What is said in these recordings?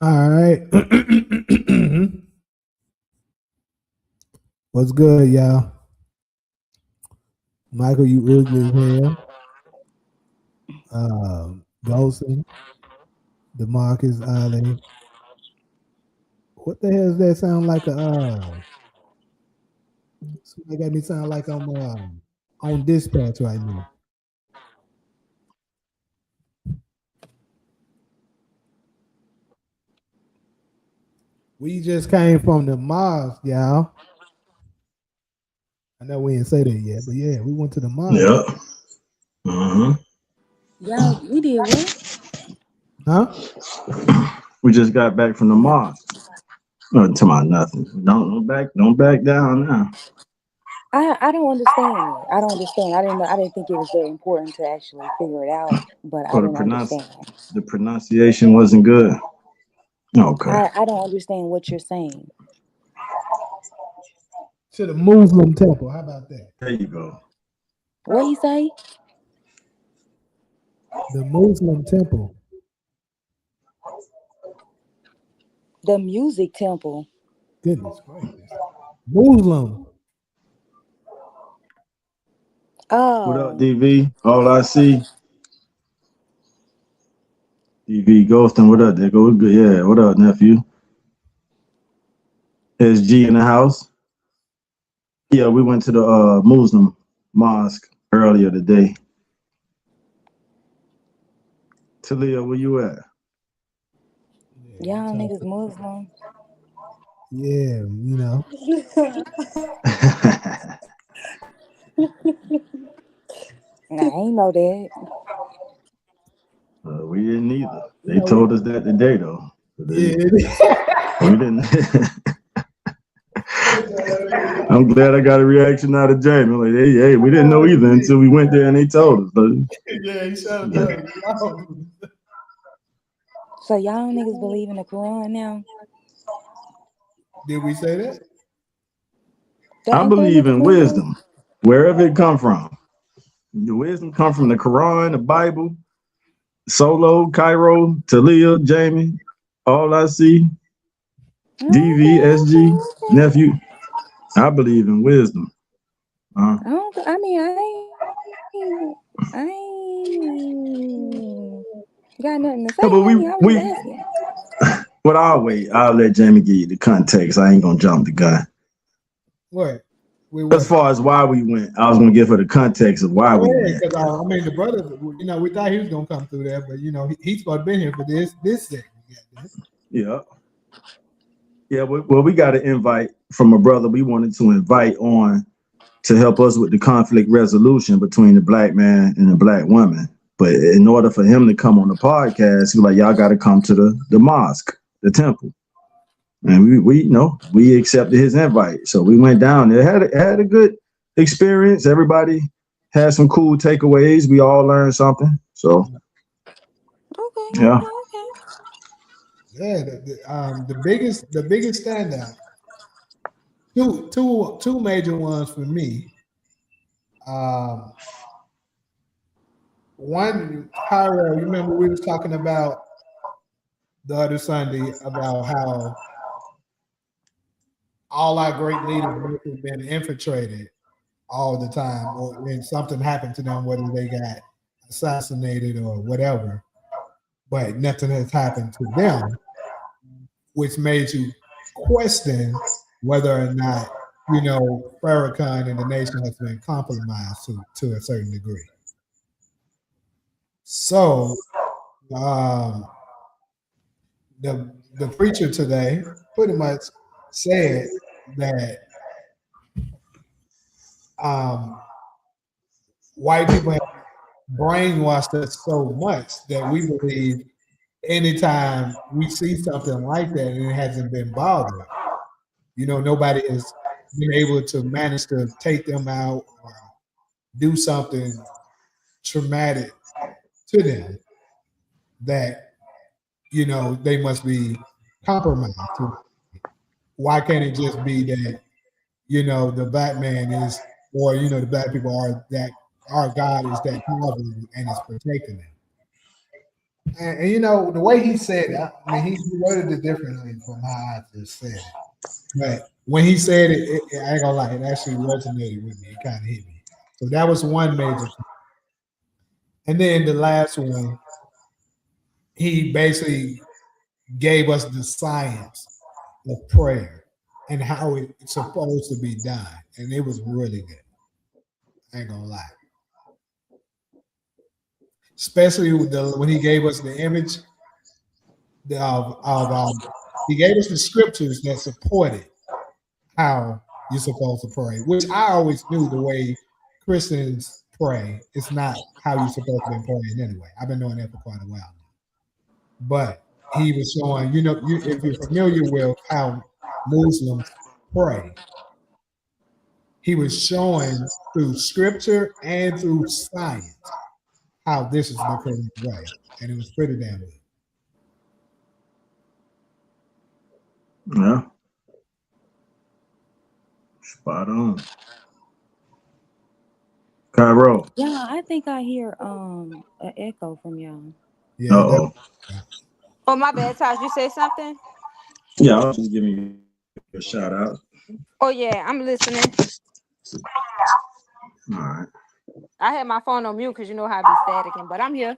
All right. What's good, y'all? Michael, you ugly as hell. Golson, Demarcus, Ali. What the hell does that sound like? Somebody got me sound like I'm on dispatch right now. We just came from the mosque, y'all. I know we didn't say that yet, but yeah, we went to the mosque. Yeah. Uh-huh. Y'all, we did what? Huh? We just got back from the mosque. No, to my nothing. Don't back down now. I don't understand. I don't understand. I didn't know. I didn't think it was that important to actually figure it out, but I Or didn't understand. the pronunciation wasn't good. Okay. I don't understand what you're saying. To the Muslim temple. How about that? There you go. What he say? The Muslim temple. The music temple. Goodness gracious. Muslim. What up, Oh, DV? All I see. DV Ghosting, what up? There go good. Yeah, what up, nephew? SG in the house. Yeah, we went to the Muslim mosque earlier today. Talia, where you at? y'all niggas Muslim. Yeah, you know. Nah, I ain't know that. We didn't either. You They know, we, told us that today, though. yeah. We didn't. I'm glad I got a reaction out of Jamie. Like, hey, we didn't know either until we went there and they told us. Yeah, he shut it down. So y'all niggas believe in the Quran now? Did we say that? I Ain't that what believe the in Quran? wisdom, wherever it come from. The wisdom come from the Quran, the Bible, Solo, Cairo, Talia, Jamie, all I see, Oh, DV, okay, SG, okay, okay. nephew. I believe in wisdom. I don't. I mean, I ain't got nothing to say, No, but honey. I was just asking. but I'll let Jamie give you the context. I ain't gonna jump the gun. What? We As what? far as why we went, I was gonna give her the context of why we Yeah, went. because I mean, the brother, we thought he was gonna come through there, but he's supposed to be here for this segment. Yeah. Yeah, well, we got an invite from a brother we wanted to invite on to help us with the conflict resolution between the black man and the black woman. But in order for him to come on the podcast, he was like, y'all got to come to the mosque, the temple. And we accepted his invite. So we went down there, had a good experience. Everybody had some cool takeaways. We all learned something. So, Okay, yeah. okay, okay. Yeah, the biggest standout. Two major ones for me. Um, One, Pyro, you remember we was talking about the other Sunday about how all our great leaders have been infiltrated all the time, or when something happened to them, whether they got assassinated or whatever, but nothing has happened to them, which made you question whether or not, Farrakhan and the nation has been compromised to a certain degree. So um, the preacher today pretty much said that um, white people have brainwashed us so much that we believe anytime we see something like that and it hasn't been bothered, nobody has been able to manage to take them out or do something traumatic to them, that they must be compromised. Why can't it just be that the black man is, or the black people are that our God is that powerful and is protecting them? And you know the way he said it, I mean he worded it differently from how I just said it. But when he said it, I ain't gonna lie, it actually resonated with me. It kind of hit me. So that was one major. And then the last one, he basically gave us the science of prayer and how it's supposed to be done. And it was really good. I ain't gonna lie. Especially when he gave us the image he gave us the scriptures that supported how you're supposed to pray, which I always knew the way Christians pray. It's not how you're supposed to be praying anyway. I've been doing that for quite a while now. But he was showing, if you're familiar with how Muslims pray, he was showing through scripture and through science how this is the correct way. And it was pretty damn good. Yeah. Spot on. Cairo. Yeah, I think I hear an echo from y'all. Yeah. Uh-oh. Oh, my bad, Taj. You say something? Yeah, I was just giving you a shout out. Oh, yeah, I'm listening. All right. I had my phone on mute because you know how I be staticking, but I'm here.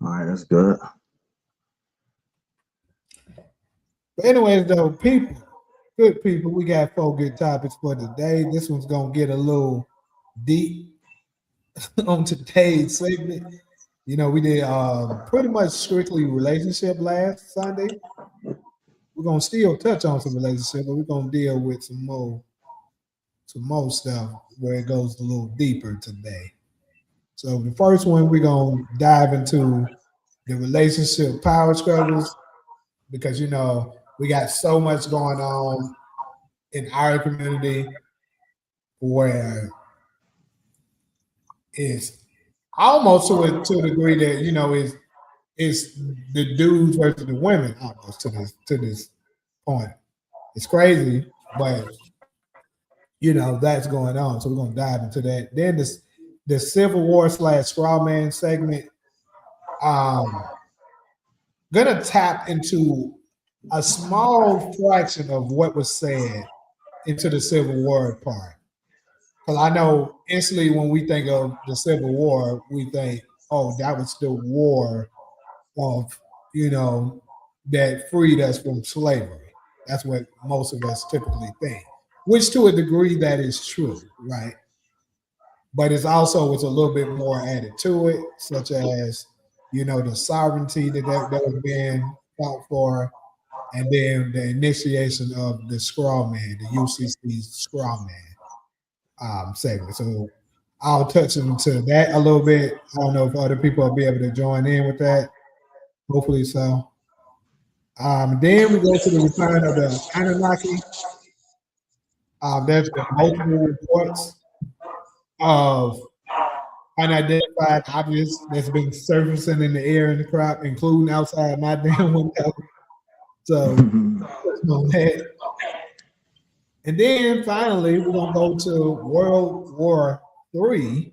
All right, that's good. But anyways, though, good people, we got 4 good topics for today. This one's gonna get a little deep on today's segment. You know, we did pretty much strictly relationship last Sunday. We're gonna still touch on some relationship, but we're gonna deal with some more stuff where it goes a little deeper today. So the first one we're gonna dive into the relationship power struggles because we got so much going on in our community where it's almost to a degree that it's the dudes versus the women almost to this point. It's crazy, but that's going on. So we're gonna dive into that. Then the Civil War / strawman segment. Gonna tap into a small fraction of what was said into the Civil War part. Because I know instantly when we think of the Civil War, we think, oh, that was the war of, that freed us from slavery. That's what most of us typically think, which to a degree that is true, right? But it's a little bit more added to it, such as, the sovereignty that was being fought for, and then the initiation of the strawman, the UCC strawman segment. So I'll touch into that a little bit. I don't know if other people will be able to join in with that. Hopefully so. Then we go to the return of the Anunnaki. There's been multiple reports of unidentified objects that's been surfacing in the air in the crop, including outside my damn window. So on that. And then finally, we're gonna go to World War III,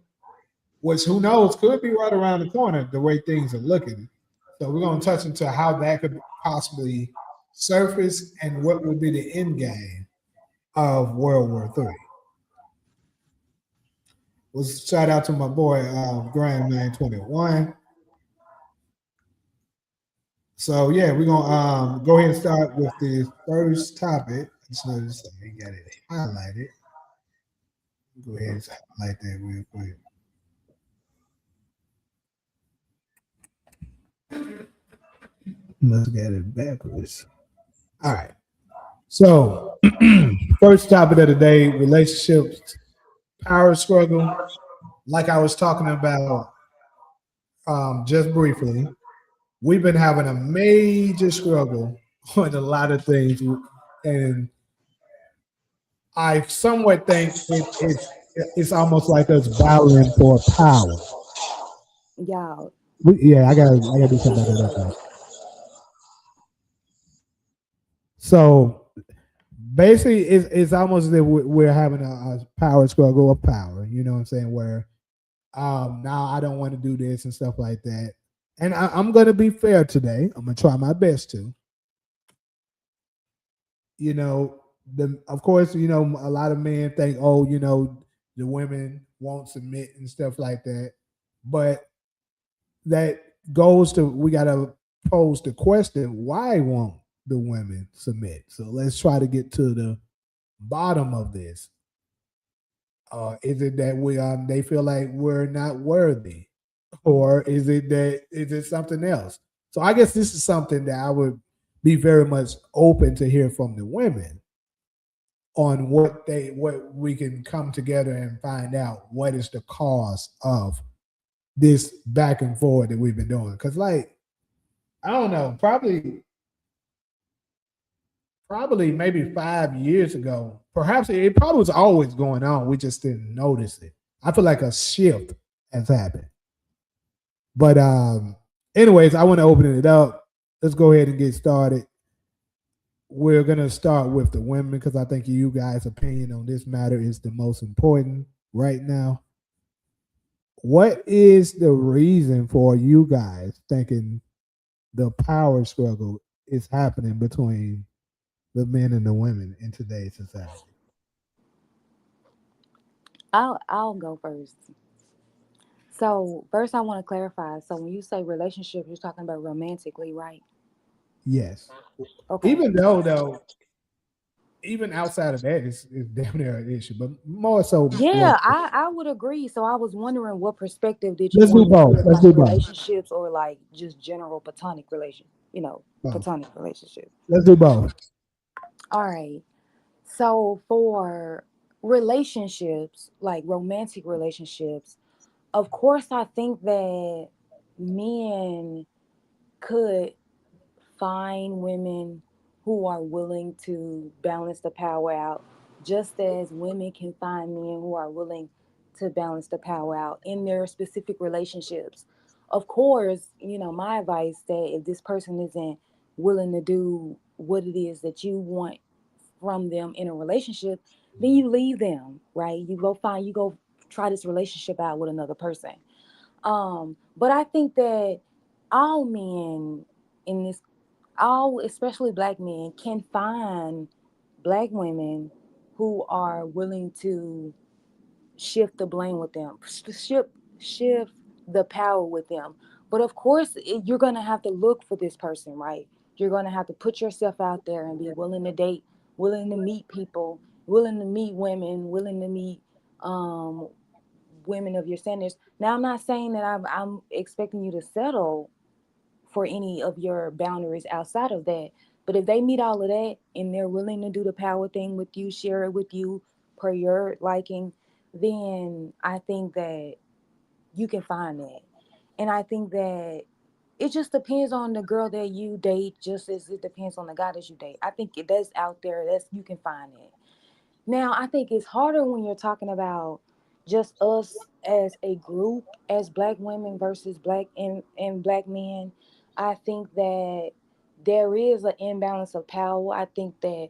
which who knows could be right around the corner the way things are looking. So we're gonna touch into how that could possibly surface and what would be the end game of World War III. Well, shout out to my boy Grand 921. So yeah, we're gonna go ahead and start with the first topic. Just notice I got it highlighted. Go ahead and highlight that real quick. Must got it backwards. All right. So first topic of the day: relationships, power struggle. Like I was talking about just briefly, we've been having a major struggle on a lot of things, and I somewhat think it's almost like us battling for power. Y'all. I gotta do something about that. So basically, it's almost as if we're having a power struggle of power. You know what I'm saying? Where Now I don't want to do this and stuff like that. And I'm gonna be fair today. I'm gonna try my best to. You know, the of course, a lot of men think, oh, the women won't submit and stuff like that. But that goes to we gotta pose the question, why won't the women submit? So let's try to get to the bottom of this. Is it that they feel like we're not worthy? Or is it something else? So I guess this is something that I would be very much open to hear from the women on what we can come together and find out what is the cause of this back and forth that we've been doing. Because like I don't know, probably maybe 5 years ago, perhaps it probably was always going on. We just didn't notice it. I feel like a shift has happened. But anyways, I want to open it up. Let's go ahead and get started. We're gonna start with the women because I think you guys' opinion on this matter is the most important right now. What is the reason for you guys thinking the power struggle is happening between the men and the women in today's society? I'll go first. So first, I want to clarify. So when you say relationship, you're talking about romantically, right? Yes. Okay. Even though, even outside of that, is damn near an issue, but more so. Yeah, I would agree. So I was wondering what perspective did you Let's want do me to both. give, Let's like do both. relationships or like just general platonic Both. platonic relationships. Let's do both. All right. So for relationships, like romantic relationships, of course I think that men could find women who are willing to balance the power out, just as women can find men who are willing to balance the power out in their specific relationships. Of course, my advice that if this person isn't willing to do what it is that you want from them in a relationship, then you leave them, right? You go try this relationship out with another person. But I think that all men in this all, especially black men, can find black women who are willing to shift the blame with them, shift the power with them. But of course, you're gonna have to look for this person, right? You're gonna have to put yourself out there and be willing to date, willing to meet people, willing to meet women, willing to meet um, women of your standards. Now, I'm not saying that I'm expecting you to settle for any of your boundaries outside of that. But if they meet all of that and they're willing to do the power thing with you, share it with you per your liking, then I think that you can find that. And I think that it just depends on the girl that you date, just as it depends on the guy that you date. I think that's out there. That's you can find it. Now, I think it's harder when you're talking about just us as a group, as black women versus and black men. I think that there is an imbalance of power. I think that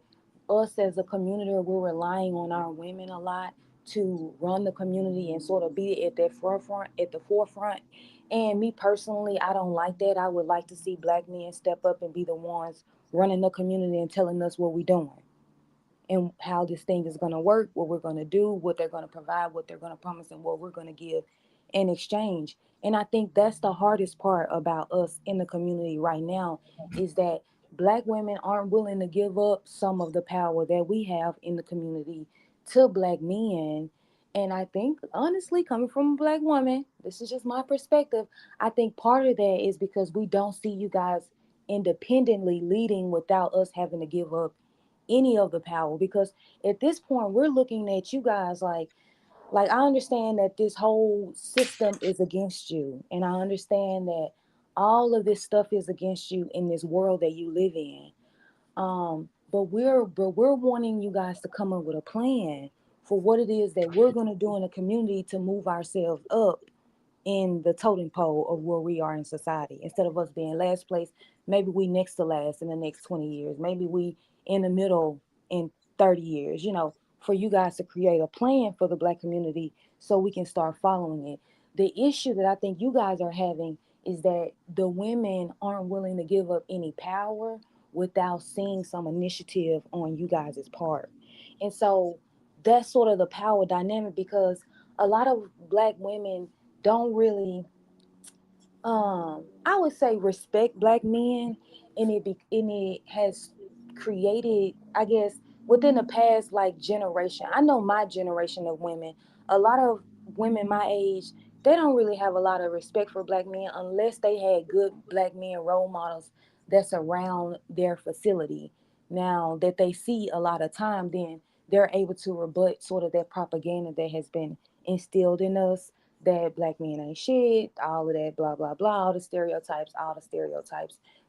us as a community, we're relying on our women a lot to run the community and sort of be at that forefront. And me personally, I don't like that. I would like to see black men step up and be the ones running the community and telling us what we're doing and how this thing is going to work, what we're going to do, what they're going to provide, what they're going to promise, and what we're going to give in exchange. And I think that's the hardest part about us in the community right now is that black women aren't willing to give up some of the power that we have in the community to black men. And I think, honestly, coming from a black woman, this is just my perspective. I think part of that is because we don't see you guys independently leading without us having to give up any of the power, because at this point we're looking at you guys like I understand that this whole system is against you, and I understand that all of this stuff is against you in this world that you live in. But we're wanting you guys to come up with a plan for what it is that we're going to do in the community to move ourselves up in the totem pole of where we are in society. Instead of us being last place, maybe we next to last in the next 20 years. Maybe we in the middle in 30 years, for you guys to create a plan for the black community so we can start following it. The issue that I think you guys are having is that the women aren't willing to give up any power without seeing some initiative on you guys' part. And so that's sort of the power dynamic, because a lot of black women don't really, I would say, respect black men, and it has created, I guess, within the past like generation. I know my generation of women, a lot of women my age, they don't really have a lot of respect for black men unless they had good black men role models that's around their facility. Now that they see a lot of time, then they're able to rebut sort of that propaganda that has been instilled in us, that black men ain't shit, all of that, blah, blah, blah, all the stereotypes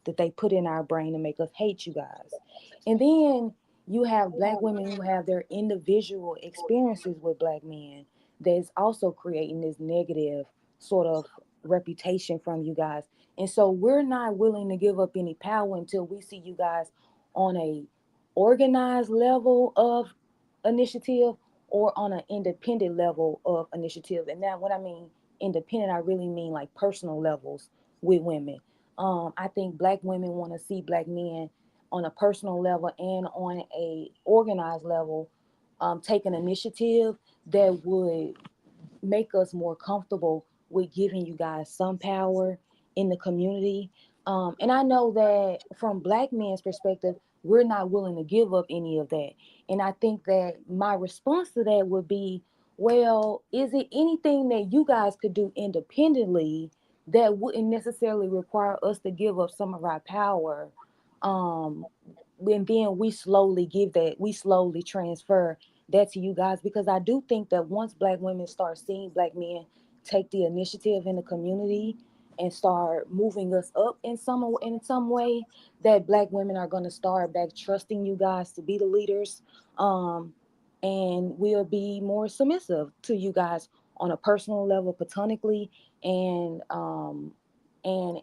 that they put in our brain to make us hate you guys. And then you have black women who have their individual experiences with black men that's also creating this negative sort of reputation from you guys. And so we're not willing to give up any power until we see you guys on a organized level of initiative or on an independent level of initiative. And now, what I mean independent, I really mean like personal levels with women. I think black women want to see black men on a personal level and on a organized level, take an initiative that would make us more comfortable with giving you guys some power in the community. And I know that from black men's perspective, we're not willing to give up any of that. And I think that my response to that would be, well, is it anything that you guys could do independently that wouldn't necessarily require us to give up some of our power? Um, and then we slowly transfer that to you guys, because I do think that once black women start seeing black men take the initiative in the community and start moving us up in some way, that black women are going to start back trusting you guys to be the leaders, um and we'll be more submissive to you guys on a personal level, platonically, and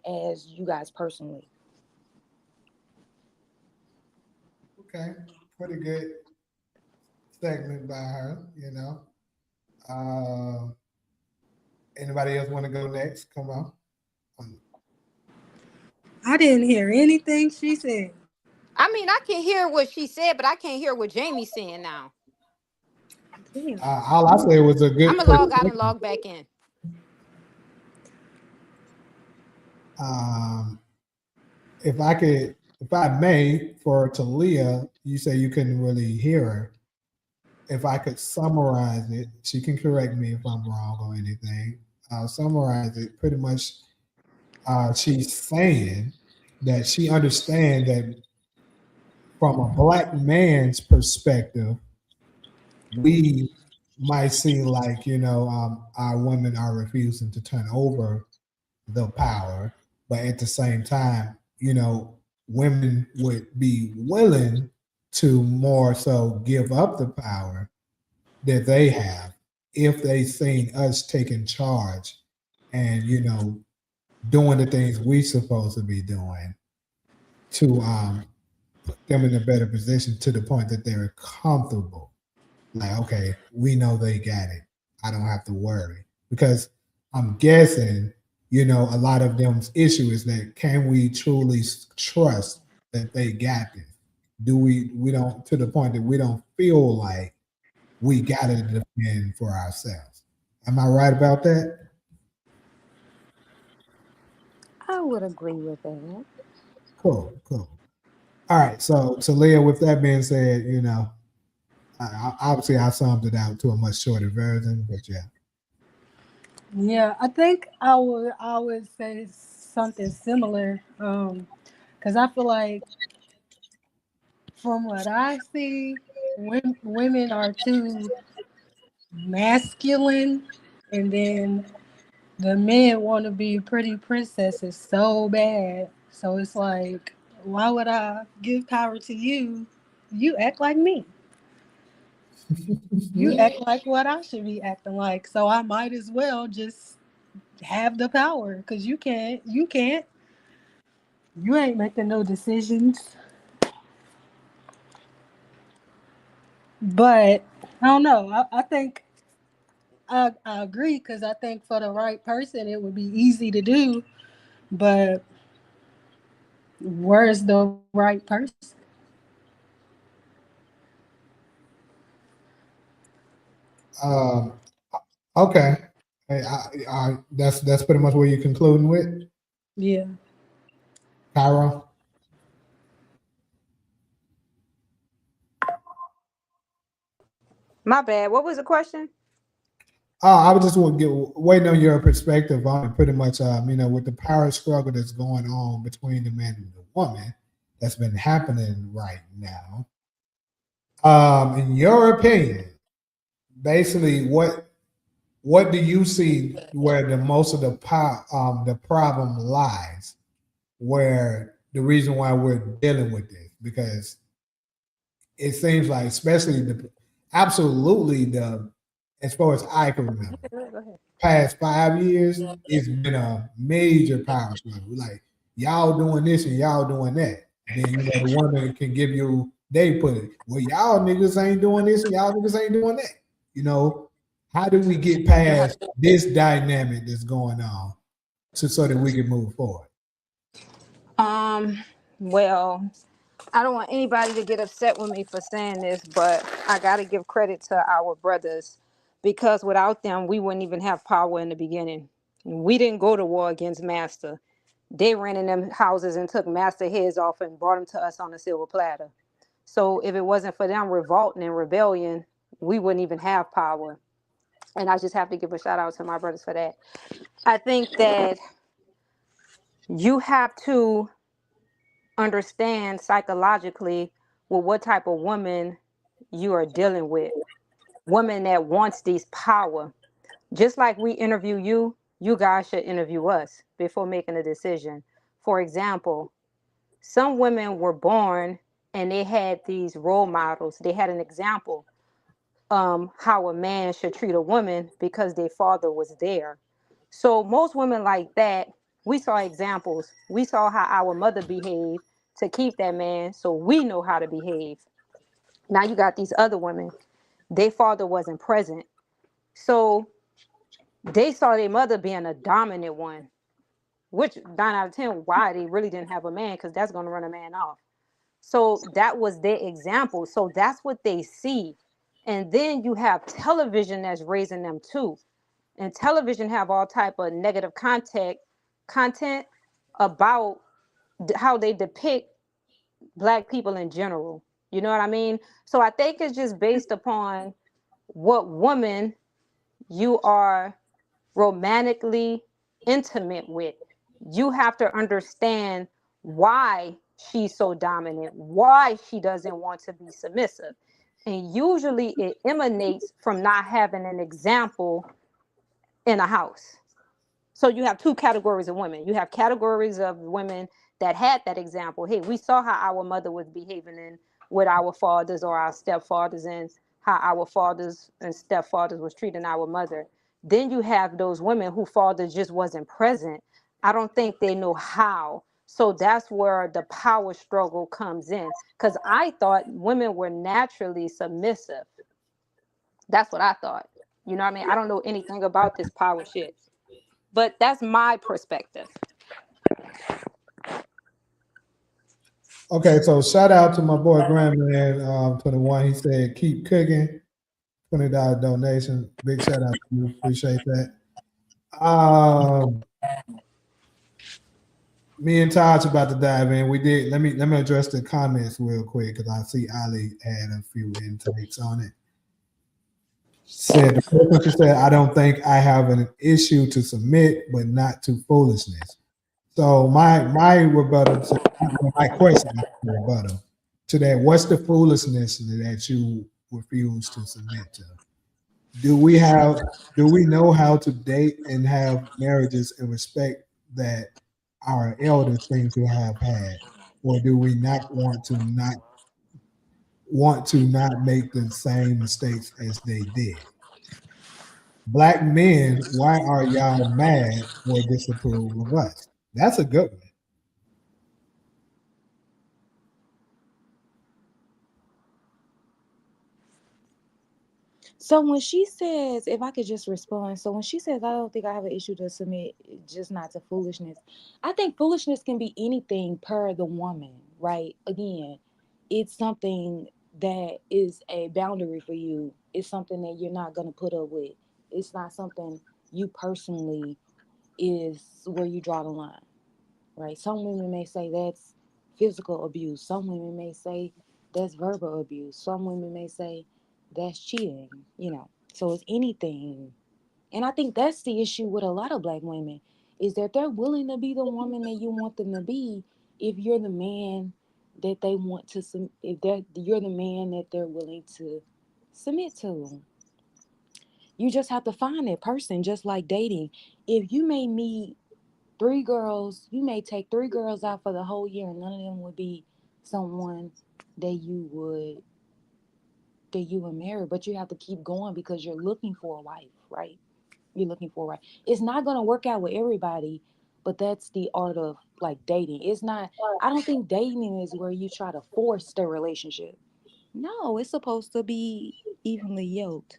as you guys personally. Okay, pretty good segment by her. Uh, Anybody else want to go next? Come on. Um, I didn't hear anything she said. I mean, I can hear what she said, but I can't hear what Jamie's saying now. Damn. all I said was a I'm good gonna log out and perspective. log back in. Um, if I may, for Talia, you say you couldn't really hear her. If I could summarize it, she can correct me if I'm wrong or anything. I'll summarize it pretty much. She's saying that she understands that from a black man's perspective, we might seem like our women are refusing to turn over the power, but at the same time, women would be willing to more so give up the power that they have if they seen us taking charge and doing the things we supposed to be doing to put them in a better position to the point that they're comfortable. Like, okay, we know they got it. I don't have to worry. Because I'm guessing, a lot of them's issue is that can we truly trust that they got this? Do we don't, to the point that we don't feel like we gotta defend for ourselves. Am I right about that? I would agree with that. Cool, cool. All right. So Talia, with that being said, obviously I summed it out to a much shorter version, but yeah. Yeah, I think I would say something similar. Because I feel like from what I see, women are too masculine, and then the men want to be pretty princesses so bad. So it's like, why would I give power to you? You act like me. You act like what I should be acting like. So I might as well just have the power, because you can't. You can't. You ain't making no decisions. But I don't know. I think I agree because I think for the right person it would be easy to do, but where's the right person? Um, okay. That's pretty much what you're concluding with, Yeah. Cairo. My bad. What was the question? I was just waiting on your perspective on it. Pretty much, with the power struggle that's going on between the man and the woman, that's been happening right now. In your opinion, basically, what do you see where the most of the problem lies? Where the reason why we're dealing with this, because it seems like, especially absolutely as far as I can remember, Go ahead. past 5 years, it's been a major power struggle. Like, y'all doing this and y'all doing that. Then the woman can give you, they put it, well, y'all niggas ain't doing this and y'all niggas ain't doing that. You know, how do we get past this dynamic that's going on so that we can move forward? Um, well, I don't want anybody to get upset with me for saying this, but I got to give credit to our brothers because without them, we wouldn't even have power in the beginning. We didn't go to war against Master. They ran in them houses and took Master heads off and brought them to us on a silver platter. So if it wasn't for them revolting and rebellion, we wouldn't even have power. And I just have to give a shout out to my brothers for that. I think that you have to understand psychologically with what type of woman you are dealing with. Woman that wants these power. Just like we interview you, you guys should interview us before making a decision. For example, some women were born and they had these role models. They had an example how a man should treat a woman because their father was there. So most women like that, we saw examples. We saw how our mother behaved to keep that man, so we know how to behave. Now you got these other women. Their father wasn't present. So they saw their mother being a dominant one, which 9 out of 10, why they really didn't have a man, because that's going to run a man off. So that was their example. So that's what they see. And then you have television that's raising them too. And television have all type of negative content about how they depict black people in general. You know what I mean? So I think it's just based upon what woman you are romantically intimate with. You have to understand why she's so dominant, why she doesn't want to be submissive. And usually it emanates from not having an example in a house. So you have two categories of women. You have categories of women that had that example. Hey, we saw how our mother was behaving in with our fathers or our stepfathers, and how our fathers and stepfathers was treating our mother. Then you have those women who father just wasn't present. I don't think they know how. So that's where the power struggle comes in. Because I thought women were naturally submissive. That's what I thought. You know what I mean? I don't know anything about this power shit. But that's my perspective. Okay, so shout out to my boy Grandman 21. He said keep cooking. $20 donation. Big shout out to you. Appreciate that. Um, Me and Todd's about to dive in. We did. Let me address the comments real quick because I see Ali had a few intakes on it. Said the person she said, I don't think I have an issue to submit, but not to foolishness. So my rebuttal to my question, rebuttal to that, what's the foolishness that you refuse to submit to? Do we have do we know how to date and have marriages and respect that our elders seem to have had? Or do we not make the same mistakes as they did? Black men, why are y'all mad or disapprove of us? That's a good one. So when she says, if I could just respond, so when she says, I don't think I have an issue to submit, just not to foolishness. I think foolishness can be anything per the woman, right? Again, it's something that is a boundary for you. It's something that you're not gonna put up with. It's not something you personally is where you draw the line, right? Some women may say that's physical abuse. Some women may say that's verbal abuse. Some women may say that's cheating, you know. So it's anything. And I think that's the issue with a lot of black women is that they're willing to be the woman that you want them to be if you're the man that they want to if you're the man that they're willing to submit to. You just have to find that person, just like dating. If you may meet three girls, you may take three girls out for the whole year and none of them would be someone that you would marry, but you have to keep going because you're looking for a wife, right? You're looking for a wife. It's not going to work out with everybody, but that's the art of like dating. It's not, I don't think dating is where you try to force the relationship. No, it's supposed to be evenly yoked.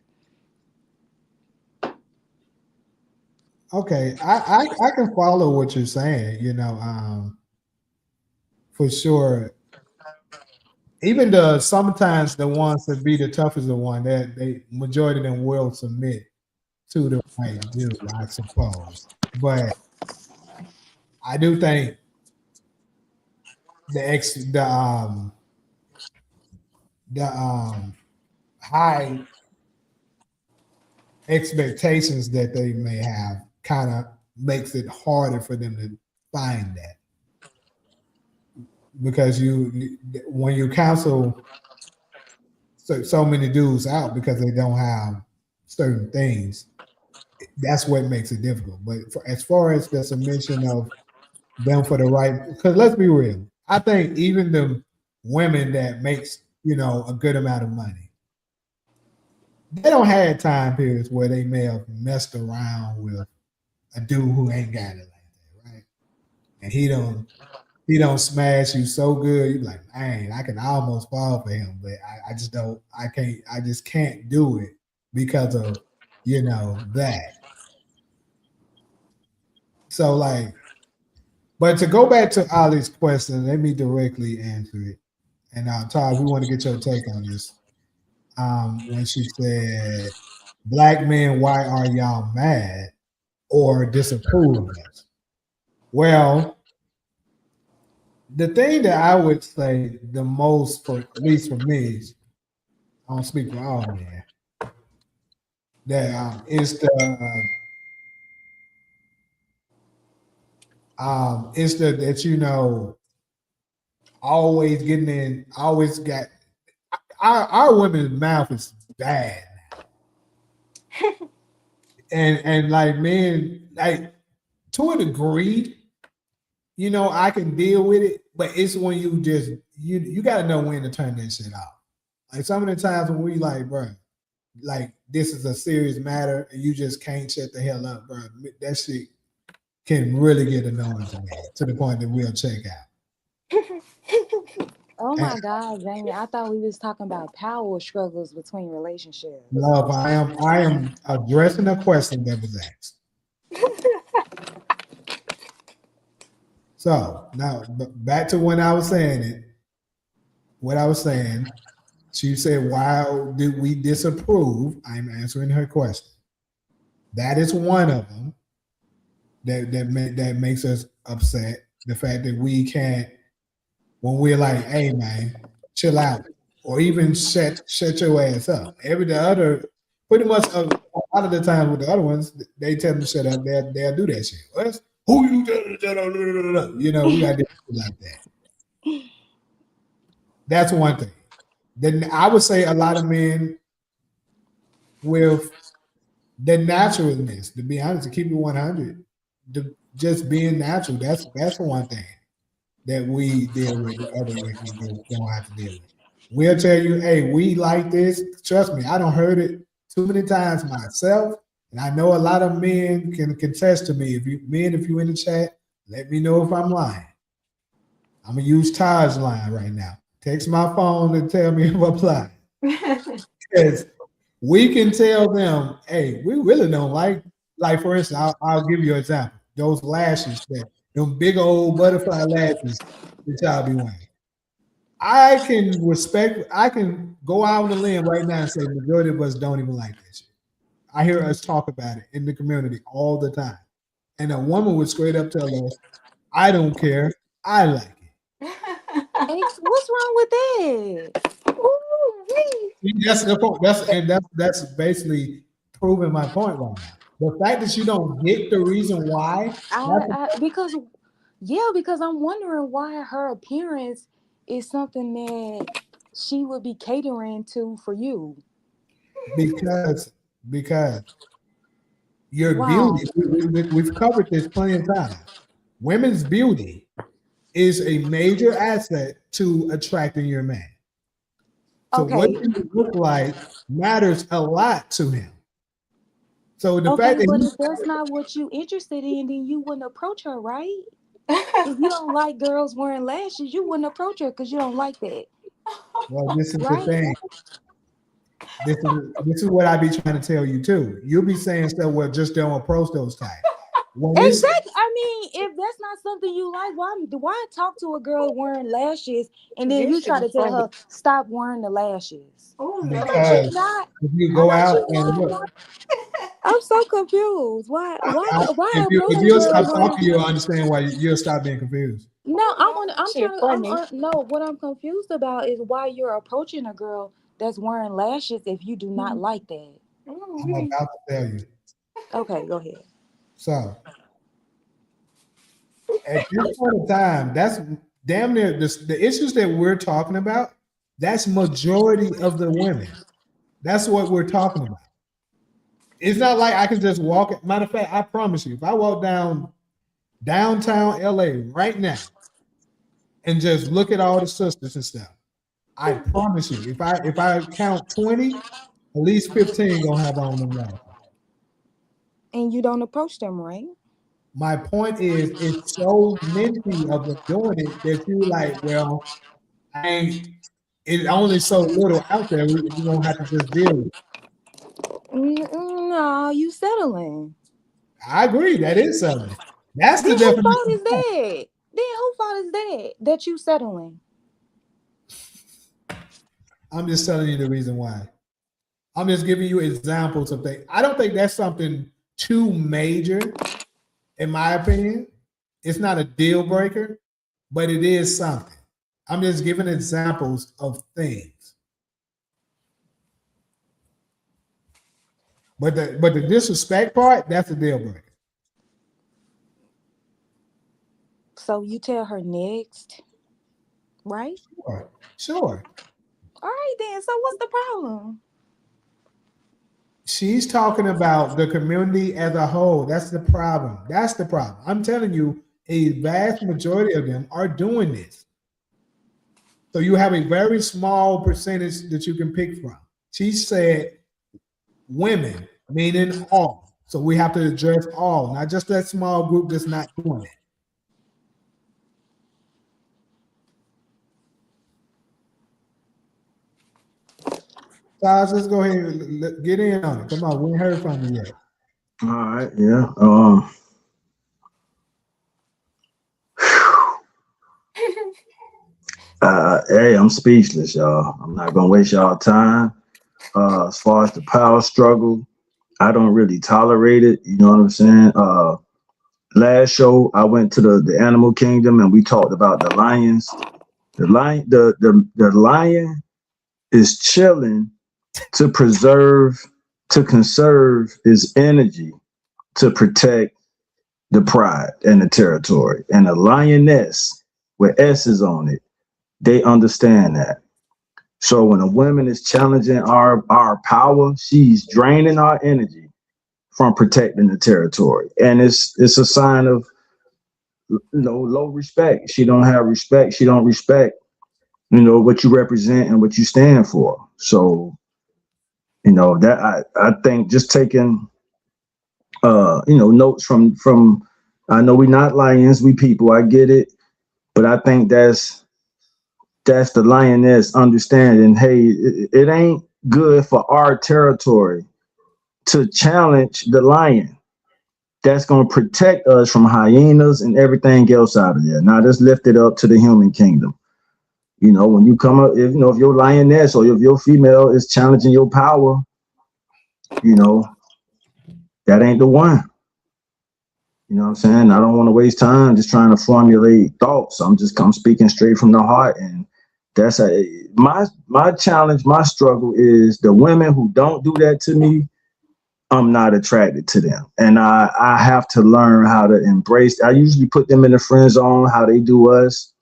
Okay, I can follow what you're saying. For sure. Even sometimes the ones that be the toughest, the one that they majority of them will submit to the right dude, I suppose. But I do think the ex the high expectations that they may have kind of makes it harder for them to find that because when you counsel so many dudes out because they don't have certain things, that's what makes it difficult. But as far as the submission of them for the right, because let's be real, I think even the women that makes a good amount of money, they don't have time periods where they may have messed around with a dude who ain't got it like that, right? And he don't smash you so good, you be like, man, I can almost fall for him, but I just don't, I just can't do it because of that. So like, but to go back to Ali's question, let me directly answer it. And Todd, we want to get your take on this. When she said, "Black men, why are y'all mad or disapprove of us?" Well, the thing that I would say the most, for at least for me, I don't speak for all men, that it's the that always getting in, always got our women's mouth is bad, and like men, like to a degree, I can deal with it, but it's when you got to know when to turn that shit off. Like some of the times when we like, bro, like this is a serious matter and you just can't shut the hell up, bro. That shit can really get annoying to the point that we'll check out. Oh And my God, Jamie, I thought we was talking about power struggles between relationships. love, I am addressing a question that was asked. So now back to when I was saying it. What I was saying, she said, "Why did we disapprove?" I'm answering her question. That is one of them that makes us upset. The fact that we can't, when we're like, "Hey man, chill out," or even shut your ass up. The other, pretty much a lot of the time with the other ones, they tell them to shut up. They'll do that shit. Who you tell to shut up? We got to do like that. That's one thing. Then I would say a lot of men with the naturalness, to be honest, to keep it 100, just being natural, that's one thing that we deal with the other women don't have to deal with. We'll tell you, hey, we like this. Trust me, I don't heard it too many times myself. And I know a lot of men can contest to me. If you in the chat, let me know if I'm lying. I'm gonna use Todd's line right now. Text my phone and tell me if I'm lying. Because we can tell them, hey, we really don't like for instance, I'll give you an example. Those lashes, them big old butterfly lashes that y'all be wearing. I can go out on a limb right now and say the majority of us don't even like that shit. I hear us talk about it in the community all the time. And a woman would straight up tell us, I don't care. I like it. What's wrong with that? That's the point. That's basically proving my point right now. The fact that you don't get the reason why, Because because I'm wondering why her appearance is something that she would be catering to for you. because your Wow. beauty, we've covered this plenty of times. Women's beauty is a major asset to attracting your man. So what Okay. you look like matters a lot to him. So the fact Okay, that but he, if that's not what you interested in, then you wouldn't approach her, right? If you don't like girls wearing lashes, you wouldn't approach her because you don't like that, well, this is the right? thing. This is what I be trying to tell you too. You'll be saying stuff, well, just don't approach those types. When it's Exactly. I mean, if that's not something you like, why talk to a girl wearing lashes and then you This shit try is to tell funny. her stop wearing the lashes? Oh How about you because not? if you How go about out you and not? look, I'm so confused. Why if approaching you'll girls stop wearing? talking, you'll understand why you'll stop being confused. No, I'm shit trying to. funny. No. What I'm confused about is why you're approaching a girl that's wearing lashes if you do not like that. I'm about to tell you. Okay, go ahead. So at this point in time, that's damn near the issues that we're talking about. That's majority of the women. That's what we're talking about. It's not like I can just walk. Matter of fact, I promise you, if I walk down downtown LA right now and just look at all the sisters and stuff, I promise you, if I count 20, at least 15 gonna have on them lashes. And you don't approach them, right? My point is, it's so many of them doing it that you like, well, I ain't. It's only so little out there. We're gonna have to just deal with it. No, you settling. I agree. That is something. That's Then the who definition. fault is that? Then who fault is that? That you settling? I'm just telling you the reason why. I'm just giving you examples of things. I don't think that's something too major, in my opinion. It's not a deal breaker, but it is something. I'm just giving examples of things. But the disrespect part, that's a deal breaker. So you tell her next, right? Sure. Sure. All right then. So what's the problem? She's talking about the community as a whole. That's the problem. That's the problem. I'm telling you, a vast majority of them are doing this. So you have a very small percentage that you can pick from. She said women, meaning all. So we have to address all, not just that small group that's not doing it. Guys, let's go ahead and get in on it. Come on, we ain't heard from you yet. All right, yeah. Hey, I'm speechless, y'all. I'm not gonna waste y'all time. As far as the power struggle, I don't really tolerate it. You know what I'm saying? Last show I went to the animal kingdom and we talked about the lions. The lion is chilling to preserve, to conserve his energy to protect the pride and the territory. And a lioness with S's on it, they understand that. So when a woman is challenging our power, she's draining our energy from protecting the territory. And it's a sign of low respect. She don't have respect. She don't respect, what you represent and what you stand for. So, that I think just taking notes from I know we not lions, we people, I get it, but I think that's the lioness understanding, hey, it ain't good for our territory to challenge the lion that's going to protect us from hyenas and everything else out of there. Now let's lift it up to the human kingdom. You know, when you come up, if you know, if your lioness or if your female is challenging your power, you know, that ain't the one. You know what I'm saying? I don't want to waste time just trying to formulate thoughts. I'm speaking straight from the heart, and that's my challenge, my struggle is the women who don't do that to me. I'm not attracted to them, and I have to learn how to embrace. I usually put them in the friend zone, how they do us,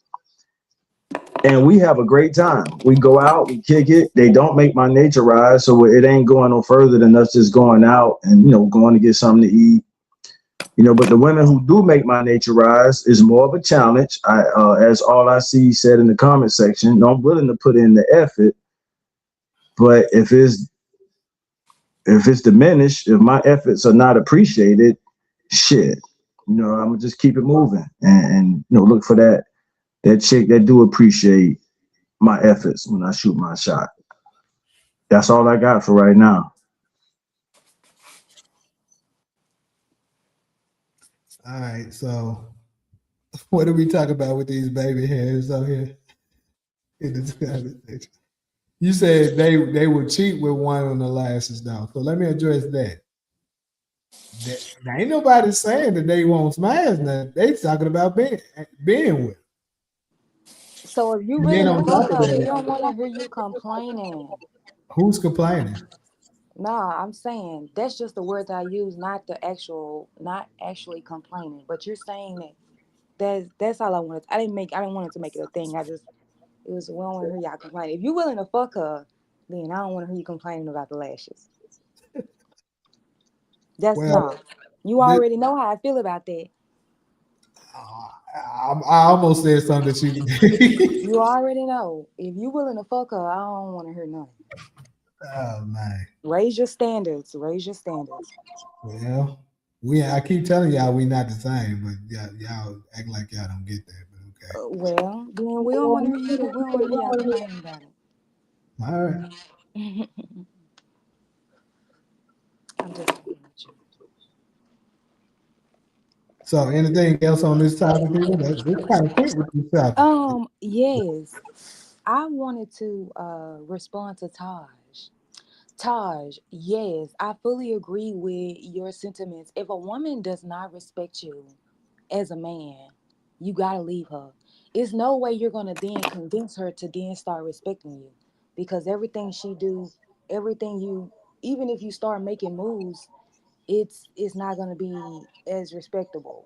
and we have a great time. We go out, we kick it. They don't make my nature rise, so it ain't going no further than us just going out and going to get something to eat. But the women who do make my nature rise is more of a challenge. As all I see said in the comment section, I'm willing to put in the effort, but if it's diminished, if my efforts are not appreciated, shit, I'm gonna just keep it moving and look for that chick that do appreciate my efforts when I shoot my shot. That's all I got for right now. All right, so what do we talk about with these baby hairs out here in the conversation? You said they would cheat with one on the lashes though. So let me address that. There ain't nobody saying that they won't smash nothing. They talking about being with. So if you And then willing to on fuck top of her, we that, don't want to hear you complaining. who's complaining? Nah, I'm saying that's just the word that I use, not actually complaining. But you're saying that that's all I wanted. I didn't want it to make it a thing. It was we don't want to hear y'all complaining. If you willing to fuck her, then I don't want to hear you complaining about the lashes. That's Well, not. You this, already know how I feel about that. I almost said something that you. You already know. If you willing to fuck her, I don't want to hear nothing. Oh man. Raise your standards. Raise your standards. Well, I keep telling y'all we not the same, but y'all act like y'all don't get that. But okay. Well, then we don't want to hear you. We don't want to hear y'all complaining about All right. it. I'm just fucking with you. So anything else on this topic, people? This kind of quick with this topic. Yes. I wanted to respond to Taj. Taj, yes, I fully agree with your sentiments. If a woman does not respect you as a man, you gotta leave her. It's no way you're gonna then convince her to then start respecting you, because everything she do, everything you, even if you start making moves, it's not gonna be as respectable.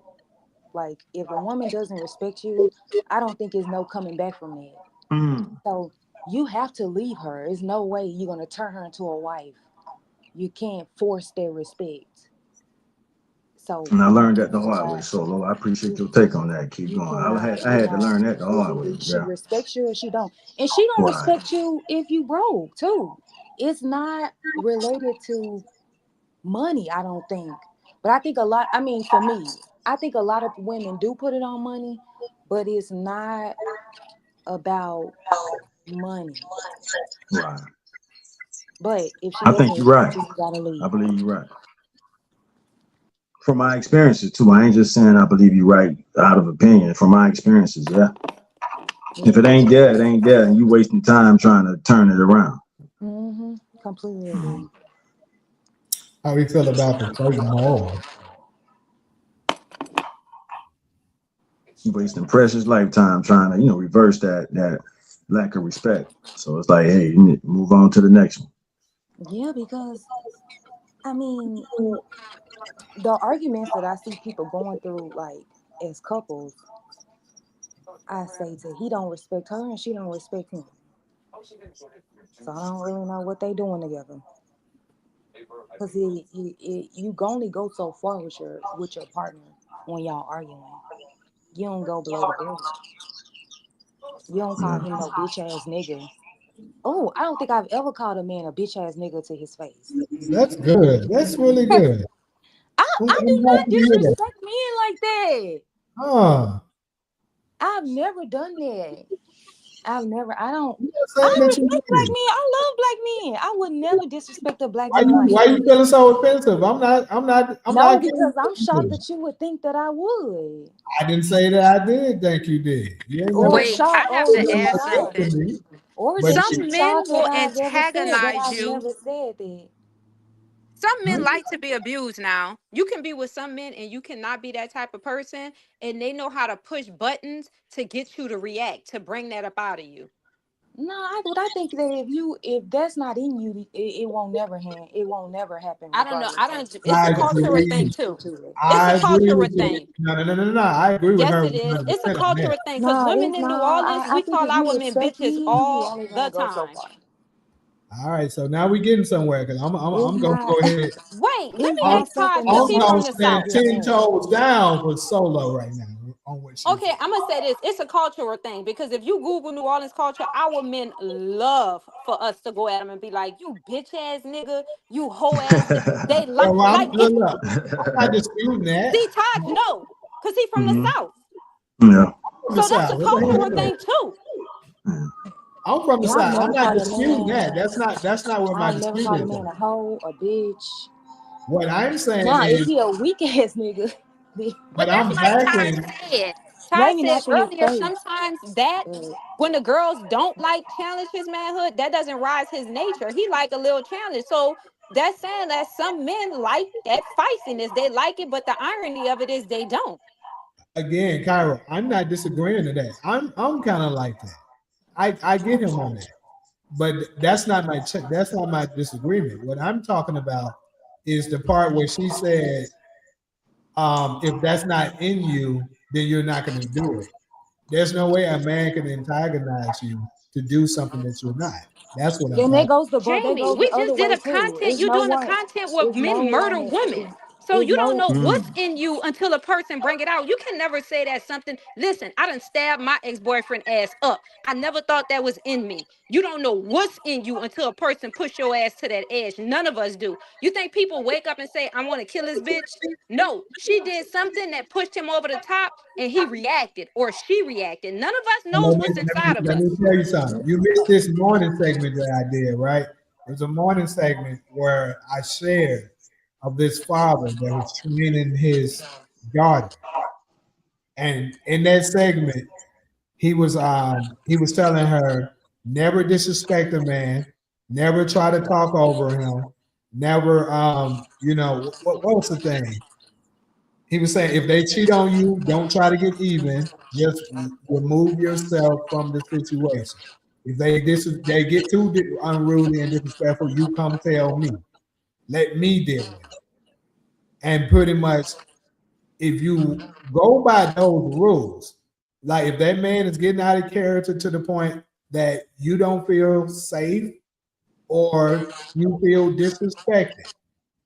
Like if a woman doesn't respect you, I don't think there's no coming back from that. Mm. So you have to leave her. There's no way you're gonna turn her into a wife. You can't force their respect. So And I for me, learned that the hard way, Taj, Solo. I appreciate you your take on that. Keep you going. cannot I you had to cannot learn that the it's hard way. either she Yeah. respects you or she don't. And she don't Right. respect you if you broke too. It's not related to money, I don't think. But I think a lot, I mean for me, I think a lot of women do put it on money, but it's not about money. Right. But if she I doesn't think you're right. respect you, you gotta I leave. believe you're right. From my experiences too. I ain't just saying I believe you're right out of opinion. From my experiences, yeah. If it Yeah. ain't there, it ain't there, and you wasting time trying to turn it around. Mm-hmm. Completely agree. How we feel about the fake morals? You wasting precious lifetime trying to, reverse that lack of respect. So it's like, hey, you need to move on to the next one. Yeah, because I mean, the arguments that I see people going through, like as couples, I say to he don't respect her and she don't respect him. So I don't really know what they doing together. Cause you only go so far with your partner when y'all arguing. You don't go below the belt. You don't call Yeah. him no bitch ass nigga. Oh, I don't think I've ever called a man a bitch ass nigga to his face. That's good. That's really good. I I'm do not happy to hear that. disrespect men like that. Huh. I've never done that. I've never. I don't. I'm I not saying that you respect black did. men. I love black men. I would never disrespect a black Why man you like why that. you feeling so offensive? I'm not. I'm not. I'm No, not getting because I'm shocked offensive. that you would think that I would, I didn't say that I did. Think you did. You ain't never or said Wait, I shocked, have or you to just didn't add like that shocked, to something. me. or But just you, you Some men shocked that will I've ever said that. antagonize I've you. never said that. Some men like to be abused now. You can be with some men and you cannot be that type of person, and they know how to push buttons to get you to react, to bring that up out of you. No, I think that if that's not in you, it won't never it won't never happen I don't know. regardless of It's a I cultural what you thing agree. do too. to it. It's a I agree cultural with you. thing. No. I agree with Yes, her it is. 100% It's a on that. cultural thing because No, women it's in New not. Orleans, I we think if call you our men accept bitches me, you all only the gonna go so time. far. All right, so now we're getting somewhere because It's I'm gonna not. go ahead. Wait, let It's me I'm not ask Ty something because that I'm he's you gonna from the have to stand South. get 10 mad. toes down for Solo right now on what she Okay, said. I'm gonna say this. It's a cultural thing because if you Google New Orleans culture, our men love for us to go at them and be like, "You bitch ass nigga, you hoe ass." They Well, like it's I'm not disputing that. see Taj no, cause he from the Hmm. South, Yeah. I'm from the so that's South. a What the hell cultural is that? thing too. I'm from the And I've South. I'm never not called a disputing that. man. That's not where my I've never dispute called a is man at. a hoe, a bitch. What I'm saying Now, if is, he a weak ass nigga, then But but that's I'm like Ty backing. said. Ty maybe said not to his earlier, face. sometimes that But when the girls don't like challenge his manhood, that doesn't rise his nature. He like a little challenge. So that's saying that some men like that feistiness. They like it, but the irony of it is they don't. Again, Cairo, I'm not disagreeing to that. I'm kind of like that. I get him on that, but that's not my disagreement. What I'm talking about is the part where she said, if that's not in you, then you're not going to do it. There's no way a man can antagonize you to do something that you're not. That's what I'm and that talking. goes that Jamie, goes the we other just did way a too. content. You're doing a content where It's no men murder one, women. So it's you don't no, know Mm. what's in you until a person bring it out. You can never say that something. Listen, I done stabbed my ex-boyfriend ass up. I never thought that was in me. You don't know what's in you until a person push your ass to that edge. None of us do. You think people wake up and say, I want to kill this bitch? No, she did something that pushed him over the top and he reacted or she reacted. None of us knows what's inside of Let me us. tell you something. You missed this morning segment that I did, right? It was a morning segment where I shared of this father that was training his daughter, and in that segment, he was telling her never disrespect a man, never try to talk over him, never what was the thing? He was saying if they cheat on you, don't try to get even. Just remove yourself from the situation. If they get too unruly and disrespectful, you come tell me. Let me deal with it. And pretty much, if you go by those rules, like if that man is getting out of character to the point that you don't feel safe or you feel disrespected,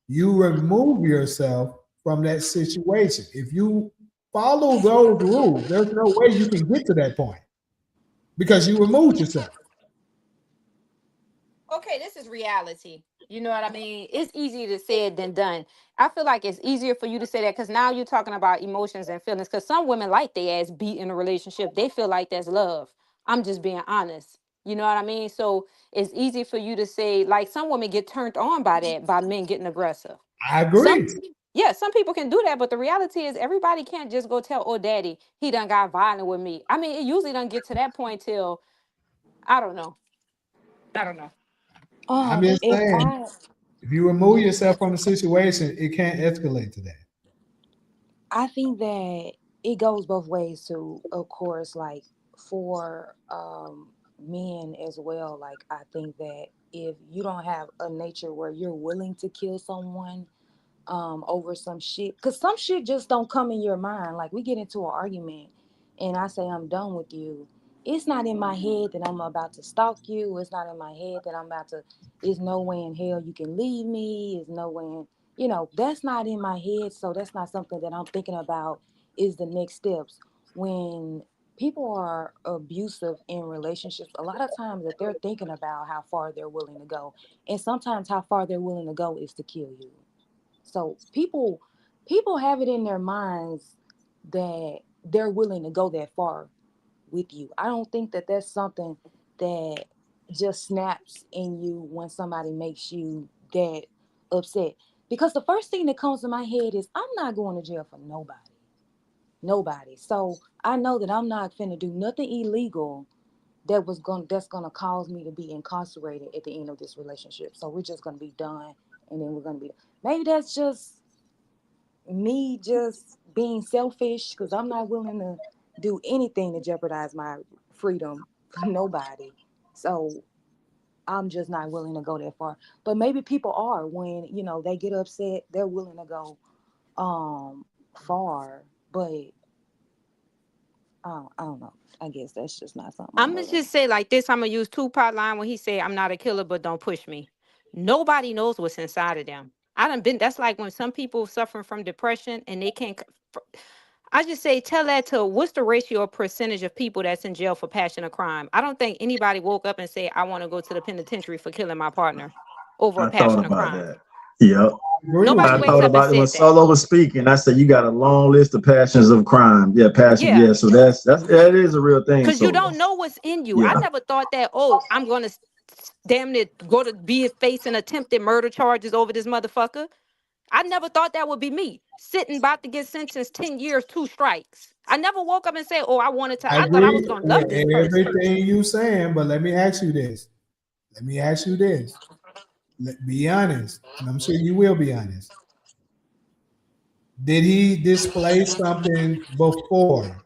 you remove yourself from that situation. If you follow those rules, there's no way you can get to that point because you removed yourself. Okay, this is reality. You know what I mean? It's easier to say it than done. I feel like it's easier for you to say that because now you're talking about emotions and feelings. Because some women like their ass beat in a relationship. They feel like that's love. I'm just being honest. You know what I mean? So it's easy for you to say, like some women get turned on by that, by men getting aggressive. I Some agree. yeah, some people can do that, but the reality is everybody can't just go tell, oh daddy, he done got violent with me. I mean, it usually doesn't get to that point till I don't know. I don't know. I'm just if saying, if you remove yourself from the situation, it can't escalate to that. I think that it goes both ways too. Of course, like for men as well. Like I think that if you don't have a nature where you're willing to kill someone over some shit, because some shit just don't come in your mind. Like we get into an argument and I say I'm done with you, it's not in my head that I'm about to stalk you. It's not in my head that I'm about to, there's no way in hell you can leave me. There's no way in, that's not in my head. So that's not something that I'm thinking about is the next steps. When people are abusive in relationships, a lot of times that they're thinking about how far they're willing to go. And sometimes how far they're willing to go is to kill you. So people have it in their minds that they're willing to go that far with you. I don't think that that's something that just snaps in you when somebody makes you that upset. Because the first thing that comes to my head is I'm not going to jail for nobody. Nobody. So I know that I'm not finna do nothing illegal that's gonna cause me to be incarcerated at the end of this relationship. So we're just gonna be done, and then we're gonna be. Maybe that's just me just being selfish because I'm not willing to do anything to jeopardize my freedom for nobody. So I'm just not willing to go that far. But maybe people are when they get upset, they're willing to go far. But I don't know. I guess that's just not something I'm I'm gonna willing. just say like this. I'm gonna use Tupac line when he said, "I'm not a killer, but don't push me." Nobody knows what's inside of them. I done been. That's like when some people suffering from depression and they can't. I just say tell that to what's the ratio or percentage of people that's in jail for passion of crime. I don't think anybody woke up and said, "I want to go to the penitentiary for killing my partner over a I thought passion of about crime." that. Yep. Agree with Nobody I you. wakes thought up and about it when said that. Solo was speaking. I said you got a long list of passions of crime. Yeah, passion. Yeah. Yeah, so that is a real thing, Because you Solo. don't know what's in you. I Yeah. never thought that, oh, I'm going to damn near go to be facing attempted murder charges over this motherfucker. I never thought that would be me. Sitting about to get sentenced 10 years, 2 strikes. I never woke up and said, oh, I wanted to. I I thought I was agree going to love with this person. everything you saying, but let me ask you this. Let me ask you this. Be honest, and I'm sure you will be honest. Did he display something before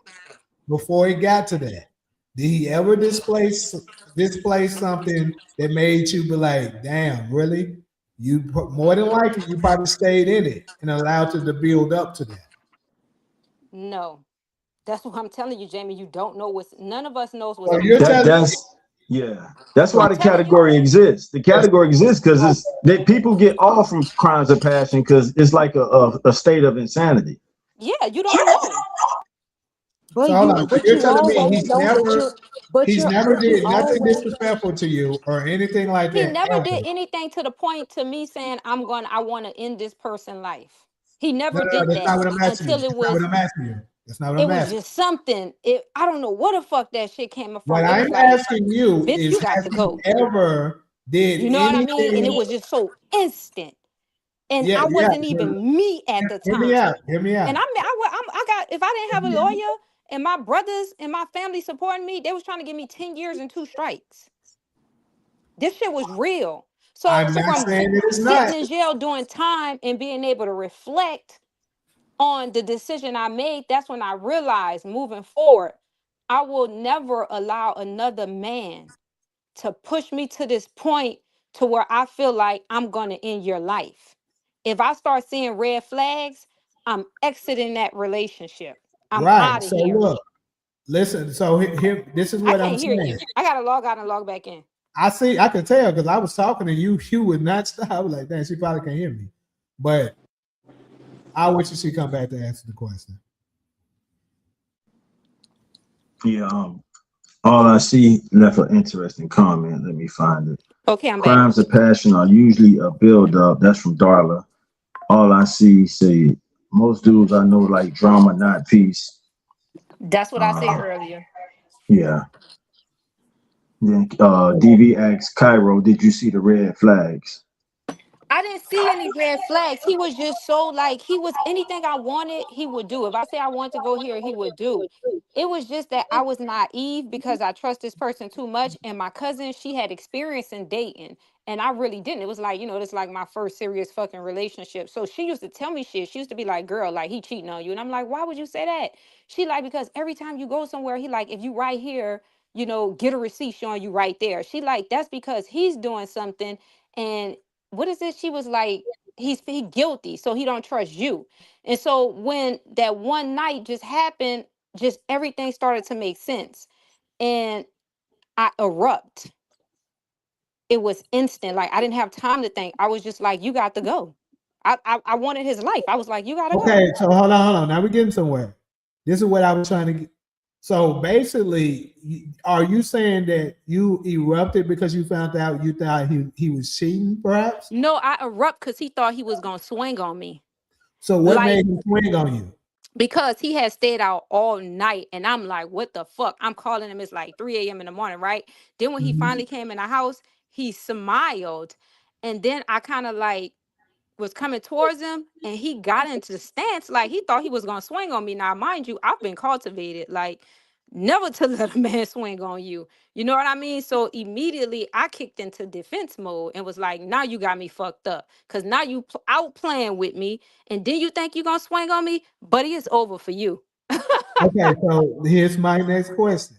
he got to that? Did he ever display something that made you be like, damn, really? More than likely you probably stayed in it and allowed it to build up to that. No. That's what I'm telling you, Jamie. You don't know what's, none of us knows what's So in you're us. telling That's yeah. That's so why I'm the telling you. category exists. The category exists because it's that people get off from crimes of passion because it's like a state of insanity. Yeah, you don't know. so But hold you on. So but you're you telling me always know that he's never you did nothing always disrespectful to you or anything like He that never ever. did anything to the point to me saying, I want to end this person's life. He No, never no, no, did that's not that what I'm asking you. until That's not what I'm asking you. That's not what it I'm was asking. just something. I don't know what the fuck that shit came What from. It was I'm like, asking you bitch, is, you got has to he go. ever did You know what I mean? And it anything? was just so instant. And Yeah, I yeah. wasn't even me at the Hear me time. out. Hear me And out. I got, if I didn't have a lawyer and my brothers and my family supporting me, they was trying to give me 10 years and 2 strikes. This shit was real. So I'm not from saying that it's sitting not. in jail doing time and being able to reflect on the decision I made, that's when I realized moving forward, I will never allow another man to push me to this point to where I feel like I'm going to end your life. If I start seeing red flags, I'm exiting that relationship. I'm Right. out of So here. look, listen. So here, this is I what I'm can't hear saying. you. I got to log out and log back in. I see. I can tell because I was talking to you. You would not stop. I was like, damn, she probably can't hear me. But I wish she come back to answer the question. Yeah. All I see left an interesting comment. Let me find it. Okay, I'm back. Crimes of passion are usually a build up. That's from Darla. All I see say most dudes I know like drama, not peace. That's what I said Uh, earlier. yeah. Then DV asks Cairo, did you see the red flags? I didn't see any red flags. He was just so like he was anything I wanted, he would do. If I say I wanted to go here, he would do. It was just that I was naive because I trust this person too much. And my cousin, she had experience in dating. And I really didn't. It was like, this like my first serious fucking relationship. So she used to tell me shit. She used to be like, girl, like he cheating on you. And I'm like, why would you say that? She like, because every time you go somewhere, he like, if you right here, get a receipt showing you right there. She like, that's because he's doing something. And what is it? She was like, he guilty, so he don't trust you. And so when that one night just happened, just everything started to make sense. And I erupt. It was instant. Like I didn't have time to think. I was just like, you got to go. I wanted his life. I was like, you gotta go. Okay, so hold on. Now we're getting somewhere. This is what I was trying to get. So basically, are you saying that you erupted because you found out you thought he was cheating, perhaps? No, I erupt because he thought he was gonna swing on me. So what Like made him swing on you? because he had stayed out all night. And I'm like, what the fuck? I'm calling him. It's like 3 a.m. in the morning, right? Then when he Mhm. finally came in the house, he smiled. And then I kind of like was coming towards him and he got into the stance like he thought he was gonna swing on me. Now, mind you, I've been cultivated like never to let a man swing on you. You know what I mean? So immediately I kicked into defense mode and was like, now you got me fucked up. Cause now you out playing with me. And then you think you gonna swing on me? Buddy, it's over for you. Okay, so here's my next question: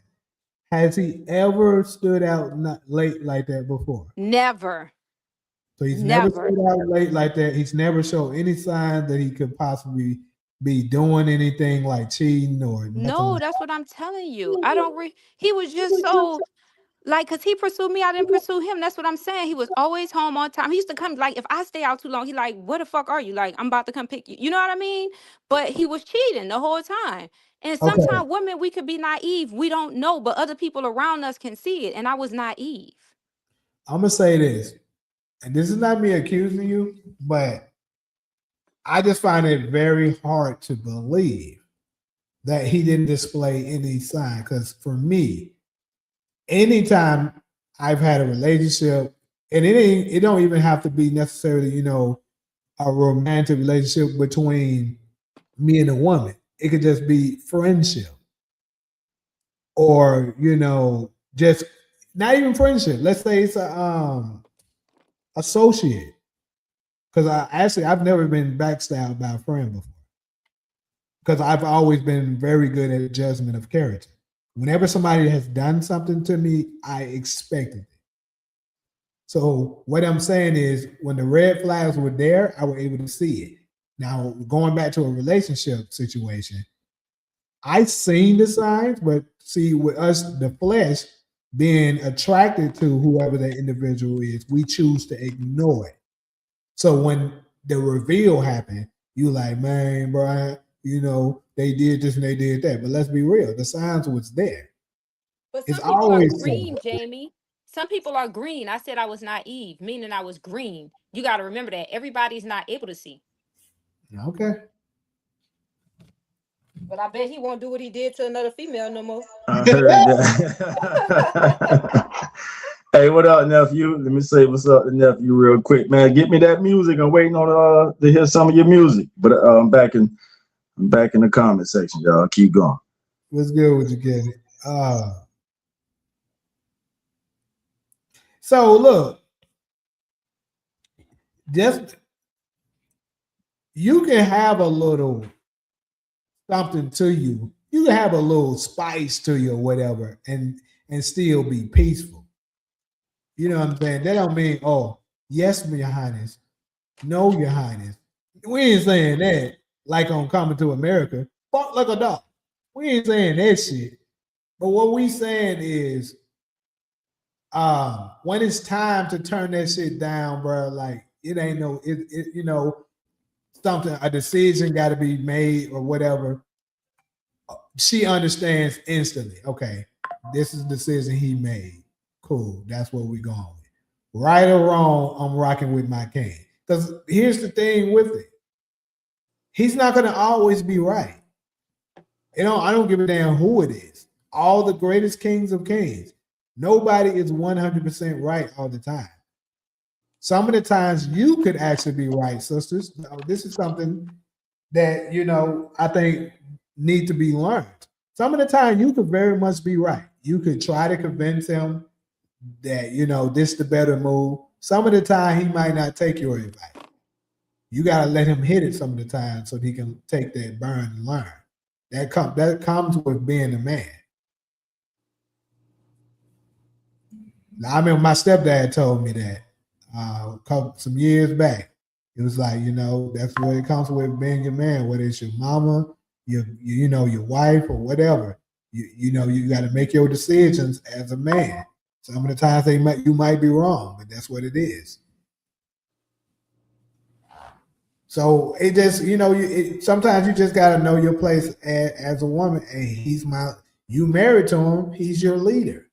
has he ever stood out not late like that before? Never. So he's never Never. stood out late like that. He's never showed any sign that he could possibly be doing anything like cheating or nothing No, like that's what I'm telling you. I don't he was just so like, cause he pursued me, I didn't pursue him. That's what I'm saying. He was always home on time. He used to come, like, if I stay out too long, he like, where the fuck are you? Like, I'm about to come pick you. You know what I mean? But he was cheating the whole time. And that. Okay, sometimes women, we could be naive. We don't know, but other people around us can see it. And I was naive. I'm gonna say this, and this is not me accusing you, but I just find it very hard to believe that he didn't display any sign. Because for me, anytime I've had a relationship, and it don't even have to be necessarily, a romantic relationship between me and a woman. It could just be friendship or, just not even friendship. Let's say it's a associate. Because I've never been backstabbed by a friend before. Because I've always been very good at judgment of character. Whenever somebody has done something to me, I expected it. So what I'm saying is, when the red flags were there, I was able to see it. Now, going back to a relationship situation, I seen the signs, but see, with us, the flesh being attracted to whoever that individual is, we choose to ignore it. So when the reveal happened, you like, man, Brian, they did this and they did that. But let's be real, the signs was there. But It's some people are always green, Jamie. Some people are green. I said I was naive, meaning I was green. You got to remember that everybody's not able to see. okay. But I bet he won't do what he did to another female no more. I heard that. Hey, what up, nephew? Let me say what's up to nephew real quick, man. Get me that music. I'm waiting on to hear some of your music. But I'm back in the comment section, y'all. Keep going. What's good with you, Kenny? So look, just you can have a little something to you. You can have a little spice to you or whatever, and still be peaceful. You know what I'm saying? That don't mean, oh, yes, your highness. No, your highness. We ain't saying that like on Coming to America. Fuck like a dog. We ain't saying that shit. But what we saying is, when it's time to turn that shit down, bro, like it ain't no, something, a decision got to be made or whatever. She understands instantly. Okay, this is the decision he made. Cool. That's what we're going with. Right or wrong, I'm rocking with my king. Because here's the thing with it. He's not gonna always be right. I don't give a damn who it is. All the greatest kings of kings. Nobody is 100% right all the time. Some of the times you could actually be right, sisters. This is something that I think need to be learned. Some of the time you could very much be right. You could try to convince him that this is the better move. Some of the time he might not take your advice. You gotta let him hit it some of the time so he can take that burn and learn. That comes with being a man. Now, I remember my stepdad told me that some years back. It was like, that's what it comes with being a man, whether it's your mama, your wife or whatever. You got to make your decisions as a man. Some of the times you might be wrong, but that's what it is. So it just, sometimes you just got to know your place as a woman. And you married to him, he's your leader.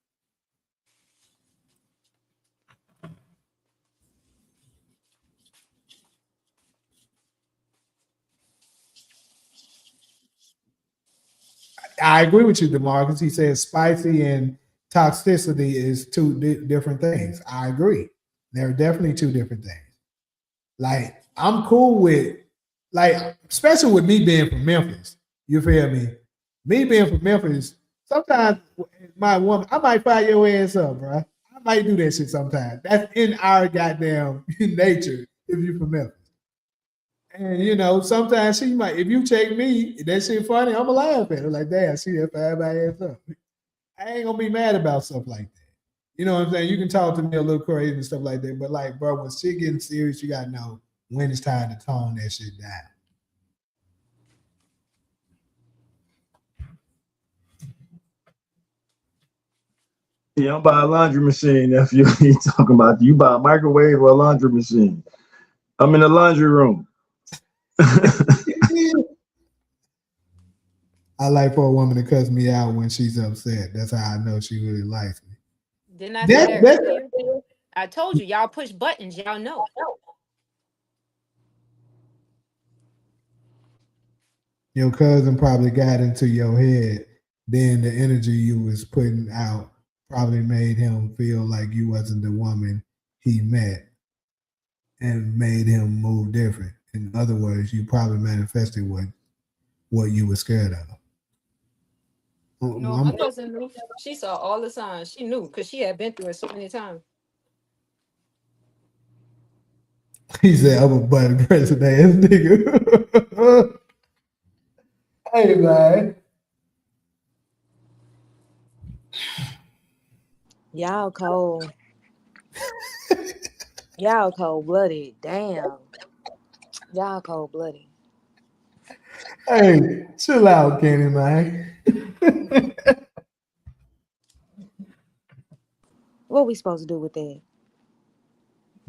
I agree with you, DeMarcus. He says spicy and toxicity is two different things. I agree. They're definitely two different things. Like I'm cool with, like especially with me being from Memphis. You feel me? Me being from Memphis, sometimes my woman, I might fire your ass up, bro. I might do that shit sometimes. That's in our goddamn nature. If you from Memphis. And you know, sometimes she might, if you check me, that shit funny, I'ma laugh at her. Like, damn, she done fired my ass up. I ain't gonna be mad about stuff like that. You know what I'm saying? You can talk to me a little crazy and stuff like that, but like, bro, when shit getting serious, you gotta know when it's time to tone that shit down. Yeah, I'm buy a laundry machine. If you talking about you buy a microwave or a laundry machine. I'm in the laundry room. I like for a woman to cuss me out when she's upset. That's how I know she really likes me. Didn't I say that That earlier? I told you, y'all push buttons. Y'all know. your cousin probably got into your head. Then the energy you was putting out probably made him feel like you wasn't the woman he met and made him move different. In other words, you probably manifested what you were scared of. No, my cousin knew. She saw all the signs. She knew because she had been through it so many times. He said, I'm a button president ass nigga. Hey, man. Y'all cold. Y'all cold blooded. Damn. Y'all cold blooded. Hey, chill out, Kenny, man. What we supposed to do with that?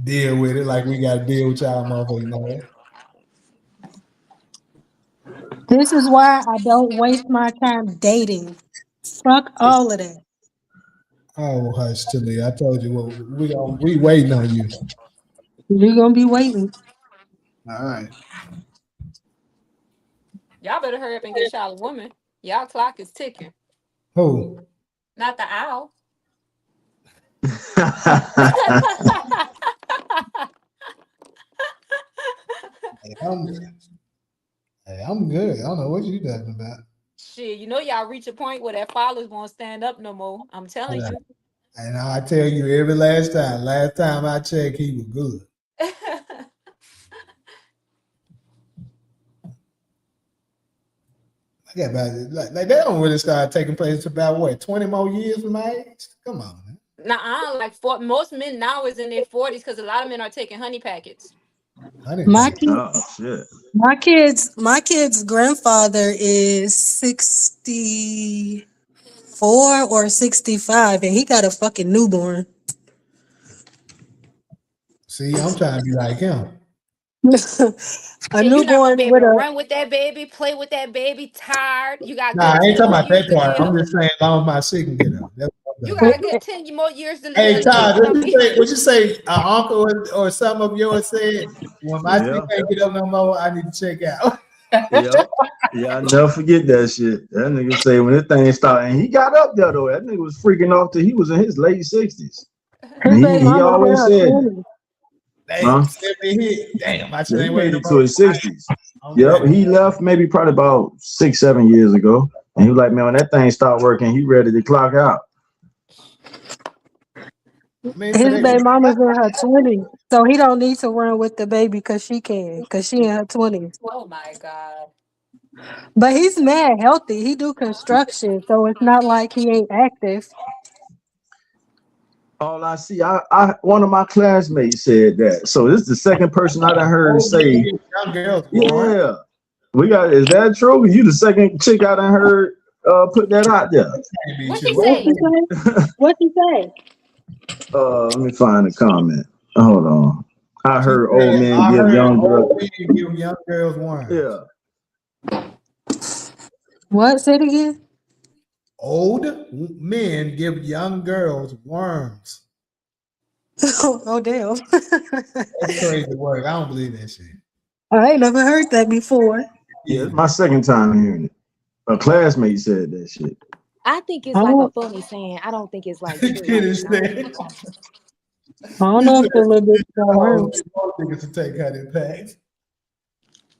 Deal with it like we got to deal with y'all motherfuckers, man. This is why I don't waste my time dating. Fuck all of that. Oh, hush, Tilly. I told you what we waiting on you. You're gonna be waiting. All right. Y'all better hurry up and get y'all a woman. Y'all clock is ticking. Who? Not the owl. Hey, I'm good. I don't know what you talking about. Shit, you know y'all reach a point where that fathers won't stand up no more. I'm telling you. And I tell you every last time. Last time I checked, he was good. I got about it. Like they don't really start taking place about what 20 more years from my age. Come on, man. Like most men now is in their 40s because a lot of men are taking honey packets. My Honey, kid, Oh shit. my kid's grandfather is 64 or 65, and he got a fucking newborn. see, I'm trying to be like him. A Shit, you're not gonna be newborn able with to a run with that baby, play with that baby, tired. You got a Nah, good I ain't 10 talking more about years that to part. live. I'm just saying, as long as my shit can get up. That's what I'm You talking got about. a good 10 more years to Hey, live, and then Todd, you're gonna be what you say? An uncle or some of yours said, when my shit Yeah. can't get up no more, I need to check out. Yeah. Yeah, I never forget that shit. That nigga say when this thing started, and he got up there though. That nigga was freaking off till he was in his late 60s. his And baby he mama's in always her said that. 20s. Damn, Huh? 70 hit. Damn, my shit Yeah, he ain't weighing made no it to more. his 60s. I'm Yep. ready. He left maybe probably about 6, 7 years ago. And he was like, man, when that thing stopped working, he ready to clock out. I mean, His say, baby mama's in her 20s, so he don't need to run with the baby because she can, because she in her 20s. oh my God. But he's mad healthy. He do construction, so it's not like he ain't active. All I see, I one of my classmates said that. So this is the second person I done heard old men say, get young girls born. yeah, we got. Is that true? You the second chick I done heard put that out there. Can't be What she true. What Old she say? men, say? What she say? Let me find a comment. Hold on. I she heard old said, men I give heard young old girls. men give young girls worms. Yeah. What? Say it again. Old men give young girls worms. Oh damn! That's crazy work. I don't believe that shit. I ain't never heard that before. Yeah, it's Either. my second time hearing it. A classmate said that shit. I think I it's like a don't, funny saying. I don't think it's like true. Kid is saying. I don't He know said, if the little bitch got "Oh, worms. all niggas to take honey packs."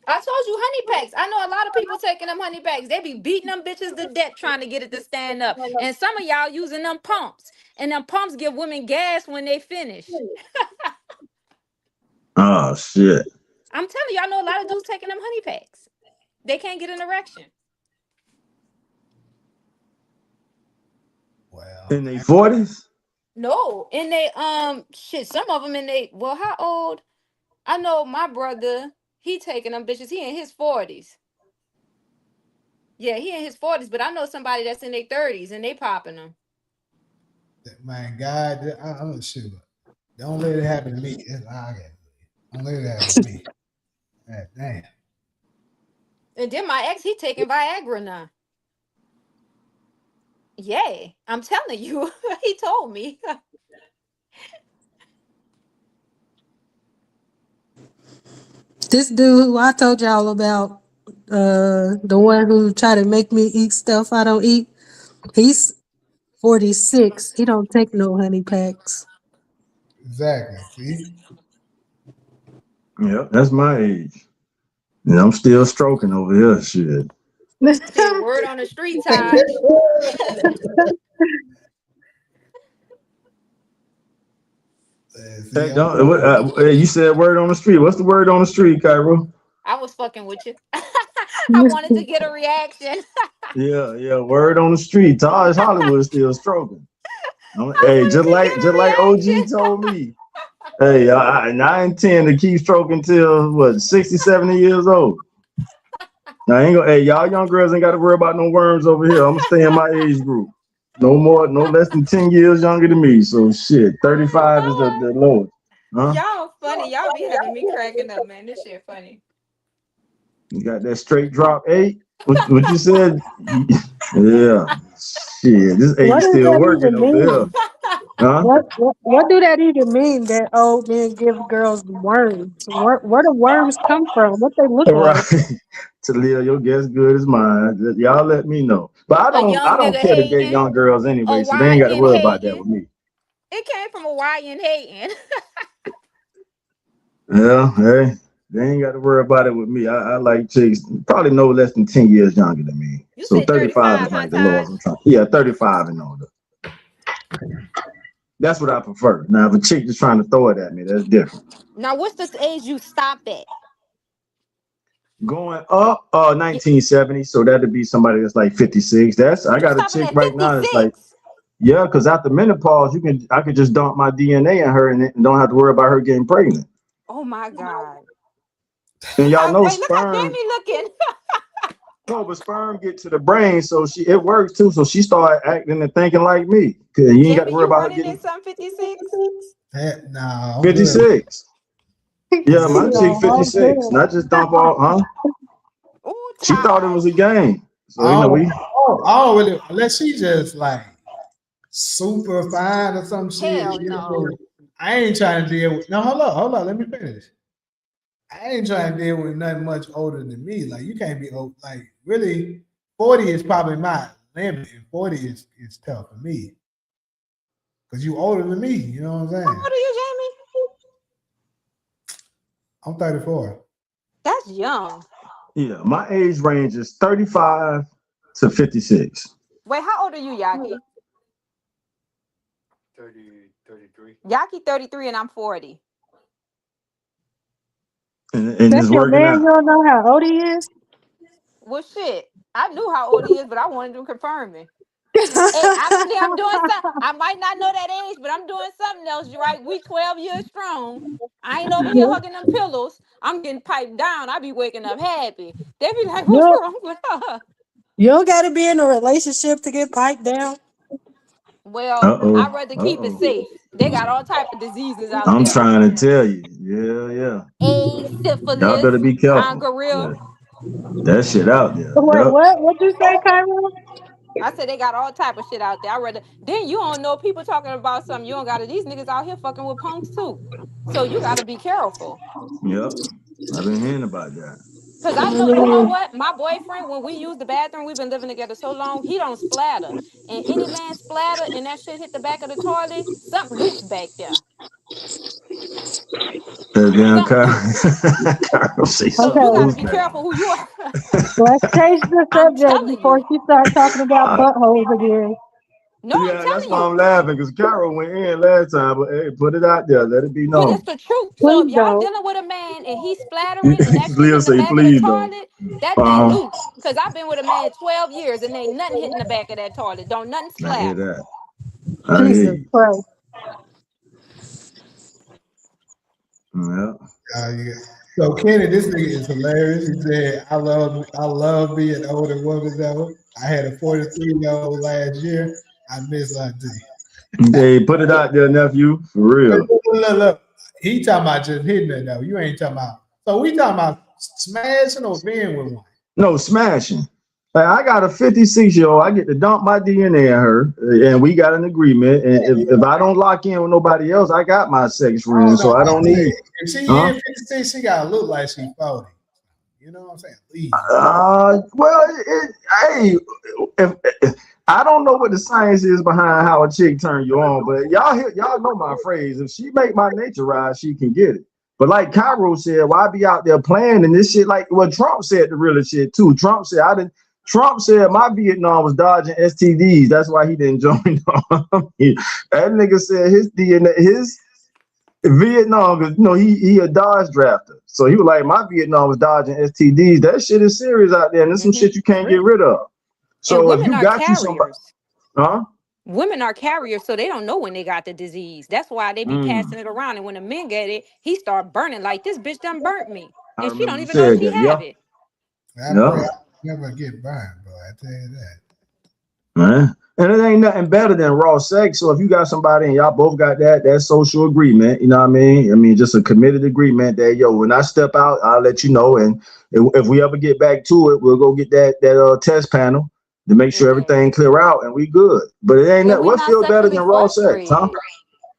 I told you honey packs. I know a lot of people taking them honey packs. They be beating them bitches to death trying to get it to stand up. And some of y'all using them pumps. And them pumps give women gas when they finish. Oh shit. I'm telling you, I know a lot of dudes taking them honey packs. They can't get an erection. Well, In their 40s? No. And they shit, some of them in they well, how old? I know my brother, he taking them bitches. He in his 40s. Yeah, he in his 40s, but I know somebody that's in their 30s and they popping them. my God, I'm not sure. Don't let it happen to me. Don't let it happen to me. God damn. And then my ex, he taking Viagra now. Yeah, I'm telling you. He told me. This dude who I told y'all about, the one who tried to make me eat stuff I don't eat, he's 46. He don't take no honey packs. Exactly. See? Yep, that's my age. And I'm still stroking over here. Shit. Shit, word on the street, Taj. See, Hey, hey, you said word on the street. What's the word on the street, Cairo? I was fucking with you. I wanted to get a reaction. Yeah. Word on the street. Taj Hollywood is still stroking. I Hey, wanted to get just a like OG reaction. told me. Hey, and I intend to keep stroking till what 60, 70 years old. Now I ain't gonna. Hey, y'all young girls ain't got to worry about no worms over here. I'm gonna stay in my age group. No more, no less than 10 years younger than me. So shit, Oh 35 is Lord. the lowest. Huh? Y'all funny. Y'all be having me cracking up, man. This shit funny. You got that straight drop eight? What you said? Yeah. Shit, this eight What does still that working even over here. mean? Huh? What do that even mean that old men give girls worms? Where do worms come from? What they look All right. like? Talia, your guess good as mine. Y'all let me know. But A I young don't nigga care to date hating. young girls A anyway, so they ain't got to YN worry about that hating. with me. It came from a YN hating. Yeah, hey, they ain't got to worry about it with me. I like chicks probably no less than 10 years younger than me. You So said 35 35, is huh, like the lowest Taj? I'm trying. Yeah, 35 and older. That's what I prefer. Now, if a chick just trying to throw it at me, that's different. Now, what's the age you stop at? Going up, 1970, so that'd be somebody that's like 56. I You got a stopping chick at right now that's like, 56? yeah, because after menopause, I could just dump my DNA in her and don't have to worry about her getting pregnant. Oh my God. And y'all know Wait, look how sperm, Jamie looking. no, but sperm get to the brain, so it works too. So she started acting and thinking like me. Cause you ain't got to Jamie, worry you about her running in getting some 56? Nah, I'm good. 56. I'm Yeah, good. my chick No, I'm 56. good. Not just dump all, huh? Ooh, She thought it Taj. was a game. So, I don't, we, I don't really, unless she just like super fine or some shit. Hell no. I ain't trying to deal with. No, hold on. Let me finish. I ain't trying to deal with nothing much older than me. Like you can't be old. Like really, 40 is probably my limit. And 40 is tough for me because you older than me. You know what I'm How saying? old are you, Jamie? I'm 34. That's young. yeah, my age range is 35 to 56. Wait, how old are you, Yaki? 33. Yaki 33 and I'm 40. And That's just your working man. out. You don't know how old he is. Well, shit. I knew how old he is, but I wanted to confirm it. Hey, I'm doing something. I might not know that age, but I'm doing something else. You right? We 12 years strong. I ain't over here hugging them pillows. I'm getting piped down. I be waking up happy. They be like, "What's you wrong with her?" you don't got to be in a relationship to get piped down. Well, Uh-oh. I'd rather keep it Uh-oh. safe. They got all type of diseases out I'm there. trying to tell you. Yeah. AIDS, Y'all syphilis, better be careful. gonorrhea. Yeah. That shit out there. Wait, Yep. what? What you say, Cairo? I said they got all type of shit out there. I rather then you don't know people talking about something you don't got it. These niggas out here fucking with punks too. So you got to be careful. Yep. I've been hearing about that. Cause I know, you know what? My boyfriend, when we use the bathroom, we've been living together so long, he don't splatter. And any man splatter and that shit hit the back of the toilet, something loose back there. That damn Something car. loose. Carol say So something you Okay, gotta loose be back. careful who you are. let's change the I'm subject telling before you. she start talking about buttholes again. No, I'm Yeah, that's telling why you. I'm laughing because Carol went in last time, but hey, put it out there, let it be But it's known. the truth. So if Please y'all don't. dealing with a man and he's splattering and that shit Leah hitting the say, back of the please don't. toilet, that thing Uh, loose. Cause I've been with a man 12 years and ain't nothing hitting the back of that toilet. Don't nothing I hear splatter. that. I hear Jesus you. Christ. Yeah. Yeah. So Kenny, this nigga is hilarious. He said, I love being older women though. I had a 43-year-old last year. I miss Auntie. Hey, put it out there, nephew. For real. Look. He talking about just hitting it though. You ain't talking about. So we talking about smashing or being with one. No, smashing. I got a 56-year-old. I get to dump my DNA in her, and we got an agreement. And if I don't lock in with nobody else, I got my sex Oh friends, no, so I I don't tell need. you, if she Huh? is 56, she gotta look like she 40. You know what I'm saying? Please. Well, hey, if I don't know what the science is behind how a chick turn you on, but y'all know my phrase. If she make my nature rise, she can get it. But like Cairo said, why be out there playing and this shit? Like what Trump said, the real shit too. Trump said I didn't. Trump said my Vietnam was dodging STDs. That's why he didn't join the army. That nigga said his DNA, his Vietnam, because he a Dodge drafter. So he was like, my Vietnam was dodging STDs. That shit is serious out there, and there's some Hmm. shit you can't get Real. rid of. And So if women you are got you somebody, carriers. huh? Women are carriers, so they don't know when they got the disease. That's why they be Mm, passing it around. And when a man get it, he start burning like this bitch done burnt me. I And she remember don't you even know said she that. have Yeah, it. I pray yeah, I never get burned, bro. I tell you that. man. And it ain't nothing better than raw sex. So if you got somebody and y'all both got that social agreement, you know what I mean? I mean, just a committed agreement that when I step out, I'll let you know. And if we ever get back to it, we'll go get that test panel to make sure Hmm. everything clear out and we good. But it ain't And that. we What not feel better than sexually raw sex, huh? frustrated.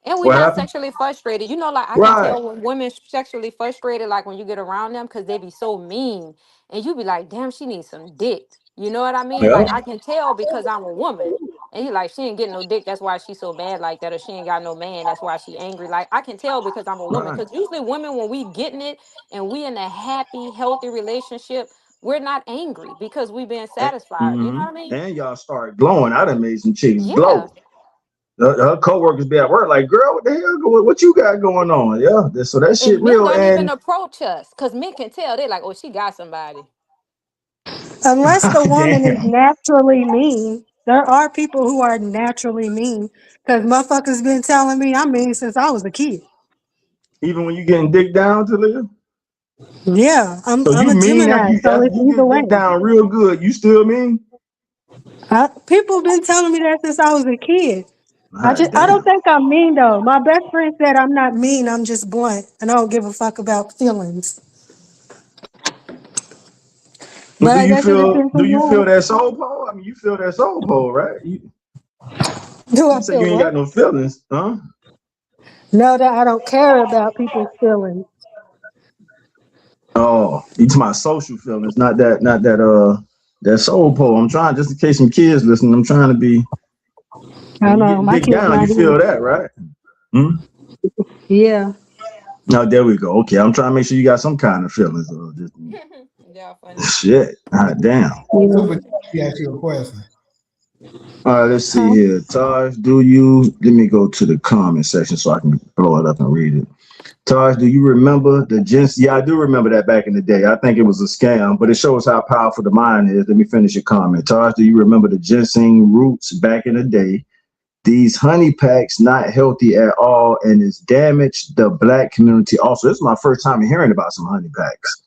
And we're What not happened? sexually frustrated. You know, like I can Right. tell when women sexually frustrated, like when you get around them, because they be so mean. And you be like, damn, she needs some dick. You know what I mean? Yeah. Like I can tell because I'm a woman. And you like, she ain't getting no dick. That's why she's so bad like that. Or she ain't got no man. That's why she angry. Like I can tell because I'm a woman. Right. Because usually women, when we getting it and we in a happy, healthy relationship, we're not angry because we being satisfied. You know what I mean? And y'all start glowing. I done made some chicks Yeah. glow. Her coworkers be at work like, girl, what the hell? What you got going on? Yeah. So that shit And men real. don't even And approach us because men can tell. They're like, oh, she got somebody. Unless the woman is damn. naturally mean. There are people who are naturally mean. Because motherfuckers been telling me I'm mean since I was a kid. Even when you getting dick down to live. Yeah, I'm So I'm you a mean Gemini, after you so after it's you either get way. dick down real good, you still mean? People been telling me that since I was a kid. Ah, I don't damn. think I'm mean though. My best friend said I'm not mean. I'm just blunt, and I don't give a fuck about feelings. But But I guess it depends do who you you feel are. that soul pole? I mean, you feel that soul pole, right? Do I You say you feel ain't got what? no feelings, huh? No, that I don't care about people's feelings. Oh, you talking about social feelings, not that that soul pole. I'm trying, just in case some kids listen, I'm trying to be, I when you know getting my dick kid's down, you not here. feel that, right? Hmm? Yeah. No, there we go. Okay, I'm trying to make sure you got some kind of feelings. Just, Yeah, funny. shit. God damn. Yeah. Super, he asked you a question. All right, let's see Huh? here. Taj, let me go to the comment section so I can blow it up and read it. Taj, do you remember the ginseng? Yeah, I do remember that back in the day. I think it was a scam, but it shows how powerful the mind is. Let me finish your comment. Taj, do you remember the ginseng roots back in the day? These honey packs not healthy at all, and it's damaged the black community. Also, this is my first time hearing about some honey packs.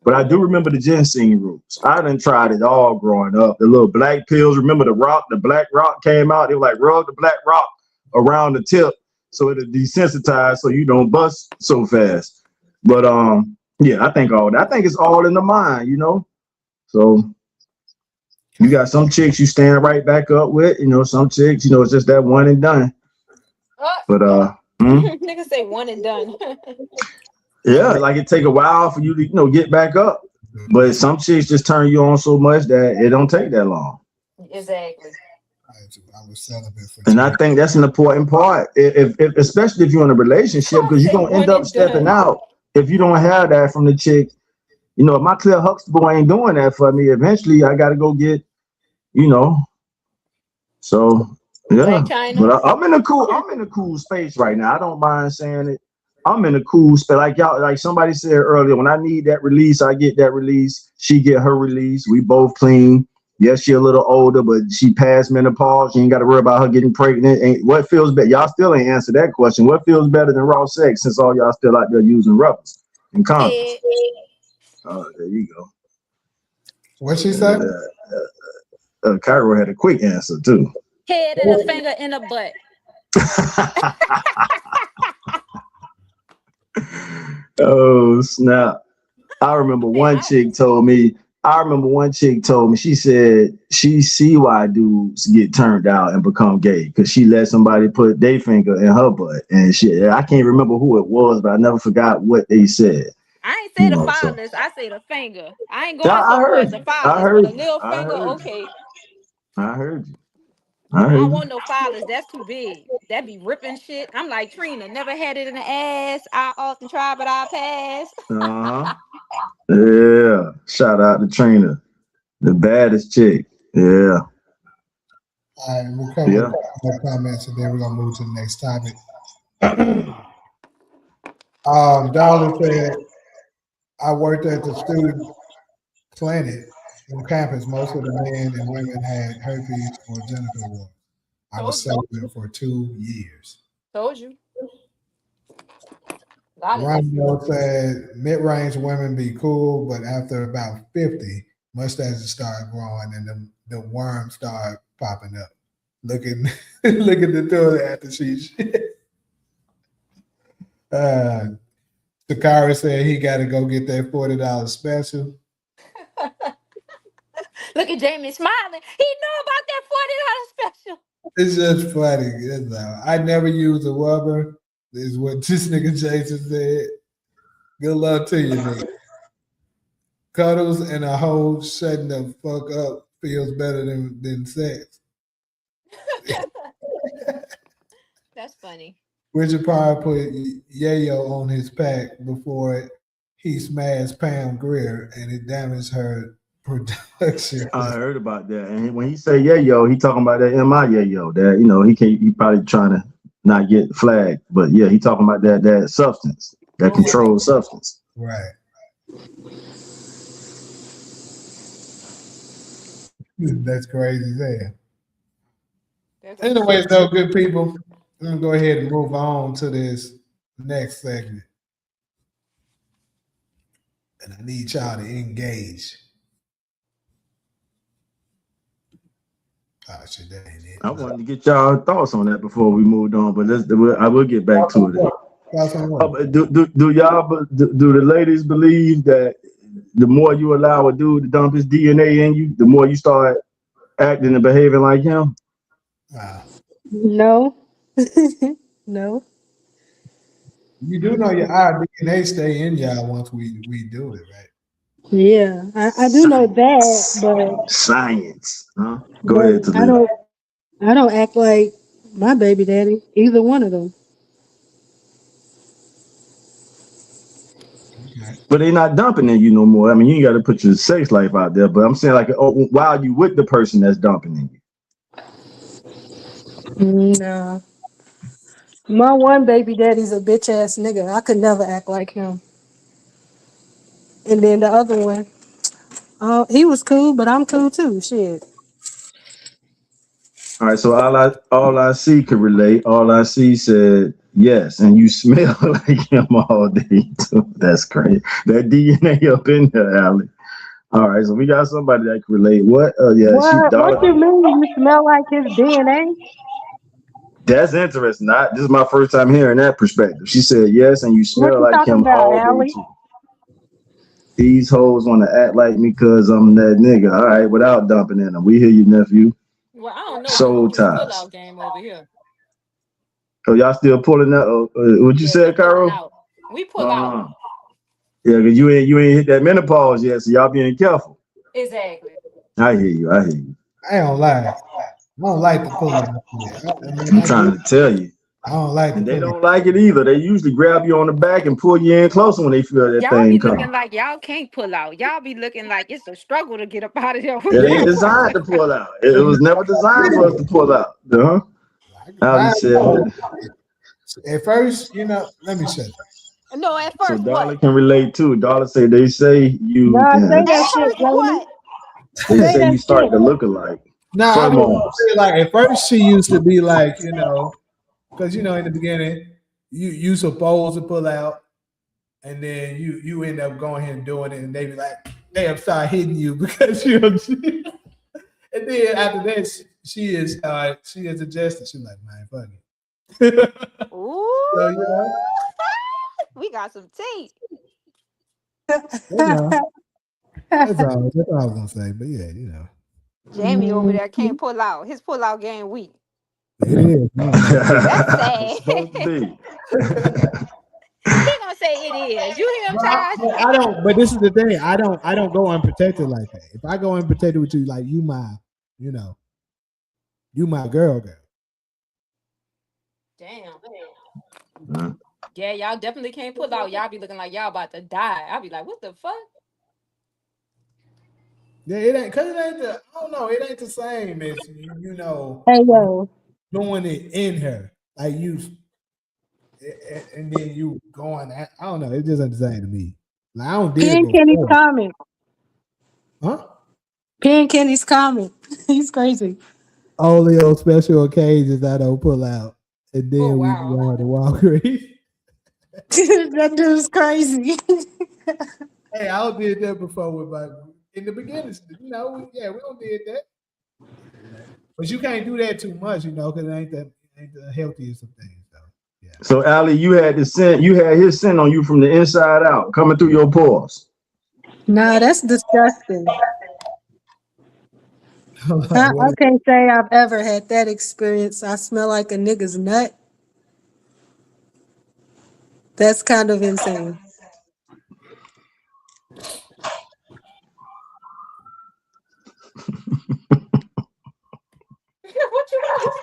But I do remember the ginseng roots. I done tried it all growing up. The little black pills. Remember the black rock came out. They were like rub the black rock around the tip so it'll desensitize so you don't bust so fast. But yeah, I think all that. I think it's all in the mind. So you got some chicks you stand right back up with. Some chicks, it's just that one and done. Oh, But niggas say one and done. yeah, like it take a while for you to get back up. But some chicks just turn you on so much that it don't take that long. Exactly. I was celibate for And 2 I think that's an important part, if especially if you're in a relationship, because you're Say gonna end one up and stepping done. out if you don't have that from the chick. You know, if my clear Huxtable ain't doing that for me, eventually I got to go get, you know. So yeah, Black China. but I'm in a cool space right now. I don't mind saying it. I'm in a cool space. Like y'all, like somebody said earlier, when I need that release, I get that release. She get her release. We both clean. Yes, she a little older, but she passed menopause. You ain't got to worry about her getting pregnant. Ain't what feels better? Y'all still ain't answered that question. What feels better than raw sex? Since all y'all still out there using rubbers and condoms. Head. Oh, there you go. What she say? Cairo had a quick answer too. Head and a finger in a butt. Oh snap! I remember Hey, one chick told me. She said she see why dudes get turned out and become gay because she let somebody put their finger in her butt and shit. I can't remember who it was, but I never forgot what they said. I ain't say You the know, so phallus. I say the finger. I ain't yeah, going so far as the I phallus, but a heard you, little I finger, heard you, okay. I heard you, I I heard don't you. want no phallus. That's too big. That be ripping shit. I'm like Trina. Never had it in the ass. I often try, but I pass. Uh huh. Yeah. Shout out to Trina, the baddest chick. Yeah. All right, we'll cover a Yeah. couple more comments and then we're gonna move to the next topic. Dollar said, I worked at the student clinic on campus. Most of the men and women had herpes or genital warts. I was Told you. celibate for 2 years. Told you. A lot of this. Romeo said mid-range women be cool, but after about 50, mustaches start growing and the worms start popping up. Looking looking to do it after she uh Takara said he gotta go get that $40 special. Look at Jamie smiling. He knew about that $40 special. It's just funny. I never use a rubber. Is what this nigga Jason said. Good luck to you, nigga. Cuddles and a hoe shutting the fuck up feels better than sex. That's funny. Richard Pryor put Yayo on his pack before he smashed Pam Grier and it damaged her production. I heard about that. And when he say yeah, yo, he talking about that MI yeah, yo. That he probably trying to not get flagged. But yeah, he talking about that substance, that Okay. controlled substance. Right. That's crazy there. That's Anyways, though, good people, I'm gonna go ahead and move on to this next segment. And I need y'all to engage. Oh shit, that ain't it. I wanted to get y'all thoughts on that before we moved on, but I will get back to it. Thoughts on what? But do y'all do the ladies believe that the more you allow a dude to dump his DNA in you, the more you start acting and behaving like him? Ah. No. No. You do know our DNA stay in y'all once we do it, right? Yeah, I do know that, Science. but Science. Huh? Go but ahead, I Talib. don't act like my baby daddy, either one of them. Okay. But they not dumping in you no more. I mean, you ain't got to put your sex life out there. But I'm saying, like, while you with the person that's dumping in you. No. My one baby daddy's a bitch ass nigga. I could never act like him. And then the other one, he was cool, but I'm cool too. Shit. All right. So all I see could relate. All I see said yes, and you smell like him all day too. That's crazy. That DNA up in there, Allie. All right. So we got somebody that can relate. What? Yeah. She What dollar. you mean? You smell like his DNA? That's interesting. This is my first time hearing that perspective. She said yes, and you What smell you like talking him about, all day Allie? too. These hoes want to act like me because I'm that nigga. All right, without dumping in them. We hear you, nephew. Well, I don't know. We Soul gonna do the ties. pullout game over here. So y'all still pulling that? What you Yeah, we said, pulling Carol? out. We pull out. Yeah, because you ain't hit that menopause yet, so y'all being careful. Exactly. I hear you. I hear you. I ain't gonna lie. I don't like the pulling out shit. I mean, I'm I get. trying to tell you. I don't like the And they pulling. don't like it either. They usually grab you on the back and pull you in closer when they feel that Y'all be thing looking coming. like y'all can't pull out. Y'all be looking like it's a struggle to get up out of there. It Yeah, ain't designed to pull out. It was never designed for us to pull out. Uh-huh. I can Ali find said. at first, let me shut up. No, at So first what? Darla can relate too. Darla say they say you Nah, say yeah, At that shit, first Jamie. what? they Say say that you shit. start to look alike. No, I was gonna Pheromones. say like at first she used to be like, because in the beginning, you supposed to pull out, and then you end up going ahead and doing it, and they be like, they have started hitting you because and then after that she is adjusted. She's like, man, fuck it. Ooh, So we got some tea. you know, that's all I was gonna say. But yeah, Jamie over there can't pull out. His pull out game weak. it is. That's It's sad. supposed to be. He gonna say it is. You hear him, But Taj? I don't. But this is the thing. I don't go unprotected like that. If I go unprotected with you, like you know, you my girl. Damn. Uh, Yeah, y'all definitely can't pull out. Y'all be looking like y'all about to die. I'll be like, what the fuck? Yeah, it ain't because it ain't the. I don't know. It ain't the same as Hey yo, doing it in her. Like and then you going. I don't know. It just ain't the same to me. Like I don't did it Pin Kenny's before, comment. huh? Pin Kenny's comment. He's crazy. Only on special occasions I don't pull out, and Oh then we wow. go to Walgreens. That dude's crazy. Hey, I did that before with my in the beginning. We don't did that, but you can't do that too much, because it ain't the healthiest of things, though. Yeah. so Ali, you had the scent, you had his scent on you from the inside out, coming through your pores. Nah, that's disgusting. What I can't say I've ever had that experience. I smell like a nigga's nut. That's kind of insane.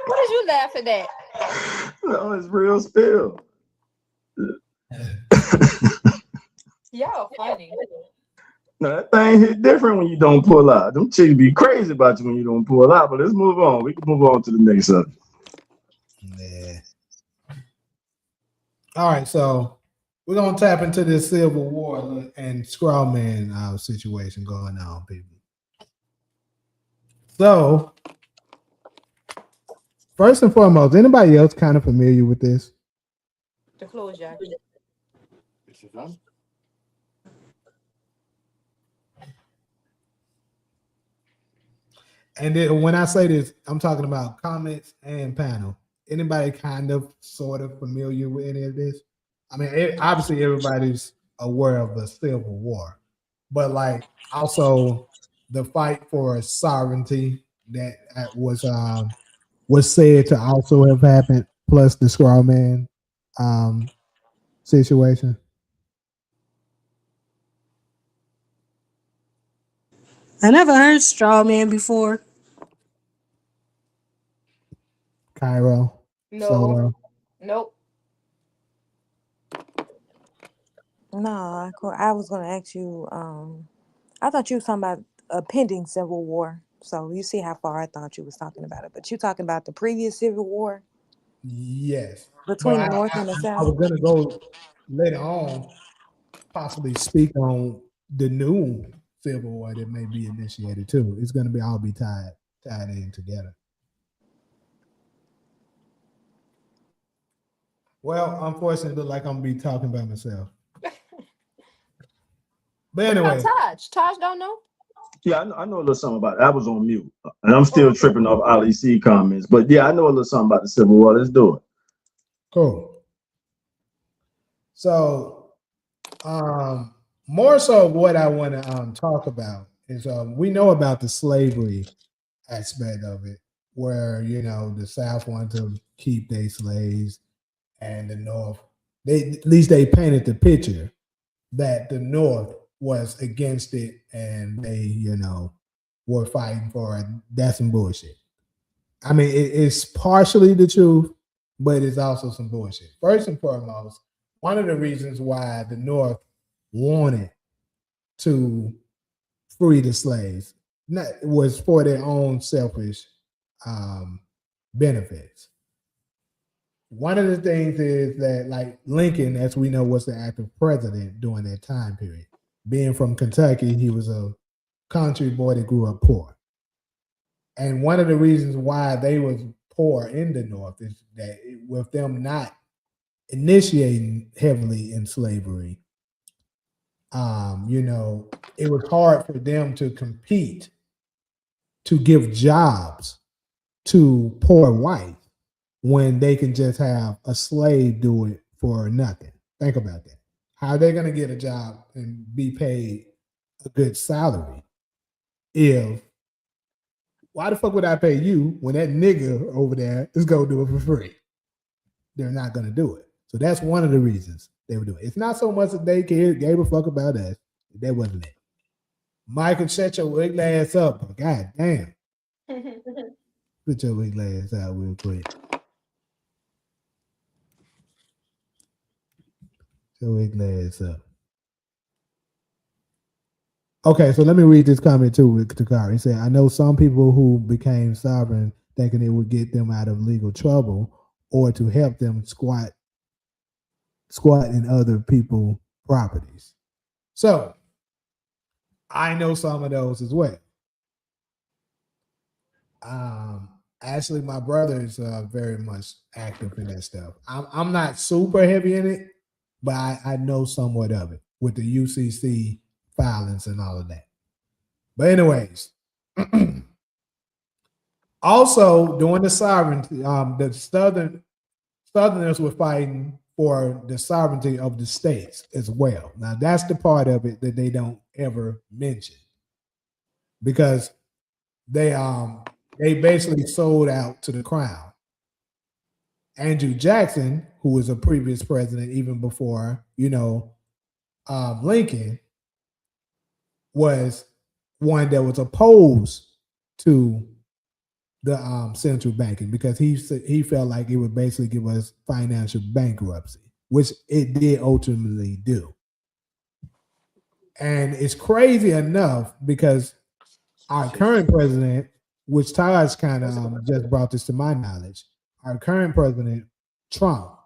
What is you laughing at? No, it's real spill. Y'all funny. No, that thing hit different when you don't pull out. Them chicks be crazy about you when you don't pull out. But let's move on. We can move on to the next subject. Yeah. All right, so we're gonna tap into this Civil War and strawman situation going on, people. So first and foremost, anybody else kind of familiar with this? The clothes jacket. And then when I say this, I'm talking about comments and panel. Anybody kind of sort of familiar with any of this? I mean, obviously everybody's aware of the Civil War, but like also the fight for sovereignty that was said to also have happened, plus the straw man um, situation. I never heard straw man before. Cairo, No. Solo. Nope. No, I was gonna ask you. I thought you was talking about a pending civil war. So you see how far I thought you was talking about it. But you talking about the previous civil war Yes, but between the North and the I South. was gonna go later on, possibly speak on the new Civil War that may be initiated too. It's gonna be all be tied in together. Well, unfortunately, it look like I'm gonna be talking by myself. But What about anyway, Taj? Taj don't know? Yeah, I know a little something about it. I was on mute, and I'm Oh, still okay. tripping off Ali C comments. But yeah, I know a little something about the Civil War. Let's do it. cool. So, more so, what I want to talk about is we know about the slavery aspect of it, where the South wanted to keep their slaves, and the North, they at least they painted the picture that the North was against it and they, were fighting for it. That's some bullshit. I mean, it's partially the truth, but it's also some bullshit. First and foremost, one of the reasons why the North wanted to free the slaves was for their own selfish benefits. One of the things is that, like Lincoln, as we know, was the active president during that time period. Being from Kentucky, he was a country boy that grew up poor. And one of the reasons why they was poor in the North is that with them not initiating heavily in slavery, it was hard for them to compete to give jobs to poor whites when they can just have a slave do it for nothing. Think about that. How are they going to get a job and be paid a good salary if why the fuck would I pay you when that nigga over there is going to do it for free? They're not going to do it. So that's one of the reasons they would do it. It's not so much that they gave a fuck about us. That wasn't it. Michael, shut your wig ass up. God damn. Put your wig ass out real quick. Your wig ass up. Okay, so let me read this comment too with Takari. He said, I know some people who became sovereign thinking it would get them out of legal trouble or to help them squat in other people's properties. So I know some of those as well. Actually, my brother is very much active in that stuff. I'm not super heavy in it, but I know somewhat of it with the UCC filings and all of that. But anyways, also during the sovereignty, the Southerners were fighting for the sovereignty of the states as well. Now that's the part of it that they don't ever mention because they basically sold out to the crown. Andrew Jackson, who was a previous president even before Lincoln, was one that was opposed to the central banking because he felt like it would basically give us financial bankruptcy, which it did ultimately do. And it's crazy enough because our current president, which Taj kind of just brought this to my knowledge, our current president, Trump,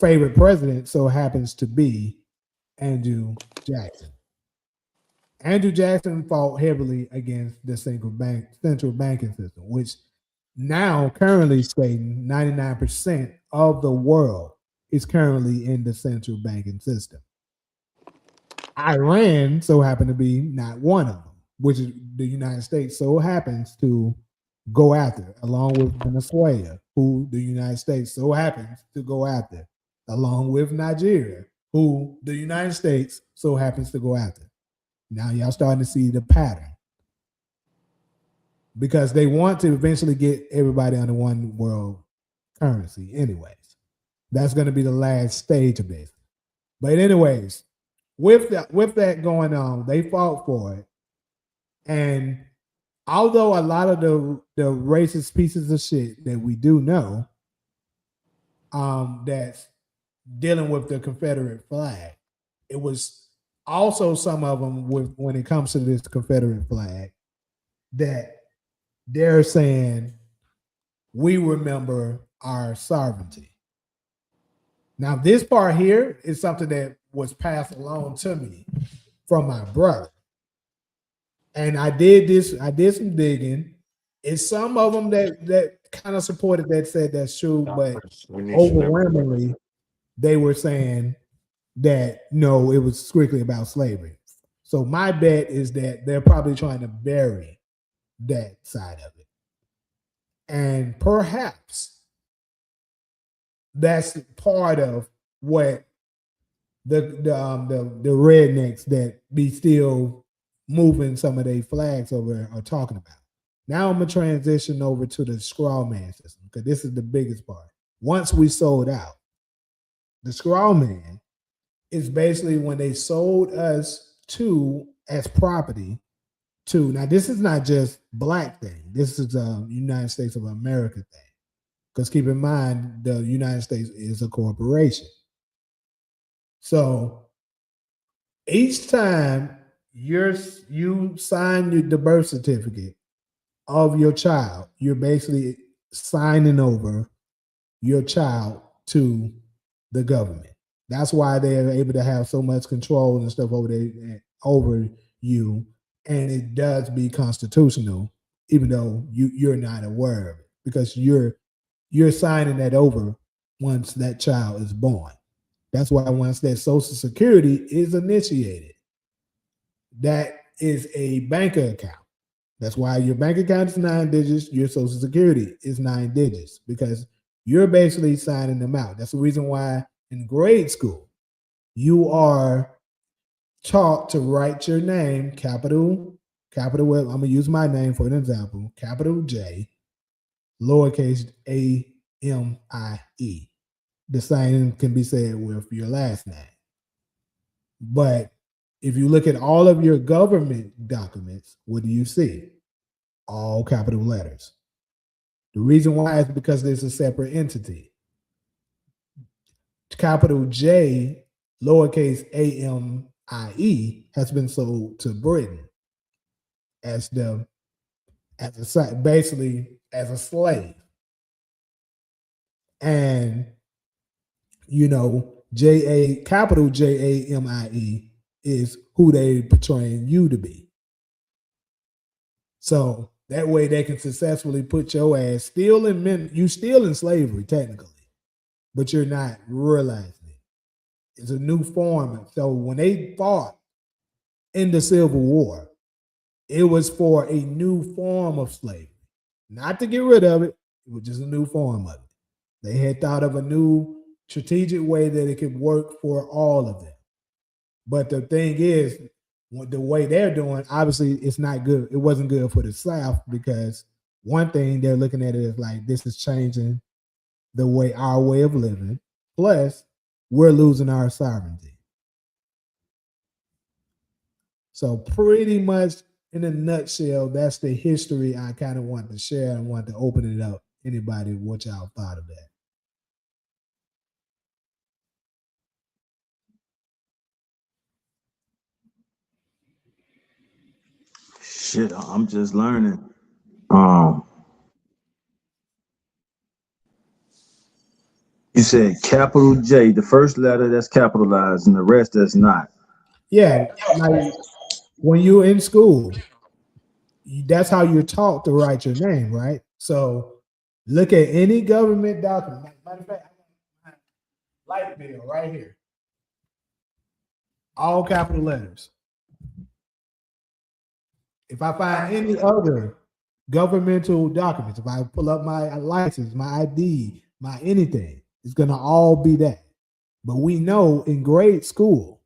favorite president so happens to be Andrew Jackson. Andrew Jackson fought heavily against the central banking system, which now currently stating 99% of the world is currently in the central banking system. Iran so happened to be not one of them, which is the United States so happens to go after, along with Venezuela, who the United States so happens to go after, along with Nigeria, who the United States so happens to go after. Now y'all starting to see the pattern because they want to eventually get everybody under one world currency anyways. That's going to be the last stage of this. But anyways, with that going on, they fought for it. And although a lot of the racist pieces of shit that we do know that's dealing with the Confederate flag, it was also some of them when it comes to this Confederate flag that they're saying we remember our sovereignty. Now, this part here is something that was passed along to me from my brother. And I did some digging. It's some of them that kind of supported that, said that's true, but overwhelmingly they were saying that no, it was strictly about slavery. So my bet is that they're probably trying to bury that side of it. And perhaps that's part of what the rednecks that be still moving some of their flags over are talking about. Now I'm gonna transition over to the straw man system because this is the biggest part. Once we sold out, the straw man is basically when they sold us to as property to. Now this is not just black thing. This is a United States of America thing. Because keep in mind, the United States is a corporation. So each time you sign the birth certificate of your child, you're basically signing over your child to the government. That's why they're able to have so much control and stuff over there over you, and it does be constitutional, even though you're not aware of it, because you're signing that over once that child is born. That's why once that Social Security is initiated, that is a bank account. That's why your bank account is 9 digits, your Social Security is 9 digits, because you're basically signing them out. That's the reason why in grade school, you are taught to write your name, capital, I'm going to use my name for an example, capital J, lowercase A-M-I-E. The same can be said with your last name. But if you look at all of your government documents, what do you see? All capital letters. The reason why is because there's a separate entity. Capital J, lowercase A-M-I-E, has been sold to Britain basically as a slave. And capital J-A-M-I-E is who they portraying you to be. So that way they can successfully put your ass still in slavery technically, but you're not realizing it. It's a new form. So when they fought in the Civil War, it was for a new form of slavery, not to get rid of it. It was just a new form of it. They had thought of a new strategic way that it could work for all of them. But the thing is, the way they're doing, obviously, it's not good. It wasn't good for the South, because one thing they're looking at it is like, this is changing our way of living. Plus, we're losing our sovereignty. So pretty much in a nutshell, that's the history I kind of want to share and want to open it up. Anybody, what y'all thought of that? Shit, I'm just learning. You said capital J, the first letter that's capitalized, and the rest that's not. Yeah, like when you're in school, that's how you're taught to write your name, right? So look at any government document. Matter of fact, light bill right here, all capital letters. If I find any other governmental documents, if I pull up my license, my ID, my anything, it's gonna all be that. But we know in grade school,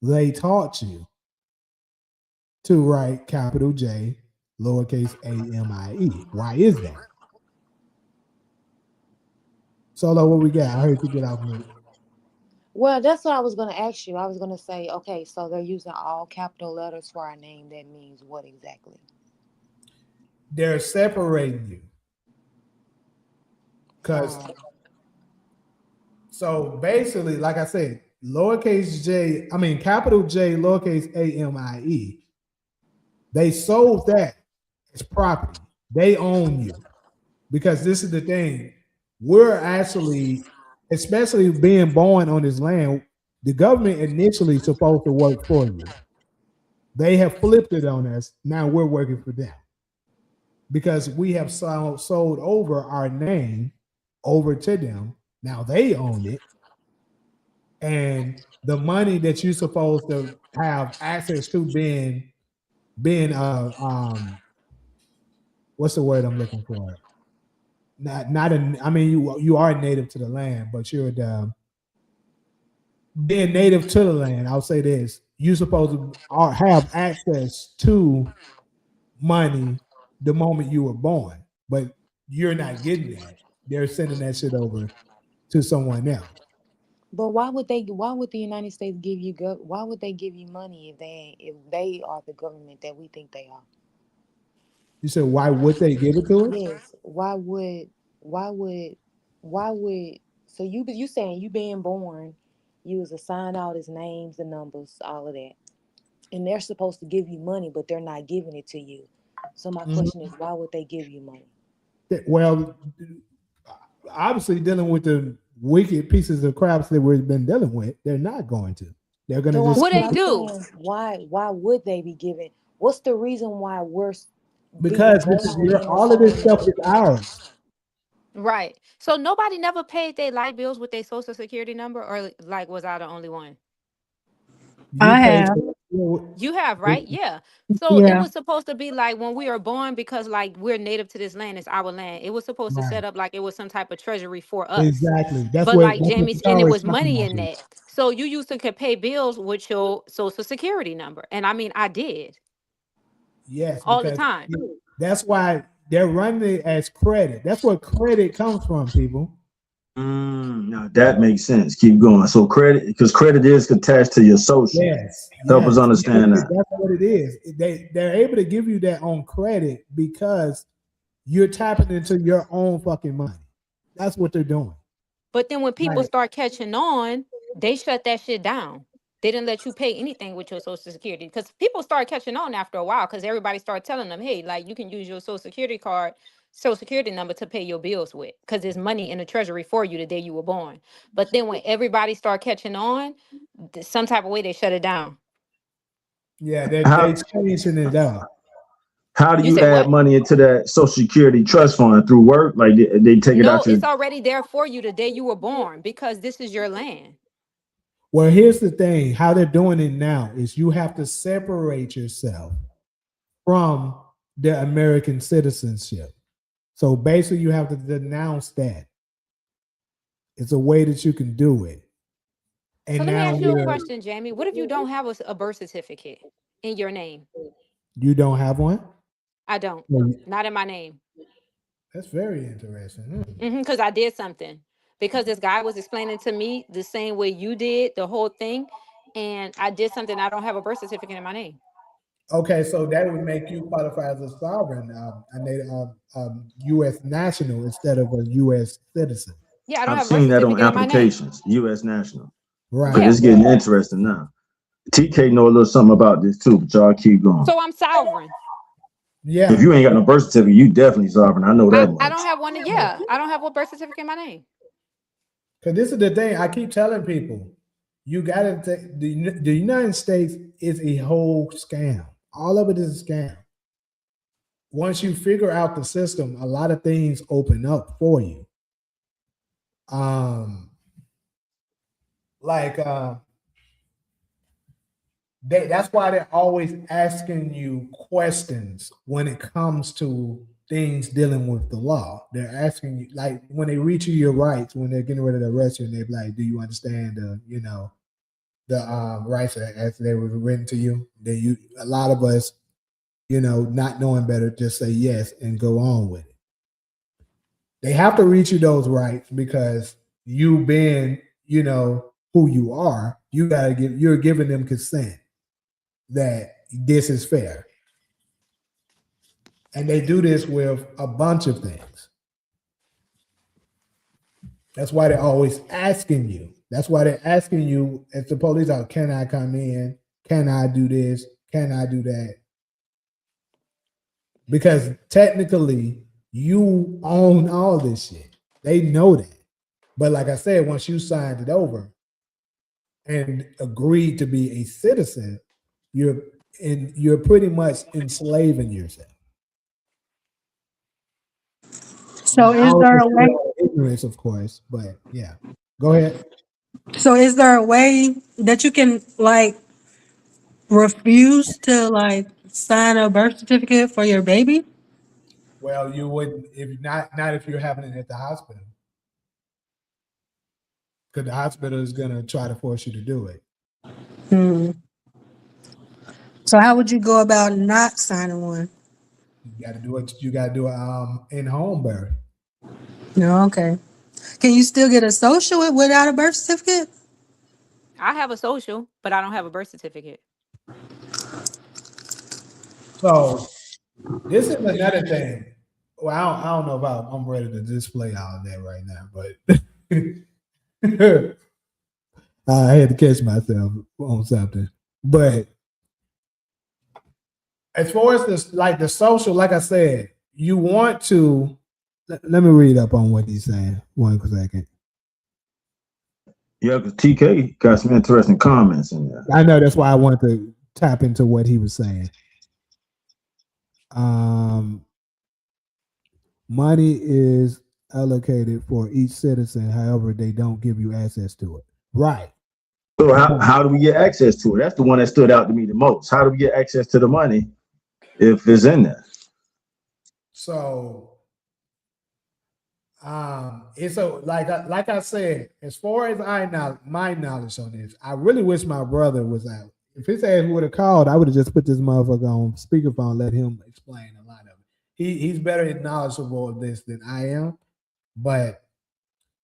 they taught you to write capital J, lowercase A-M-I-E. Why is that? Solo, what we got? I heard you get off mute. Well, that's what I was going to ask you. I was going to say, okay, so they're using all capital letters for our name. That means what exactly? They're separating you. Because so basically, like I said, capital J, lowercase A-M-I-E, they sold that as property. They own you. Because this is the thing. We're actually, especially being born on this land, the government initially supposed to work for you. They have flipped it on us. Now we're working for them. Because we have sold over our name over to them. Now they own it. And the money that you're supposed to have access to being what's the word I'm looking for? You are native to the land, but you're being native to the land. I'll say this: you're supposed to have access to money the moment you were born, but you're not getting that. They're sending that shit over to someone else. But why would they? Why would the United States give you? Why would they give you money if they are the government that we think they are? You said, why would they give it to us? Yes. Why would? Why would? So you saying you being born, you was assigned all these names and numbers, all of that, and they're supposed to give you money, but they're not giving it to you. So my Mhm. question is, why would they give you money? Well, obviously dealing with the wicked pieces of craps that we've been dealing with, they're not going to. They're going to No, just What but they I'm do? saying, why would they be giving? What's the reason why we're being because this is born in a all of this certain stuff way? is ours. Right. So nobody never paid their light bills with their social security number, or like was I the only one? You I pay have. for You have, right? it. Yeah. So it Yeah. was supposed to be like when we are born, because like we're native to this land, it's our land. It was supposed to Right. set up like it was some type of treasury for us. Exactly. But like That's what Jamie, the and it story is was talking money about in here. that. So you used to could pay bills with your social security number. And I mean, I did Yes, all the because time. that's why they're running it as credit. That's where credit comes from, people. Now that makes sense. Keep going. So credit, because credit is attached to your social. Yes, Help us yes. understand that. That's what it is. They're able to give you that on credit because you're tapping into your own fucking money. That's what they're doing. But then when people Right. start catching on, they shut that shit down. They didn't let you pay anything with your social security, because people start catching on after a while, because everybody started telling them, hey, like you can use your social security card, social security number to pay your bills with, because there's money in the treasury for you the day you were born. But then when everybody start catching on, some type of way they shut it down. Yeah, they How changing it up. how do You you say add what? money into that Social Security trust fund through work? Like they take it No, out your. it's already there for you the day you were born, because this is your land. Well, here's the thing: how they're doing it now is you have to separate yourself from the American citizenship. So basically, you have to denounce that. It's a way that you can do it. So And let me now ask you a question, Jamie. What if you don't have a birth certificate in your name? you don't have one. I don't. Well, Not in my name. that's very interesting. Because I did something. Because this guy was explaining to me the same way you did the whole thing, and I did something. I don't have a birth certificate in my name. Okay, so that would make you qualify as a sovereign, U.S. national instead of a U.S. citizen. Yeah, I don't I've have a birth seen that on certificate in my name. applications, U.S. national. Because Right. Yeah. it's getting interesting now. TK know a little something about this too, but y'all keep going. So I'm sovereign. If Yeah. you ain't got no birth certificate, you definitely sovereign. I know that I much. don't have one. Yeah, I don't have a birth certificate in my name. Because this is the thing I keep telling people: you got to take the United States is a whole scam. All of it is a scam. Once you figure out the system, a lot of things open up for you. Um, like that's why they're always asking you questions when it comes to things dealing with the law. They're asking you, like, when they reach you your rights, when they're getting ready to arrest you, and they're like, "Do you understand the rights as they were written to you?" Then a lot of us, not knowing better, just say yes and go on with it. They have to reach you those rights because you being, who you are, you're giving them consent that this is fair. And they do this with a bunch of things. That's why they're always asking you. That's why they're asking you if the police are, can I come in? Can I do this? Can I do that? Because technically, you own all this shit. They know that. But like I said, once you signed it over and agreed to be a citizen, you're pretty much enslaving yourself. So is Now there it's a way? still ignorance, of course, but yeah. Go ahead. So is there a way that you can like refuse to like sign a birth certificate for your baby? Well, you wouldn't if not if you're having it at the hospital, because the hospital is gonna try to force you to do it. Hmm. So how would you go about not signing one? You got to do it. You got to do it in home birth. No, okay. Can you still get a social without a birth certificate? I have a social, but I don't have a birth certificate. So this is another thing. Well, I don't know if I'm ready to display all of that right now, but I had to catch myself on something. But as far as this, like the social, like I said, you want to. Let me read up on what he's saying. 1 second. Yeah, because TK got some interesting comments in there. I know that's why I wanted to tap into what he was saying. Money is allocated for each citizen, however, they don't give you access to it. Right. So how do we get access to it? That's the one that stood out to me the most. How do we get access to the money if it's in there? So it's a like I said, as far as my knowledge on this, I really wish my brother was out. If his ass would have called, I would have just put this motherfucker on speakerphone, let him explain a lot of it. He's better knowledgeable of this than I am. But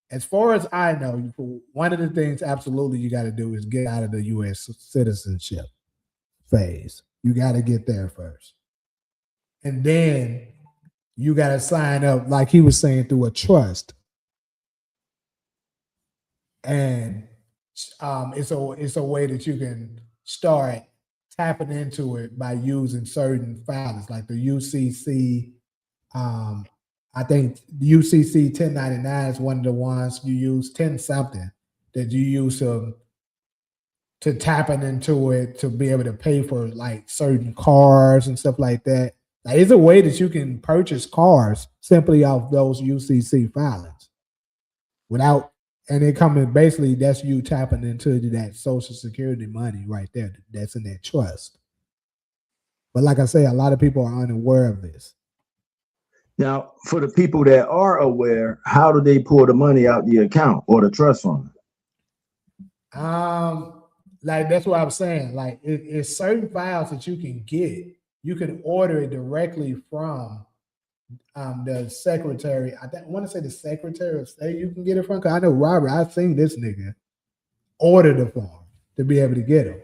as far as I know, one of the things absolutely you got to do is get out of the U.S. citizenship phase. You got to get there first, and then you got to sign up, like he was saying, through a trust. And it's a way that you can start tapping into it by using certain files like the UCC. I think UCC 1099 is one of the ones you use, 10 something that you use to tapping into it to be able to pay for like certain cars and stuff like that. Like, it's a way that you can purchase cars simply off those UCC filings without. And it coming basically, that's you tapping into that Social Security money right there. That's in that trust. But like I say, a lot of people are unaware of this. Now, for the people that are aware, how do they pull the money out the account or the trust fund? Like that's what I'm saying. Like it's certain files that you can get. You can order it directly from the secretary. I want to say the Secretary of State. You can get it from. Cause I know Robert. I've seen this nigga order the form to be able to get them.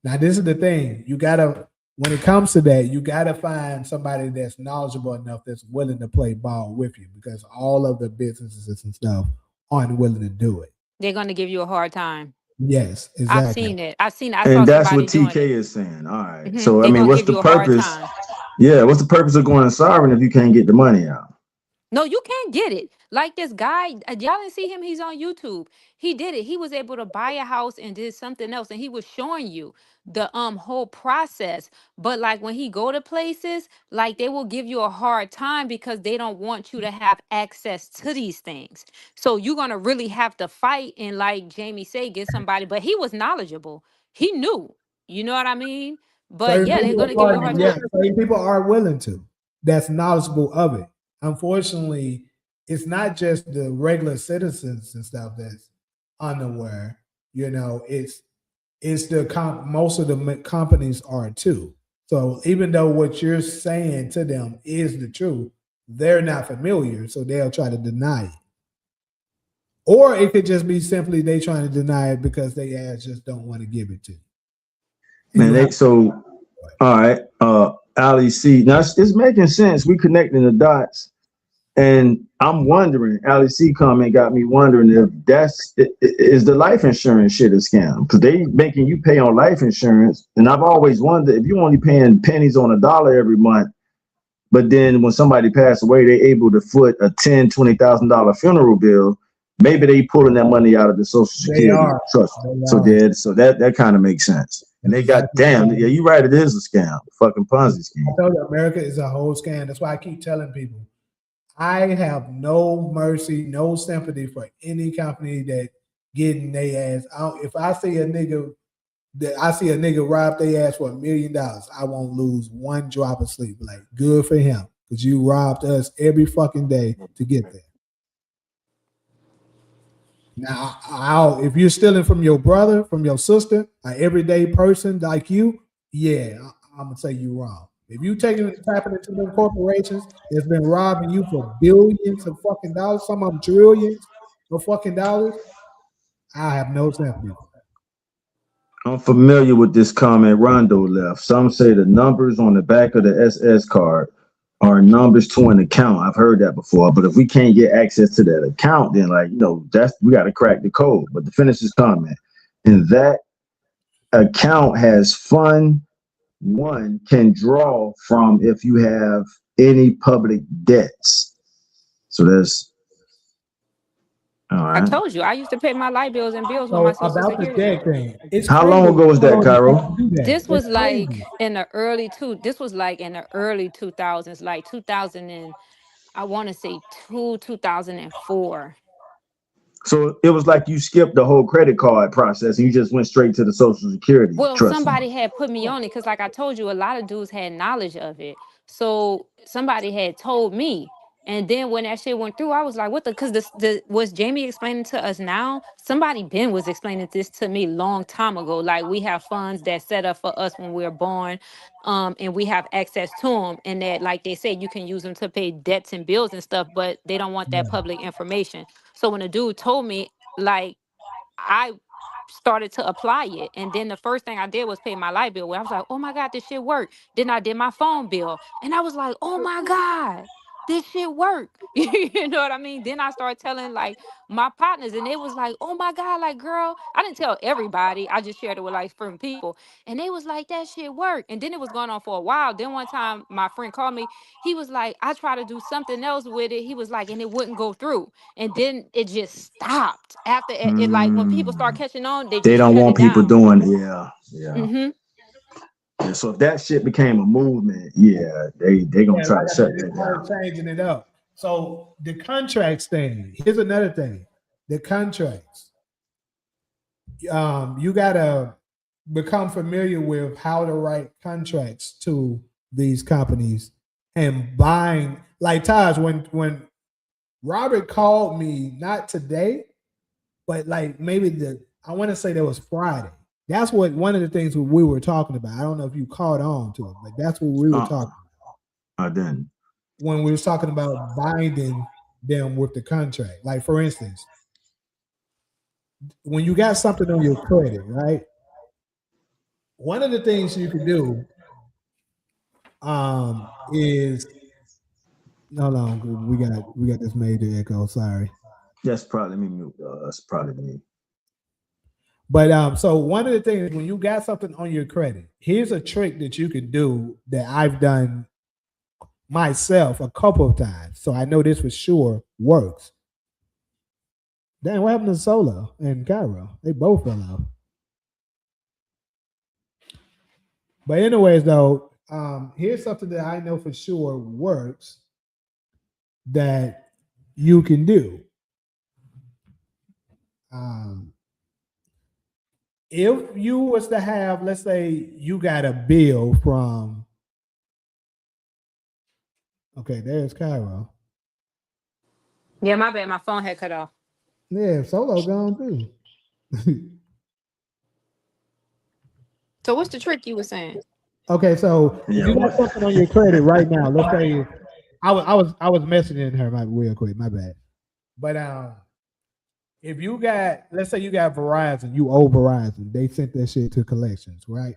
Now this is the thing. You gotta, when it comes to that, you gotta find somebody that's knowledgeable enough that's willing to play ball with you, because all of the businesses and stuff aren't willing to do it. They're going to give you a hard time. Yes, exactly. I've seen it. I And saw that's somebody what doing TK it. is saying. All right. So I They're mean, going to what's give the you a hard purpose? time. Yeah, what's the purpose of going sovereign if you can't get the money out? No, you can't get it. Like this guy, y'all didn't see him. He's on YouTube. He did it. He was able to buy a house and did something else, and he was showing you the whole process. But like when he go to places, like they will give you a hard time because they don't want you to have access to these things. So you're gonna really have to fight and, like Jamie say, get somebody. But he was knowledgeable. He knew. You know what I mean? But yeah, they're gonna give you a hard time. Certain people are willing to. That's knowledgeable of it. Unfortunately, it's not just the regular citizens and stuff that's unaware. You know, it's the most of the companies are too. So even though what you're saying to them is the truth, they're not familiar, so they'll try to deny it. Or it could just be simply they trying to deny it because they just don't want to give it to you. Man, all right, Ali C. Now it's making sense. We connecting the dots, and I'm wondering. Ali C comment got me wondering if is the life insurance shit a scam, because they making you pay on life insurance, and I've always wondered if you only paying pennies on a dollar every month, but then when somebody passed away, they able to foot a $10,000-$20,000 funeral bill. Maybe they pulling that money out of the Social Security trust. So that kind of makes sense. And they got, damn, yeah, you're right, it is a scam, fucking Ponzi scheme. I told you, America is a whole scam. That's why I keep telling people, I have no mercy, no sympathy for any company that getting their ass out. If I see a nigga rob their ass for $1 million, I won't lose one drop of sleep. Like, good for him, because you robbed us every fucking day to get there. Now, if you're stealing from your brother, from your sister, an everyday person like you, yeah, I'm gonna say you wrong. If you tapping into them corporations that's been robbing you for billions of fucking dollars, some of them trillions of fucking dollars, I have no sympathy for that. I'm familiar with this comment Rondo left. Some say the numbers on the back of the SS card are numbers to an account. I've heard that before, but if we can't get access to that account, then that's we got to crack the code. But to finish this comment, and that account has fund one can draw from if you have any public debts. So that's all I right. told you I used to pay my light bills and bills with my So social about the security. debt thing, it's How crazy. long ago was that, Hold on, you Cairo? can do that. This That's was crazy. like in the early two. This was like in the early 2000s, like 2000 and I want to say 2004. So it was like you skipped the whole credit card process and you just went straight to the social security Well, trust fund. somebody had put me on it because, like I told you, a lot of dudes had knowledge of it. So somebody had told me. And then when that shit went through, I was like, what the? Because the was Jamie explaining to us now? Somebody been was explaining this to me long time ago. Like we have funds that set up for us when we're born, and we have access to them. And that, like they said, you can use them to pay debts and bills and stuff, but they don't want that Yeah. public information. So when a dude told me, like, I started to apply it. And then the first thing I did was pay my light bill. Where I was like, oh my God, this shit worked. Then I did my phone bill. And I was like, oh my God, this shit worked. You know what I mean? Then I started telling like my partners, and they was like, oh my God, like girl, I didn't tell everybody. I just shared it with like certain people. And they was like, that shit worked. And then it was going on for a while. Then one time my friend called me. He was like, I tried to do something else with it. He was like, and it wouldn't go through. And then it just stopped after it, like when people start Mm, catching on, they they just don't shut want it people down. doing yeah. Mm-hmm. Yeah. So if that shit became a movement, yeah, they gonna Yeah, try like to I said, shut they that started down. changing it up. So the contracts thing. Here's another thing. The contracts. You gotta become familiar with how to write contracts to these companies and buying. Like Taj, when Robert called me, not today, but like maybe I want to say that was Friday. That's what one of the things we were talking about. I don't know if you caught on to it, but that's what we were Uh, talking I didn't. when we was talking about binding them with the contract. Like for instance, when you got something on your credit, right? One of the things you could do is hold on, we got this major echo. Sorry. That's probably me. That's probably me. But so one of the things when you got something on your credit, here's a trick that you can do that I've done myself a couple of times. So I know this for sure works. Damn, what happened to Solo and Cairo? They both fell out. But anyways, though, here's something that I know for sure works that you can do. Um, if you was to have, let's say, you got a bill from, okay, there's Cairo. Yeah, my bad. My phone had cut off. Yeah, Solo gone too. So what's the trick you were saying? Okay, so if Yeah. you got something on your credit right now, let's say I was messaging her real quick, my bad. But if you got, let's say you got Verizon, you owe Verizon, they sent that shit to collections, right?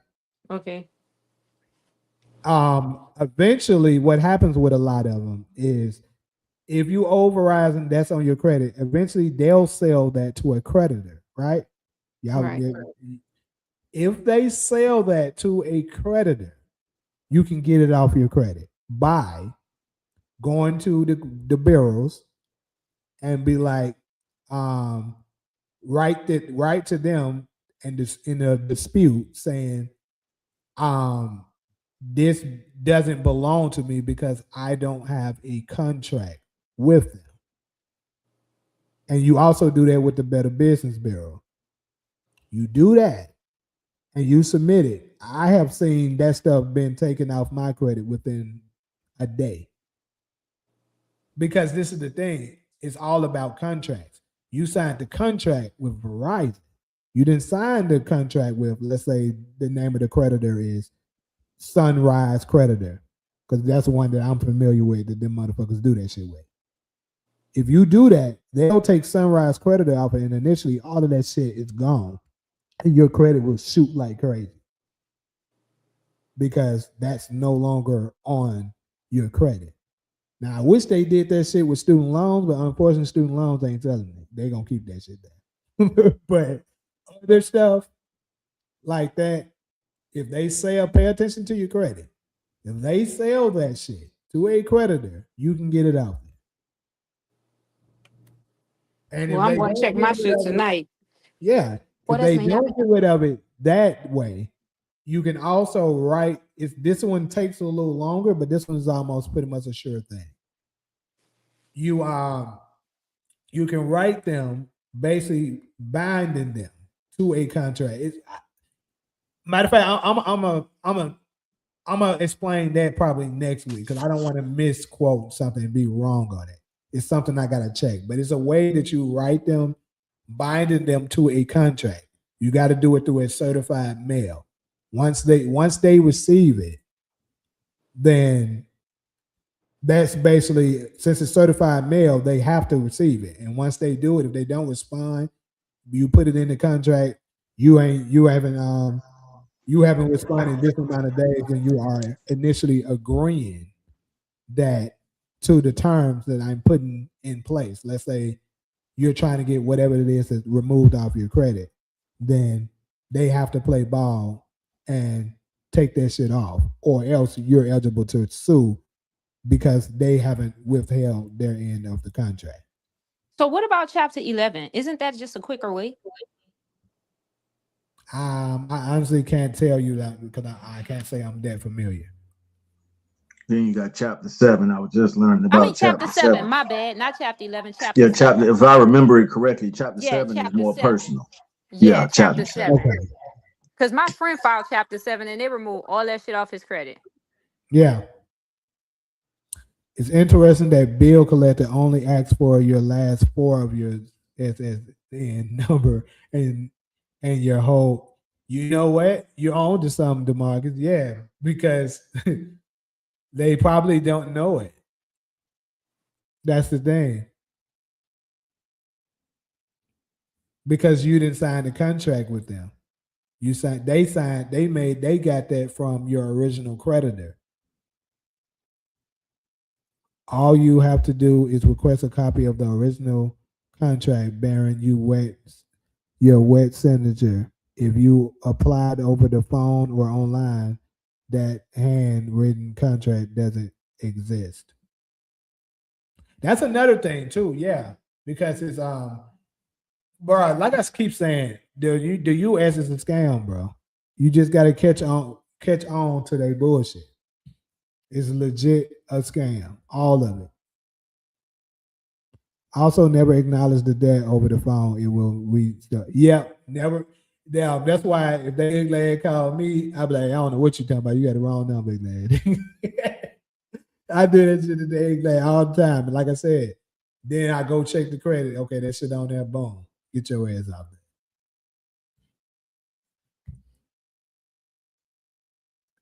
Okay. Eventually what happens with a lot of them is if you owe Verizon that's on your credit, eventually they'll sell that to a creditor, right? Y'all, Right. if they sell that to a creditor, you can get it off your credit by going to the bureaus and be like, um, write to them and in a dispute saying, um, this doesn't belong to me because I don't have a contract with them. And you also do that with the Better Business Bureau. You do that and you submit it. I have seen that stuff been taken off my credit within a day. Because this is the thing, it's all about contracts. You signed the contract with Verizon. You didn't sign the contract with, let's say, the name of the creditor is Sunrise Creditor, because that's the one that I'm familiar with that them motherfuckers do that shit with. If you do that, they'll take Sunrise Creditor off, and initially all of that shit is gone. your credit will shoot like crazy because that's no longer on your credit. Now, I wish they did that shit with student loans, but unfortunately, student loans ain't telling me. They gonna keep that shit down. But other stuff like that, if they sell, pay attention to your credit. If they sell that shit to a creditor, you can get it out. And Well, if I'm they going to don't check get my rid shit of it, tonight. yeah, What if else they been happening? don't get rid of it that way, you can also write. If this one takes a little longer, but this one is almost pretty much a sure thing. You can write them basically binding them to a contract. Matter of fact, I'm gonna explain that probably next week because I don't want to misquote something and be wrong on it. It's something I gotta check, but it's a way that you write them, binding them to a contract. You got to do it through a certified mail. Once they receive it, then that's basically, since it's certified mail, they have to receive it. And once they do it, if they don't respond, you put it in the contract. You haven't responded this amount of days, and you are initially agreeing that to the terms that I'm putting in place. Let's say you're trying to get whatever it is that's removed off your credit, then they have to play ball and take that shit off, or else you're eligible to sue because they haven't withheld their end of the contract. So what about chapter 11? Isn't that just a quicker way? I honestly can't tell you that because I can't say I'm that familiar. Then you got chapter 7. I was just learning I mean, about chapter chapter 7. 7. My bad. Not chapter 11. Yeah, Chapter chapter. 7. If I remember it correctly, chapter Yeah, 7 is chapter more 7. personal. Yeah, Yeah, chapter chapter 7. 7. Okay. Because my friend filed chapter 7 and they removed all that shit off his credit. Yeah. It's interesting that bill collector only asks for your last 4 of your SSN number and your whole. You know what? You're on to something, DeMarcus. Yeah, because they probably don't know it. That's the thing. Because you didn't sign the contract with them. You signed. They signed. They got that from your original creditor. All you have to do is request a copy of the original contract bearing your wet signature. If you applied over the phone or online, that handwritten contract doesn't exist. That's another thing too, yeah, because it's bro. Like I keep saying, the U.S. is a scam, bro. You just got to catch on to their bullshit. It's legit a scam, all of it. Also, never acknowledge the debt over the phone. It will read stuff. Yeah, never. Yeah, that's why if they glad call me, I be like, I don't know what you talking about. You got the wrong number, glad. I do that shit today, glad all the time. And like I said, then I go check the credit. Okay, that shit on there. Boom, get your ass out there.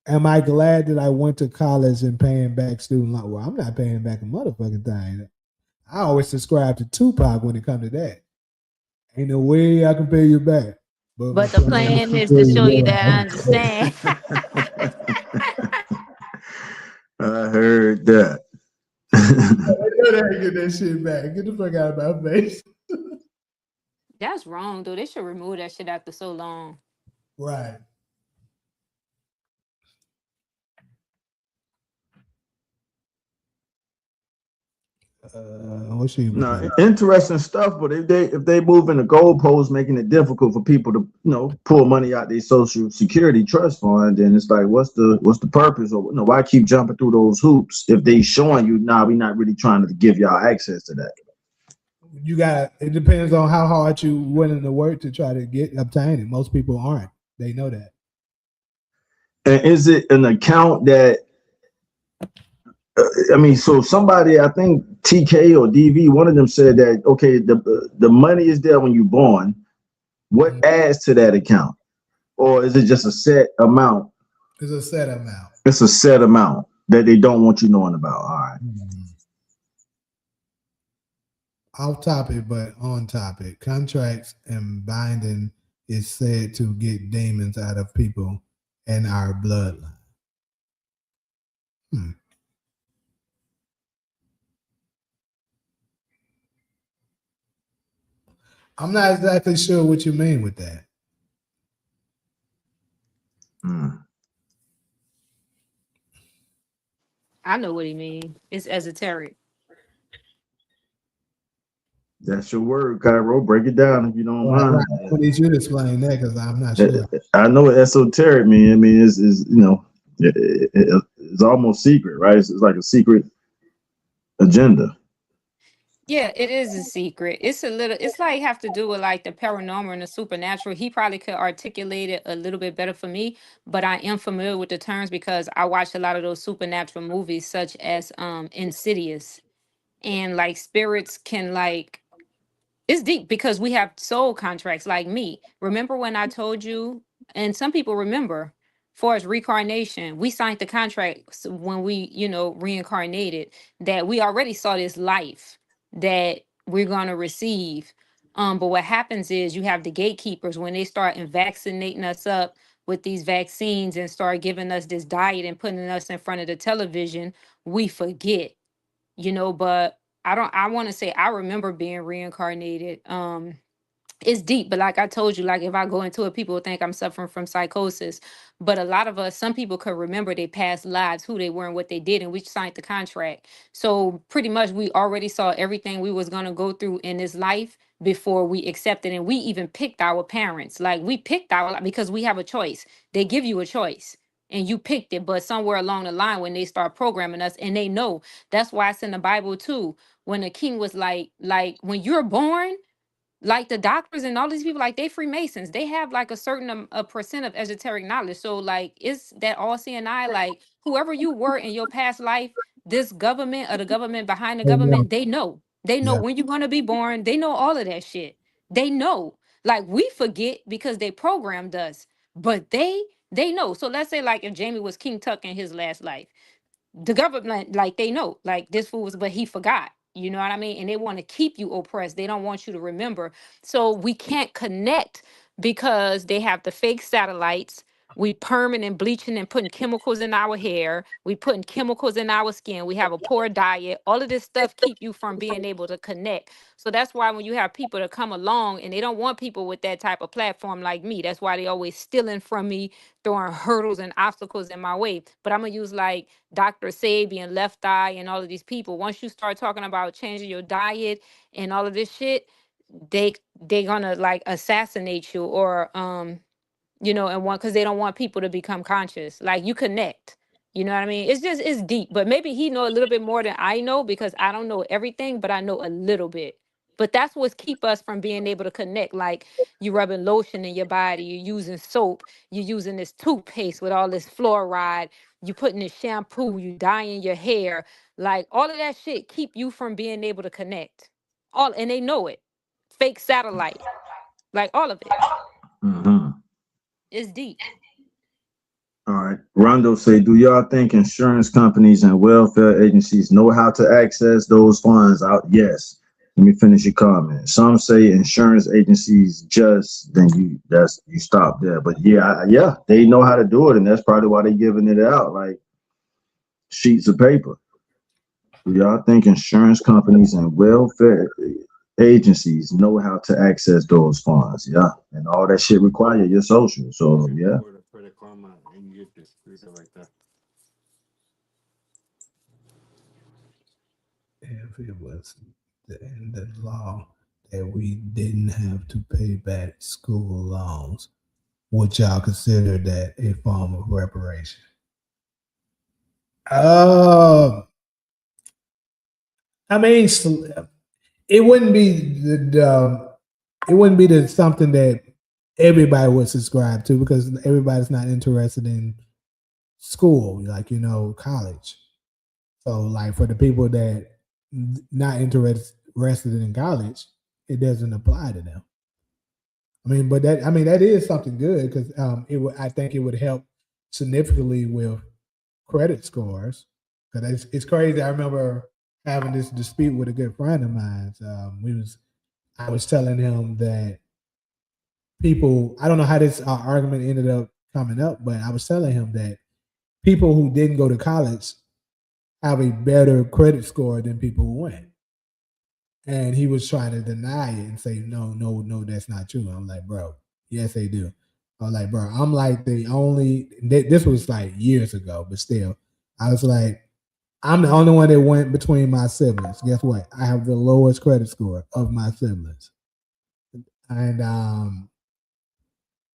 Am I glad that I went to college and paying back student loan? Well, I'm not paying back a motherfucking thing. I always subscribe to Tupac when it comes to that. Ain't no way I can pay you back. But my But the plan plan is is to to pay show you you that I back. understand. I heard that. Get that shit back. Get the fuck out of my face. That's wrong, though. They should remove that shit after so long. Right. What's she? No, interesting stuff. But if they move in the goalposts, making it difficult for people to pull money out their Social Security trust fund, then it's like, what's the purpose? Or why keep jumping through those hoops if they showing you, nah, we're not really trying to give y'all access to that. You got. It depends on how hard you willing to work to try to obtain it. Most people aren't. They know that. And is it an account that? I mean, so somebody, I think TK or DV, one of them said that, okay, the money is there when you're born. What adds to that account? Or is it just a set amount? It's a set amount. It's a set amount that they don't want you knowing about. All right. Off topic, but on topic. Contracts and binding is said to get demons out of people in our bloodline. I'm not exactly sure what you mean with that. I know what he means. It's esoteric. That's your word, Cairo. Break it down if you don't Right. mind. I need you to explain that because I'm not sure. I know what esoteric mean. I mean, it's it's almost secret, right? It's like a secret agenda. Yeah, it is a secret. It's a little, it's like have to do with like the paranormal and the supernatural. He probably could articulate it a little bit better for me, but I am familiar with the terms because I watched a lot of those supernatural movies such as Insidious. And like spirits can like, it's deep because we have soul contracts like me. Remember when I told you, and some people remember, for as reincarnation, we signed the contract when we, reincarnated, that we already saw this life that we're gonna receive. But what happens is you have the gatekeepers when they start vaccinating us up with these vaccines and start giving us this diet and putting us in front of the television, we forget, but I want to say I remember being reincarnated. It's deep, but like I told you, like if I go into it, people will think I'm suffering from psychosis. But a lot of us, some people could remember their past lives, who they were and what they did, and we signed the contract. So pretty much we already saw everything we was gonna go through in this life before we accepted, and we even picked our parents. Like we picked because we have a choice. They give you a choice. And you picked it, but somewhere along the line, when they start programming us, and they know, that's why it's in the Bible too. When the king was like when you're born, like the doctors and all these people, like they Freemasons, they have like a certain a percent of esoteric knowledge. So like it's that all seeing eye, like whoever you were in your past life, this government or the government behind the Oh, no. government, they know. They know Yeah. when you're gonna be born. They know all of that shit. They know. Like we forget because they programmed us, but they know. So let's say like if Jamie was King Tut in his last life, the government, like they know, like this fool was, but he forgot. You know what I mean? And they want to keep you oppressed. They don't want you to remember. So we can't connect because they have the fake satellites. We perming and bleaching and putting chemicals in our hair. We putting chemicals in our skin. We have a poor diet. All of this stuff keep you from being able to connect. So that's why when you have people that come along and they don't want people with that type of platform like me, that's why they always stealing from me, throwing hurdles and obstacles in my way. But I'm gonna use like Dr. Sabian, Left Eye, and all of these people. Once you start talking about changing your diet and all of this shit, they they gonna like assassinate you or and one because they don't want people to become conscious. Like you connect. You know what I mean? It's just it's deep. But maybe he know a little bit more than I know because I don't know everything, but I know a little bit. But that's what's keep us from being able to connect. Like you rubbing lotion in your body, you're using soap, you're using this toothpaste with all this fluoride, you putting this shampoo, you dyeing your hair. Like all of that shit keep you from being able to connect. All and they know it. Fake satellite. Like all of it. Mm-hmm. It's deep. All right. Rondo say, do y'all think insurance companies and welfare agencies know how to access those funds out? Yes. Let me finish your comment. Some say insurance agencies just you stop there. But yeah, they know how to do it, and that's probably why they're giving it out like sheets of paper. Do y'all think insurance companies and welfare agencies know how to access those funds? Yeah. And all that shit require your social. So yeah. If it was in the law that we didn't have to pay back school loans, would y'all consider that a form of reparation? I mean, it wouldn't be it wouldn't be something that everybody would subscribe to because everybody's not interested in school, like college. So, like for the people that not interested in college, it doesn't apply to them. But that is something good because I think it would help significantly with credit scores. Because it's crazy. I remember having this dispute with a good friend of mine. I was telling him that people, I don't know how this argument ended up coming up, but I was telling him that people who didn't go to college have a better credit score than people who went. And he was trying to deny it and say, no, no, no, that's not true. I'm like, bro, yes, they do. I was like, bro, I'm like the only, this was like years ago, but still, I was like, I'm the only one that went between my siblings. Guess what? I have the lowest credit score of my siblings. And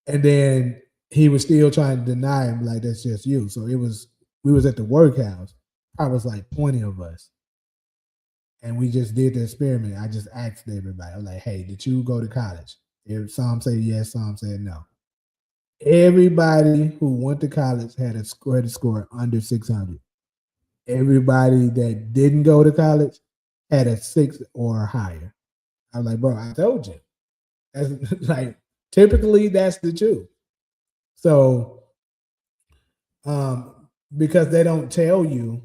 then he was still trying to deny him, like, that's just you. So we was at the workhouse. I was like 20 of us. And we just did the experiment. I just asked everybody, I was like, hey, did you go to college? If some say yes, some said no. Everybody who went to college had a credit score under 600. Everybody that didn't go to college had a 6 or higher. I was like, bro, I told you. That's like, typically that's the truth. So, because they don't tell you,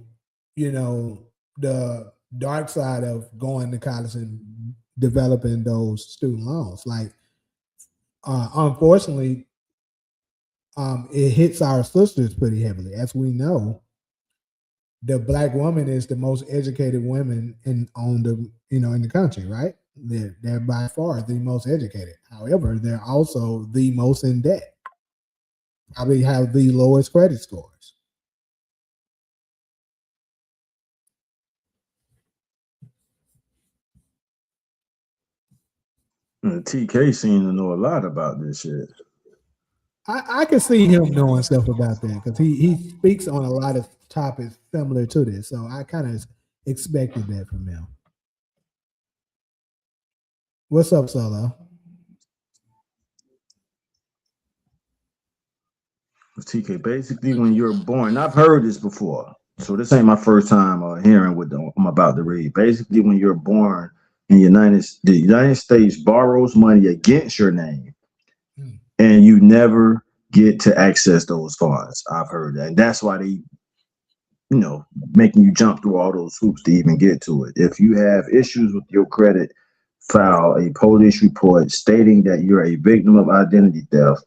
the dark side of going to college and developing those student loans. Like, unfortunately, it hits our sisters pretty heavily. As we know, the Black woman is the most educated women in the country, right? They're by far the most educated. However, they're also the most in debt. Probably have the lowest credit scores. TK seemed to know a lot about this shit. I can see him knowing stuff about that because he speaks on a lot of topics similar to this. So I kind of expected that from him. What's up, Solo? TK, basically, when you're born, I've heard this before, so this ain't my first time hearing what I'm about to read. Basically, when you're born in the United States borrows money against your name, and you never get to access those funds. I've heard that, and that's why they, making you jump through all those hoops to even get to it. If you have issues with your credit, file a police report stating that you're a victim of identity theft.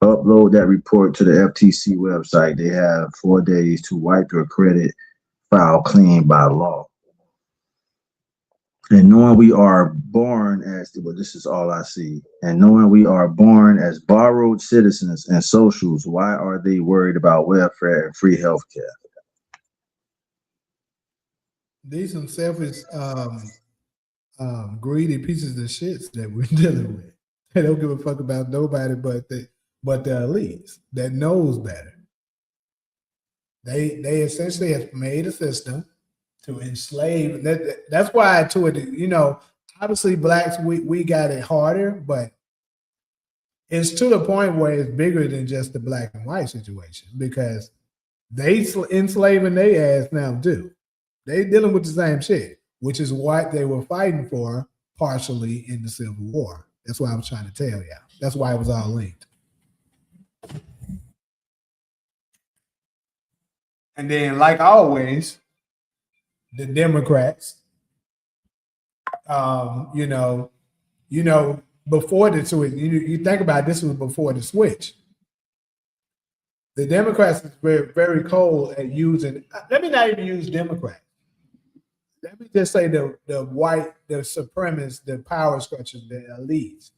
Upload that report to the FTC website. They have 4 days to wipe your credit file clean by law. And knowing we are born as, this is all I see, and knowing we are born as borrowed citizens and socials, why are they worried about welfare and free health care? These some selfish, greedy pieces of shits that we're dealing with. They don't give a fuck about nobody but the elites that knows better. They essentially have made a system to enslave. That's why to it, obviously blacks we got it harder, but it's to the point where it's bigger than just the black and white situation because they enslaving their ass now too. They dealing with the same shit, which is what they were fighting for partially in the Civil War. That's what I was trying to tell you. That's why it was all linked. And then, like always, the Democrats, before the switch, you think about it, this was before the switch. The Democrats is very, very cold at using. Let me not even use Democrats. Let me just say the white, the supremacists, the power structures, the elites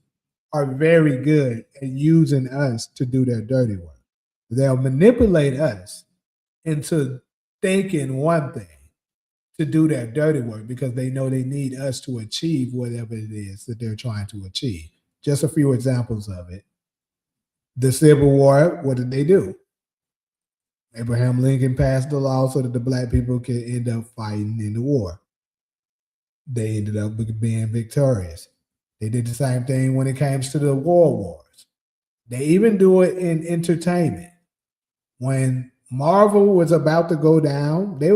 are very good at using us to do their dirty work. They'll manipulate us into thinking one thing to do their dirty work because they know they need us to achieve whatever it is that they're trying to achieve. Just a few examples of it. The Civil War, what did they do? Abraham Lincoln passed the law so that the black people could end up fighting in the war. They ended up being victorious. They did the same thing when it came to the war wars. They even do it in entertainment. When Marvel was about to go down, they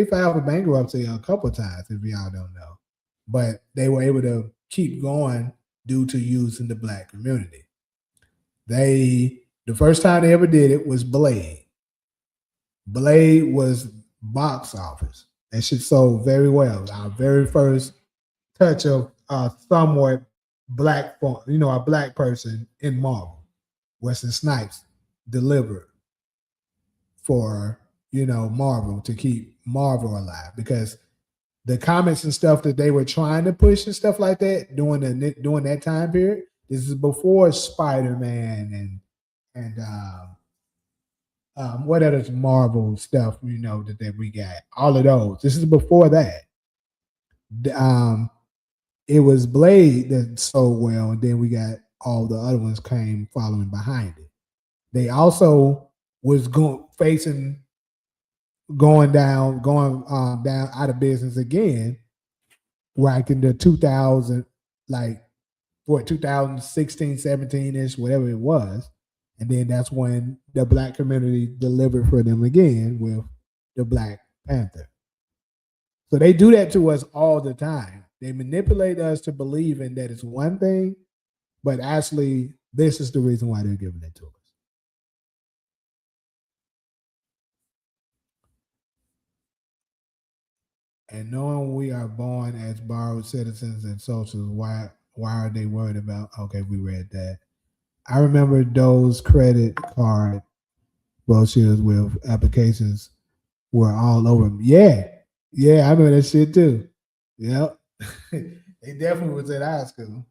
filed for bankruptcy a couple of times, if y'all don't know. But they were able to keep going due to using the black community. The first time they ever did it was Blade. Blade was box office. That shit sold very well. Our very first touch of somewhat black, a black person in Marvel. Wesley Snipes delivered for Marvel to keep Marvel alive, because the comics and stuff that they were trying to push and stuff like that during that time period. This is before Spider-Man and what other Marvel stuff that we got. All of those. This is before that. It was Blade that sold well, and then we got all the other ones came following behind it. They also was going down out of business again, like in the 2000, like what 2016, 17 ish, whatever it was, and then that's when the black community delivered for them again with the Black Panther. So they do that to us all the time. They manipulate us to believing that it's one thing, but actually, this is the reason why they're giving it to us. And knowing we are born as borrowed citizens and socials, why are they worried about? Okay, we read that. I remember those credit card brochures with applications were all over me. Yeah, I remember that shit too. Yep. They definitely was at high school.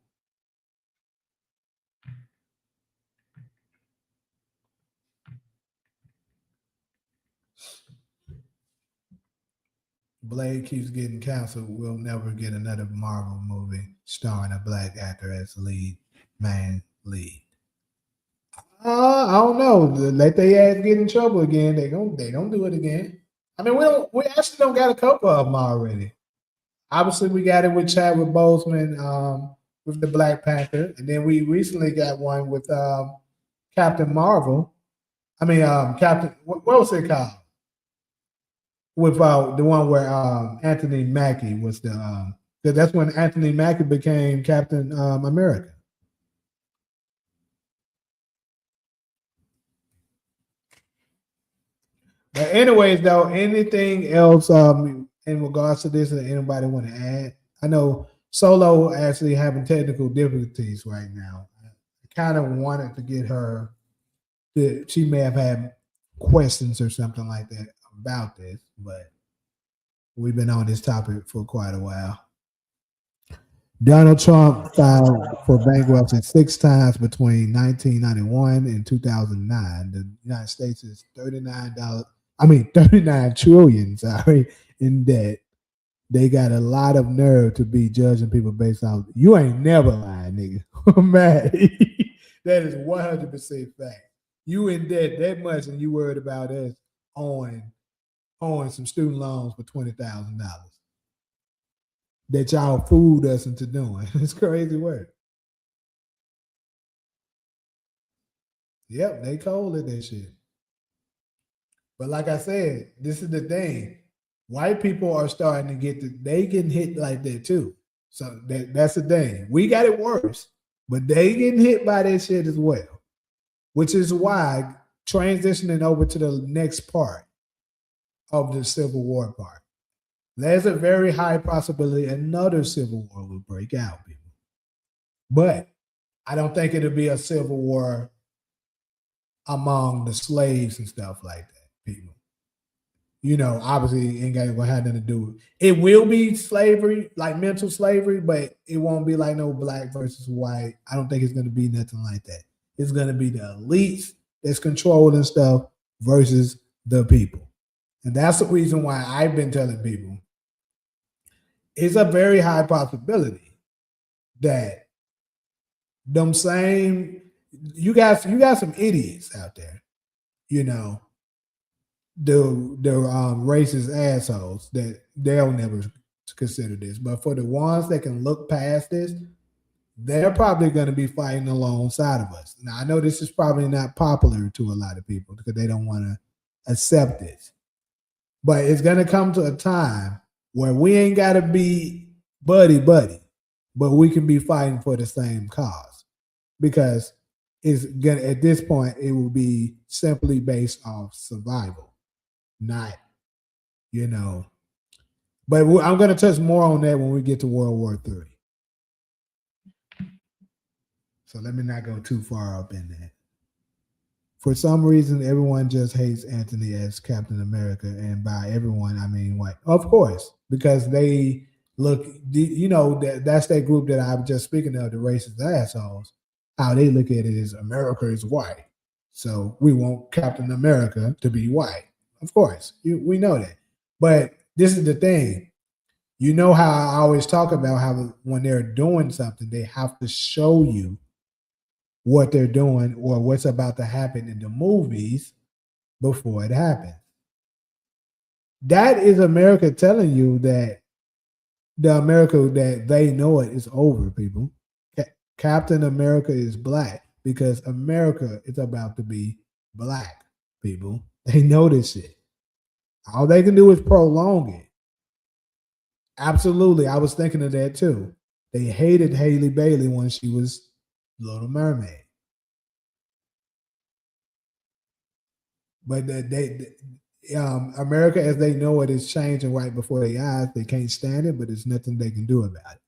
Blade keeps getting canceled. We'll never get another Marvel movie starring a black actor as the main lead. I don't know. Let they ass get in trouble again. They don't do it again. I mean, we actually don't got a couple of them already. Obviously, we got it with Chadwick Boseman with the Black Panther, and then we recently got one with Captain Marvel. I mean, Captain. What was it called? With the one where Anthony Mackie was the. That's when Anthony Mackie became Captain America. But anyways, though, anything else in regards to this that anybody want to add? I know Solo actually having technical difficulties right now. I kind of wanted to get her. She may have had questions or something like that about this, but we've been on this topic for quite a while. Donald Trump filed for bankruptcy 6 times between 1991 and 2009. The United States is $39 trillion, in debt. They got a lot of nerve to be judging people based on you ain't never lying, nigga. Man, that is 100% fact. You in debt that much and you worried about us owing some student loans for $20,000 that y'all fooled us into doing. It's crazy work. Yep, they cold at that shit. But like I said, this is the thing. White people are starting to they getting hit like that too. So that's the thing. We got it worse, but they getting hit by that shit as well. Which is why transitioning over to the next part of the Civil War part. There's a very high possibility another civil war will break out, people. But I don't think it'll be a civil war among the slaves and stuff like that, people. Obviously, it ain't gonna have nothing to do with it. It will be slavery, like mental slavery, but it won't be like no black versus white. I don't think it's gonna be nothing like that. It's gonna be the elites that's controlling stuff versus the people. And that's the reason why I've been telling people it's a very high possibility that them same you got some idiots out there, the racist assholes that they'll never consider this. But for the ones that can look past this, they're probably going to be fighting alongside of us. Now I know this is probably not popular to a lot of people because they don't want to accept this. But it's going to come to a time where we ain't got to be buddy, but we can be fighting for the same cause. Because at this point, it will be simply based off survival, not, But I'm going to touch more on that when we get to World War III. So let me not go too far up in that. For some reason, everyone just hates Anthony as Captain America, and by everyone, I mean white. Of course, because they look, that's that group that I was just speaking of, the racist assholes. How they look at it is America is white, so we want Captain America to be white. Of course, we know that. But this is the thing. You know how I always talk about how when they're doing something, they have to show you what they're doing or what's about to happen in the movies before it happens. That is America telling you that the America that they know it is over, people. Captain America is black because America is about to be black, people. They know this shit. All they can do is prolong it. Absolutely. I was thinking of that too. They hated Haley Bailey when she was Little Mermaid. But America, as they know it, is changing right before their eyes. They can't stand it, but there's nothing they can do about it.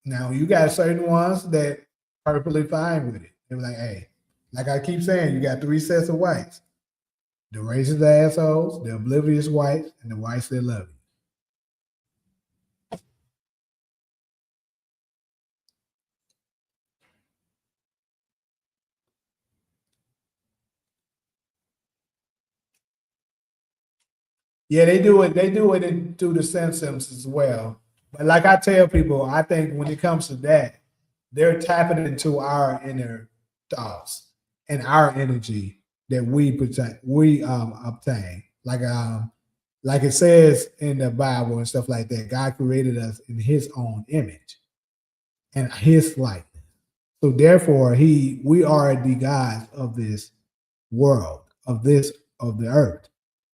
Now, you got certain ones that perfectly fine with it. They're like, hey, like I keep saying, you got three sets of whites: the racist assholes, the oblivious whites, and the whites that love you. Yeah, they do it. They do it through the Simpsons as well. But like I tell people, I think when it comes to that, they're tapping into our inner thoughts and our energy that we protect, we obtain. Like it says in the Bible and stuff like that, God created us in His own image and His likeness. So therefore, we are the gods of this world, of the earth.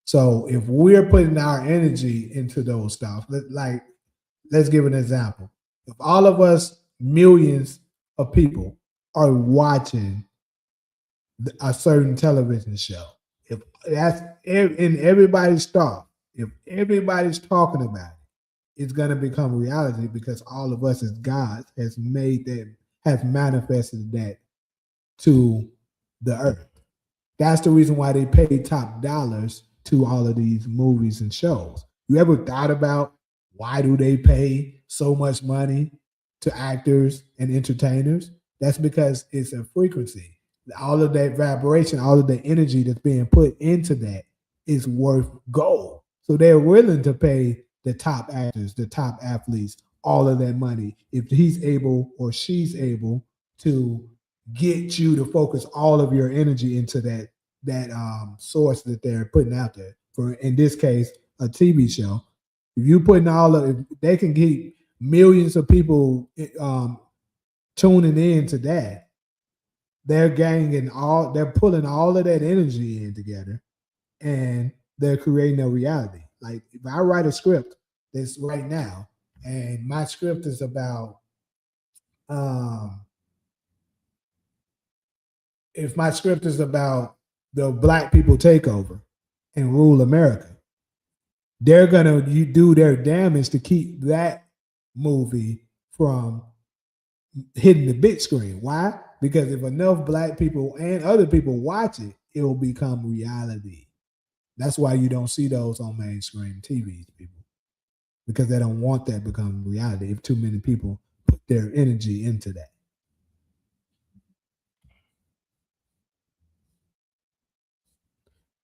So if we're putting our energy into those stuff, let's give an example. If all of us, millions of people, are watching a certain television show, if that's in everybody's thought, if everybody's talking about it, it's going to become reality because all of us as gods has manifested that to the earth. That's the reason why they pay top dollars to all of these movies and shows. You ever thought about why do they pay so much money to actors and entertainers? That's because it's a frequency. All of that vibration, all of the energy that's being put into that is worth gold. So they're willing to pay the top actors, the top athletes, all of that money if he's able or she's able to get you to focus all of your energy into that source that they're putting out there. For in this case, a TV show. If you putting if they can keep millions of people tuning in to that, they're pulling all of that energy in together, and they're creating a reality. Like if I write a script that's right now, and my script is about um, if my script is about the black people takeover and rule America, they're gonna do their damage to keep that movie from hitting the big screen. Why? Because if enough black people and other people watch it, it will become reality. That's why you don't see those on mainstream TV, people, because they don't want that to become reality. If too many people put their energy into that.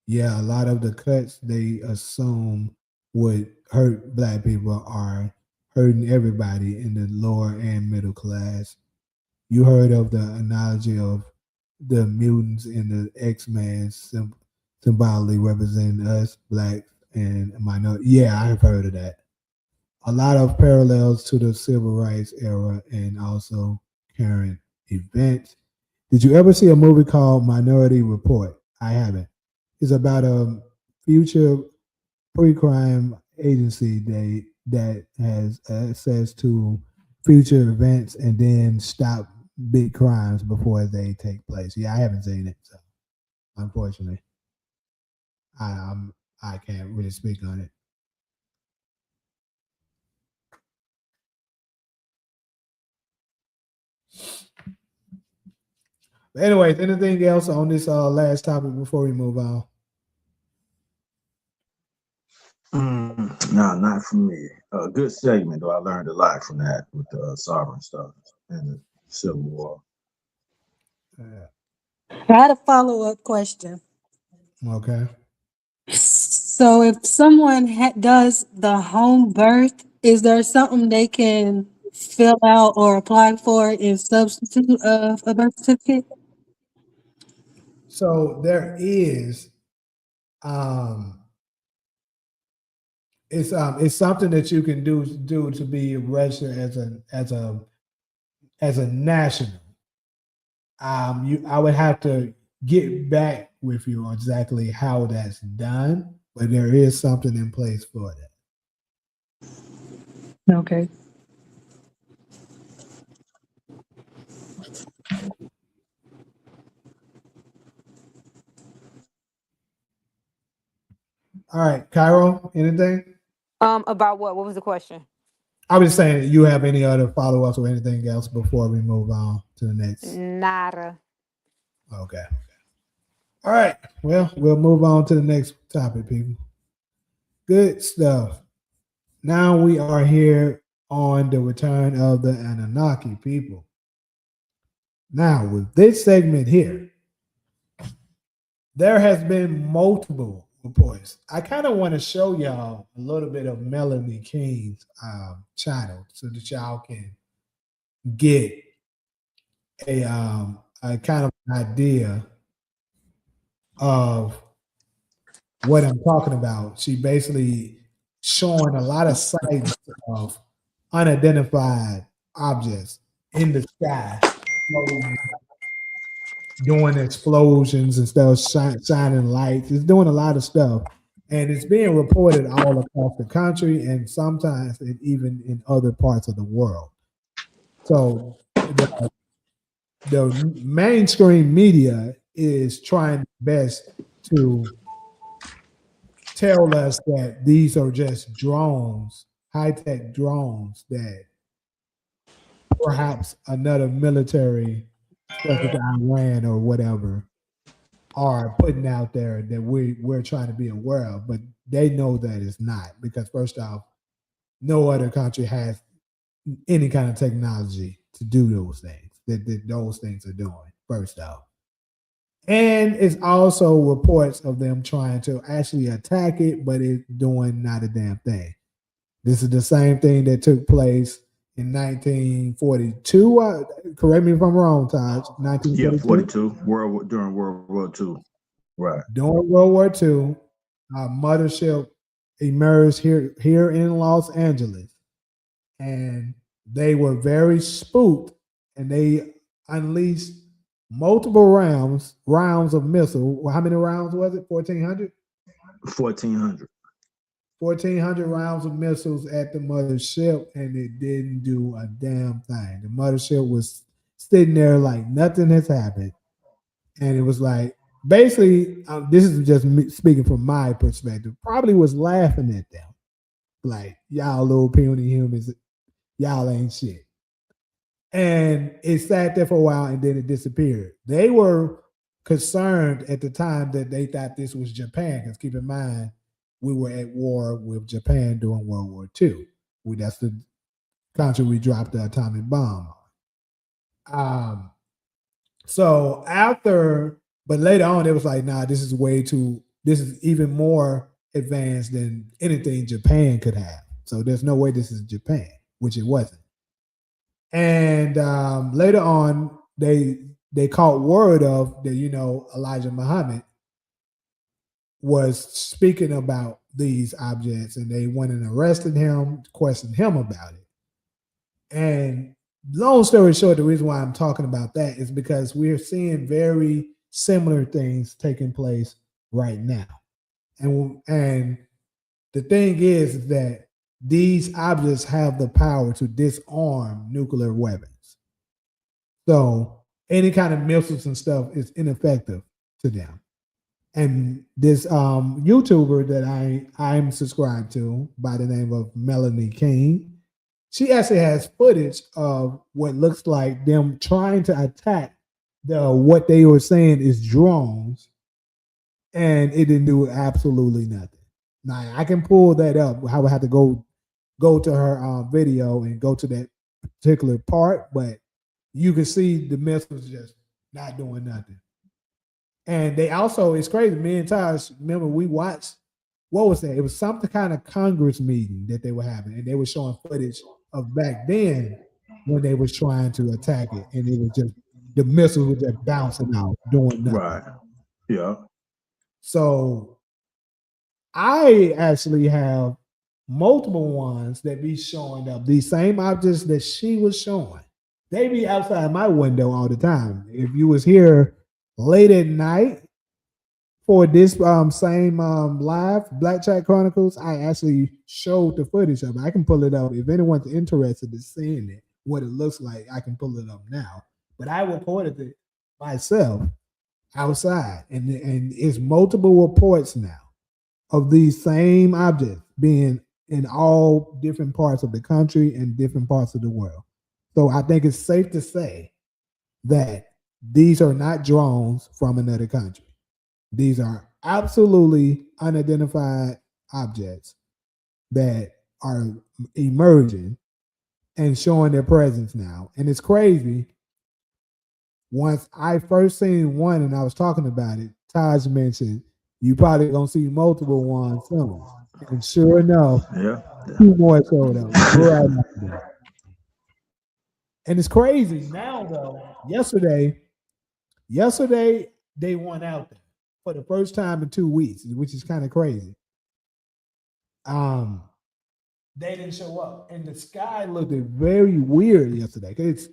Yeah, a lot of the cuts they assume would hurt black people are hurting everybody in the lower and middle class. You heard of the analogy of the mutants in the X-Men symbolically representing us, black and minority. Yeah, I have heard of that. A lot of parallels to the civil rights era and also current events. Did you ever see a movie called Minority Report? I haven't. It's about a future pre-crime agency that has access to future events and then stop big crimes before they take place. Yeah, I haven't seen it, so unfortunately, I can't really speak on it. But anyways, anything else on this last topic before we move on? Nah, not for me. Good segment though. I learned a lot from that with the sovereign stuff and the Civil War. Yeah. I had a follow-up question. Okay. So if someone does the home birth, is there something they can fill out or apply for in substitute of a birth certificate? So there is um it's something that you can do to be registered as a national. You I would have to get back with you on exactly how that's done, but there is something in place for that. Okay. All right, Cairo, anything? About what? What was the question? I was saying, you have any other follow ups or anything else before we move on to the next? Nada. Okay. All right. Well, we'll move on to the next topic, people. Good stuff. Now we are here on the return of the Anunnaki people. Now, with this segment here, there has been multiple reports. I kind of want to show y'all a little bit of Melanie King's channel so that y'all can get a kind of idea of what I'm talking about. She basically showing a lot of sightings of unidentified objects in the sky, doing explosions and stuff, shining lights. It's doing a lot of stuff. And it's being reported all across the country and sometimes even in other parts of the world. So the mainstream media is trying best to tell us that these are just drones, high-tech drones that perhaps another military, such as Iran or whatever, are putting out there that we're trying to be aware of, but they know that it's not, because first off, no other country has any kind of technology to do those things that those things are doing, first off. And it's also reports of them trying to actually attack it, but it's doing not a damn thing. This is the same thing that took place in 1942. Correct me if I'm wrong, Taj. Yeah, 1942. 42 during World War II. Right. During World War II, our mothership emerged here in Los Angeles, and they were very spooked, and they unleashed multiple rounds of missile. How many rounds was it? 1,400. 1400. 1,400 rounds of missiles at the mothership, and it didn't do a damn thing. The mothership was sitting there like nothing has happened, and it was like basically, this is just me speaking from my perspective. Probably was laughing at them, like y'all little puny humans, y'all ain't shit. And it sat there for a while, and then it disappeared. They were concerned at the time that they thought this was Japan, because keep in mind, we were at war with Japan during World War II. That's the country we dropped the atomic bomb on. So after, but later on, it was like, nah, this is this is even more advanced than anything Japan could have. So there's no way this is Japan, which it wasn't. And later on, they caught word of that, Elijah Muhammad was speaking about these objects, and they went and arrested him, questioned him about it. And long story short, the reason why I'm talking about that is because we're seeing very similar things taking place right now. And the thing is that these objects have the power to disarm nuclear weapons. So any kind of missiles and stuff is ineffective to them. And this YouTuber that I'm subscribed to by the name of Melanie King, she actually has footage of what looks like them trying to attack the what they were saying is drones, and it didn't do absolutely nothing. Now I can pull that up. I would have to go to her video and go to that particular part, but you can see the missiles just not doing nothing. And they also, it's crazy. Me and Taj, remember we watched, what was that? It was something kind of Congress meeting that they were having, and they were showing footage of back then when they was trying to attack it, and it was just the missiles were just bouncing out, doing nothing. Right. Yeah. So I actually have multiple ones that be showing up. These same objects that she was showing. They be outside my window all the time. If you was here late at night for this same live Black Chat Chronicles, I actually showed the footage of it. I can pull it up if anyone's interested in seeing it, what it looks like. I can pull it up now. But I reported it myself outside, and it's multiple reports now of these same objects being in all different parts of the country and different parts of the world. So I think it's safe to say that these are not drones from another country. These are absolutely unidentified objects that are emerging and showing their presence now. And it's crazy. Once I first seen one and I was talking about it, Taj mentioned you probably gonna see multiple ones soon. And sure enough, Yeah. two more showed up right after that. And it's crazy now though. Yesterday they went out there for the first time in 2 weeks, which is kind of crazy. Um, they didn't show up, and the sky looked very weird yesterday. It's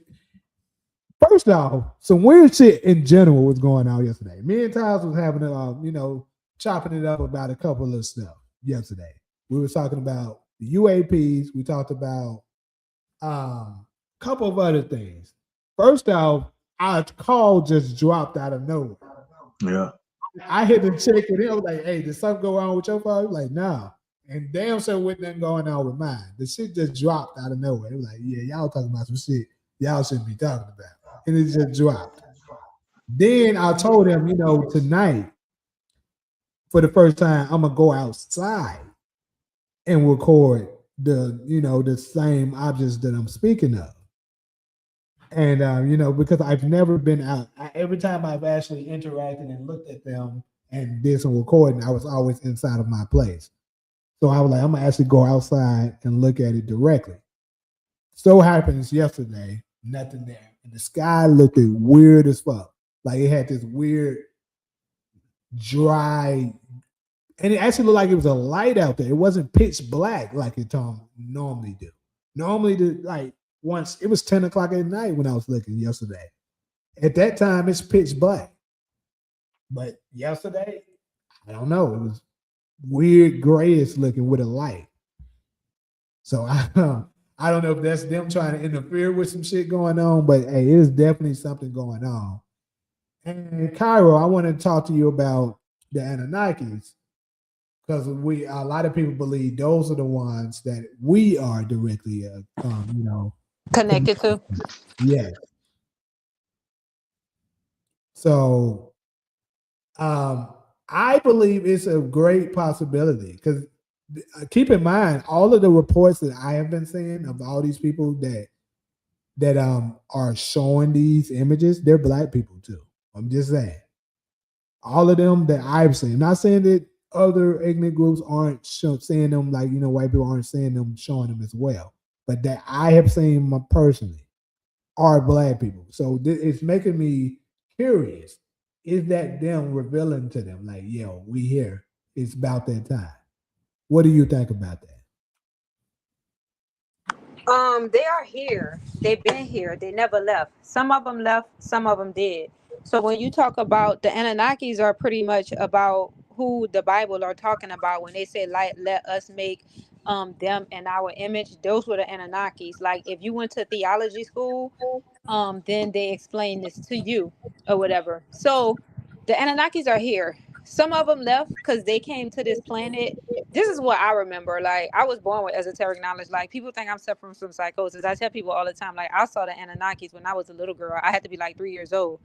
first off, some weird shit in general was going on yesterday. Me and Tyles was having chopping it up about a couple of stuff yesterday. We were talking about the UAPs. We talked about a couple of other things. First off, our call just dropped out of nowhere. Yeah. I hit the check with him. I was like, "Hey, did something go on with your phone?" He was like, "No." And damn sure with nothing going on with mine. The shit just dropped out of nowhere. It was like, "Yeah, y'all talking about some shit y'all shouldn't be talking about," and it just dropped. Then I told him, tonight for the first time, I'm gonna go outside and record the same objects that I'm speaking of. And because I've never been out. Every time I've actually interacted and looked at them and did some recording, I was always inside of my place. So I was like, I'm gonna actually go outside and look at it directly. So happens yesterday, nothing there, and the sky looked weird as fuck. Like it had this weird, dry, and it actually looked like it was a light out there. It wasn't pitch black like it normally do. Normally, once it was 10 o'clock at night when I was looking yesterday. At that time, it's pitch black. But yesterday, I don't know. It was weird grayish looking with a light. So I don't know if that's them trying to interfere with some shit going on, but hey, it is definitely something going on. And Cairo, I want to talk to you about the Anunnakis because a lot of people believe those are the ones that we are directly, Connected to. yeah. So I believe it's a great possibility because keep in mind all of the reports that I have been seeing of all these people that are showing these images, they're black people too. I'm just saying. All of them that I've seen. I'm not saying that other ignorant groups aren't seeing them like white people aren't seeing them, showing them as well. But that I have seen personally are black people. So it's making me curious. Is that them revealing to them like, yo, we here. It's about that time. What do you think about that? They are here. They've been here. They never left. Some of them left. Some of them did. So when you talk about the Anunnakis, are pretty much about who the Bible are talking about when they say, "Like, let us make them in our image." Those were the Anunnakis. Like if you went to theology school, then they explain this to you or whatever. So the Anunnakis are here. Some of them left because they came to this planet. This is what I remember. Like, I was born with esoteric knowledge. Like, people think I'm suffering from psychosis. I tell people all the time, like, I saw the Anunnakis when I was a little girl. I had to be like 3 years old.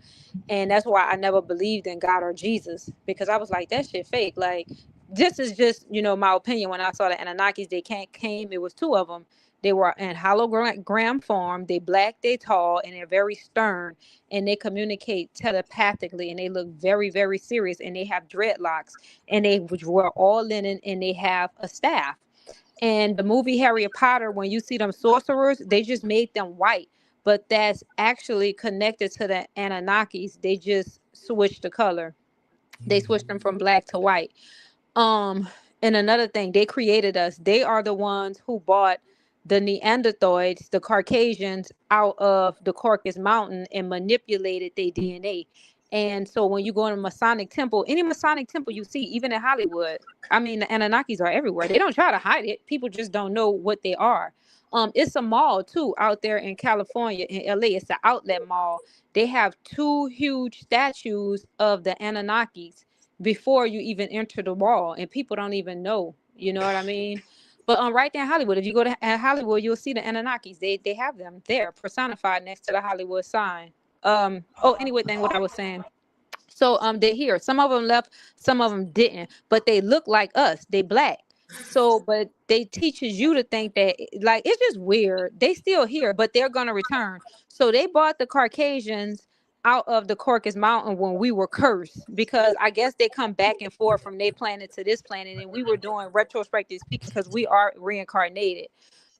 And that's why I never believed in God or Jesus, because I was like, that shit fake. Like, this is just, my opinion. When I saw the Anunnakis, they came, it was two of them. They were in hologram form. They black, they tall, and they're very stern, and they communicate telepathically, and they look very, very serious, and they have dreadlocks, and they wear all linen, and they have a staff. And the movie Harry Potter, when you see them sorcerers, they just made them white, but that's actually connected to the Anunnakis. They just switched the color. They switched them from black to white. Um, and another thing, they created us. They are the ones who bought the Neanderthals, the Caucasians, out of the Caucasus Mountain and manipulated their DNA. And so when you go in a Masonic temple, any Masonic temple you see, even in Hollywood, I mean, the Anunnakis are everywhere. They don't try to hide it. People just don't know what they are. It's a mall too out there in California, in LA. It's the outlet mall. They have two huge statues of the Anunnakis before you even enter the wall, and people don't even know. You know what I mean? But right there in Hollywood, if you go to Hollywood, you'll see the Anunnakis. They have them there personified next to the Hollywood sign. Anyway, then what I was saying. So they're here. Some of them left, some of them didn't, but they look like us. They black. So, but they teaches you to think that, like, it's just weird. They still here, but they're gonna return. So they bought the Caucasians out of the Caucasus Mountain when we were cursed, because I guess they come back and forth from their planet to this planet, and we were doing retrospective speaking because we are reincarnated.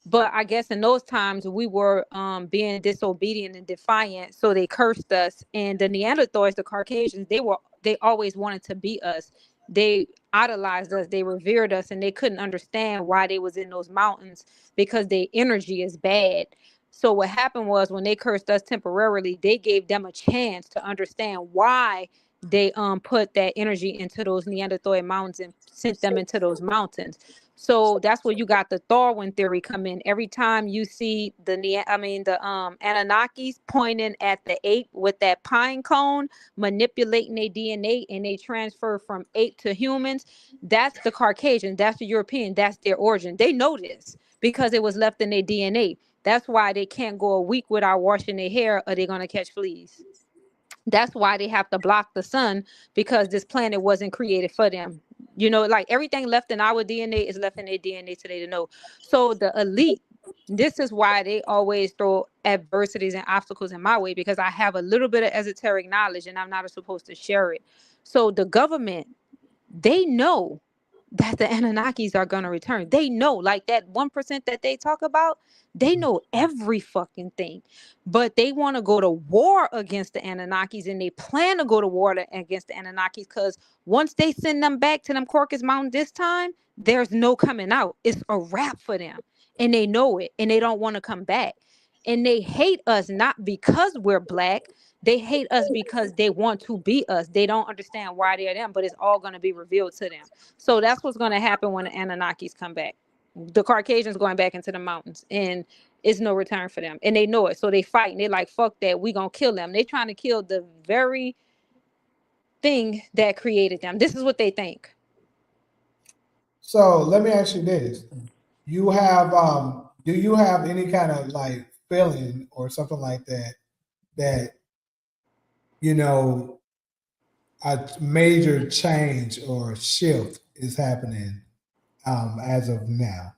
But I guess in those times we were being disobedient and defiant, so they cursed us. And the Neanderthals, the Caucasians, they always wanted to be us. They idolized us, they revered us, and they couldn't understand why they was in those mountains, because their energy is bad. So what happened was, when they cursed us temporarily, they gave them a chance to understand why they put that energy into those Neanderthal mountains and sent them into those mountains. So that's where you got the Darwin theory come in. Every time you see the Anunnakis pointing at the ape with that pine cone, manipulating their DNA, and they transfer from ape to humans, that's the Caucasian, that's the European, that's their origin. They know this because it was left in their DNA. That's why they can't go a week without washing their hair, or they're gonna catch fleas. That's why they have to block the sun, because this planet wasn't created for them. Like, everything left in our DNA is left in their DNA today to know. So the elite, this is why they always throw adversities and obstacles in my way, because I have a little bit of esoteric knowledge and I'm not supposed to share it. So the government, they know that the Anunnakis are going to return. They know, like, that 1% that they talk about, they know every fucking thing. But they want to go to war against the Anunnakis, and they plan to go to war against the Anunnakis, because once they send them back to them Caucasus Mountain this time, there's no coming out. It's a wrap for them. And they know it, and they don't want to come back. And they hate us not because we're black. They hate us because they want to be us. They don't understand why they're them, but it's all going to be revealed to them. So that's what's going to happen when the Anunnakis come back. The Caucasians going back into the mountains, and it's no return for them. And they know it. So they fight, and they're like, fuck that. We going to kill them. They're trying to kill the very thing that created them. This is what they think. So let me ask you this. You have do you have any kind of like feeling or something like that a major change or shift is happening as of now?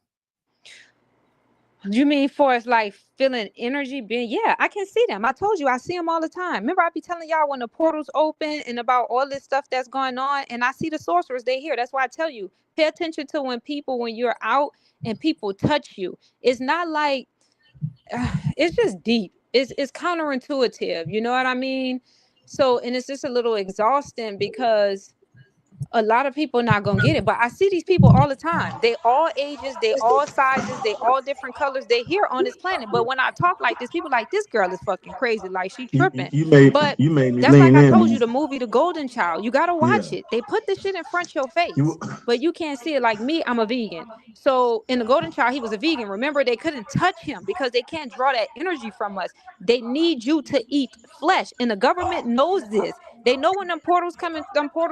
You mean for us, like, feeling energy being? Yeah, I can see them. I told you, I see them all the time. Remember, I be telling y'all when the portals open and about all this stuff that's going on, and I see the sorcerers, they here. That's why I tell you, pay attention to when you're out and people touch you. It's not like it's just deep. It's counterintuitive. You know what I mean? So, and it's just a little exhausting, because a lot of people not gonna get it. But I see these people all the time. They all ages, they all sizes, they all different colors. They here on this planet. But when I talk like this, people like, this girl is fucking crazy, like she tripping. But you made me that's like lean I in. told you, the movie The Golden Child. You gotta watch it. They put this shit in front of your face, but you can't see it. Like me, I'm a vegan. So in The Golden Child, he was a vegan. Remember, they couldn't touch him because they can't draw that energy from us. They need you to eat flesh, and the government knows this. They know when them portals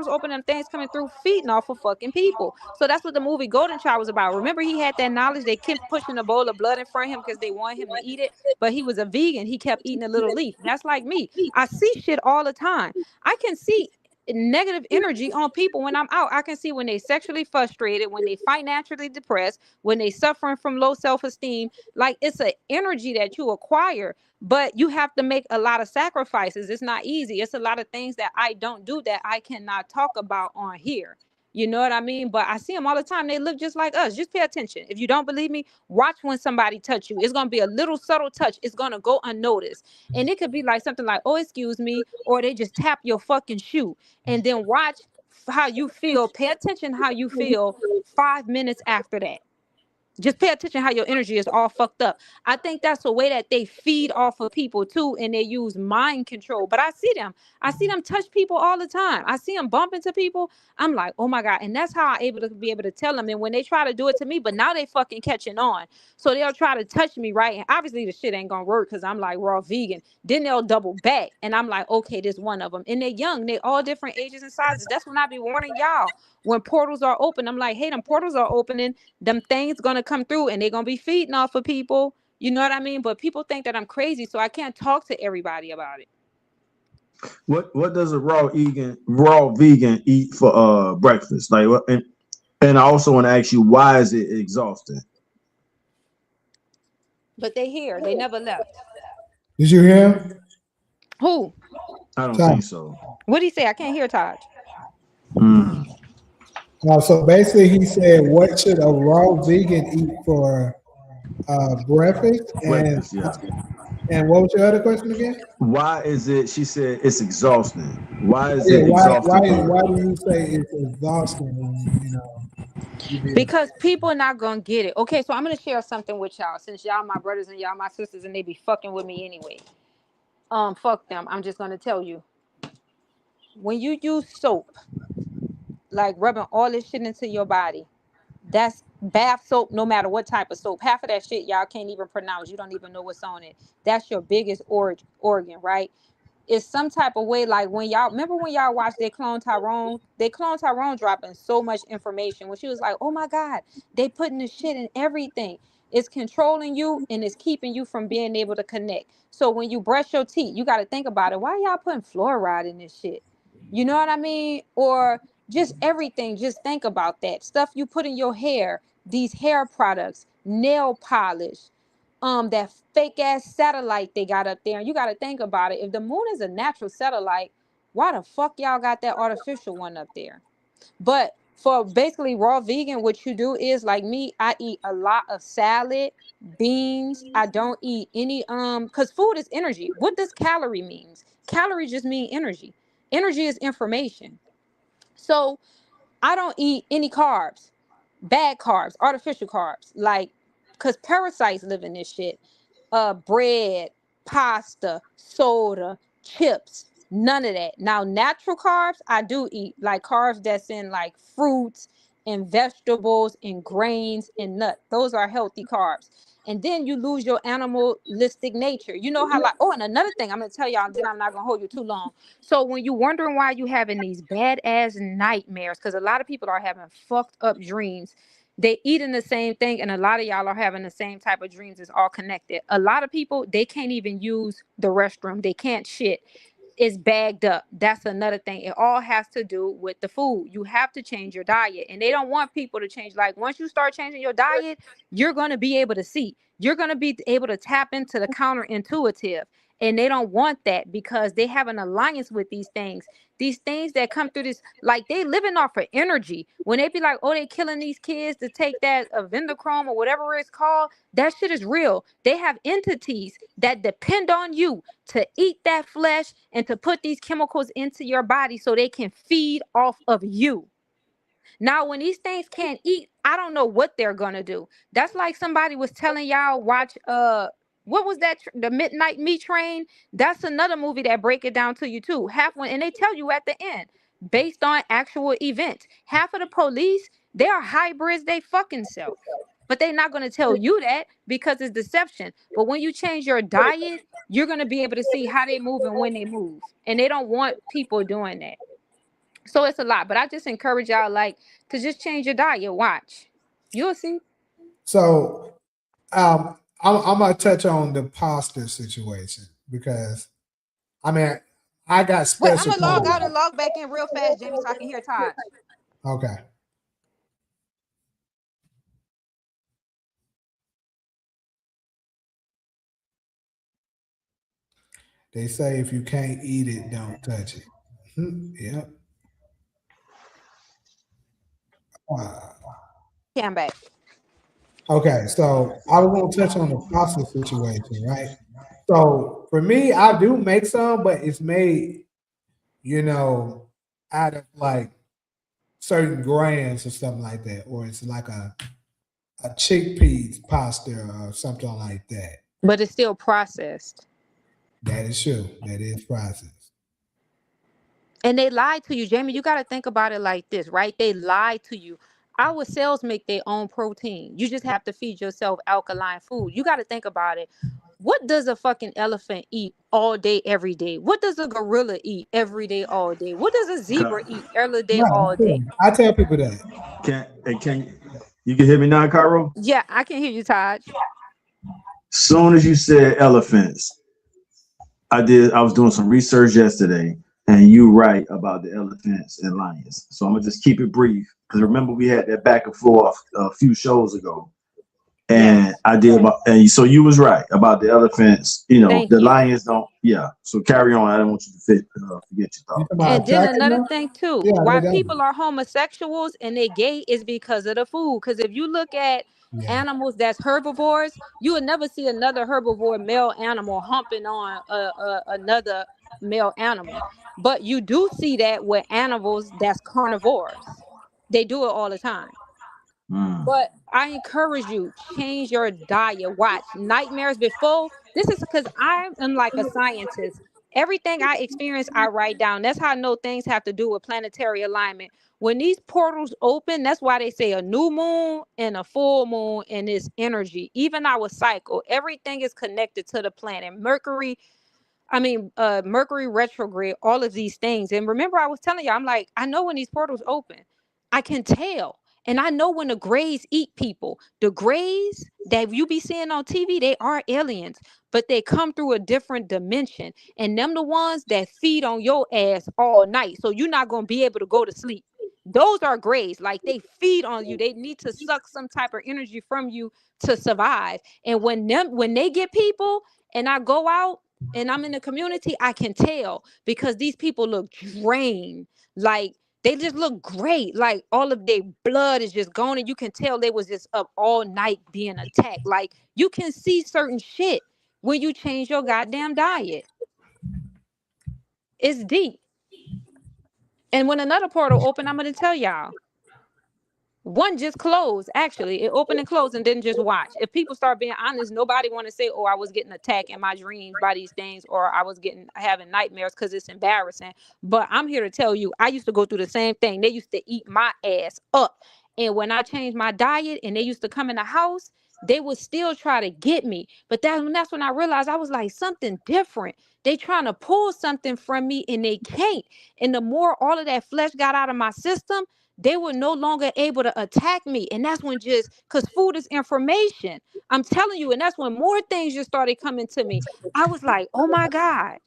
open, them things coming through, feeding off of fucking people. So that's what the movie Golden Child was about. Remember, he had that knowledge. They kept pushing a bowl of blood in front of him because they wanted him to eat it, but he was a vegan. He kept eating a little leaf. That's like me. I see shit all the time. I can see negative energy on people when I'm out. I can see when they sexually frustrated, when they financially depressed, when they suffering from low self-esteem. Like, it's an energy that you acquire, but you have to make a lot of sacrifices. It's not easy. It's a lot of things that I don't do that I cannot talk about on here. You know what I mean? But I see them all the time. They look just like us. Just pay attention. If you don't believe me, watch when somebody touch you. It's going to be a little subtle touch. It's going to go unnoticed. And it could be like something like, oh, excuse me, or they just tap your fucking shoe. And then watch how you feel. Pay attention how you feel 5 minutes after that. Just pay attention how your energy is all fucked up. I think that's a way that they feed off of people too, and they use mind control. But I see them touch people all the time. I see them bump into people. I'm like, oh my God. And that's how I'm able to be able to tell them. And when they try to do it to me, but now they fucking catching on. So they'll try to touch me, right? And obviously the shit ain't gonna work because I'm like raw vegan. Then they'll double back. And I'm like, okay, this one of them. And they're young, they all different ages and sizes. That's when I be warning y'all. When portals are open, I'm like, hey, them portals are opening, them things gonna come through and they're gonna be feeding off of people. You know what I mean? But people think that I'm crazy, so I can't talk to everybody about it. What does a raw vegan eat for breakfast? Like what? And I also want to ask you, why is it exhausting? But they here, they never left. Did you hear him? Who? I don't Todd. think so. What did he say? I can't hear Taj. Mm. So basically, he said, "What should a raw vegan eat for breakfast?" Breakfast, yeah. And what was your other question again? Why is it? She said it's exhausting. Why is Yeah, it exhausting? why do you say it's exhausting when you be Because people are not gonna get it. Okay, so I'm gonna share something with y'all, since y'all my brothers and y'all my sisters, and they be fucking with me anyway. Fuck them. I'm just gonna tell you. When you use soap, like rubbing all this shit into your body, that's bath soap, no matter what type of soap. Half of that shit y'all can't even pronounce. You don't even know what's on it. That's your biggest organ, right? It's some type of way, like when y'all remember when y'all watched they clone Tyrone dropping so much information when she was like, oh my God, they putting the shit in everything. It's controlling you and it's keeping you from being able to connect. So when you brush your teeth, you got to think about it. Why y'all putting fluoride in this shit? You know what I mean? Or just everything. Just think about that stuff you put in your hair, these hair products, nail polish, that fake ass satellite they got up there. And you got to think about it. If the moon is a natural satellite, why the fuck y'all got that artificial one up there? But for basically raw vegan, what you do is like me, I eat a lot of salad, beans. I don't eat any because food is energy. What does calorie means? Calorie just mean energy. Energy is information. So I don't eat any carbs, bad carbs, artificial carbs, like, because parasites live in this shit. Bread, pasta, soda, chips, none of that. Now, natural carbs, I do eat, like carbs that's in like fruits and vegetables and grains and nuts. Those are healthy carbs. And then you lose your animalistic nature. You know how, like, oh, and another thing I'm gonna tell y'all, then I'm not gonna hold you too long. So when you're wondering why you having these bad ass nightmares, because a lot of people are having fucked up dreams, they eating the same thing, and a lot of y'all are having the same type of dreams. It's all connected. A lot of people, they can't even use the restroom. They can't shit. It's bagged up. That's another thing. It all has to do with the food. You have to change your diet, and they don't want people to change. Like, once you start changing your diet, you're going to be able to see. You're going to be able to tap into the counterintuitive. And they don't want that because they have an alliance with these things. These things that come through this, like, they living off of energy. When they be like, oh, they killing these kids to take that Avendochrome or whatever it's called, that shit is real. They have entities that depend on you to eat that flesh and to put these chemicals into your body so they can feed off of you. Now, when these things can't eat, I don't know what they're gonna do. That's like somebody was telling y'all watch what was that? The Midnight Meat Train. That's another movie that break it down to you too. Half one, and they tell you at the end, based on actual events. Half of the police, they are hybrids. They fucking self, but they're not gonna tell you that because it's deception. But when you change your diet you're going to be able to see how they move and when they move. And they don't want people doing that. So it's a lot. But I just encourage y'all, like, to just change your diet. Watch. You'll see. So I'm gonna touch on the pasta situation because I mean I got Wait, I'm special going to log out pasta. and log back in real fast, Jamie, so I can hear Taj. Okay. They say if you can't eat it, don't touch it. Yep. Uh, Yeah, I'm back. okay, so I was gonna touch on the pasta situation, right? So for me, I do make some, but it's made, you know, out of like certain grains or something like that, or it's like a chickpeas pasta or something like that. But it's still processed. That is true. That is processed. And they lied to you, Jamie. You got to think about it like this, right? They lied to you. Our cells make their own protein. You just have to feed yourself alkaline food. You got to think about it. What does a fucking elephant eat all day, every day? What does a gorilla eat every day, all day? What does a zebra eat every day, Right. all day? I tell people that. Can you can hear me now, Cairo? Yeah, I can hear you, Taj. Soon as you said elephants, I was doing some research yesterday, and you right about the elephants and lions. So I'm gonna just keep it brief because remember we had that back and forth a few shows ago, and Yes. I did about, and so you was right about the elephants. You know, Thank the you. lions don't. Yeah. So carry on. I don't want you to forget your You thought. talking And about then attacking another them? thing too, Yeah, they why don't. people are homosexuals and they gay is because of the food. Because if you look at Yeah. animals that's herbivores, you would never see another herbivore male animal humping on another male animal. But you do see that with animals that's carnivores. They do it all the time. Mm. But I encourage you, change your diet. Watch nightmares before. This is because I am like a scientist. Everything I experience, I write down. That's how I know things have to do with planetary alignment. When these portals open, that's why they say a new moon and a full moon and this energy. Even our cycle, everything is connected to the planet. Mercury retrograde, all of these things. And remember, I was telling you, I'm like, I know when these portals open, I can tell. And I know when the grays eat people. The grays that you be seeing on TV, they are aliens, but they come through a different dimension. And them the ones that feed on your ass all night. So you're not gonna be able to go to sleep. Those are grays. Like they feed on you. They need to suck some type of energy from you to survive. And when they get people and I go out and I'm in the community, I can tell because these people look drained. Like they just look great. Like all of their blood is just gone, and you can tell they was just up all night being attacked. Like you can see certain shit when you change your goddamn diet. It's deep. And when another portal open, I'm gonna tell y'all. One just closed. Actually, it opened and closed, and then just watch. If people start being honest, nobody want to say, "Oh, I was getting attacked in my dreams by these things," or "I was having nightmares," because it's embarrassing. But I'm here to tell you, I used to go through the same thing. They used to eat my ass up, and when I changed my diet, and they used to come in the house, they would still try to get me. But that's when I realized I was like something different. They trying to pull something from me, and they can't. And the more all of that flesh got out of my system, they were no longer able to attack me. And that's when just because food is information. I'm telling you, and that's when more things just started coming to me. I was like, oh my God.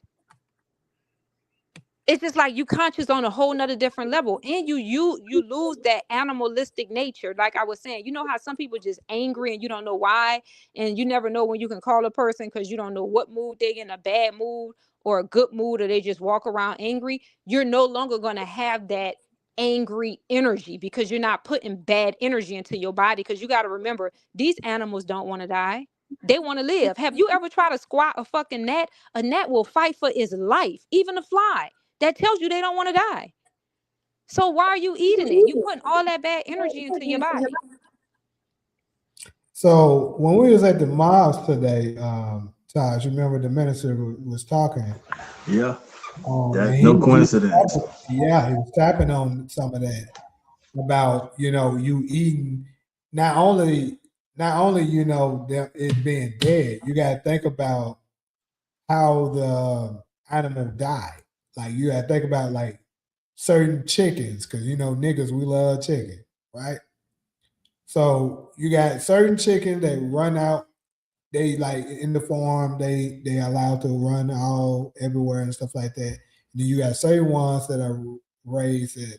It's just like you conscious on a whole nother different level. And you lose that animalistic nature. Like I was saying, you know how some people just angry and you don't know why. And you never know when you can call a person because you don't know what mood they're in, a bad mood or a good mood, or they just walk around angry. You're no longer going to have that angry energy because you're not putting bad energy into your body. Because you got to remember, these animals don't want to die. They want to live. Have you ever tried to squat a fucking gnat? A gnat will fight for its life, even a fly. That tells you they don't want to die. So why are you eating it? You putting all that bad energy into your body. So when we was at the mosque today, Taj, remember the minister was talking. Yeah. And That's no coincidence. he was tapping on some of that about you eating not only it being dead. You got to think about how the animal died. Like you gotta think about like certain chickens, because you know niggas we love chicken, right? So you got certain chickens that run out. They like in the farm. They allowed to run all everywhere and stuff like that. Then you got certain ones that are raised that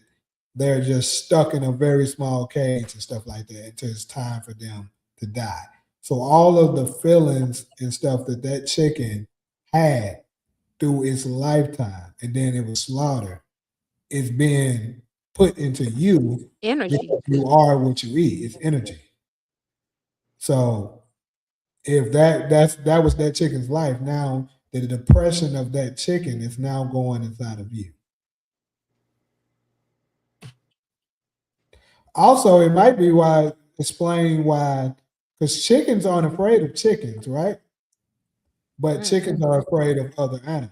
they're just stuck in a very small cage and stuff like that until it's time for them to die. So all of the feelings and stuff that that chicken had through its lifetime, and then it was slaughtered, is being put into you Energy. because you are what you eat. It's energy. So if that was that chicken's life, now the depression of that chicken is now going inside of you. Also, it might be why explain why because chickens aren't afraid of chickens, right? But chickens are afraid of other animals.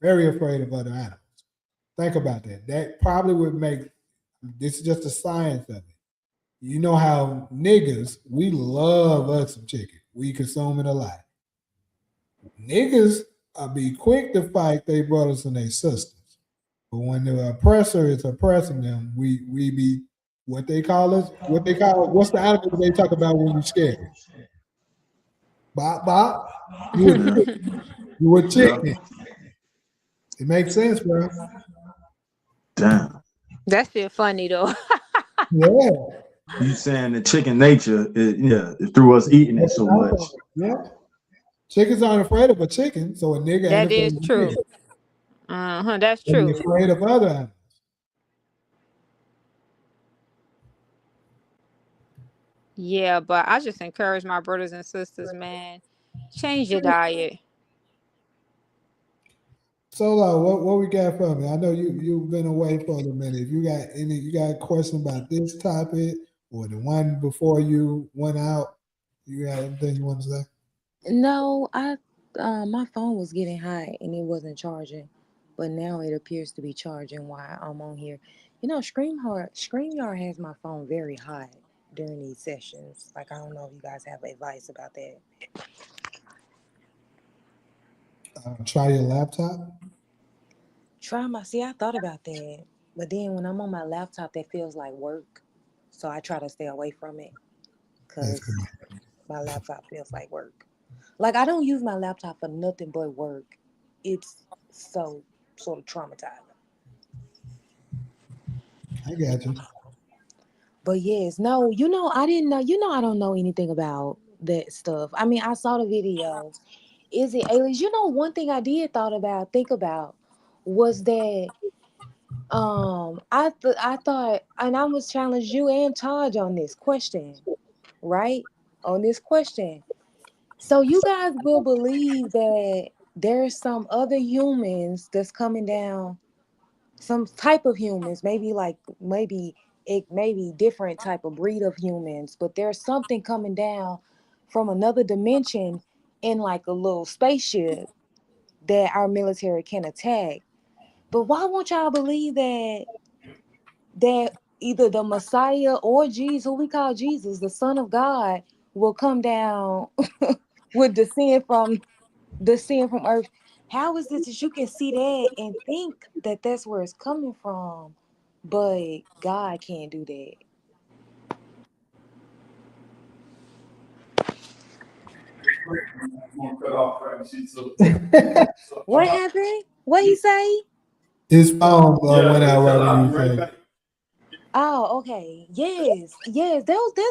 Very afraid of other animals. Think about that. That probably would make this is just the science of it. You know how niggas, we love us some chicken. We consume it a lot. Niggas be quick to fight their brothers and their sisters. But when the oppressor is oppressing them, we be what they call us, what they call what's the animal they talk about when you scared? Bop bop. You a Yeah. you a Yeah. chicken. It makes sense, bro. Damn. That shit funny though. Yeah. You saying the chicken nature is, yeah, through us eating it That's so what I'm much. talking about. Yeah. Chickens aren't afraid of a chicken, so a nigga ain't That afraid is of a true. nigga. That's But true. he's afraid of other animals. Yeah, but I just encourage my brothers and sisters, man, change your diet. Solo, what we got from you? I know you've been away for a minute. If you got any, you got a question about this topic or the one before you went out, you got anything you want to say? No, I my phone was getting hot and it wasn't charging, but now it appears to be charging while I'm on here. You know, StreamYard has my phone very hot during these sessions. Like I don't know if you guys have advice about that. Try your laptop. See, I thought about that, but then when I'm on my laptop, that feels like work, so I try to stay away from it That's because good. my laptop feels like work. Like I don't use my laptop for nothing but work. It's so sort of traumatizing. I got you. But yes, no, I didn't know. I don't know anything about that stuff. I mean, I saw the video. Is it aliens? One thing I did think about was that I thought, and I was challenge you and Taj on this question, right? On this question. So you guys will believe that there's some other humans that's coming down, some type of humans, maybe it may be different type of breed of humans, but there's something coming down from another dimension in like a little spaceship that our military can attack. But why won't y'all believe that either the Messiah or Jesus, who we call Jesus, the Son of God, will come down with descend from earth? How is it that you can see that and think that that's where it's coming from, but God can't do that? What happened? What he say? His phone went out right when you said. Oh, okay. Yes. That's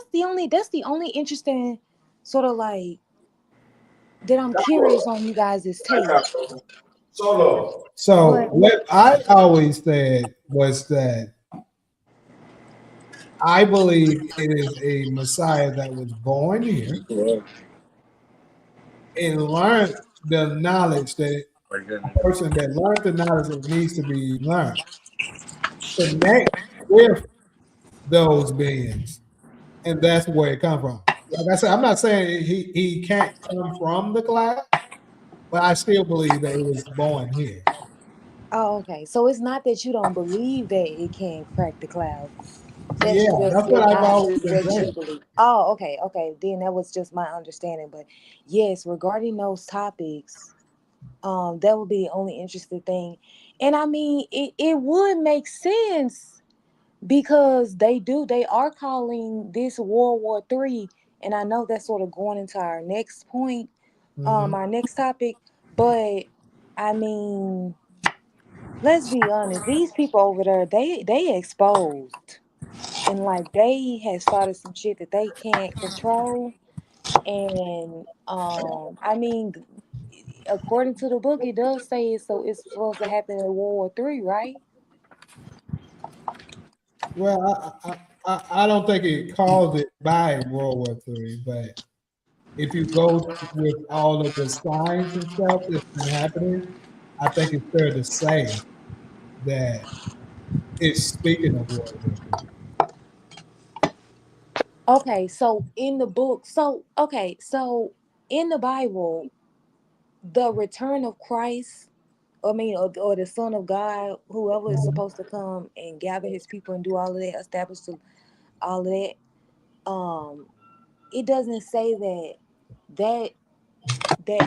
the only interesting sort of like that I'm curious on you guys' take. So But what I always said was that I believe it is a Messiah that was born here and learned the knowledge that a person that learned the knowledge that needs to be learned connect with those beings, and that's where it comes from. Like I said, I'm not saying he can't come from the cloud, but I still believe that it was born here. oh, okay. So it's not that you don't believe that it can crack the cloud. That's Yeah, just that's what I've not always been what you saying. believe. Oh, okay. Then that was just my understanding. But yes, regarding those topics, That would be the only interesting thing. And I mean, it would make sense because they are calling this World War III, and I know that's sort of going into our next point, our next topic. But I mean, let's be honest, these people over there, they exposed, and like they had started some shit that they can't control. And I mean, according to the book, it does say it, so it's supposed to happen in World War III, right? Well, I don't think it calls it by World War III, but if you go with all of the signs and stuff that's been happening, I think it's fair to say that it's speaking of World War III. Okay, so in the book, so in the Bible, the return of Christ, I mean, or the Son of God, whoever is supposed to come and gather His people and do all of that, establish all of that. It doesn't say that that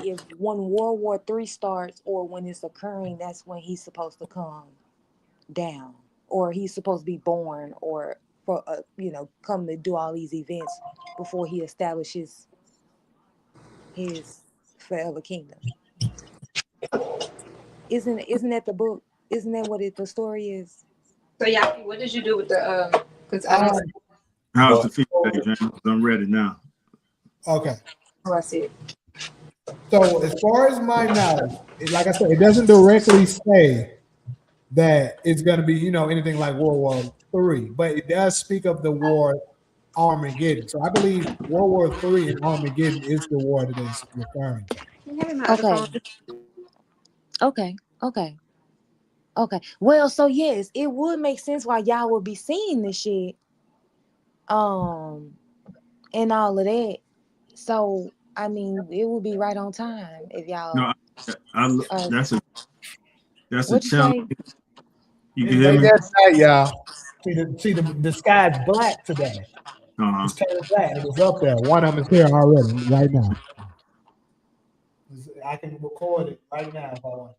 if when World War III starts or when it's occurring, that's when He's supposed to come down, or He's supposed to be born, or for come to do all these events before He establishes His forever kingdom. Isn't that the book? Isn't that what the story is? So Yaki, what did you do with the because I didn't. Um, How's the feedback, James? I'm ready now. okay. Oh, I see it. So as far as my knowledge, like I said, it doesn't directly say that it's going to be, anything like World War III, but it does speak of the war Armageddon. So I believe World War III and Armageddon is the war that it's referring to. Can you have my other Okay, phone? okay, okay, okay. Well, so yes, it would make sense why y'all would be seeing this shit, um, and all of that. So I mean, it would be right on time if y'all. No, I Uh, that's a what you challenge. say? You can It hear made me? that night, y'all. See the sky's black today. Uh-huh. It's turning black and it's up there. One of them is here already, right now. I can record it right now if I want.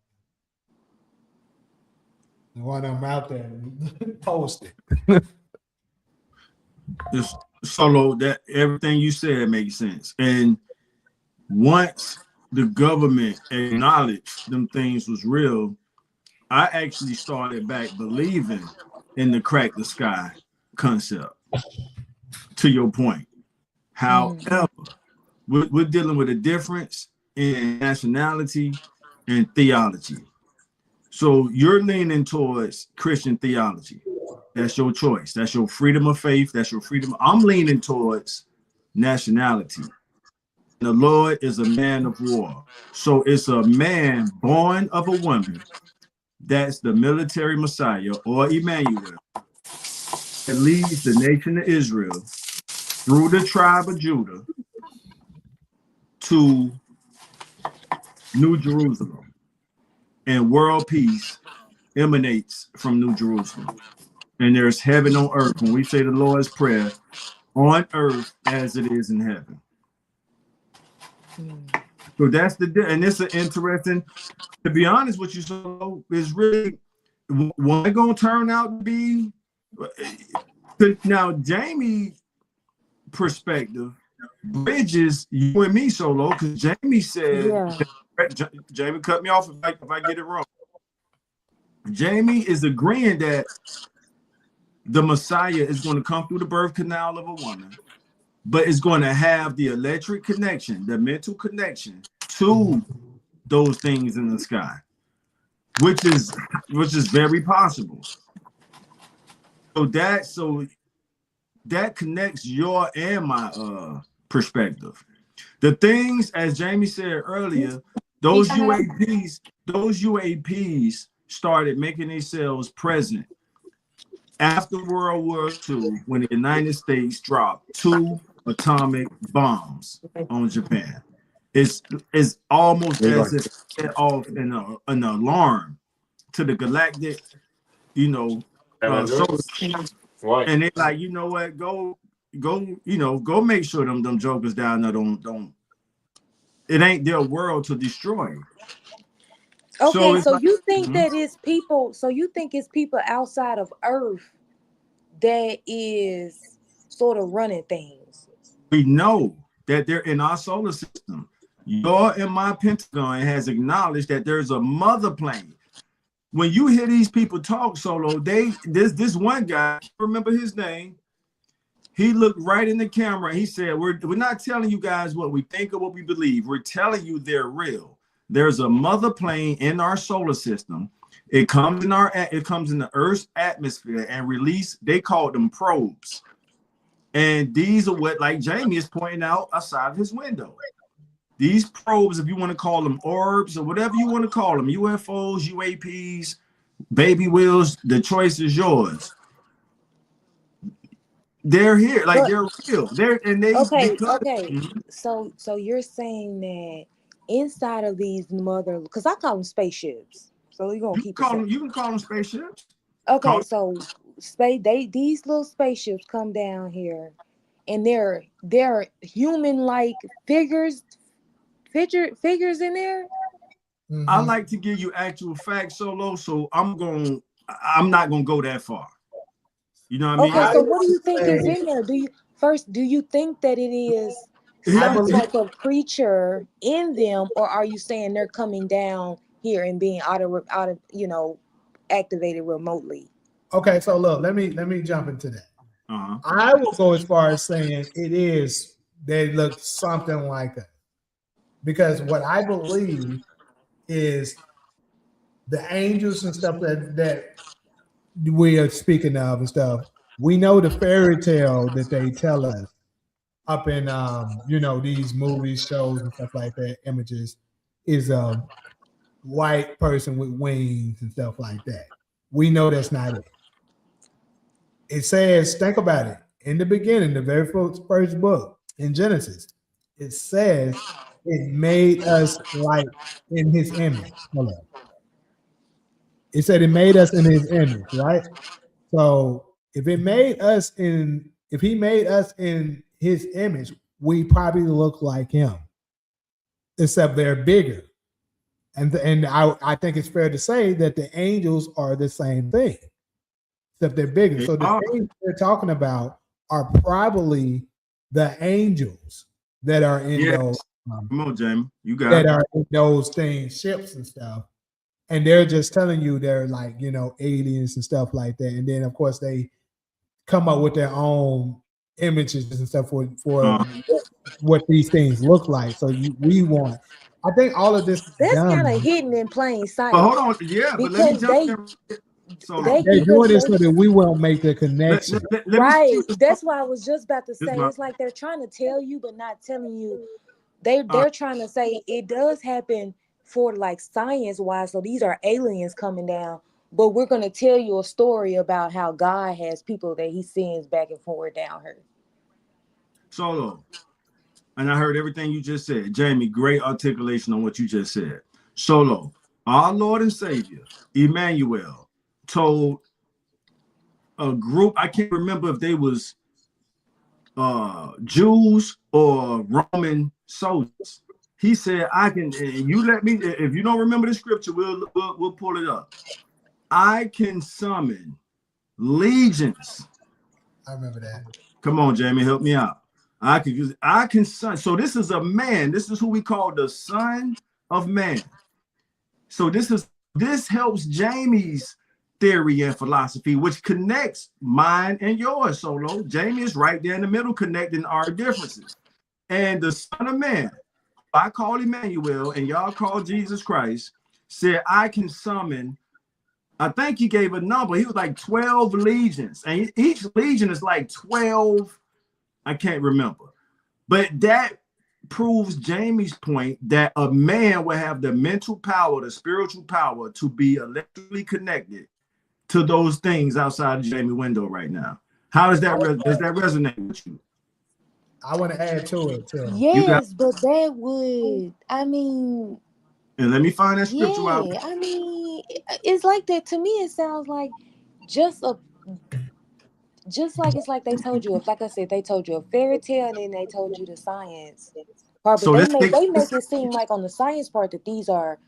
The one of them out there, post it. It's solo that everything you said makes sense. And once the government acknowledged them things was real, I actually started back believing in the crack the sky concept. To your point, Mm, however, we're dealing with a difference in nationality and theology. So you're leaning towards Christian theology. That's your choice. That's your freedom of faith. That's your freedom. I'm leaning towards nationality. The Lord is a man of war. So it's a man born of a woman. That's the military Messiah or Emmanuel that leads the nation of Israel through the tribe of Judah to New Jerusalem. And world peace emanates from New Jerusalem. And there's heaven on earth. When we say the Lord's Prayer, on earth as it is in heaven. mm. So that's and it's an interesting, to be honest with you, so is really what gonna turn out to be. Now, Jamie perspective bridges you and me, Solo, because Jamie said, Yeah. Jamie cut me off if I get it wrong. Jamie is agreeing that the Messiah is going to come through the birth canal of a woman, but it's going to have the electric connection, the mental connection to those things in the sky, which is very possible. So that connects your and my perspective. The things, as Jamie said earlier, those UAPs started making themselves present after World War II when the United States dropped 2 atomic bombs on Japan. It's almost as if it set off an alarm to the galactic, solar. And they're like, you know what, go, go make sure them jokers down there don't. It ain't their world to destroy. Okay, it's so like, you think mhm. that it's people, so you think it's people outside of Earth that is sort of running things. We know that they're in our solar system. Your and my Pentagon has acknowledged that there's a mother plane. When you hear these people talk solo, this one guy, I can't remember his name. He looked right in the camera and he said, we're not telling you guys what we think or what we believe. We're telling you they're real. There's a mother plane in our solar system. It comes in the Earth's atmosphere and release. They call them probes. And these are what, like Jamie is pointing out outside of his window. These probes, if you want to call them orbs or whatever you want to call them, UFOs, UAPs, baby wheels, the choice is yours. They're here, like But they're real. They're and they okay, because okay. Mhm. So you're saying that inside of these mother, because I call them spaceships. So you're gonna keep it You simple. can call them spaceships. Okay, Call so space they these little spaceships come down here and they're human like figures in there. I Mm-hmm. like to give you actual facts solo, so I'm not gonna go that far. You know what I mean? Okay, I so It's what do you would think is say, in there? Do you think that it is I some believe, type of creature in them, or are you saying they're coming down here and being out of activated remotely? okay, so look, let me jump into that. uh-huh. I will go as far as saying it is, they look something like that. Because what I believe is the angels and stuff that we are speaking of and stuff, we know the fairy tale that they tell us up in these movies, shows and stuff like that, images, is a white person with wings and stuff like that. We know that's not it. It says, think about it. In the beginning, the very first book in Genesis, it says it made us like in his image. Hold on. It said it made us in his image, right? So if he made us in his image, we probably look like him, except they're bigger. And I think it's fair to say that the angels are the same thing, except they're bigger. They So the are. things they're talking about are probably the angels that are in Yes. those um, Come on, Jamie. You got that it. are in those things, ships and stuff. And they're just telling you they're like, aliens and stuff like that. And then of course they come up with their own images and stuff for Uh, what these things look like. So we want. I think all of this is That's kind of done. hidden in plain but sight hold on, yeah, but let me because jump in solo. they They're because doing this so they that we won't make the Let, connection. let, let, let me say right. this. That's why I was just about to This say my it's like they're trying to tell you but not telling you. all right. They're trying to say it does happen for like science wise. So these are aliens coming down, but we're gonna tell you a story about how God has people that He sends back and forward down here. Solo. And I heard everything you just said. Jamie, great articulation on what you just said. Solo. Our Lord and Savior, Emmanuel, told a group, I can't remember if they was Jews or Roman soldiers. He said, I can, you let me, if you don't remember the scripture, we'll pull it up. I can summon legions. I remember that. Come on, Jamie, help me out. I can son. So this is a man. This is who we call the Son of Man. So this helps Jamie's theory and philosophy, which connects mine and yours, Solo. Jamie is right there in the middle, connecting our differences. And the Son of Man, who I call Emmanuel, and y'all call Jesus Christ, said, I can summon. I think he gave a number. He was like 12 legions. And each legion is like 12. I can't remember. But that proves Jamie's point that a man will have the mental power, the spiritual power to be electrically connected to those things outside of Jamie window right now. How does does that resonate with you? I want to add to it too. You got, Yes, but that would, I mean, and let me find that scripture out. yeah, I mean, it's like that to me. It sounds like just a just like it's like they told you, if like I said, they told you a fairy tale and then they told you the science part, but So they let's make take they this. make it seem like on the science part that these are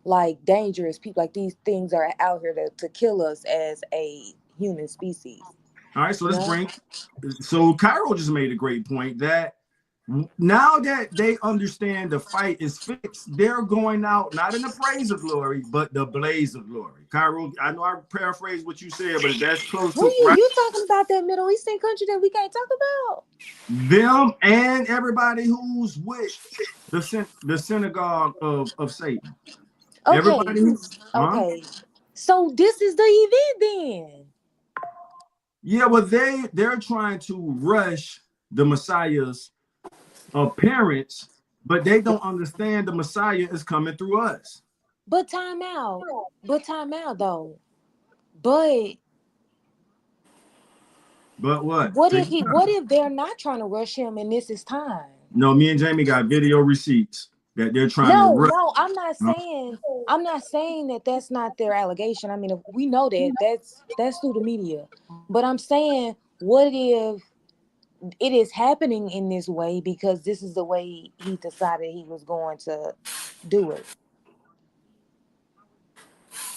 like dangerous people, like these things are out here to kill us as a human species. All right, so You let's know? bring. So Cairo just made a great point that now that they understand the fight is fixed, they're going out not in the praise of glory, but the blaze of glory. Cairo, I know I paraphrase what you said, but that's close Who to right. you talking about that Middle Eastern country that we can't talk about? Them and everybody who's with the synagogue of Satan. Okay, Everybody who's okay. So this is the event then. yeah, well they're trying to rush the Messiah's appearance, but they don't understand the Messiah is coming through us. But time out. But time out though. But But what? what Take if your he? What time. if they're not trying to rush him and this is time? No, me and Jamie got video receipts that they're trying to No, rush. no, I'm not saying. I'm not saying that that's not their allegation. I mean, we know that that's through the media. But I'm saying, what if it is happening in this way because this is the way he decided he was going to do it?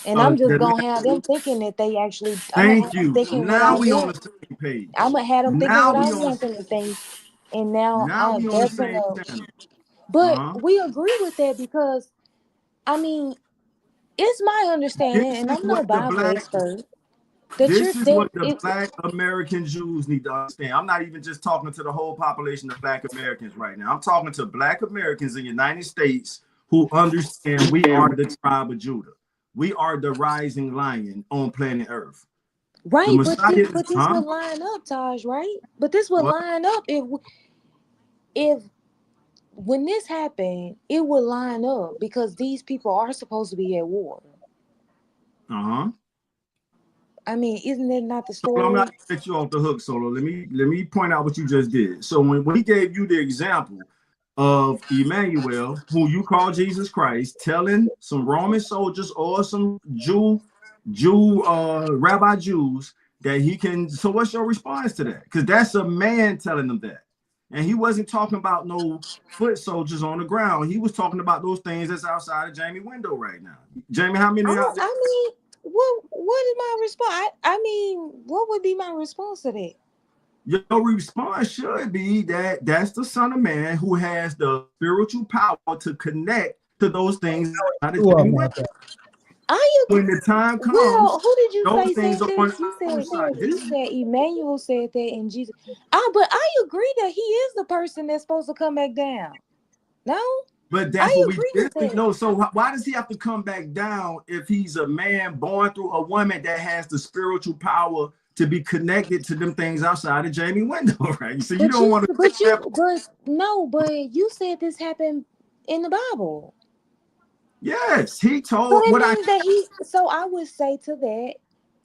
And I'm just The, gonna have them thinking that they actually. I'm gonna have thank them you. thinking what I Now we on want. the same page. I'm gonna have them thinking Now what I we on want them to think, and now now we on the they're same gonna. channel. But Uh-huh. we agree with that because I mean, it's my understanding, This and is I'm no what the Bible black expert, that you're This is that what the it black American Jews need to understand. I'm not even just talking to the whole population of black Americans right now. I'm talking to black Americans in the United States who understand we are the tribe of Judah. We are the rising lion on planet Earth. The right, Messiah is, but this huh? would line up, Taj, right? But this would What? line up if when this happened, it would line up because these people are supposed to be at war. Uh-huh. I mean, isn't that not the Solo, I'm not story? gonna let you off the hook, Solo. Let me point out what you just did. So when we gave you the example of Emmanuel, who you call Jesus Christ, telling some Roman soldiers or some rabbi Jews that he can. So what's your response to that? Because that's a man telling them that, and he wasn't talking about no foot soldiers on the ground. He was talking about those things that's outside of Jamie window right now. Jamie, how many out there? I mean, what is my response? I mean, what would be my response to that? Your response should be that that's the Son of Man who has the spiritual power to connect to those things out of Two of Jamie them window. out there. I When the time comes, Well, who did you those say things said are on this? the outside. You said Emmanuel said that in Jesus. But I agree that he is the person that's supposed to come back down. No, But that's I what we agree with didn't that. know. So why does he have to come back down if he's a man born through a woman that has the spiritual power to be connected to them things outside of Jamie window, right? So you don't want to take that. But no, but you said this happened in the Bible. Yes, he So told that what I. means that so I would say to that,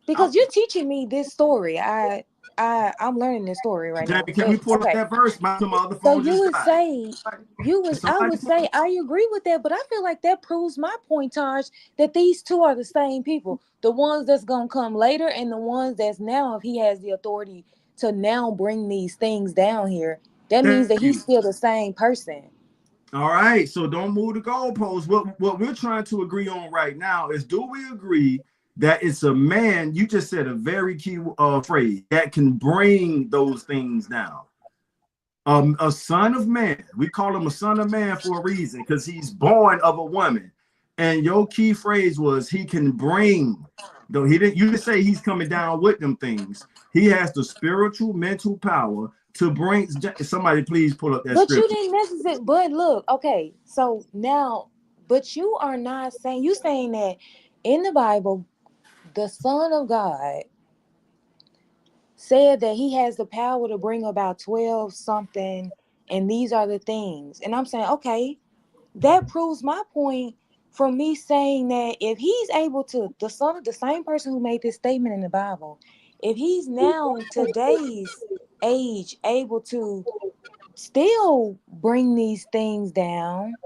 because you're teaching me this story. I'm learning this story right Jamie, now. can we So pull up okay. that verse? My other So phone just died. I Somebody would say I agree with that, but I feel like that proves my point, Taj, that these two are the same people. The ones that's gonna come later and the ones that's now, if he has the authority to now bring these things down here, that means thank that he's you. still the same person. All right, so don't move the goalposts. What we're trying to agree on right now is, do we agree that it's a man? You just said a very key phrase that can bring those things down. A son of man. We call him a son of man for a reason, because he's born of a woman. And your key phrase was he can bring. Though he didn't, you didn't say he's coming down with them things. He has the spiritual, mental power to bring. Somebody please pull up that But you scripture. didn't necessarily. But look, okay, so now, but you are not saying, you saying that in the Bible, the Son of God said that he has the power to bring about 12 something, and these are the things. And I'm saying, okay, that proves my point from me saying that if he's able to, the same person who made this statement in the Bible, if he's now in today's age able to still bring these things down,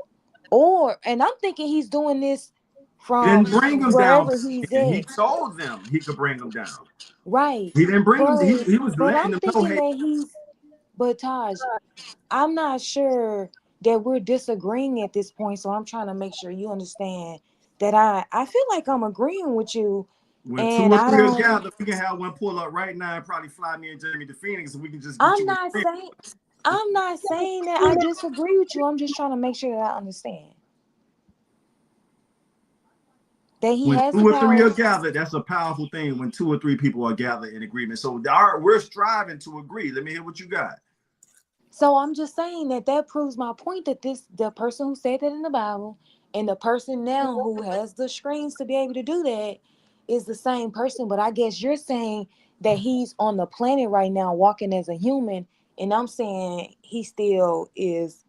and I'm thinking he's doing this He from didn't bring them down. wherever he's He at, told them he could bring them down. right? He didn't bring them. But He was but letting I'm them know, thinking hey, that but Taj, I'm not sure that we're disagreeing at this point, so I'm trying to make sure you understand that I feel like I'm agreeing with you, When two and or I three are don't. gathered, we can have one pull up right now and probably fly me and Jamie to Phoenix, and we can just get I'm you not a saying I'm not saying that I disagree with you. I'm just trying to make sure that I understand that he when has the two or three are power. gathered, that's a powerful thing when two or three people are gathered in agreement. So we're striving to agree. Let me hear what you got. So I'm just saying that that proves my point that the person who said that in the Bible and the person now who has the screens to be able to do that is the same person. But I guess you're saying that he's on the planet right now walking as a human, and I'm saying he still is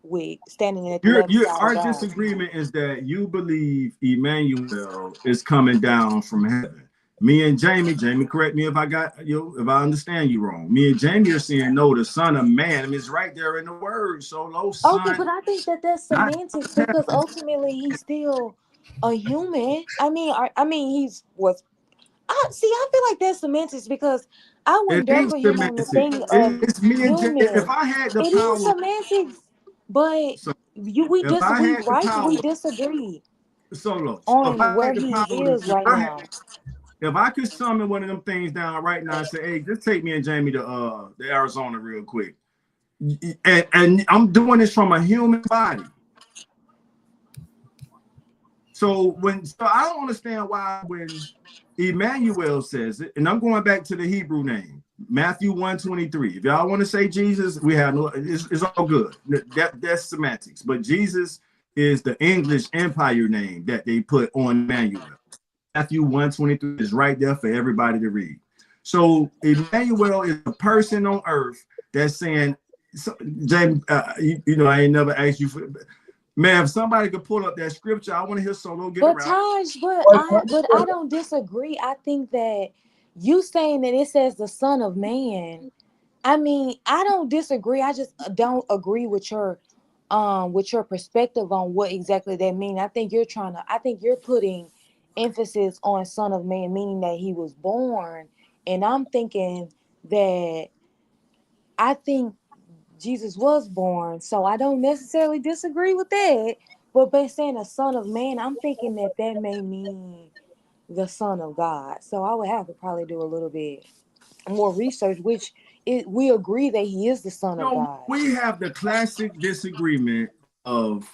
with standing at the left side of Our God. disagreement is that you believe Emmanuel is coming down from heaven. Me and Jamie, correct me if I got you, if I understand you wrong. Me and Jamie are saying no, the Son of Man. I mean, it's right there in the word. So, no Okay, son, but I think that that's not semantics because ultimately he's still a human. I mean he's was. I see. I feel like that's semantics because I it wouldn't dare ain't put him on the semantics. thing of It's me and Jamie. If human. I had the It is power, semantics, but so we if I we had the right power, we disagree solo. So if on I where had the he power to, is right now. if I could summon one of them things down right now and say, hey, just take me and Jamie to Arizona real quick. And I'm doing this from a human body. So I don't understand why when Emmanuel says it, and I'm going back to the Hebrew name, Matthew 1:23. If y'all want to say Jesus, we have no, it's all good. That's semantics. But Jesus is the English empire name that they put on Emmanuel. Matthew 1:23 is right there for everybody to read. So Emmanuel is a person on earth that's saying, so, James, I ain't never asked you for, man, if somebody could pull up that scripture, I want to hear Solo get But around. Taj, but I don't disagree. I think that you saying that it says the Son of Man. I mean, I don't disagree. I just don't agree with your perspective on what exactly that means. I think you're putting emphasis on Son of Man, meaning that he was born. And I'm thinking that I think Jesus was born. So I don't necessarily disagree with that. But by saying a Son of Man, I'm thinking that that may mean the Son of God. So I would have to probably do a little bit more research, which we agree that he is the Son of No, God. we have the classic disagreement of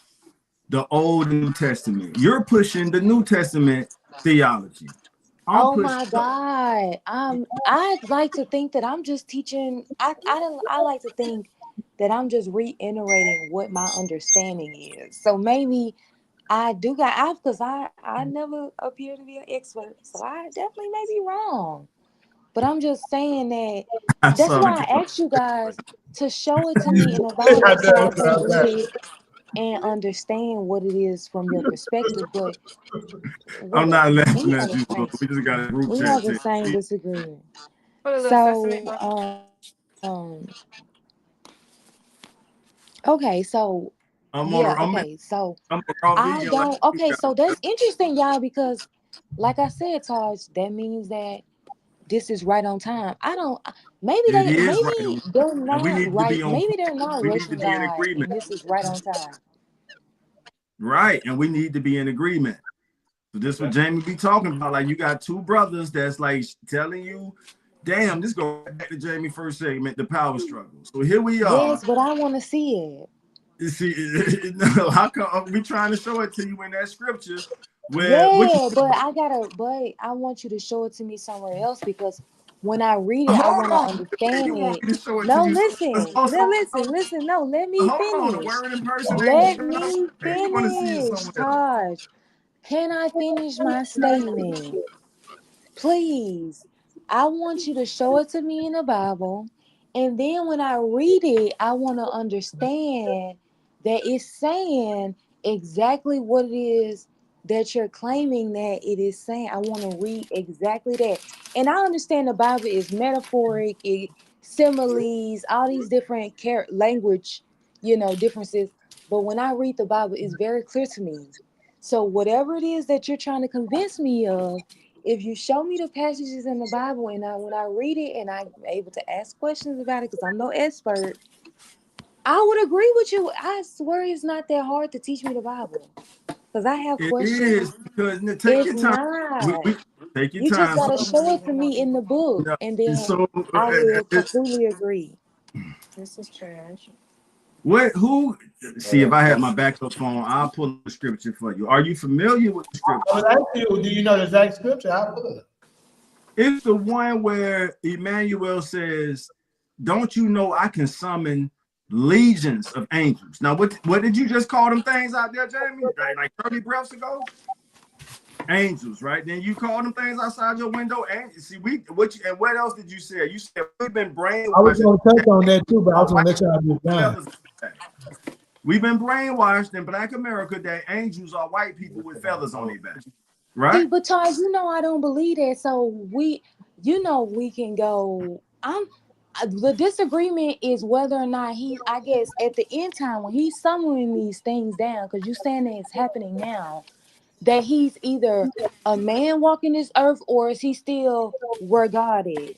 the Old and New Testament. You're pushing the New Testament theology. I'm Oh pushing my God. I'd like to think that I'm just teaching. I like to think that I'm just reiterating what my understanding is. So maybe I do got I because I never appear to be an expert. So I definitely may be wrong. But I'm just saying that I that's saw why the I asked you guys to show it to me in the Bible so I can read it and understand what it is from your perspective. But I'm not whatever. laughing at you, so we just got a group We have chat the saying, same see, disagreement. Put a little So, sesame, bro. okay, so I'm yeah, on a I'm okay. So I'm a raw I vegan like don't you okay, got. so that's interesting, y'all, because like I said, Taj, that means that this is right on time. I don't It is right on time. And we need to be on maybe point. they're not We need to rushing be in God agreement. and this is right on time. Right. And we need to be in agreement. So this what Jamie be talking about. Like you got two brothers that's like telling you, damn, this go back to Jamie first segment, the power struggle. So here we are. Yes, but I want to see it. You see, how come we trying to show it to you in that scripture where what you Yeah, but I want you to show it to me somewhere else because when I read it, I hold want to on. understand You want it. me to show it to No, you? So listen, also listen. No, let me hold on, the finish. word in person ain't Let showing up. me You want to see it finish, somewhere else. Taj. Can I finish my statement? Please. I want you to show it to me in the Bible. And then when I read it, I want to understand that it's saying exactly what it is that you're claiming that it is saying. I want to read exactly that. And I understand the Bible is metaphoric, similes, all these different language, differences. But when I read the Bible, it's very clear to me. So whatever it is that you're trying to convince me of, if you show me the passages in the Bible and when I read it and I'm able to ask questions about it, because I'm no expert, I would agree with you. I swear it's not that hard to teach me the Bible. Because I have It questions. is because take It's your time. not. Take your You just time. gotta show it to me in the book, No, and then so I will completely agree. This is trash. what? Who? See, if I had my backup phone, I'll pull up the scripture for you. Are you familiar with the I scripture? was asking you, do you know the exact scripture? I would. It's the one where Emmanuel says, "Don't you know I can summon legions of angels?" Now, what did you just call them things out there, Jamie? Like 30 breaths ago? Angels, right? Then you call them things outside your window. And see, and what else did you say? You said we've been I was brainwashed. going to touch on that too, but I was going White to let y'all get people done. with feathers. We've been brainwashed in Black America that angels are white people with feathers on their back, See, right? but Charles, I don't believe that. So we can go. The disagreement is whether or not I guess at the end time when he's summoning these things down, because you saying that it's happening now, that he's either a man walking this earth or is he still where God is?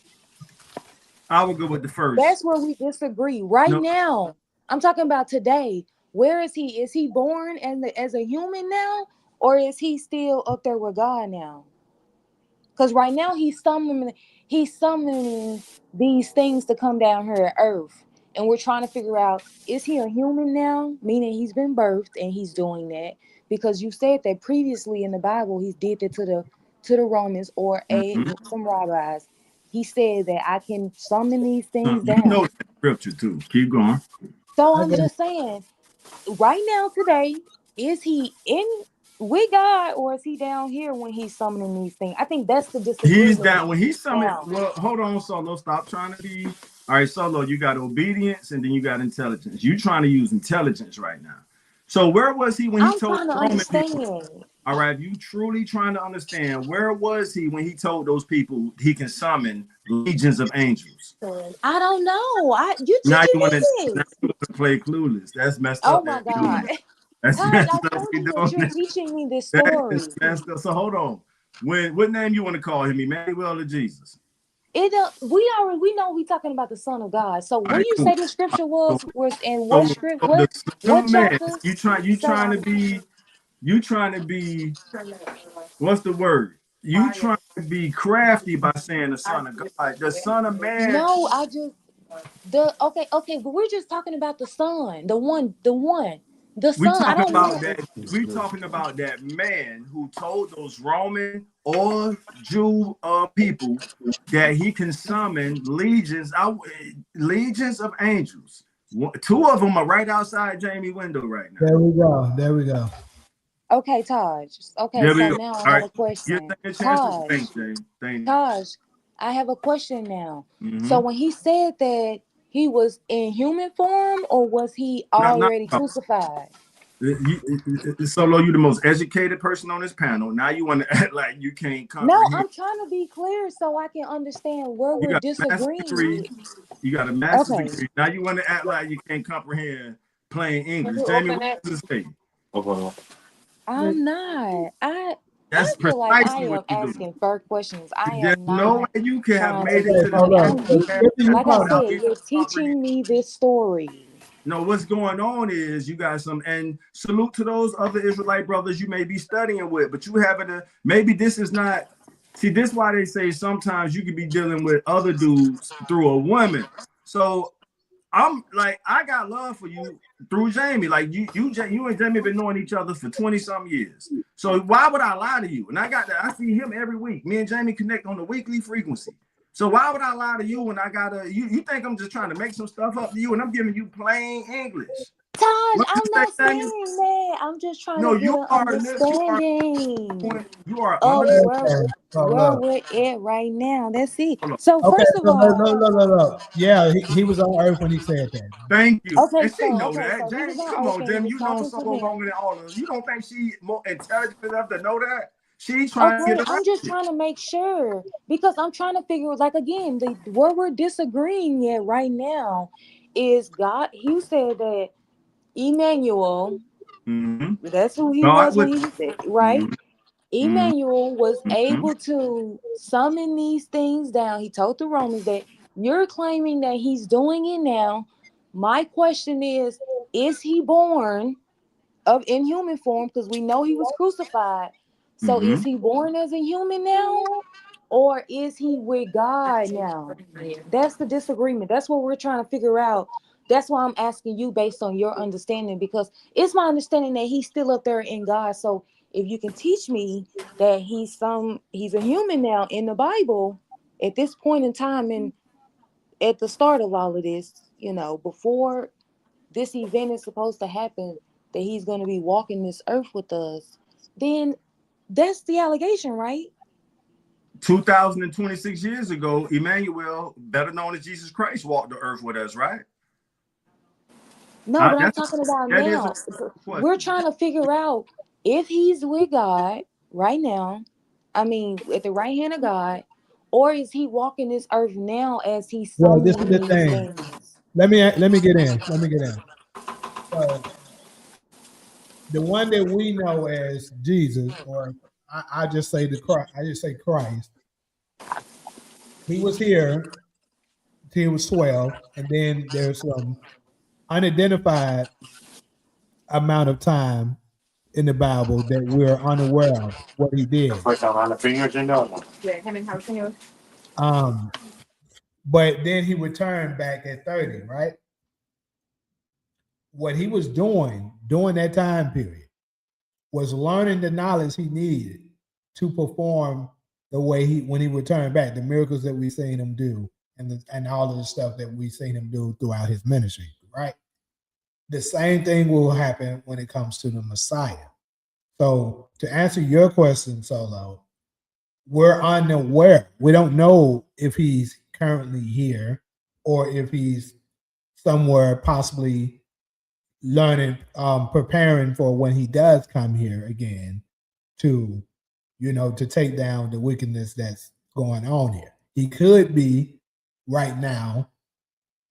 I will go with the first. That's where we disagree right No, now. I'm talking about today. Where is he? Is he born as a human now, or is he still up there with God now? Because right now he's summoning these things to come down here at Earth, and we're trying to figure out, is he a human now, meaning he's been birthed and he's doing that? Because you said that previously in the Bible he did that to the Romans or mm-hmm. some rabbis. He said that I can summon these things You know down. that scripture too. Keep going. So I I'm got just saying, right now today, is he in with God or is he down here when he's summoning these things? I think that's the He's disagreement down when he's summoned. now. Well, hold on, Solo. Stop trying to be. All right, Solo. You got obedience and then you got intelligence. You trying to use intelligence right now. So where was he when he I'm told trying to the Roman people? understand. All right, if you truly trying to understand, where was he when he told those people he can summon legions of angels? I don't know. You Now teaching you want to me this? play clueless. That's messed Oh up. my That we doing God. that. That's Taj, I messed up. told We you that doing you're that. teaching me this That story. is messed up. So hold on. What name you want to call him? Emmanuel or Jesus? We know we talking about the Son of God. So All what do right, you cool. say the scripture So, was in what script? so the Son What of Man, chapter? you Say trying to I'm be what's the word? You trying to be crafty by saying the Son of God. The Son of Man, no, I just okay, but we're just talking about the Son, the we Son. I talking don't about know. that. We talking about that man who told those Roman or Jew people that he can summon legions of angels. Two of them are right outside Jamie window right now. There we go. There we go. Okay, Taj. Okay, There we so go. now I All have right. a Give question. a chance to Taj, think, James. Thank Taj, I have a question now. So you. when he said that he was in human form, or was he Not already crucified? Solo, you the most educated person on this panel. Now you want to act like you can't No, comprehend. I'm trying to be clear so I can understand where You we're got a master's disagreeing degree. with. You got a master's Okay. degree. Now you want to act like you can't comprehend plain Can English. you Jamie, open what it? does it say? I'm not. I That's feel like I precisely what am you're doing. asking fair questions. I There's am no not way you can have trying to made it be Okay, to the hold funny. on. So You, scripture you paragraph like I quoted. said, without being able you're to comprehend. teaching me this story. No, what's going on is you got some, and salute to those other Israelite brothers you may be studying with, but you having a maybe this is not. See, this is why they say sometimes you could be dealing with other dudes through a woman. So I'm like, I got love for you through Jamie. Like you and Jamie been knowing each other for 20 some years. So why would I lie to you? And I got that. I see him every week. Me and Jamie connect on a weekly frequency. So why would I lie to you when I gotta you think I'm just trying to make some stuff up to you and I'm giving you plain English. Taj, What you I'm say, not Jamie? saying that. I'm just trying No, to get you an are understanding you are of under Okay, hold where up. we're at right now. That's it. So Okay, first of so all, look. Yeah, he was on earth when he said that. Thank you. And she know okay, that. so he Jamie, was on come Earth on, and he Jamie. was You know talking to Solo them. longer than all of us. You don't think she more intelligent enough to know that? She trying to Okay, get I'm around just it. trying to make sure because I'm trying to figure like again the where we're disagreeing at right now is God. You said that Emmanuel, Mm-hmm. that's who he God was with when he was there, right? mm-hmm. Emmanuel was Mm-hmm. able to summon these things down. He told the Romans that you're claiming that he's doing it now. My question is he born? in human form, because we know he was crucified. So is he born as a human now, or is he with God now? That's the disagreement. That's what we're trying to figure out. That's why I'm asking you based on your understanding, because it's my understanding that he's still up there in God. So if you can teach me that he's a human now in the Bible at this point in time, and at the start of all of this, before this event is supposed to happen, that he's going to be walking this earth with us, then that's the allegation, right? 2026 years ago, Emmanuel, better known as Jesus Christ, walked the earth with us, right? No, but I'm talking about that is now. a We're trying to figure out if he's with God right now. I mean, at the right hand of God, or is he walking this earth now as he's Well, this is summoning the these thing. things? Let me get in. Let me get in. So the one that we know as Jesus, or I just say the Christ. I just say Christ. He was here till he was 12, and then there's some unidentified amount of time in the Bible that we're unaware of what he did. Um, but then he returned back at 30, right? What he was doing during that time period was learning the knowledge he needed to perform the way when he returned back, the miracles that we've seen him do, and all of the stuff that we've seen him do throughout his ministry, right? The same thing will happen when it comes to the Messiah. So to answer your question, Solo, we're unaware. We don't know if he's currently here or if he's somewhere possibly learning, preparing for when he does come here again to, to take down the wickedness that's going on here. He could be right now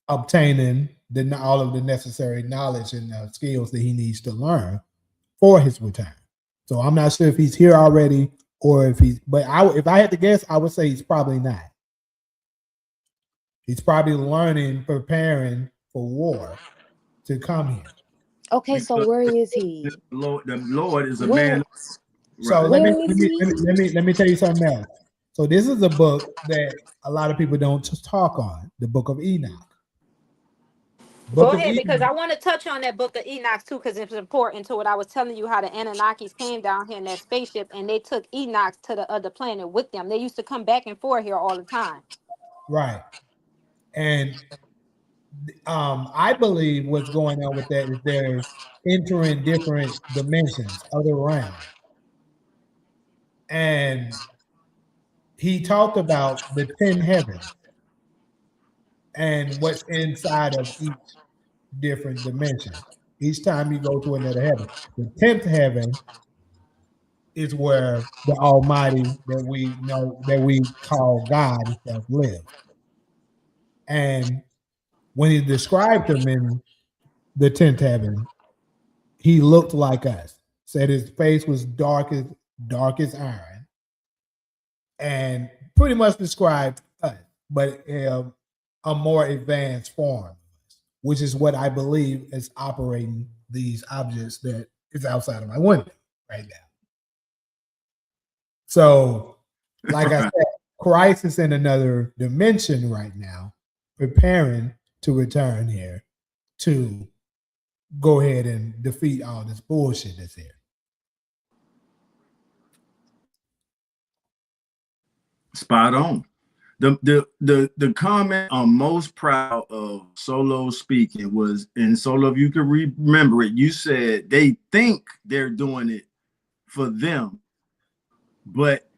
obtaining all of the necessary knowledge and skills that he needs to learn for his return. So I'm not sure if he's here already or if he's, but if I had to guess, I would say he's probably not. He's probably learning, preparing for war to come here. Okay, so where is he? The Lord is a man. So Right. let me tell you something else. So this is a book that a lot of people don't talk on, the Book of Enoch. Go ahead, because I want to touch on that book of Enoch too, because it's important to what I was telling you, how the Anunnakis came down here in that spaceship and they took Enoch to the other planet with them. They used to come back and forth here all the time. Right. And I believe what's going on with that is they're entering different dimensions, other realms. And he talked about the 10 heavens and what's inside of each different dimension. Each time you go to another heaven, the 10th heaven is where the Almighty that we know, that we call God himself, lives. And when he described him in the 10th heaven, he looked like us. Said his face was dark as iron, and pretty much described us, but a more advanced form, which is what I believe is operating these objects that is outside of my window right now. So, like I said, Christ is in another dimension right now, preparing to return here to go ahead and defeat all this bullshit that's here. Spot on. The comment I'm most proud of Solo speaking was, and Solo, if you can remember it, you said they think they're doing it for them, but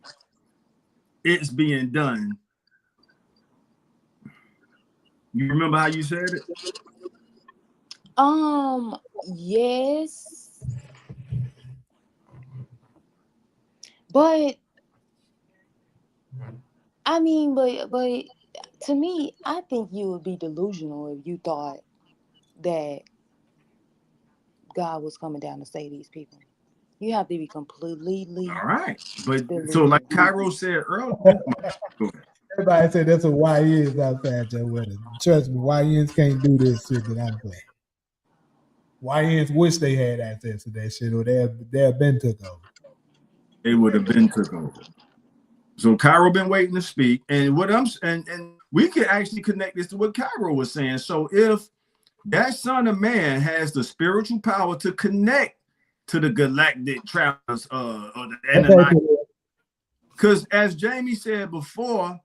it's being done. You remember how you said it? Yes. But I mean, but to me, I think you would be delusional if you thought that God was coming down to save these people. You have to be completely all right. But delusional. so, like Cairo said earlier, everybody said that's what YNs outside your window. Trust me, YNs can't do this shit that I'm playing. YNs wish they had access to that shit, or they have been took over. They would have been took over. So Cairo been waiting to speak, and what I'm and we can actually connect this to what Cairo was saying. So if that son of man has the spiritual power to connect to the galactic travelers or the Anunnaki, because as Jamie said before,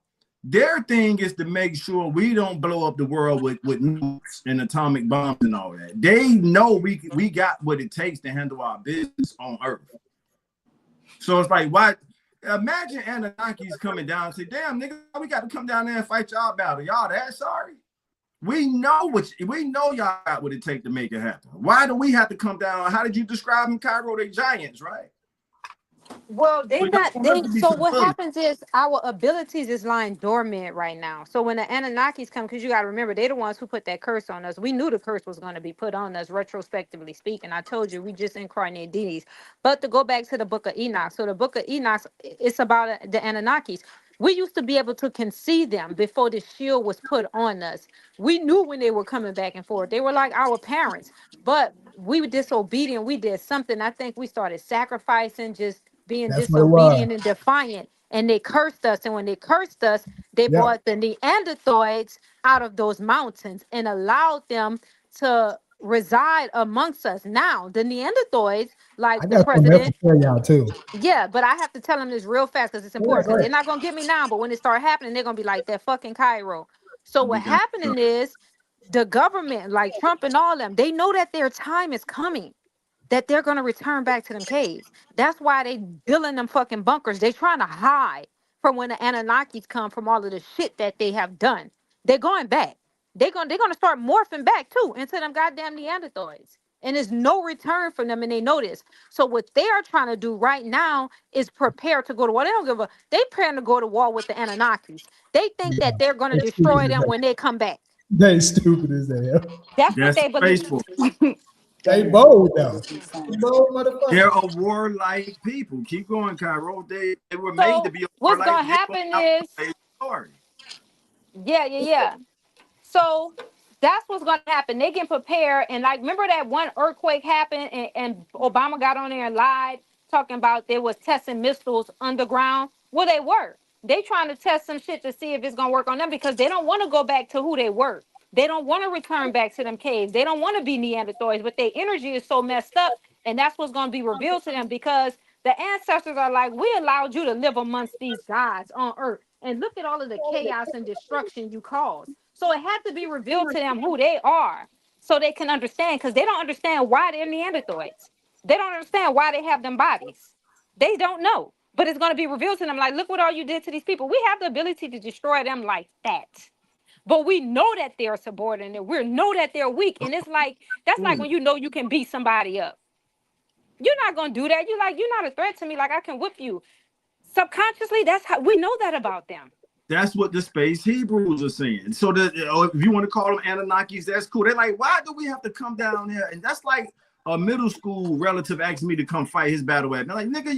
their thing is to make sure we don't blow up the world with nukes and atomic bombs and all that. They know we got what it takes to handle our business on Earth. So it's like, why? Imagine Anunnaki's coming down and say, damn, nigga, we got to come down there and fight y'all battle. Y'all that sorry? We know y'all got what it takes to make it happen. Why do we have to come down? How did you describe them, Cairo? They giants, right? Well, they not they. So what Look, happens is our abilities is lying dormant right now. So when the Anunnakis come, because you got to remember, they're the ones who put that curse on us. We knew the curse was going to be put on us, retrospectively speaking. I told you we just incarnated these. But to go back to the Book of Enoch, so the Book of Enoch, it's about the Anunnakis. We used to be able to conceive them before the shield was put on us. We knew when they were coming back and forth. They were like our parents, but we were disobedient. We did something. I think we started sacrificing, just being That's what it was. disobedient and defiant, and they cursed us. And when they cursed us, they Yep. brought the Neanderthals out of those mountains and allowed them to reside amongst us. Now, the Neanderthals, like I the got something else to president, tell y'all too. yeah, but I have to tell them this real fast because it's Yeah, important. go Because they're ahead. not gonna get me now, but when it start happening, they're gonna be like that fucking Cairo. So we what got happening is the government, like Trump and all them, they know that their time is coming, that they're gonna return back to them caves. That's why they building them fucking bunkers. They trying to hide from when the Anunnakis come from all of the shit that they have done. They're going back. They're gonna start morphing back too into them goddamn Neanderthals. And there's no return for them, and they know this. So what they are trying to do right now is prepare to go to war. They don't give a. They plan to go to war with the Anunnakis. They think Yeah. that they're gonna They stupid destroy as them hell. when they come back. They stupid as hell. That's what that's the they believe. space force. They bold though. They bold They're motherfuckers. a warlike people. Keep going, Cairo. They were made to So be a what's warlike. gonna They went happen out is, to the story. yeah. So that's what's gonna happen. They get prepared, and like, remember that one earthquake happened, and Obama got on there and lied, talking about they was testing missiles underground. Well, they were. They trying to test some shit to see if it's gonna work on them because they don't want to go back to who they were. They don't want to return back to them caves. They don't want to be Neanderthals, but their energy is so messed up, and that's what's gonna be revealed to them because the ancestors are like, we allowed you to live amongst these gods on earth, and look at all of the chaos and destruction you caused. So it had to be revealed to them who they are so they can understand, because they don't understand why they're Neanderthals. They don't understand why they have them bodies. They don't know. But it's going to be revealed to them like, look what all you did to these people. We have the ability to destroy them like that. But we know that they're subordinate. We know that they're weak. And it's like, that's like when you know you can beat somebody up. You're not going to do that. You're not a threat to me. Like, I can whip you. Subconsciously, that's how we know that about them. That's what the space Hebrews are saying. So that, if you want to call them Anunnakis, that's cool. They're like, why do we have to come down here? And that's like a middle school relative asking me to come fight his battle at. They're like, nigga,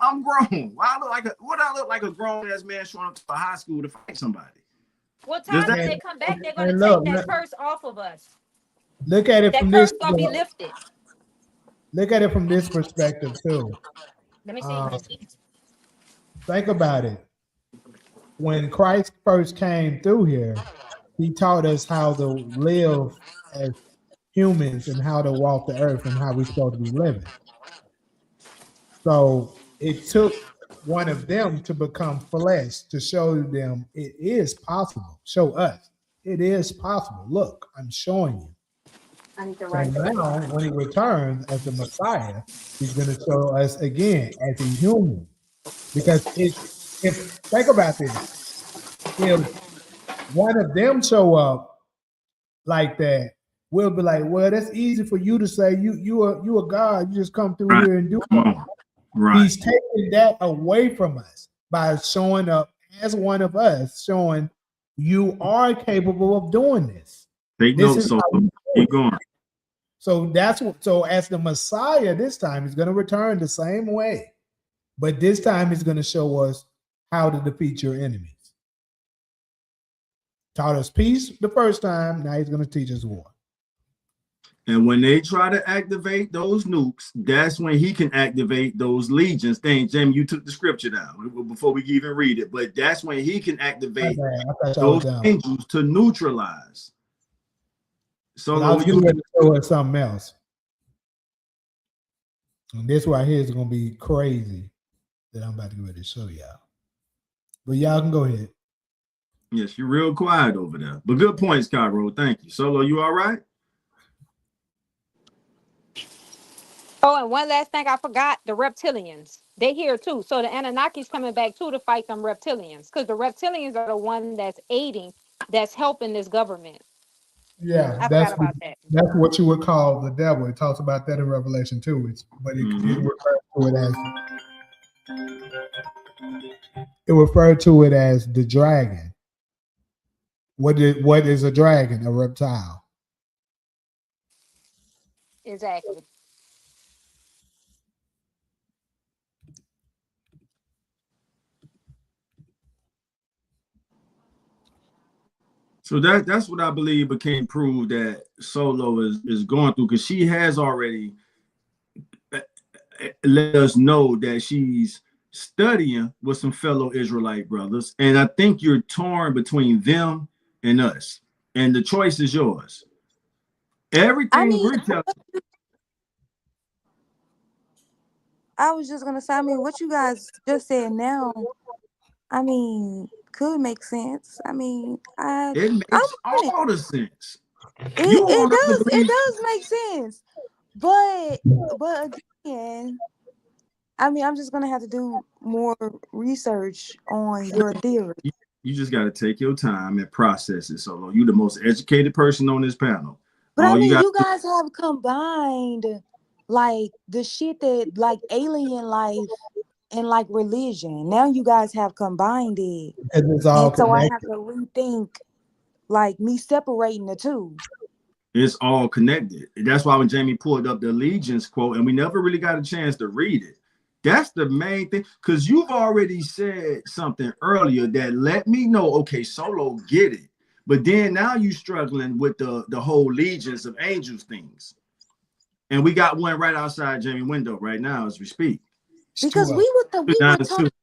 I'm grown. Why I look like a grown ass man showing up to a high school to fight somebody? What Does time that when they come back, they're gonna And take look, that curse off of us. look at it That from curse this. gonna be lifted. Look at it from this perspective too. Let me see. Think about it. When Christ first came through here, he taught us how to live as humans and how to walk the earth and how we're supposed to be living. So it took one of them to become flesh to show them it is possible. Show us it is possible. Look, I'm showing you. I need to So write that. now, when he returns as the Messiah, he's going to show us again as a human. Because if think about this, if one of them show up like that, we'll be like, well, that's easy for you to say. You a God. You just come through right? here and do Come that. on. Right. He's taking that away from us by showing up as one of us, showing you are capable of doing this. Take This notes, is so how you do keep it. going. So that's what. So as the Messiah, this time he's going to return the same way, but this time he's going to show us how to defeat your enemies. Taught us peace the first time. Now he's going to teach us war. And when they try to activate those nukes, that's when he can activate those legions. Thing, Jamie, you took the scripture down before we even read it, but that's when he can activate those angels to neutralize. So I was getting ready to show us something else. And this right here is going to be crazy that I'm about to get ready to show y'all. But y'all can go ahead. Yes, you're real quiet over there. But good points, Cairo. Thank you. Solo, you all right? Oh, and one last thing I forgot, the reptilians. They here too. So the Anunnaki's coming back too to fight them reptilians. Because the reptilians are the one that's aiding, that's helping this government. Yeah, I forgot about that. That's what you would call the devil. It talks about that in Revelation 2. It referred to it as the dragon. What is a dragon? A reptile. Exactly. So that's what I believe became proved that Solo is going through, because she has already let us know that she's studying with some fellow Israelite brothers. And I think you're torn between them and us. And the choice is yours. Everything we're telling. I was just gonna say, I mean, what you guys just said now, I mean, could make sense. I mean, it makes all the sense. It does make sense. But again, I mean, I'm just gonna have to do more research on your theory. You just got to take your time and process it, Solo. You're the most educated person on this panel. But I mean, you guys have combined like the shit that like alien life and like religion. Now you guys have combined it. It's all so I have to rethink like me separating the two. It's all connected. That's why when Jamie pulled up the Allegiance quote, and we never really got a chance to read it. That's the main thing, because you've already said something earlier that let me know, okay, Solo get it. But then now you struggling with the whole legions of angels things. And we got one right outside Jamie window right now as we speak. Because we would talk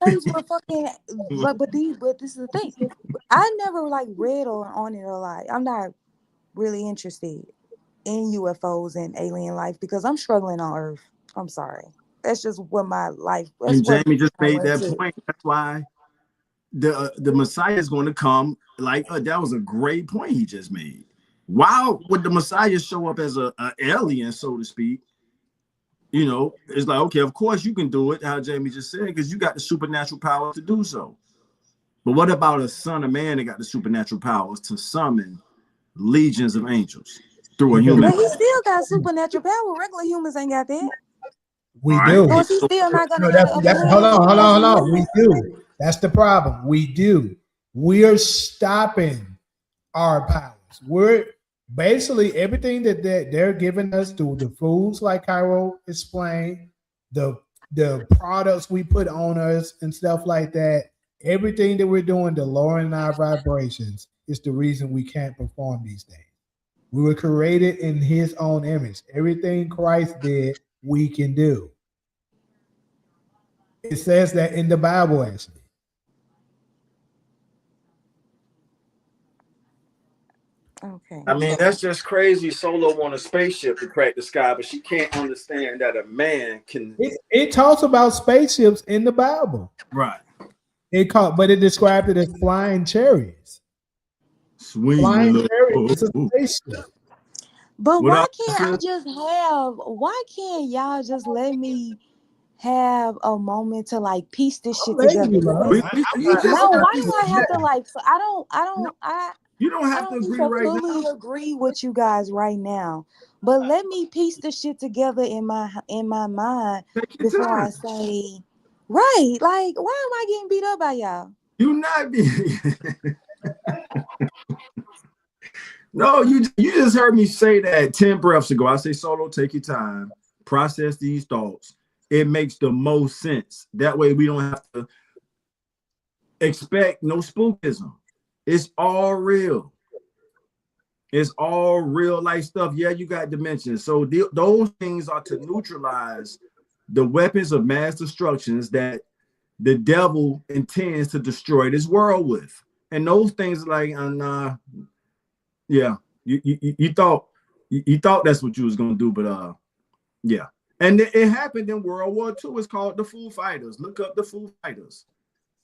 things were fucking but this is the thing. I never like read on it a lot. I'm not really interested in UFOs and alien life because I'm struggling on Earth. I'm sorry. That's just what my life. That's and Jamie just made that to. point. That's why the Messiah is going to come. Like that was a great point he just made. Why would the Messiah show up as a alien, so to speak? You know, it's like, okay, of course you can do it, how Jamie just said, because you got the supernatural power to do so. But what about a son of man that got the supernatural powers to summon legions of angels through a human? But he still got supernatural power. Regular humans ain't got that. We do. Or is he still not gonna hold on. We do. That's the problem. We do. We are stopping our powers. We're basically everything that they're giving us through the foods, like Cairo explained, the products we put on us and stuff like that. Everything that we're doing to lowering our vibrations is the reason we can't perform these things. We were created in his own image. Everything Christ did, we can do. It says that in the Bible, actually. Okay. I mean, that's just crazy. Solo on a spaceship to crack the sky, but she can't understand that a man can. It talks about spaceships in the Bible, right? But it described it as flying chariots. Flying chariots is a spaceship. But why can't y'all just let me have a moment to like piece this shit together? No, why do I have to like? You don't have to agree right now. I fully agree with you guys right now, but let me piece the shit together in my mind before I say, right? Like, why am I getting beat up by y'all? You not being. No, you just heard me say that 10 breaths ago. I say, Solo, take your time, process these thoughts. It makes the most sense. That way we don't have to expect no spookism. It's all real. It's all real life stuff. Yeah, you got dimensions. So those things are to neutralize the weapons of mass destructions that the devil intends to destroy this world with. And those things like, yeah, you thought that's what you was gonna do, but yeah. And it happened in World War II. It's called the Foo Fighters. Look up the Foo Fighters.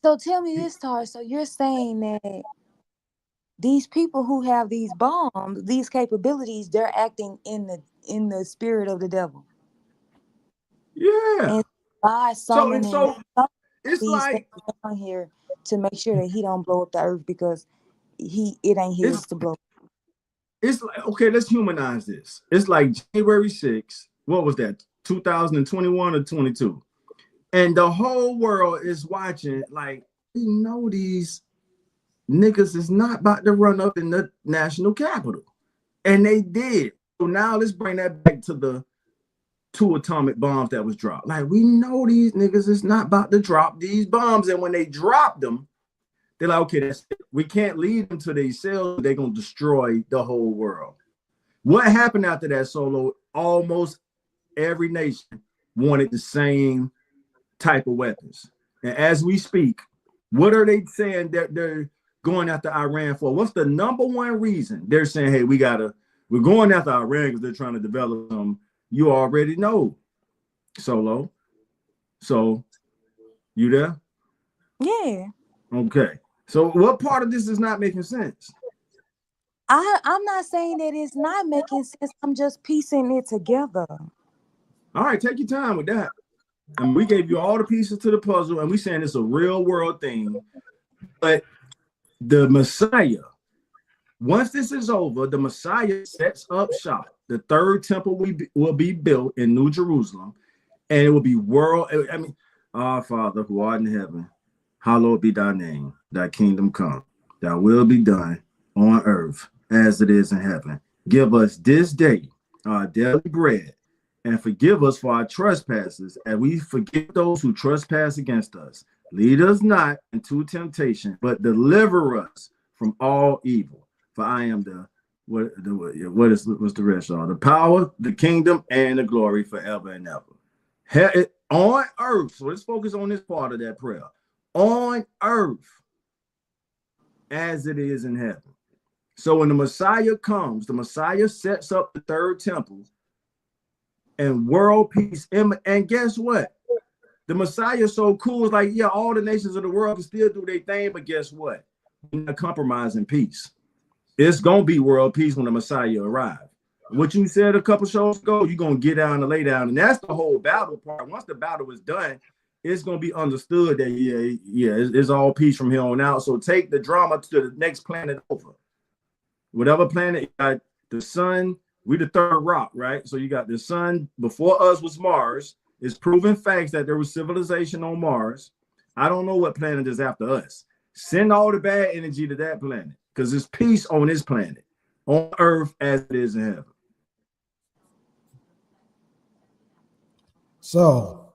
So tell me this, Tar. So you're saying that these people who have these bombs, these capabilities, they're acting in the spirit of the devil. Yeah. And by So summoning it's these things like down here to make sure that he don't blow up the earth because it ain't his to blow. it's like, okay, let's humanize this. It's like January 6th. What was that? 2021 or 22? And the whole world is watching. Like, we know these niggas is not about to run up in the national capital. And they did. So now let's bring that back to the 2 atomic bombs that was dropped. Like, we know these niggas is not about to drop these bombs. And when they drop them, they're like, okay, that's it. We can't lead them to themselves. They're going to destroy the whole world. What happened after that, Solo? Almost every nation wanted the same type of weapons. And as we speak, what are they saying that they're going after Iran for? What's the number one reason? They're saying, hey, we're going after Iran because they're trying to develop them. You already know, Solo. So, you there? Yeah. Okay. So what part of this is not making sense? I'm not saying that it's not making sense. I'm just piecing it together. All right, take your time with that. And we gave you all the pieces to the puzzle, and we saying it's a real world thing. But the Messiah, once this is over, the Messiah sets up shop. The third temple will be built in New Jerusalem, and it will be world. I mean, our Father who art in heaven, hallowed be thy name. Thy kingdom come. Thy will be done on earth as it is in heaven. Give us this day our daily bread, and forgive us for our trespasses, as we forgive those who trespass against us. Lead us not into temptation, but deliver us from all evil. For I am what's the rest, y'all? The power, the kingdom, and the glory forever and ever. On earth. So let's focus on this part of that prayer. On earth as it is in heaven. So when the Messiah comes, the Messiah sets up the third temple and world peace. And guess what? The Messiah is so cool. It's like, yeah, all the nations of the world can still do their thing, but guess what? We're not compromising peace. It's going to be world peace when the Messiah arrives. What you said a couple shows ago, you're going to get down and lay down. And that's the whole battle part. Once the battle is done, it's going to be understood that, it's all peace from here on out. So take the drama to the next planet over. Whatever planet, you got the sun, we the third rock, right? So you got the sun. Before us was Mars. It's proven facts that there was civilization on Mars. I don't know what planet is after us. Send all the bad energy to that planet because there's peace on this planet, on earth as it is in heaven. So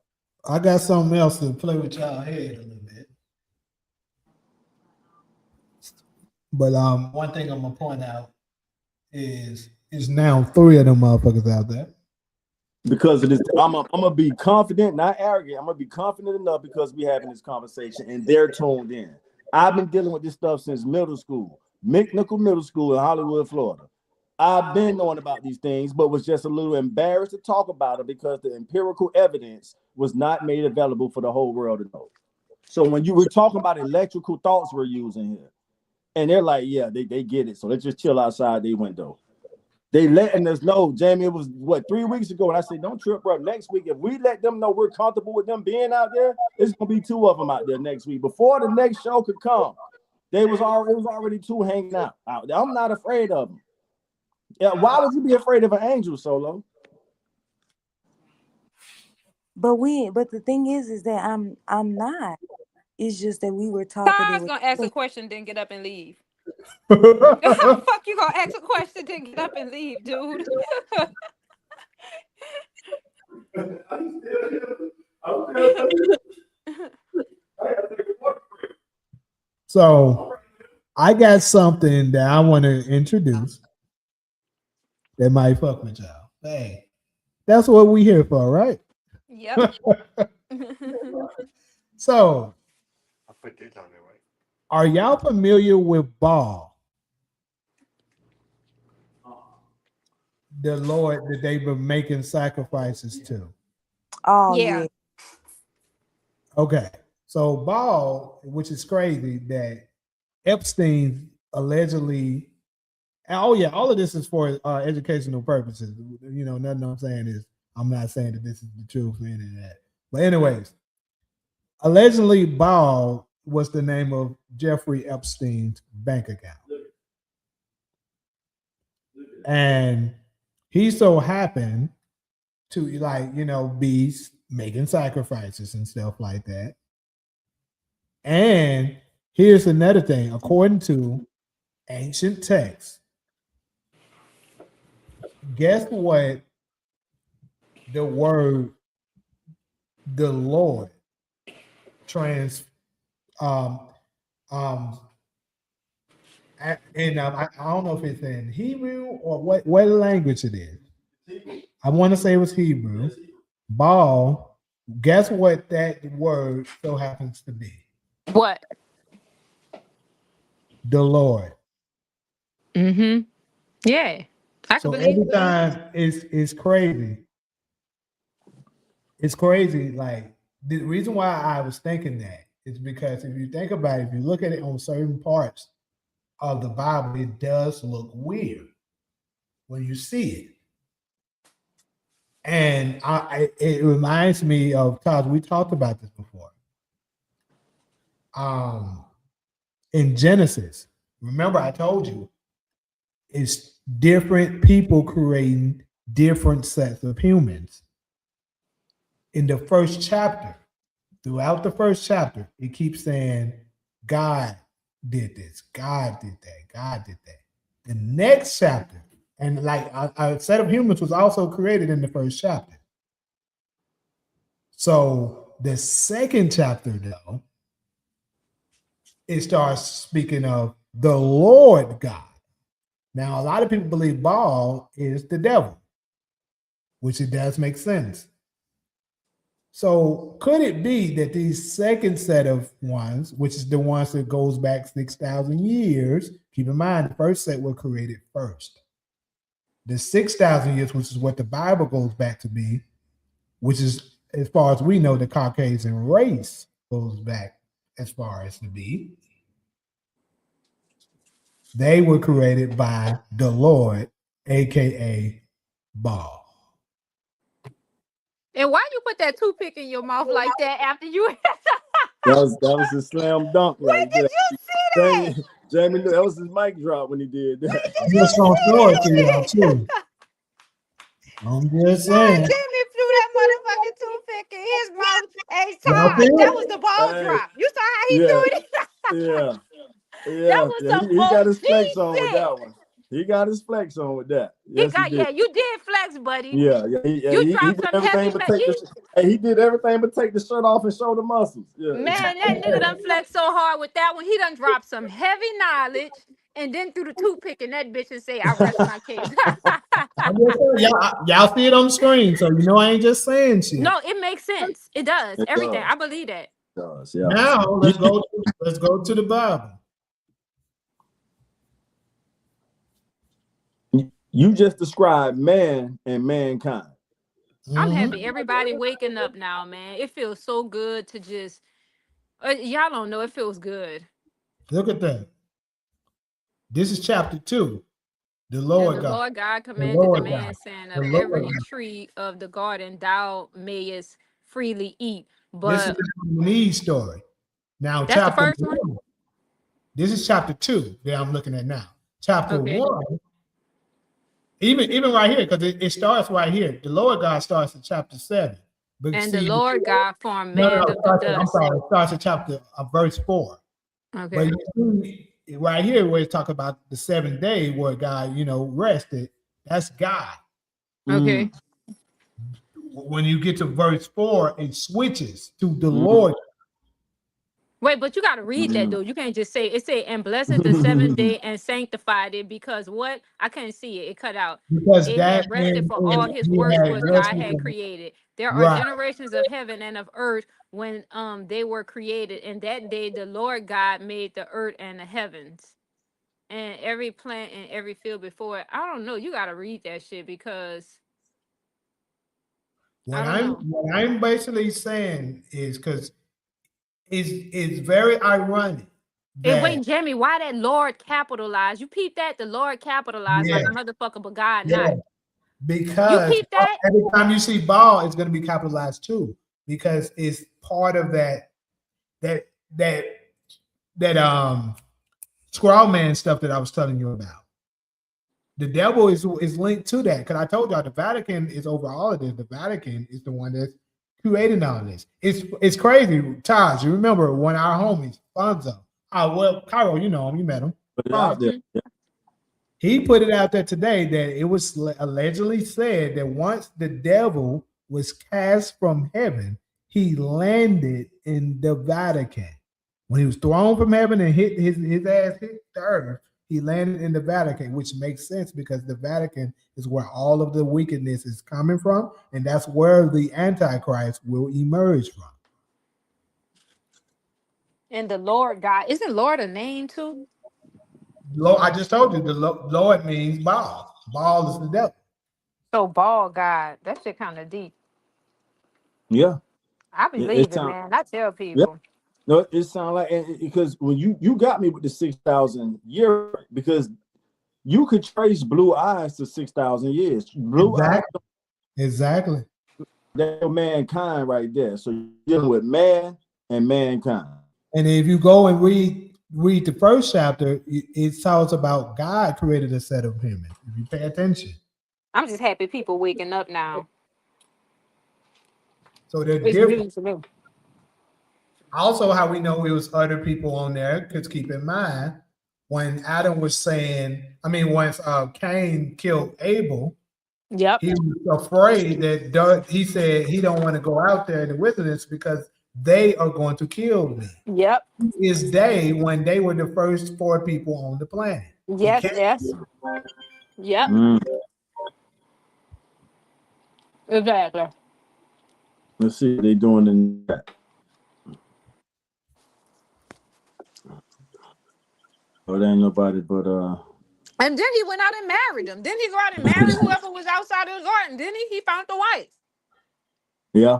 I got something else to play with y'all head a little bit. But one thing I'm gonna point out is now 3 of them motherfuckers out there. Because of this, I'm gonna be confident, not arrogant. I'm gonna be confident enough because we having this conversation and they're tuned in. I've been dealing with this stuff since middle school, McNichol Middle School in Hollywood, Florida. I've been knowing about these things, but was just a little embarrassed to talk about it because the empirical evidence was not made available for the whole world to know. So when you were talking about electrical thoughts we're using here, and they're like, yeah, they get it. So let's just chill outside their window. They letting us know, Jamie, it was 3 weeks ago. And I said, don't trip, bro. Next week, if we let them know we're comfortable with them being out there, it's gonna be 2 of them out there next week. Before the next show could come, it was already 2 hanging out there. I'm not afraid of them. Yeah, why would you be afraid of an angel, Solo? But the thing is that I'm not. It's just that we were talking. Tom's gonna ask a question, then get up and leave. How the fuck you gonna ask a question, then get up and leave, dude? So I got something that I want to introduce. that might fuck with y'all. Hey, that's what we here for, right? Yep. So, are y'all familiar with Baal, the Lord that they've been making sacrifices to? Oh Yeah. yeah. Okay, so Baal, which is crazy, that Epstein allegedly. Oh yeah, all of this is for educational purposes. Nothing I'm saying is I'm not saying that this is the truth or any of that. But anyways, allegedly, Baal was the name of Jeffrey Epstein's bank account. And he so happened to be making sacrifices and stuff like that. And here's another thing, according to ancient texts, guess what the word the Lord trans um um and I don't know if it's in Hebrew or what language it is. I want to say it was Hebrew. Baal. Guess what that word so happens to be? What? The Lord. Mm-hmm. Yeah. I can So believe every it. time it's crazy. It's crazy. Like the reason why I was thinking that is because if you think about it, if you look at it on certain parts of the Bible, it does look weird when you see it. And it reminds me of Todd. We talked about this before. In Genesis, remember I told you it's different people creating different sets of humans. In the first chapter, throughout the first chapter, it keeps saying God did this, God did that, God did that. The next chapter, and like a set of humans was also created in the first chapter. So the second chapter, though, it starts speaking of the Lord God. Now, a lot of people believe Baal is the devil, which it does make sense. So could it be that these second set of ones, which is the ones that goes back 6,000 years, keep in mind the first set were created first. The 6,000 years, which is what the Bible goes back to be, which is, as far as we know, the Caucasian race goes back as far as to be. They were created by the Lord, aka Baal. And why you put that toothpick in your mouth like that after you? That was a slam dunk Where right did there. you see that? Jamie, that was his mic drop when he did Where that. did I'm you just gonna throw it to y'all see it? too. I'm just God saying. damn it, flew that motherfucking toothpick in his mouth. Hey, Y'all see Todd, that was it? the ball Hey, drop. You saw how he yeah, threw it? yeah, That yeah, was yeah. some He got his OG flex on with shit. that one. He got his flex on with that. He Yes, he got, did. yeah, you did flex, buddy. Yeah. You He dropped did some everything heavy, but take the. Hey, he did everything but take the shirt off and show the muscles. Yeah. man, that nigga done flexed so hard with that one. He done dropped some heavy knowledge and then threw the toothpick in that bitch and say, I rest my case. I'm just saying, y'all see it on the screen, so you know I ain't just saying shit. No, it makes sense. It does. It Everything. does. I believe that. It does. Yeah. Now let's go to the Bible. You just described man and mankind. I'm Mhm. happy everybody waking up now, man. It feels so good to just, y'all don't know, it feels good. Look at that. This is chapter 2. The And Lord the God. Lord God The commanded the Lord God. man, saying, The of Lord every God. tree of the garden thou mayest freely eat. This is But the Need story. Now, that's the chapter first one? 1. This is chapter 2 that I'm looking at now. Chapter Okay. 1, even right here, because it starts right here. The Lord God starts at chapter 7. But And the see, Lord God formed no, man it of the I'm dust. sorry, it starts at chapter verse 4. But Okay. you see right here where it's talking about the 7th day where God, rested, that's God. Mm, Okay. When you get to verse 4, it switches to the mm, Lord. Wait, but you got to read that Mm. though. You can't just say it. Say and blessed the seventh day and sanctified it because what? I couldn't see it. It cut out. Because It that had rested means for all his he works had was God rested had from, created. There are right. generations of heaven and of earth when they were created. And that day the Lord God made the earth and the heavens and every plant and every field before it. I don't know. You got to read that shit because I don't know. What I'm basically saying is because it's very ironic And that wait, Jamie, why that Lord capitalized? You peep that? The Lord capitalized yeah, like a motherfucker, but God yeah, not. You because peep that? every time you see ball, it's going to be capitalized too, because it's part of that that that scroll man stuff that I was telling you about. The devil is linked to that because I told y'all the Vatican is over all of this. The Vatican is the one that's creating all this. It's crazy. Taj, you remember one of our homies, Fonzo? Oh well, Cairo, you know him, you met him. Put it out Fonzo. there. Mhm. Yeah. He put it out there today that it was allegedly said that once the devil was cast from heaven, he landed in the Vatican. When he was thrown from heaven and his ass hit the earth, he landed in the Vatican, which makes sense because the Vatican is where all of the wickedness is coming from, and that's where the Antichrist will emerge from. And the Lord God. Isn't Lord a name too? Lord, I just told you the Lord means Baal. Baal is the devil. So ball God. That shit kind of deep. Yeah. I It believe it, sound. man. I tell Yeah. people. No, it sound like because when you got me with the 6,000 year because you could trace blue eyes to 6,000 years. Blue eyes, Exactly. Exactly. that's mankind right there. So you're dealing with man and mankind. And if you go and read the first chapter, it talks about God created a set of humans. If you pay attention, I'm just happy people waking up now. so they're It's different. news to me. Also, how we know it was other people on there, because keep in mind when Adam was saying, I mean, once Cain killed Abel, Yep. he was afraid that he said he don't want to go out there in the wilderness because they are going to kill me. Yep. Is they when they were the first four people on the planet? It Yes. can't. Yes. Yep. Mm. Exactly. Let's see what they doing in that. Oh, there ain't nobody but And then he went out and married them. Didn't he go out and marry whoever was outside of the garden? Didn't he? He found the wife. yeah.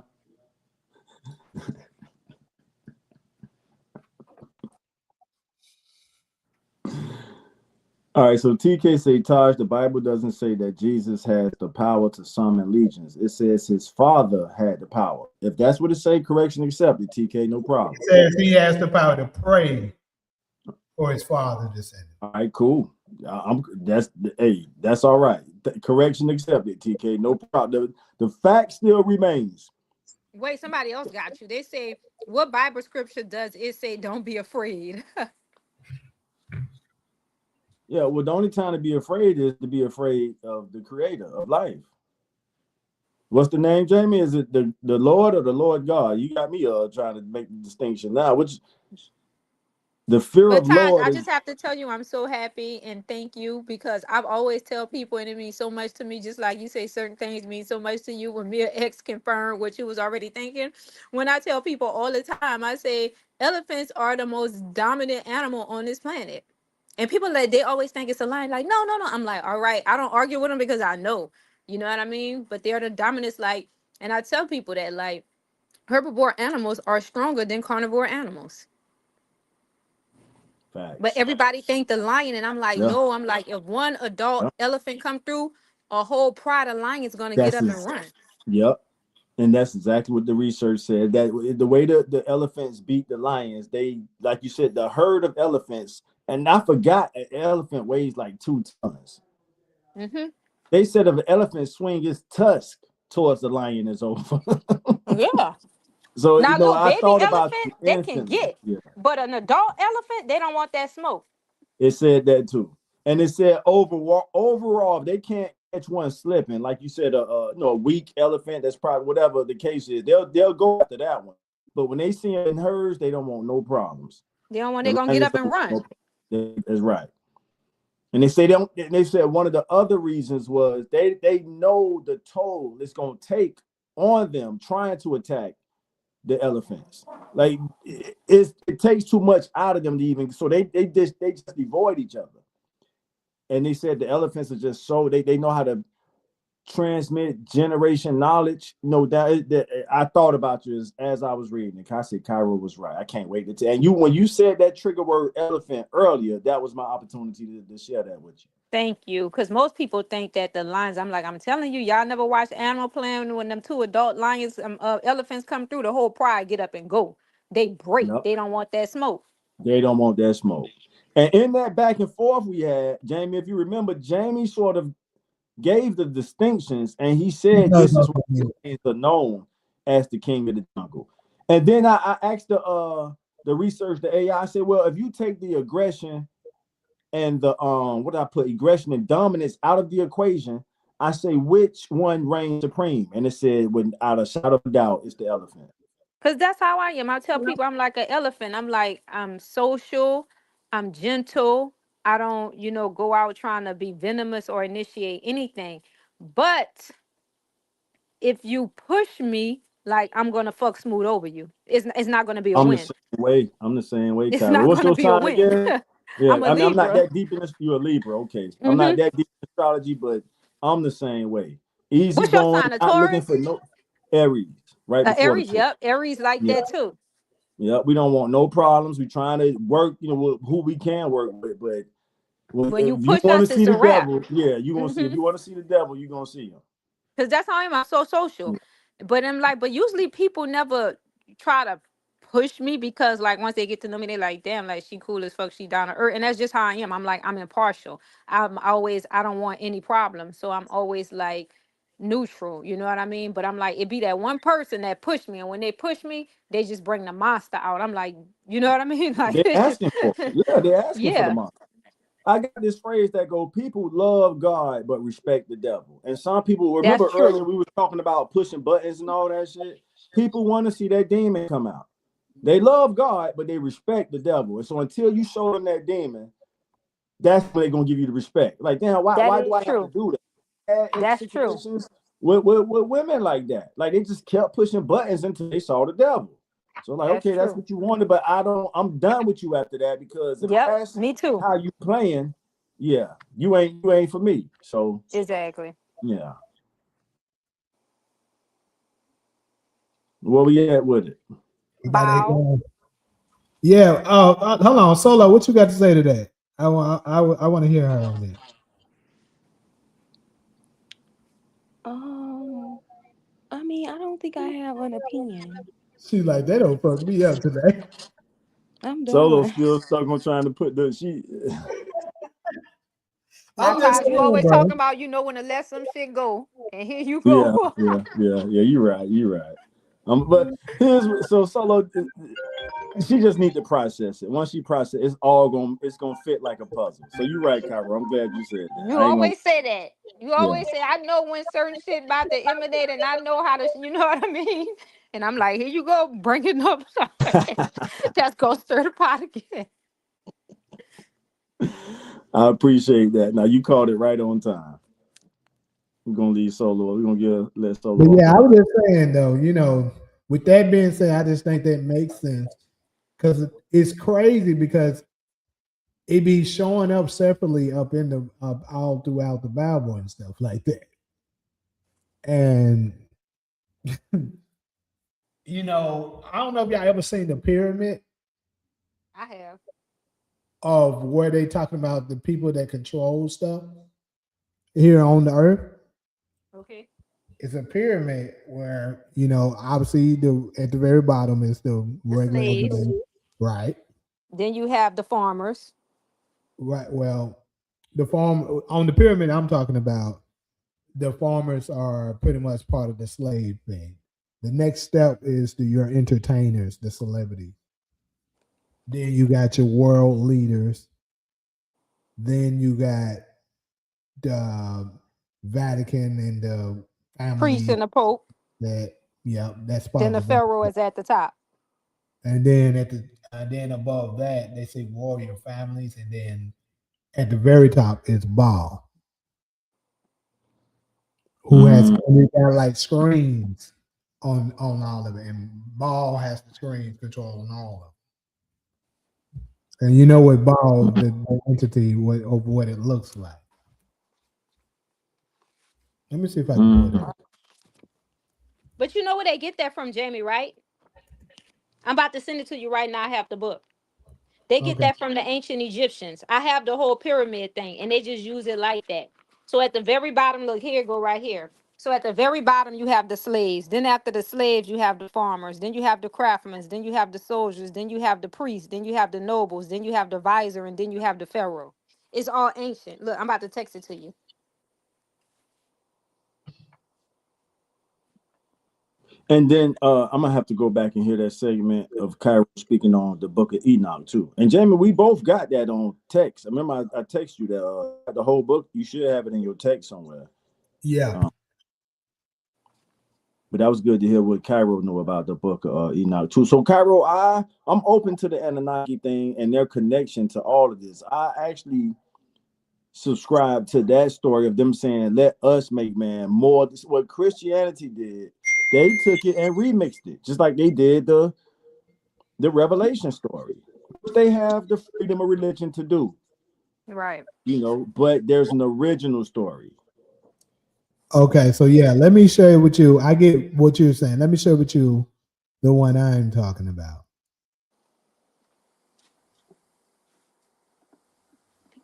All right, so TK say, Taj, the Bible doesn't say that Jesus has the power to summon legions. It says his father had the power. If that's what it say, correction accepted, TK, no problem. It says he has the power to pray for his father to send him. All right, cool. That's all right. Correction accepted, TK, no problem. The fact still remains. Wait, somebody else got you. They say, what Bible scripture does it say don't be afraid? Yeah, well, the only time to be afraid is to be afraid of the creator of life. What's the name, Jamie? Is it the Lord or the Lord God? You got me trying to make the distinction now. Which the fear But of Taj, Lord I is just have to tell you, I'm so happy and thank you because I've always tell people, and it means so much to me. Just like you say, certain things mean so much to you. When Mia X confirmed what you was already thinking, when I tell people all the time, I say elephants are the most dominant animal on this planet, and people like they always think it's a lie. Like, no, no, no. I'm like, all right, I don't argue with them because I know, you know what I mean. But they're the dominant, like, and I tell people that like herbivore animals are stronger than carnivore animals. But facts. everybody think the lion, and I'm like, Yeah, no. I'm like, if one adult yeah. elephant come through, a whole pride of lions gonna get That's up and his. run. Yep, and that's exactly what the research said. That the way the elephants beat the lions, they like you said, the herd of elephants. And I forgot an elephant weighs like 2 tons. Hmm. They said if an elephant swing his tusk towards the lion, is over. Yeah. So Now, little I baby thought about elephant, you they can instantly. get, Yeah. but an adult elephant, they don't want that smoke. It said that too, and it said overall they can't catch one slipping. Like you said, a weak elephant. That's probably whatever the case is. They'll go after that one. but when they see it in herds, they don't want no problems. They don't want. The They're gonna get lions up and don't run. want no, that's right. And they say they said one of the other reasons was they know the toll it's gonna take on them trying to attack the elephants. Like it takes too much out of them to even, so they just avoid each other. And they said the elephants are just so they know how to transmit generation knowledge. No doubt that I thought about you as I was reading it. I said Cairo was right. I can't wait to tell. And you, when you said that trigger word elephant earlier, that was my opportunity to share that with you. Thank you, because most people think that the lions. I'm like, I'm telling you, y'all never watched Animal Planet when them two adult lions, elephants come through. The whole pride get up and go. They break. Yep. They don't want that smoke. They don't want that smoke. And in that back and forth we had, Jamie, if you remember, Jamie sort of gave the distinctions, and he said this is what is known as the king of the jungle. And then I asked the research, the AI, I said, well, if you take the aggression and the what did I put, aggression and dominance out of the equation, I say which one reigns supreme? And it said, without a shadow of a doubt, it's the elephant. Because that's how I am. I tell people I'm like an elephant. I'm like, I'm social, I'm gentle. I don't, go out trying to be venomous or initiate anything. But if you push me, like, I'm gonna fuck smooth over you. It's not gonna be a I'm the win. same way. I'm the same way, It's Kyra. not What's gonna your be a sign win. again? Yeah, I'm a I mean, I'm not Libra. that deep in this. You're a Libra, okay. I'm Mm-hmm. not that deep in astrology, but I'm the same way. Easy What's your going, sign? A not looking Taurus? for no Aries, right before the Aries. Taurus. Yep, Aries like Yeah, that too. yeah. We don't want no problems. We trying to work, with who we can work with. But When you if you push want us, to see it's the a wrap. devil, yeah, you gonna see. If Mm-hmm. you want to see the devil, you gonna see him. Because that's how I am. I'm so social. But I'm like, but usually people never try to push me because, like, once they get to know me, they like, damn, like, she cool as fuck, she down to earth. And that's just how I am. I'm like, I'm impartial. I don't want any problems. So I'm always like neutral, you know what I mean? But I'm like, it be that one person that pushed me. And when they push me, they just bring the monster out. I'm like, you know what I mean? Like, They're asking for it. Yeah, they're asking for the yeah, money. I got this phrase that go, people love God but respect the devil. And some people, that's remember earlier true. we were talking about pushing buttons and all that shit. People want to see that demon come out. They love God, but they respect the devil. And so until you show them that demon, that's when they're gonna give you the respect. Like, damn, That why do is I have to true. do that? In That's true. situations with women like that. Like they just kept pushing buttons until they saw the devil. So like, That's okay, that's true. what you wanted, but I'm done with you after that, because if Yep, that's me too. how you playing, yeah, you ain't for me. So Exactly. yeah. Where we at with it? Bow. Yeah. Hold on, Solo. What you got to say to that? I want to hear her on that. I mean, I don't think I have an opinion. She's like, they don't fuck me up today. I'm Solo done. still stuck on trying to put the she. Now, I'm just Taj, you saying, always bro. talking about when to let some shit go, and here you Yeah, go. yeah. You're right. You're right. But here's so Solo. She just need to process it. Once she process, it's gonna fit like a puzzle. So you're right, Kyra. I'm glad you said that. You I ain't gonna. always say that. You Yeah. always say, I know when certain shit about to emanate, and I know how to, you know what I mean? And I'm like, here you go, bring it up. That's gonna stir the pot again. I appreciate that. Now you called it right on time. We're gonna leave Solo. We're gonna let But Solo off yeah, the I hook. was just saying though, with that being said, I just think that makes sense because it's crazy because it be showing up separately up in the up all throughout the Bible and stuff like that. And I don't know if y'all ever seen the pyramid I have. of where they talking about the people that control stuff here on the earth. Okay. It's a pyramid where obviously the at the very bottom is the The regular slaves. everyday, right? Then you have the farmers. Right. Well, the farm on the pyramid I'm talking about, the farmers are pretty much part of the slave thing. The next step is your entertainers, the celebrities. Then you got your world leaders. Then you got the Vatican and the Priests family and the Pope. that, yeah, that's Then part the of that. Pharaoh is at the top. and then then above that they say warrior families, and then at the very top is Baal, who has Mm, he got like screens on all of it, and Baal has the screens controlling all of it. And you know what Baal, the entity, of what it looks like. Let me see if I can pull it mm, up. But you know where they get that from, Jamie, right? I'm about to send it to you right now. I have the book. They get Okay. that from the ancient Egyptians. I have the whole pyramid thing, and they just use it like that. So at the very bottom, look here, go right here. So at the very bottom, you have the slaves. Then after the slaves, you have the farmers. Then you have the craftsmen. Then you have the soldiers. Then you have the priests. Then you have the nobles. Then you have the vizier, and then you have the pharaoh. It's all ancient. Look, I'm about to text it to you. And then I'm gonna have to go back and hear that segment of Cairo speaking on the Book of Enoch too. And Jamie, we both got that on text. I remember I text you that the whole book. You should have it in your text somewhere. Yeah. Um, but that was good to hear what Cairo knew about the Book of Enoch too. So Cairo, I'm open to the Anunnaki thing and their connection to all of this. I actually subscribe to that story of them saying, "Let us make man more." This is what Christianity did. They took it and remixed it, just like they did the Revelation story, which they have the freedom of religion to do, Right. but there's an original story. Okay. So yeah, let me share with you. I get what you're saying. Let me share with you the one I'm talking about.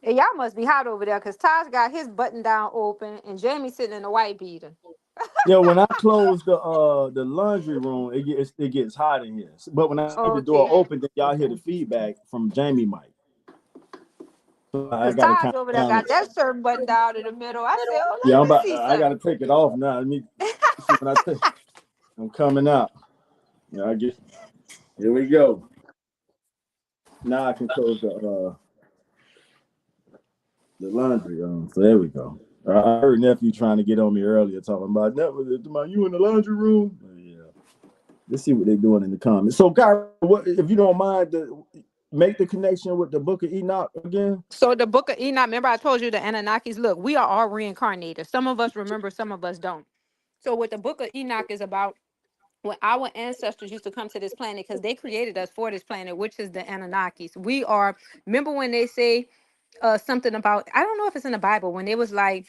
And y'all must be hot over there because Taj got his button down open and Jamie sitting in the white beater. When I close the laundry room, it gets hot in here. But when I leave the door Okay. open, then y'all hear the feedback from Jamie Mike. So I Because got to Taj count over there down. got that shirt button down in the middle. I said, oh, Yeah, let me see I got to something. take it off now. Let me see when I'm coming out. Yeah, I get. Here we go. Now I can close the laundry. So there we go. I heard nephew trying to get on me earlier, talking about you in the laundry room. Yeah, let's see what they're doing in the comments. So, Kyra, what if you don't mind to make the connection with the Book of Enoch again? So the book of Enoch, remember I told you the Anunnakis, look, we are all reincarnated. Some of us remember, some of us don't. So what the book of Enoch is about, when our ancestors used to come to this planet, because they created us for this planet, which is the Anunnakis. We are, remember when they say something about, I don't know if it's in the Bible, when it was like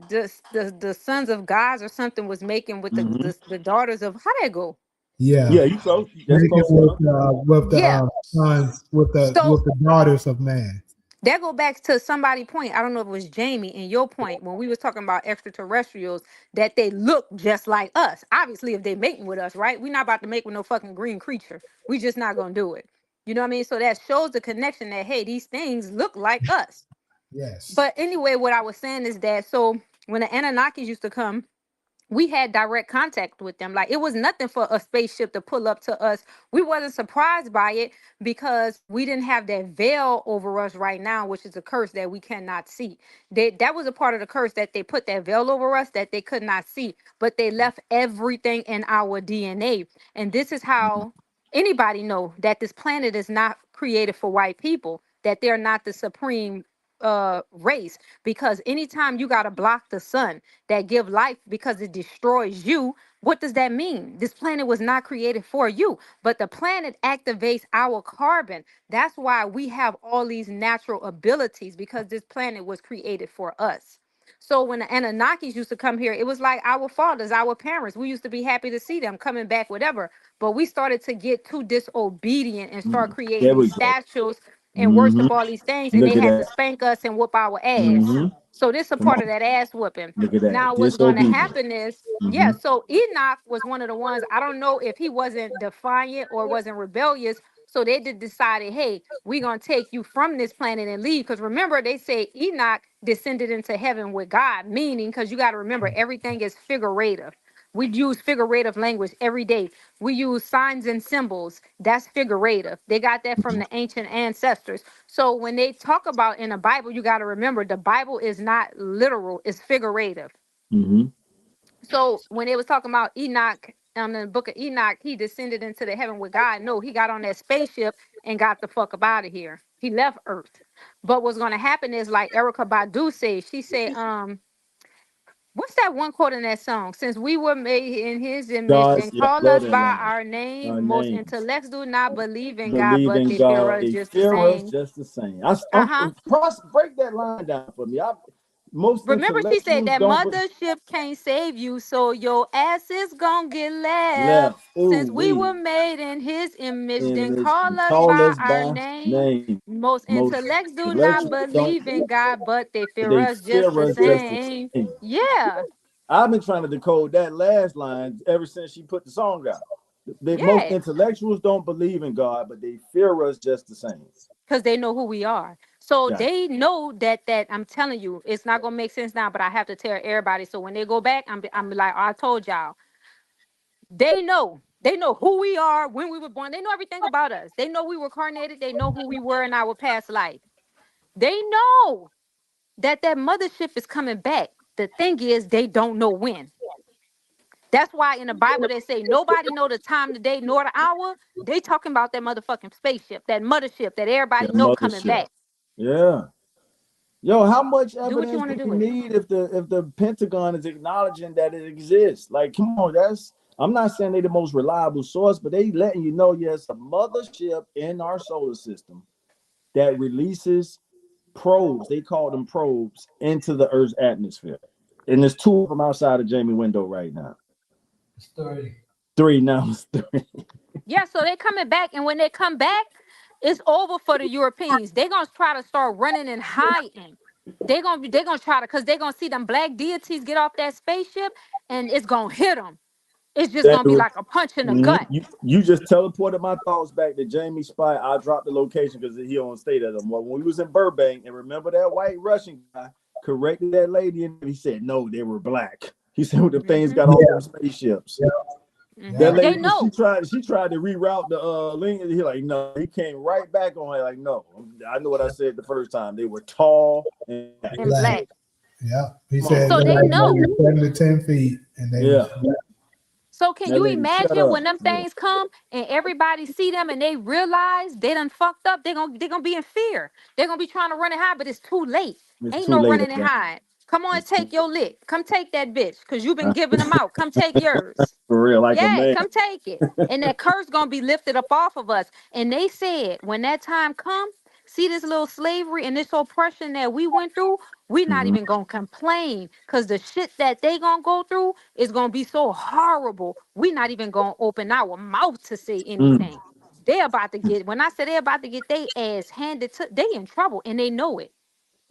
the sons of gods or something was making with Mm-hmm. the daughters of, how that go? Yeah. Yeah, you close. That's Make it close enough. with the Yeah. sons, So with the daughters of man. that go back to somebody point. I don't know if it was Jamie in your point when we was talking about extraterrestrials that they look just like us. Obviously, if they mating with us, right? We're not about to make with no fucking green creature. We just not gonna do it. You know what I mean? So that shows the connection that hey, these things look like us. Yes. But anyway, what I was saying is that so when the Anunnakis used to come, we had direct contact with them. Like it was nothing for a spaceship to pull up to us. We wasn't surprised by it because we didn't have that veil over us right now, which is a curse that we cannot see. That was a part of the curse that they put that veil over us that they could not see, but they left everything in our DNA. And this is how anybody know that this planet is not created for white people, that they're not the supreme race, because anytime you got to block the sun that give life because it destroys you, what does that mean? This planet was not created for you, but the planet activates our carbon. That's why we have all these natural abilities, because this planet was created for us. So when the Anunnakis used to come here, it was like our fathers, our parents. We used to be happy to see them coming back, whatever. But we started to get too disobedient and start creating There these we go. statues and Mm-hmm. worship all these things, and Look they at had to that. spank us and whoop our ass. Mm-hmm. So this a Come part on. of that ass whooping. Look at that. Now what's going to Disobedience. happen is, yeah, Mm-hmm. so Enoch was one of the ones, I don't know if he wasn't defiant or wasn't rebellious. So they did decided, hey, we're going to take you from this planet and leave. Because remember, they say Enoch descended into heaven with God, meaning, because you got to remember, everything is figurative. We use figurative language every day. We use signs and symbols. That's figurative. They got that from the ancient ancestors. So when they talk about in the Bible, you got to remember the Bible is not literal, it's figurative. Mm-hmm. So when they was talking about Enoch the book of Enoch, he descended into the heaven with God. No, he got on that spaceship and got the fuck up out of here. He left Earth. But what's going to happen is, like Erica Badu said, she said, what's that one quote in that song? Since we were made in his image God's, and yeah, call love us that by line. our name, Our most name. intellects do not believe in God, Believe but in they fear God. us They just the fear us same. just the same. Uh-huh. Break that line down for me. Most Remember, she said intellectuals that don't mothership can't save you, so your ass is gonna get left. left. Ooh, Since we we were made in his image, then image. call us Call by us our by name. name. Most Most intellects do not intellectuals don't. believe in God, but they fear They us just fear the us just the same. same. Yeah, I've been trying to decode that last line ever since she put the song out. Most yeah, intellectuals don't believe in God, but they fear us just the same. because they know who we are. So Yeah. they know that I'm telling you, it's not gonna make sense now, but I have to tell everybody. So when they go back, I'm like, I told y'all. They know. They know who we are, when we were born. They know everything about us. They know we were incarnated. They know who we were in our past life. They know that mothership is coming back. The thing is, they don't know when. That's why in the Bible they say nobody know the time, the day, nor the hour. They talking about that motherfucking spaceship, that mothership that Yeah, everybody know coming mothership. back. Yeah. Yo, how much Do what you evidence want do to do you with it. need if the Pentagon is acknowledging that it exists? Like, come on, I'm not saying they're the most reliable source, but they letting you know, yes, a mothership in our solar system that releases probes. They call them probes into the Earth's atmosphere, and there's two of them outside of Jamie window right now. It's 30. Three now. Three. Yeah, so they coming back, and when they come back, it's over for the Europeans. They gonna try to start running and hiding. They gonna try to, cause they gonna see them black deities get off that spaceship, and it's gonna hit them. It's just gonna be like a punch in the Mhm. gut. You just teleported my thoughts back to Jamie's spot. I dropped the location because he don't stay there no more. When we was in Burbank, and remember that white Russian guy corrected that lady, and he said no, they were black. He said when the things Hmm. got off them spaceships. Yeah. That Yeah. They lady, know she tried to reroute the link. And he like, no, he came right back on her. Like, no, I know what I said the first time. They were tall and black. in Black. black. Yeah. He Come said on, So they're they like man. know. maybe 7 to 10 feet, and they Yeah, was So can that you lady, shut imagine up. when them Yeah. things come and everybody see them and they realize they done fucked up? They gonna be in fear. They're gonna be trying to run and hide, but it's too late. It's Ain't too no late running at and that. hide. Come on and It's too, take your lick. Come take that bitch, cause you've been giving them out. Come take yours. for real, like a Yeah, man. come take it. And that curse gonna be lifted up off of us. And they said when that time come, see this little slavery and this oppression that we went through, we not Mhm. even gonna complain. Cause the shit that they gonna go through is gonna be so horrible. We not even gonna open our mouth to say Mm. anything. They about to get, when I say they're about to get their ass handed to, they in trouble and they know it.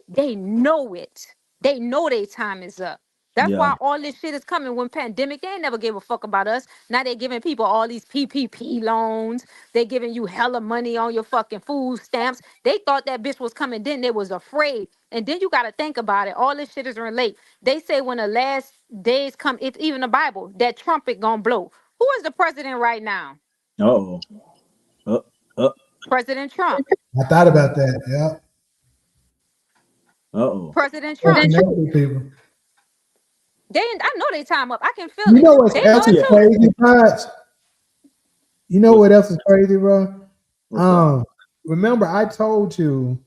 They know it. They know their time is up. That's Yeah. why all this shit is coming. When pandemic, they ain't never gave a fuck about us. Now they giving people all these PPP loans. They giving you hella money on your fucking food stamps. They thought that bitch was coming. Then they was afraid. And then you got to think about it. All this shit is relate. They say when the last days come, it's even the Bible, that trumpet gonna blow. Who is the president right now? Uh-oh. Uh, uh, President Trump. I thought about that. Yeah. uh-oh. President That's Trump. nasty people. I know they time up. I can feel You it. know what's They know else it is Yeah. too. crazy, Pods? You know What's what else is crazy, bro? what's that? Remember I told you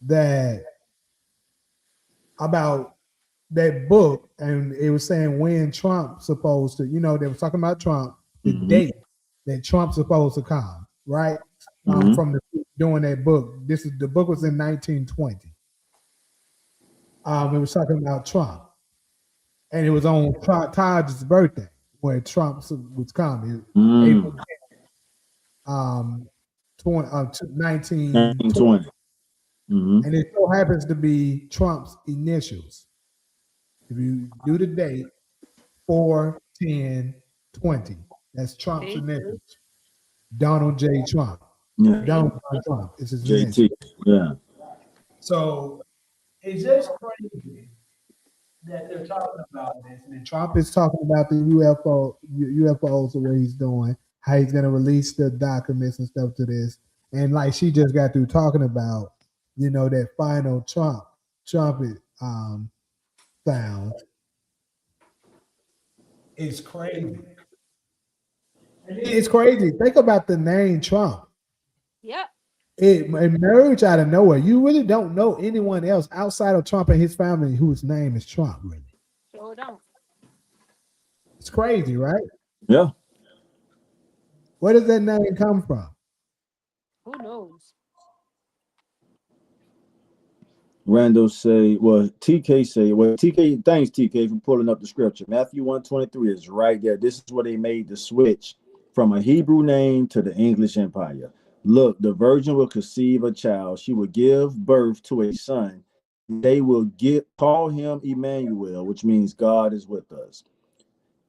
that about that book, and it was saying when Trump supposed to, they was talking about Trump, the Mm-hmm. date that Trump's supposed to come, right? Mm-hmm. From doing that book. The book was in 1920. It was talking about Trump, and it was on Todd's birthday where Trump was coming, April, Mm. 20, 1920, 1920. Mm-hmm. and it so happens to be Trump's initials. If you do the date, 4/10/20. That's Trump's See? initials. Donald J. Trump. Yeah. See? Donald J. Trump is his initial. JT. Yeah. So it's just crazy that they're talking about this. And Trump is talking about the UFOs, the way he's doing, how he's going to release the documents and stuff to this. And like she just got through talking about, that final trumpet sound. It's crazy. It's crazy. Think about the name Trump. Yep. It emerged out of nowhere. You really don't know anyone else outside of Trump and his family whose name is Trump. Really, Sure don't. it's crazy, right? Yeah. Where does that name come from? Who knows? Randall say, well, TK say, well, TK, thanks TK for pulling up the scripture. Matthew 1:23 is right there. This is where they made the switch from a Hebrew name to the English Empire. Look, the virgin will conceive a child. She will give birth to a son. They will call him Emmanuel, which means God is with us.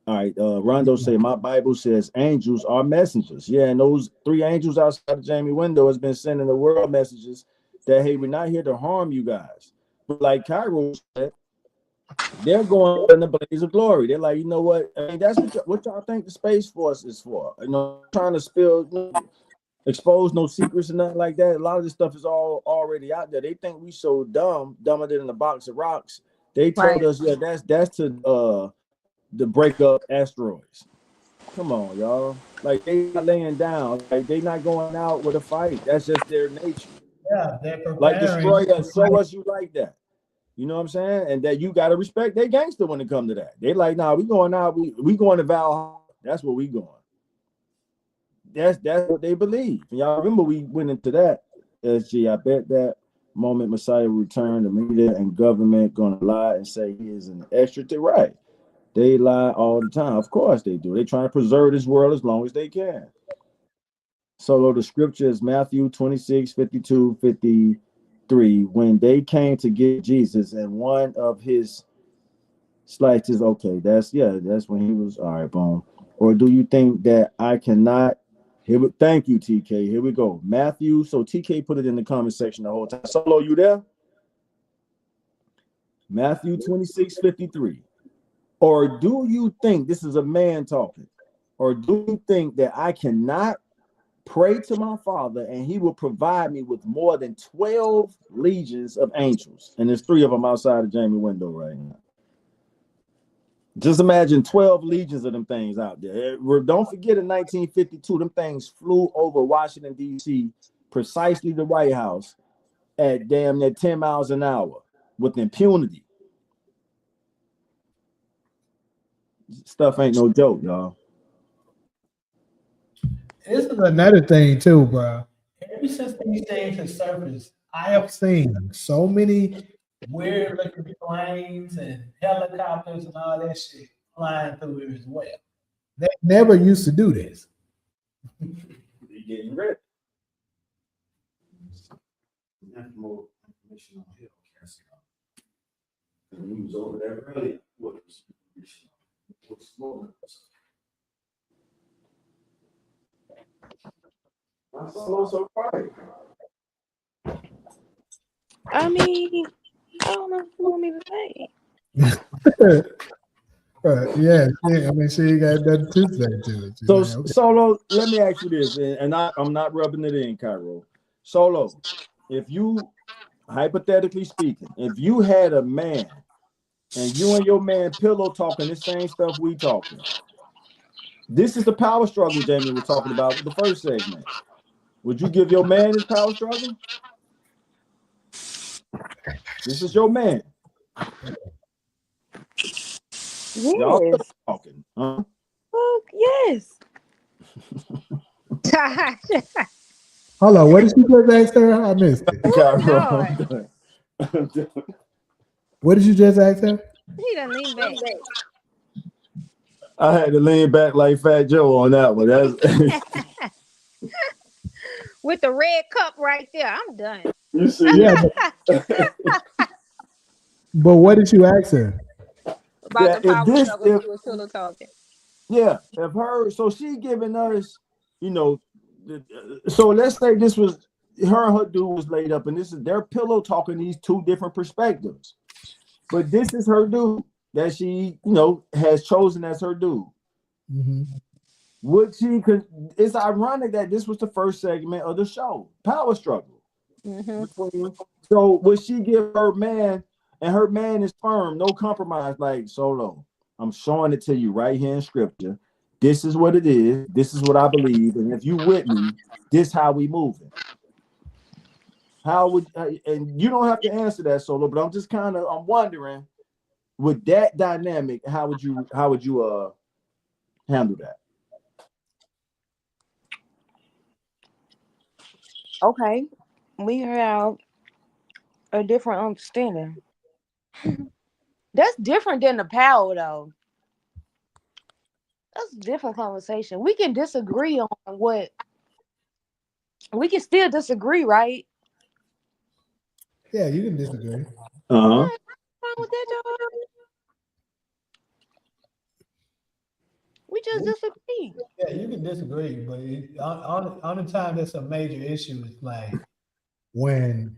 All right, Rondo say my Bible says angels are messengers. Yeah, and those three angels outside of Jamie window has been sending the world messages that hey, we're not here to harm you guys. But like Cairo said, they're going in the blaze of glory. They're like, you know what? I mean, that's what y'all think the Space Force is for. You know, trying to expose no secrets and nothing like that. A lot of this stuff is all already out there. They think we so dumb, dumber than a box of rocks. They told Right. us, yeah, that's to break up asteroids. Come on, y'all. Like they not laying down. Like they not going out with a fight. That's just their nature. Yeah, they're Like preparing. destroy us, show us you like that. You know what I'm saying? And that you gotta respect they gangster when it come to that. They like, nah, we going out, we going to Valhalla. That's where we going. That's what they believe. And y'all remember we went into that. SG, I bet that moment Messiah returned, the media and government gonna lie and say he is an extra to right. They lie all the time. Of course they do. They trying to preserve this world as long as they can. So the scripture is Matthew 26:52-53. When they came to get Jesus and one of his slices, okay, that's when he was all right, boom. Or do you think that I cannot? Thank you, TK. Here we go. Matthew. So TK put it in the comment section the whole time. Solo, you there? Matthew 26:53. Or do you think this is a man talking? Or do you think that I cannot pray to my Father and he will provide me with more than 12 legions of angels? And there's three of them outside of Jamie window right now. Just imagine 12 legions of them things out there. Don't forget in 1952, them things flew over Washington, D.C., precisely the White House at damn near 10 miles an hour with impunity. Stuff ain't no joke, y'all. This is another thing too, bro. Ever since these things have surfaced, I have seen so many weird looking planes and helicopters and all that shit flying through here as well. They never used to do this. They getting ready. More information on Hill. He was over there earlier. What's so quiet? I mean, I don't know what you want me to say. Yeah, I mean, she ain't got nothing to say to it. So, Like, okay. Solo, let me ask you this, and I'm not rubbing it in, Cairo. Solo, if you, hypothetically speaking, if you had a man and you and your man pillow talking the same stuff we talking, this is the power struggle Jamie was talking about with the first segment. Would you give your man his power struggle? This is your man. Y'all Yes. talking, huh? Fuck yes. Hold on, what did you just ask her? I missed it. Cairo, Lord, I'm done. What did you just ask her? he done lean back. I had to lean back like Fat Joe on that one. That's With the red cup right there. I'm done. you see. Yeah, but what did you ask her? About the That if power this struggle, if she was pillow talking. yeah, if her so she giving us, you know, so let's say this was her and her dude was laid up, and this is their pillow talking these two different perspectives. But this is her dude that she, has chosen as her dude. Mm-hmm. Would she? It's ironic that this was the first segment of the show, power struggle. Mm-hmm. So would she give her man, and her man is firm, no compromise, like Solo? I'm showing it to you right here in scripture This is what it is. This is what I believe. And if you with me, this how we moving. How would and you don't have to answer that, Solo, but I'm wondering, with that dynamic, how would you handle that? Okay, we have a different understanding. That's different than the power, though. That's a different conversation. We can disagree on what we can still disagree, right? Yeah, you can disagree. Uh-huh. What's wrong with that, y'all? We just disagree. Yeah, you can disagree, but on the time that's a major issue is like when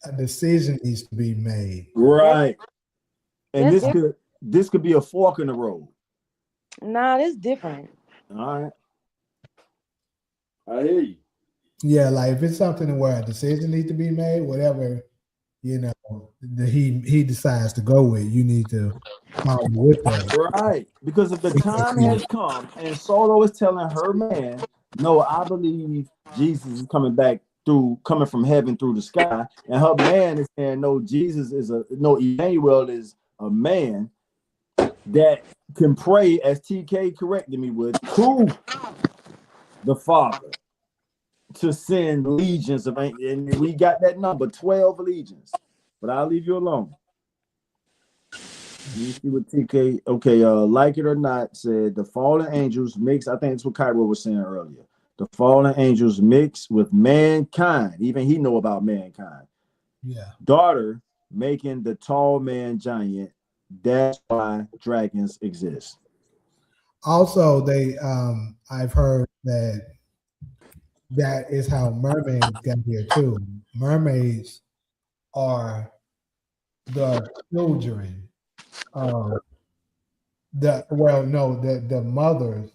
a decision needs to be made. Right. And That's different. this could be a fork in the road. Nah, that's different. All right. I hear you. Yeah, like if it's something where a decision needs to be made, whatever he decides to go with, you need to follow with that. Right. Because if the time has come and Solo is telling her man, no, I believe Jesus is coming from heaven through the sky, and her man is saying, no, Emmanuel is a man that can pray, as TK corrected me with, to the Father to send legions of angels. And we got that number, 12 legions. But I'll leave you alone. Let me see what TK, okay, like it or not, said the fallen angels mix. I think it's what Cairo was saying earlier. The fallen angels mix with mankind. Even he know about mankind. Yeah. Daughter making the tall man giant. That's why dragons exist. Also, I've heard that is how mermaids got here too. Mermaids are the children of the mothers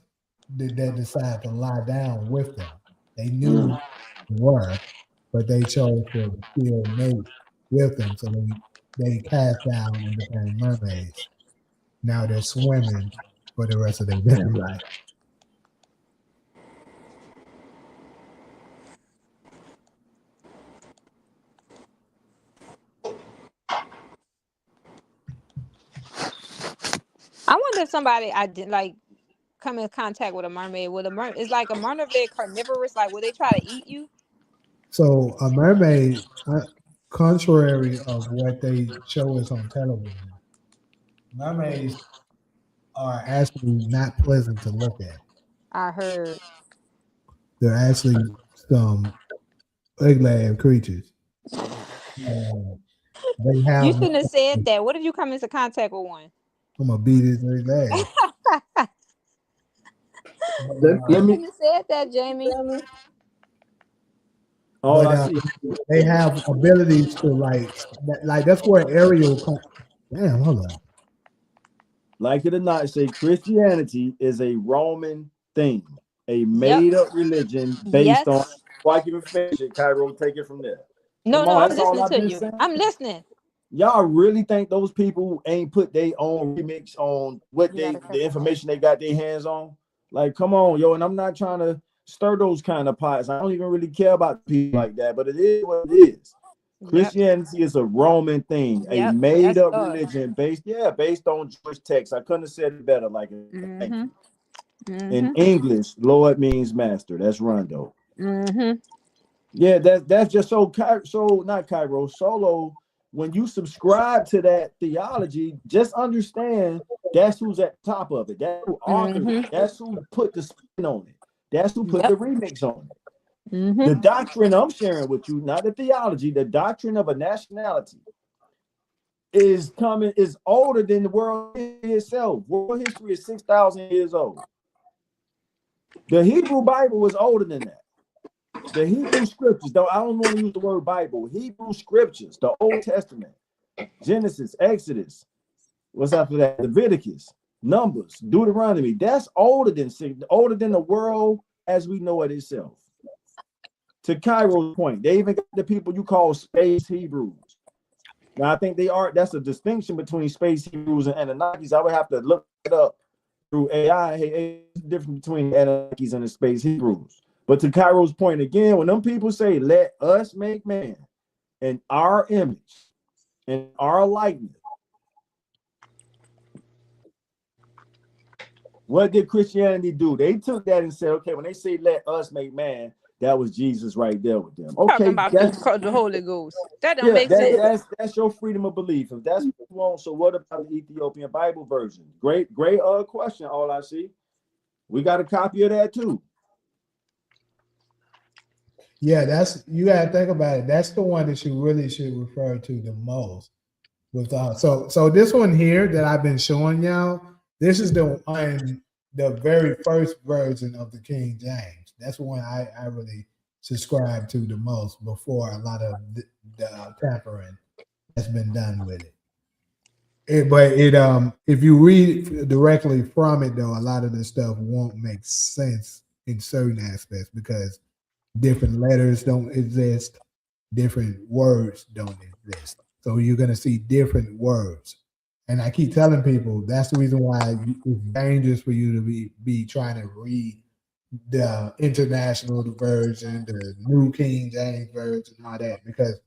that decide to lie down with them. They knew who they were, but they chose to still mate with them. So they cast down and became mermaids. Now they're swimming for the rest of their daily life. I wonder if somebody I did like come in contact with a mermaid. With a mermaid, is like a mermaid carnivorous? Like, will they try to eat you? So a mermaid, contrary of what they show us on television, mermaids are actually not pleasant to look at. I heard. They're actually some ugly creatures. They You have. shouldn't have said that. What if you come into contact with one? I'm gonna beat his leg. Let me. You said that, Jamie. All But I see. they have abilities to like that's where Ariel. Damn, hold on. Like it or not, say Christianity is a Roman thing, a Yep. made-up religion based on. Yes. Why give a finish it, Cairo? Take it from there. No, Come no, on, I'm that's all listening I've to been you. saying. I'm listening. Y'all really think those people ain't put their own remix on what the information they got their hands on? Like, come on, yo. And I'm not trying to stir those kind of pots. I don't even really care about people like that, but it is what it is. Yep. Christianity is a Roman thing, a Yep. made-up Yes, religion based on Jewish text. I couldn't have said it better. Like, thank you. In English, Lord means master. That's Rondo. Yeah, that's just so not Cairo, Solo. When you subscribe to that theology, just understand that's who's at the top of it. That's who authored it. That's who put the spin on it. That's who put the remix on it. The doctrine I'm sharing with you, not the theology, the doctrine of a nationality is older than the world itself. World history is 6,000 years old. The Hebrew Bible was older than that. The Hebrew scriptures, though I don't want to use the word Bible, Hebrew scriptures, the Old Testament, Genesis, Exodus, what's after that? Leviticus, Numbers, Deuteronomy. That's older than the world as we know it itself. To Cairo's point, they even got the people you call space Hebrews. Now I think that's a distinction between space Hebrews and Anunnakis. I would have to look it up through AI. Hey, it's the difference between the Anunnakis and the space Hebrews. But to Cairo's point again, when them people say, "Let us make man in our image, in our likeness," what did Christianity do? They took that and said, "Okay, when they say let us make man, that was Jesus right there with them." Talking Okay, about that's the Holy Ghost. That don't yeah, make sense. that's your freedom of belief. If that's what you want, so what about the Ethiopian Bible version? Great question. All I see, we got a copy of that too. Yeah, that's, you gotta think about it. That's the one that you really should refer to the most. With so this one here that I've been showing y'all, this is the very first version of the King James. That's the one I really subscribe to the most before a lot of the tampering has been done with it. But if you read directly from it though, a lot of the stuff won't make sense in certain aspects because different letters don't exist, different words don't exist. So you're going to see different words. And I keep telling people that's the reason why it's dangerous for you to be trying to read the international version, the New King James version, and all that, because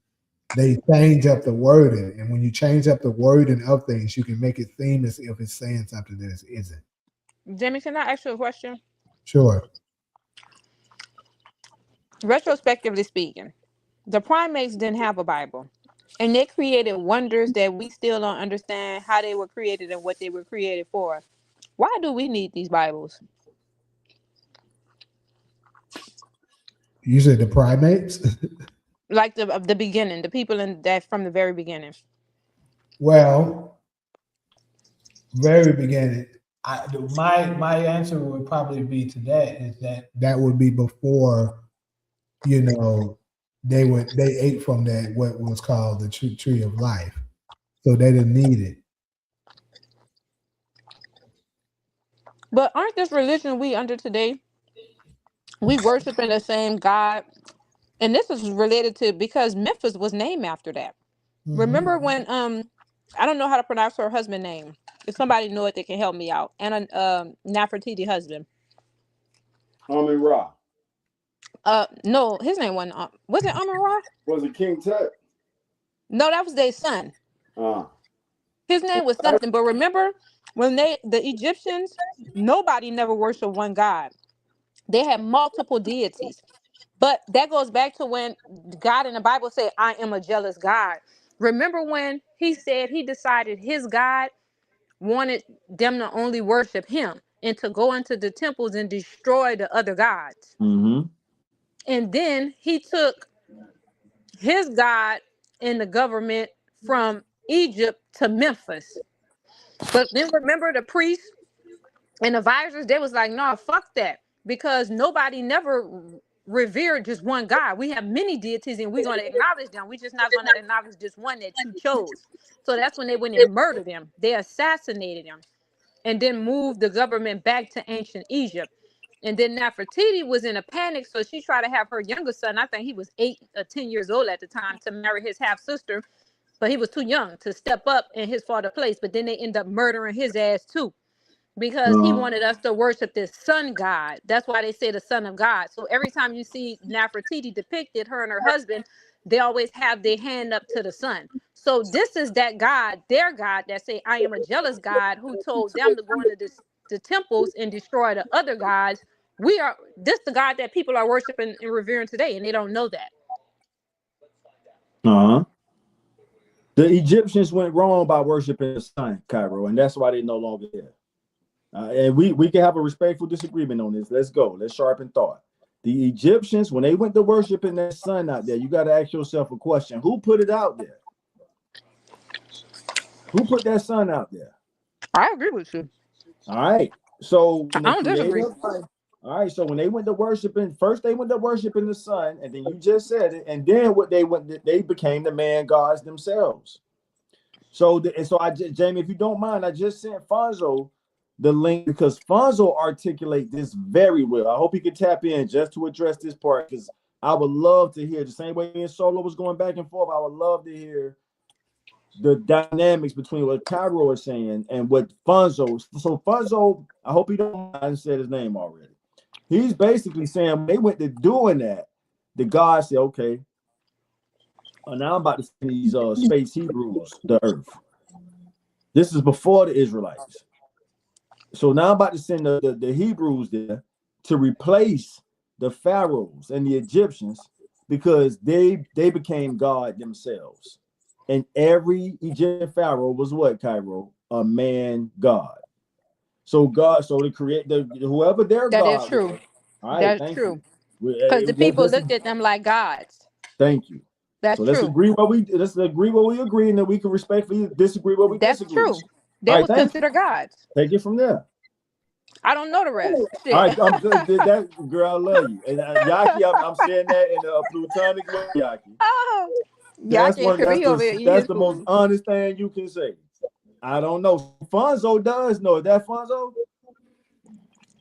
they change up the wording. And when you change up the wording of things, you can make it seem as if it's saying something that it isn't. Jimmy, can I ask you a question? Sure. Retrospectively speaking, the primates didn't have a Bible. And they created wonders that we still don't understand how they were created and what they were created for. Why do we need these Bibles? You said the primates? Like the beginning, the people in that from the very beginning. Well, very beginning. My answer would probably be to that is that would be before, they ate from that what was called the tree of life, so they didn't need it. But aren't this religion we under today? We worshiping the same God. And this is related to because Memphis was named after that. Mm-hmm. Remember when I don't know how to pronounce her husband's name. If somebody know it, they can help me out. And Nefertiti husband. Amun Ra. No, his name wasn't. Was it Amun Ra? Was it King Tut? No, that was their son. His name was something. But remember when the Egyptians, nobody never worshiped one God. They had multiple deities. But that goes back to when God in the Bible said, "I am a jealous God." Remember when he said he decided his God wanted them to only worship him and to go into the temples and destroy the other gods. Mm-hmm. And then he took his God and the government from Egypt to Memphis. But then remember the priests and the advisors, they was like, "No, fuck that." Because nobody never revered just one God. We have many deities and we're going to acknowledge them. We're just not going to acknowledge just one that you chose. So that's when they went and murdered him. They assassinated him and then moved the government back to ancient Egypt. And then Nefertiti was in a panic, so she tried to have her younger son, I think he was 8 or 10 years old at the time, to marry his half-sister, but he was too young to step up in his father's place. But then they end up murdering his ass too, because he wanted us to worship this sun god. That's why they say the son of God. So every time you see Nefertiti depicted, her and her husband, they always have their hand up to the sun. So this is that God, their God, that say, "I am a jealous God," who told them to go into the temples and destroy the other gods. This the God that people are worshiping and revering today, and they don't know that. The Egyptians went wrong by worshiping the sun, Cairo, and that's why they're no longer there. And we can have a respectful disagreement on this. Let's go. Let's sharpen thought. The Egyptians, when they went to worshiping that sun out there, you got to ask yourself a question. Who put it out there? Who put that sun out there? I agree with you. All right. So I don't disagree. all right. So when they went to worshiping, first they went to worshiping the sun, and then you just said it, and then they became the man gods themselves. So Jamie, if you don't mind, I just sent Fonzo the link because Fonzo articulate this very well. I hope he can tap in just to address this part, because I would love to hear the same way me and Solo was going back and forth. I would love to hear the dynamics between what Cairo is saying and what Fonzo. So Fonzo, I hope he don't mind, I said his name already. He's basically saying when they went to doing that, the God said, okay, now I'm about to send these space Hebrews to Earth. This is before the Israelites. So now I'm about to send the Hebrews there to replace the pharaohs and the Egyptians because they became God themselves. And every Egyptian pharaoh was what, Cairo? A man God. So to create whoever their That is God true. was. All right, That's thank true. you. Because the people looked at them like gods. Thank you. That's So let's true. agree what we agree, and then we can respectfully disagree what we That's disagree. true. They All right, was thank you. considered gods. Take it from there. I don't know the rest. Shit. All right, I'm good. That girl, I love you. And Yaki, I'm saying that in a plutonic way, Yaki. Oh, That's Yaki, because he over here eating that's his the most food. honest thing you can say. I don't know. Fonzo does know. Is that Fonzo?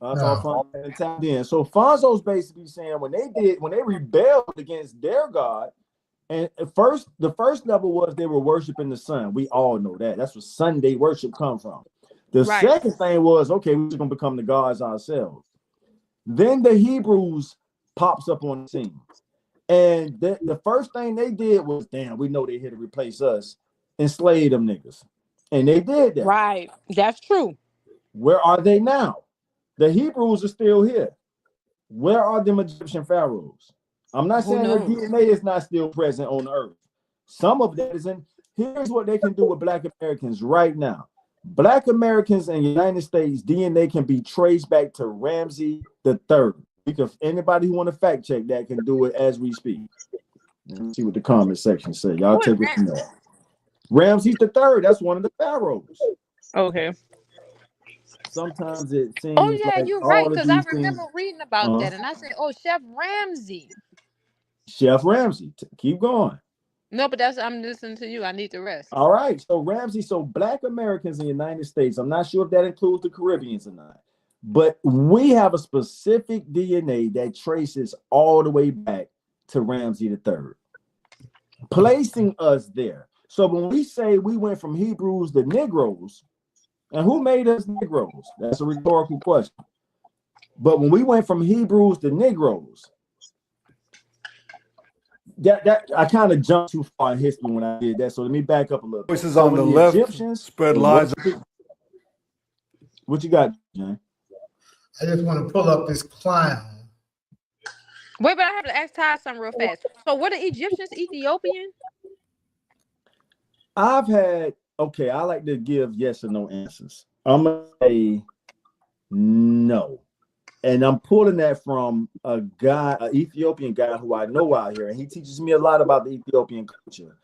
I thought Fonzo tapped in. So Fonzo's basically saying when they rebelled against their God, and the first level was they were worshiping the sun. We all know that. That's where Sunday worship come from. The Right. second thing was, okay, we're gonna become the gods ourselves. Then the Hebrews pops up on the scene. And the first thing they did was, damn, we know they're here to replace us, enslave them niggas. And they did that. Right. That's true. Where are they now? The Hebrews are still here. Where are the Egyptian pharaohs? I'm not Who saying their knows? DNA is not still present on earth. Some of that is in. Here's what they can do with Black Americans right now. Black Americans in the United States DNA can be traced back to Ramsey III. Anybody who want to fact check that can do it as we speak. Let's see what the comment section say. Y'all Who is take it from there. Ramses III. That's one of the pharaohs. Okay. Sometimes it seems Oh yeah, like you're right. all of Because I these things. remember reading about that, and I said, "Oh, Chef Ramsay." Chef Ramsay. Keep going. No, but I'm listening to you. I need to rest. All right. So Ramsey, Black Americans in the United States, I'm not sure if that includes the Caribbeans or not, but we have a specific DNA that traces all the way back to Ramsey III, placing us there. So when we say we went from Hebrews to Negroes, and who made us Negroes? That's a rhetorical question. But when we went from Hebrews to Negroes, that I kind of jumped too far in history when I did that. So let me back up a little bit. Voices So on the left Egyptians spread lies. What you got, Jan? I just want to pull up this clown. Wait, but I have to ask Ty something real fast. So, were the Egyptians Ethiopian? I like to give yes or no answers. I'm gonna say no. And I'm pulling that from an Ethiopian guy who I know out here, and he teaches me a lot about the Ethiopian culture.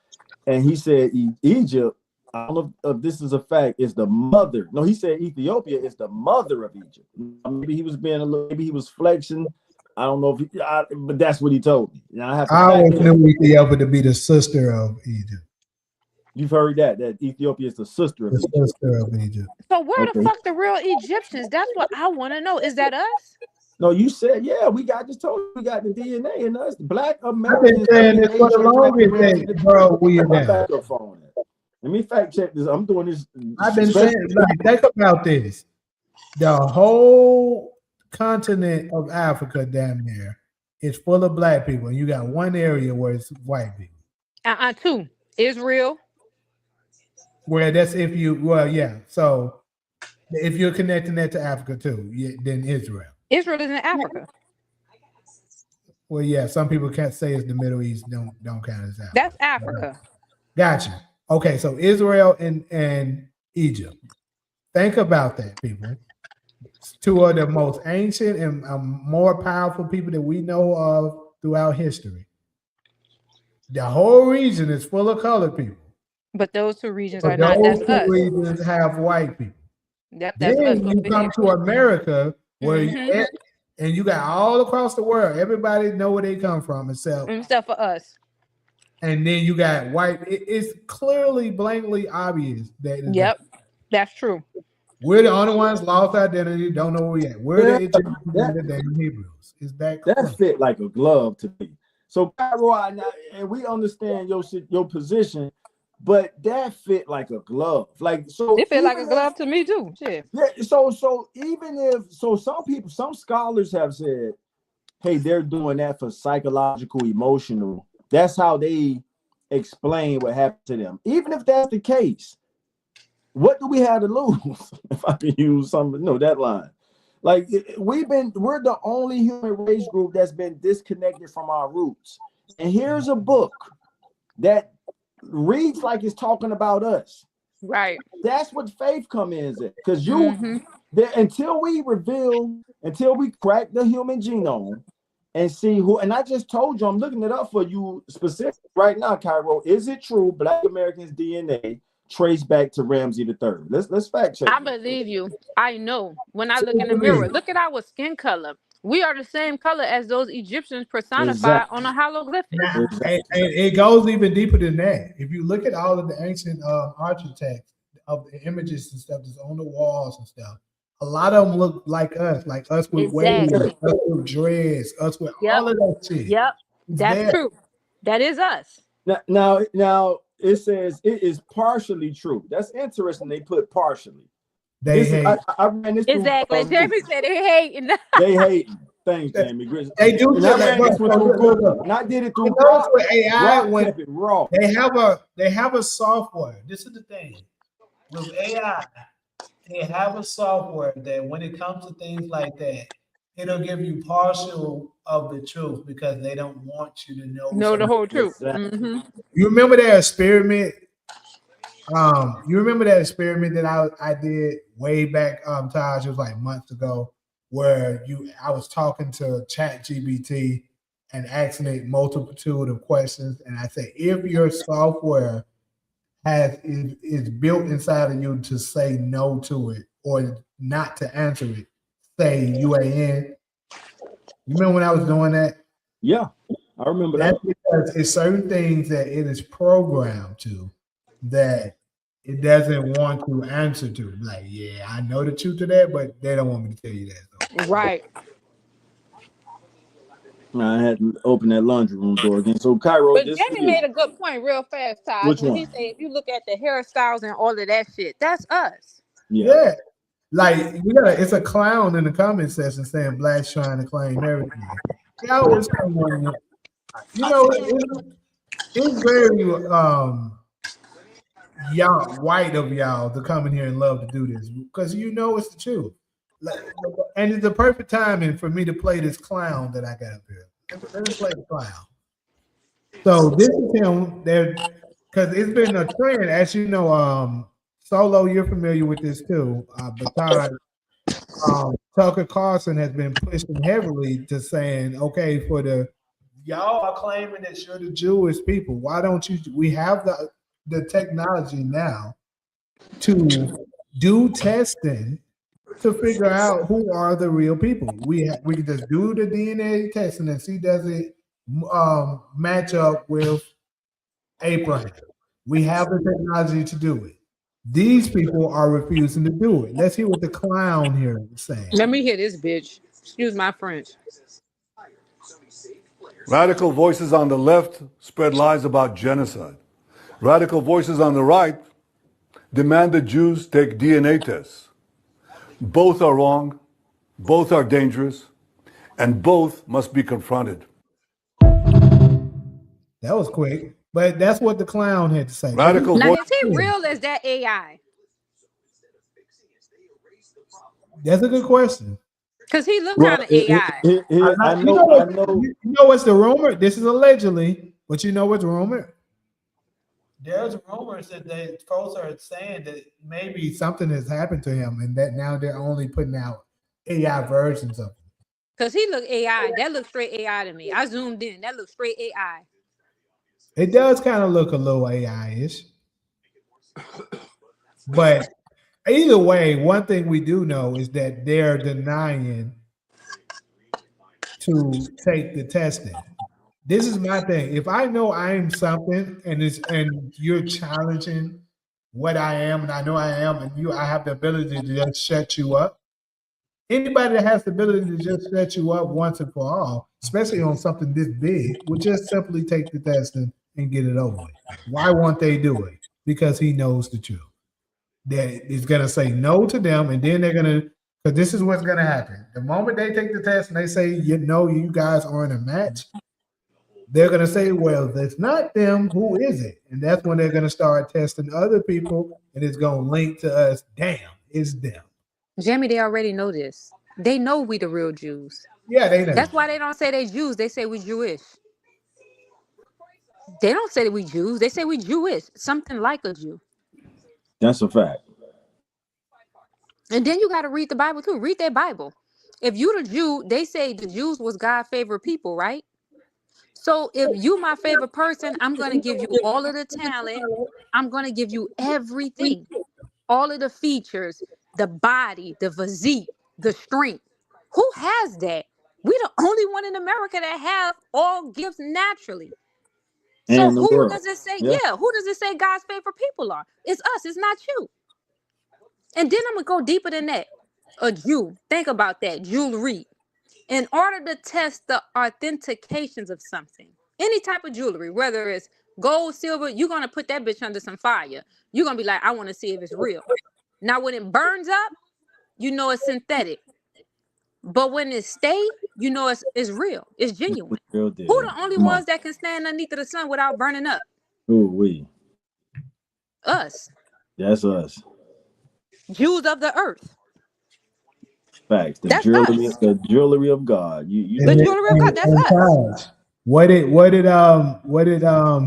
And he said Egypt, I don't know if this is a fact, is the mother. No, he said Ethiopia is the mother of Egypt. Maybe he was maybe he was flexing. I don't know but that's what he told me. Now I always knew Ethiopia to be the sister of Egypt. You've heard that Ethiopia is the sister of Egypt. Sister of Egypt. So where the fuck the real Egyptians? That's what I want to know. Is that us? No, you said just told you we got the DNA in us. Black Americans. I've been saying this for the longest day, bro. We are now. Let me fact check this. I'm doing this. I've been saying, think about this. The whole continent of Africa down there is full of black people. And you got one area where it's white people. Two. Israel. Where so if you're connecting that to Africa too, then Israel. Israel is in Africa. Well, yeah, some people can't say it's the Middle East. Don't count as Africa. That's Africa. Gotcha. Okay, so Israel and Egypt. Think about that, people. Two of the most ancient and more powerful people that we know of throughout history. The whole region is full of colored people. But those two regions are not. That's us. Regions have white people. That's then us. You come to America, where and you got all across the world. Everybody know where they come from, except for us. And then you got white. It's clearly, blatantly obvious that. Yep, that's true. We're the only ones lost identity. Don't know where we at. We're the Egyptians and the damn Hebrews. Is that fit like a glove to me? So, Cairo, and we understand your position. but that fit like a glove. Like so, It feel like a even glove to me too. Shit. yeah. So even if some people, some scholars have said, hey, they're doing that for psychological, emotional. That's how they explain what happened to them. Even if that's the case, what do we have to lose? If I can use that line. Like we're the only human race group that's been disconnected from our roots. And here's a book that reads like it's talking about us. Right. That's what faith comes in, because until we crack the human genome and see who, and I just told you, I'm looking it up for you specific right now, Cairo. Is it true Black Americans' DNA traced back to Ramsey III? Let's fact check. I believe you. I know. When I look in the mirror, look at our skin color. We are the same color as those Egyptians personified Exactly. on a hieroglyphic. Now, Exactly. and it goes even deeper than that. If you look at all of the ancient architects of the images and stuff that's on the walls and stuff, a lot of them look like us with waves, us Exactly. with dreads, us with Yep. all of that shit. Yep. It's That's there. true. That is us. Now it says it is partially true. That's interesting. They put partially. They hate. I ran this through. Exactly. Jamie said they hating. They hate. Thanks, Jamie. They do. And I ran this one through Google. Look. And I did it through You know, with AI, Grok when kept it raw. they have a software. This is the thing with AI. They have a software that when it comes to things like that, it'll give you partial of the truth because they don't want you to know. Know the whole truth. Exactly. Mm-hmm. You remember that experiment? You remember that experiment that I did way back, Taj, it was like months ago, where I was talking to ChatGPT and asking it multitude of questions, and I said, if your software is built inside of you to say no to it or not to answer it, say UAN. You remember when I was doing that? Yeah, I remember that. That's because it's certain things that it is programmed to that it doesn't want to answer to. Like, yeah, I know the truth of that, but they don't want me to tell you that. Though. Right. I had to open that laundry room door again. So Cairo, But this Jamie made a good point real fast, Todd. Which when one? he said if you look at the hairstyles and all of that shit, that's us. Yeah. Like it's a clown in the comment section saying blacks trying to claim everything. They always come on. It's very y'all white of y'all to come in here and love to do this because it's the truth. And it's the perfect timing for me to play this clown that I got up here. Let me play the clown. So this is him there because it's been a trend, as you know. Solo, you're familiar with this too, because Tucker Carlson has been pushing heavily to saying, okay, y'all are claiming that you're the Jewish people. Why don't you? We have the technology now to do testing to figure out who are the real people. We can just do the DNA testing and see does it match up with Abraham. We have the technology to do it. These people are refusing to do it. Let's hear what the clown here is saying. Let me hear this bitch. Excuse my French. Radical voices on the left spread lies about genocide. Radical voices on the right demand that Jews take DNA tests. Both are wrong, both are dangerous, and both must be confronted. That was quick, but that's what the clown had to say. Radical Now, voices. is he real? Is that AI? That's a good question. Because he looked kind of AI. I know. You know what's the rumor? This is allegedly, but you know what's rumor? There's rumors that folks are saying that maybe something has happened to him, and that now they're only putting out AI versions of him. Because he looked AI. That looked straight AI to me. I zoomed in. That looked straight AI. It does kind of look a little AI-ish. But either way, one thing we do know is that they're denying to take the testing. This is my thing. If I know I'm something and you're challenging what I am, and I know I am, and I have the ability to just shut you up. Anybody that has the ability to just shut you up once and for all, especially on something this big, would just simply take the testing and get it over with. Why won't they do it? because he knows the truth. That is going to say no to them, and then they're going to, because this is what's going to happen. The moment they take the test and they say, you know, you guys aren't a match, they're going to say, well, if it's not them, who is it? And that's when they're going to start testing other people, and it's going to link to us. Damn, it's them. Jamie, they already know this. They know we the real Jews. Yeah, they know. That's why they don't say they Jews. They say we Jewish. They don't say that we Jews. They say we Jewish. Something like a Jew. That's a fact. And then you got to read the Bible too. Read their Bible. If you the Jew, they say the Jews was God's favorite people, right? So if you my favorite person, I'm going to give you all of the talent. I'm going to give you everything. All of the features, the body, the physique, the strength. Who has that? We the only one in America that have all gifts naturally. So And the who world. does it say? Yeah. Yeah, who does it say God's favorite people are? It's us. It's not you. And then I'm going to go deeper than that. A Jew. Think about that. Jewelry. In order to test the authentications of something, any type of jewelry, whether it's gold, silver, you're going to put that bitch under some fire. You're going to be like, I want to see if it's real. Now, when it burns up, you know it's synthetic. But when it stays, you know it's real. It's genuine. Real Who deal. the only Come on. ones that can stand underneath of the sun without burning up? Ooh, we. Us. That's us. Jews of the earth. Facts. That's us. The jewelry of God. You The jewelry of God. That's us. What did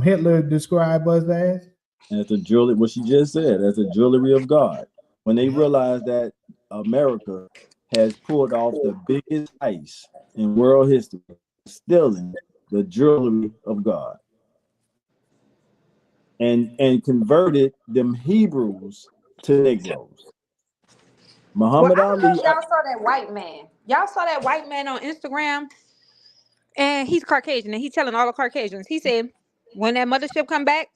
Hitler describe us as? As the jewelry, what she just said, as the jewelry of God. When they realized that America has pulled off the biggest heist in world history, stealing the jewelry of God, and converted them Hebrews to Negroes. Muhammad Ali. Y'all saw that white man. Y'all saw that white man on Instagram, and he's Caucasian, and he's telling all the Caucasians. He said, when that mothership come back,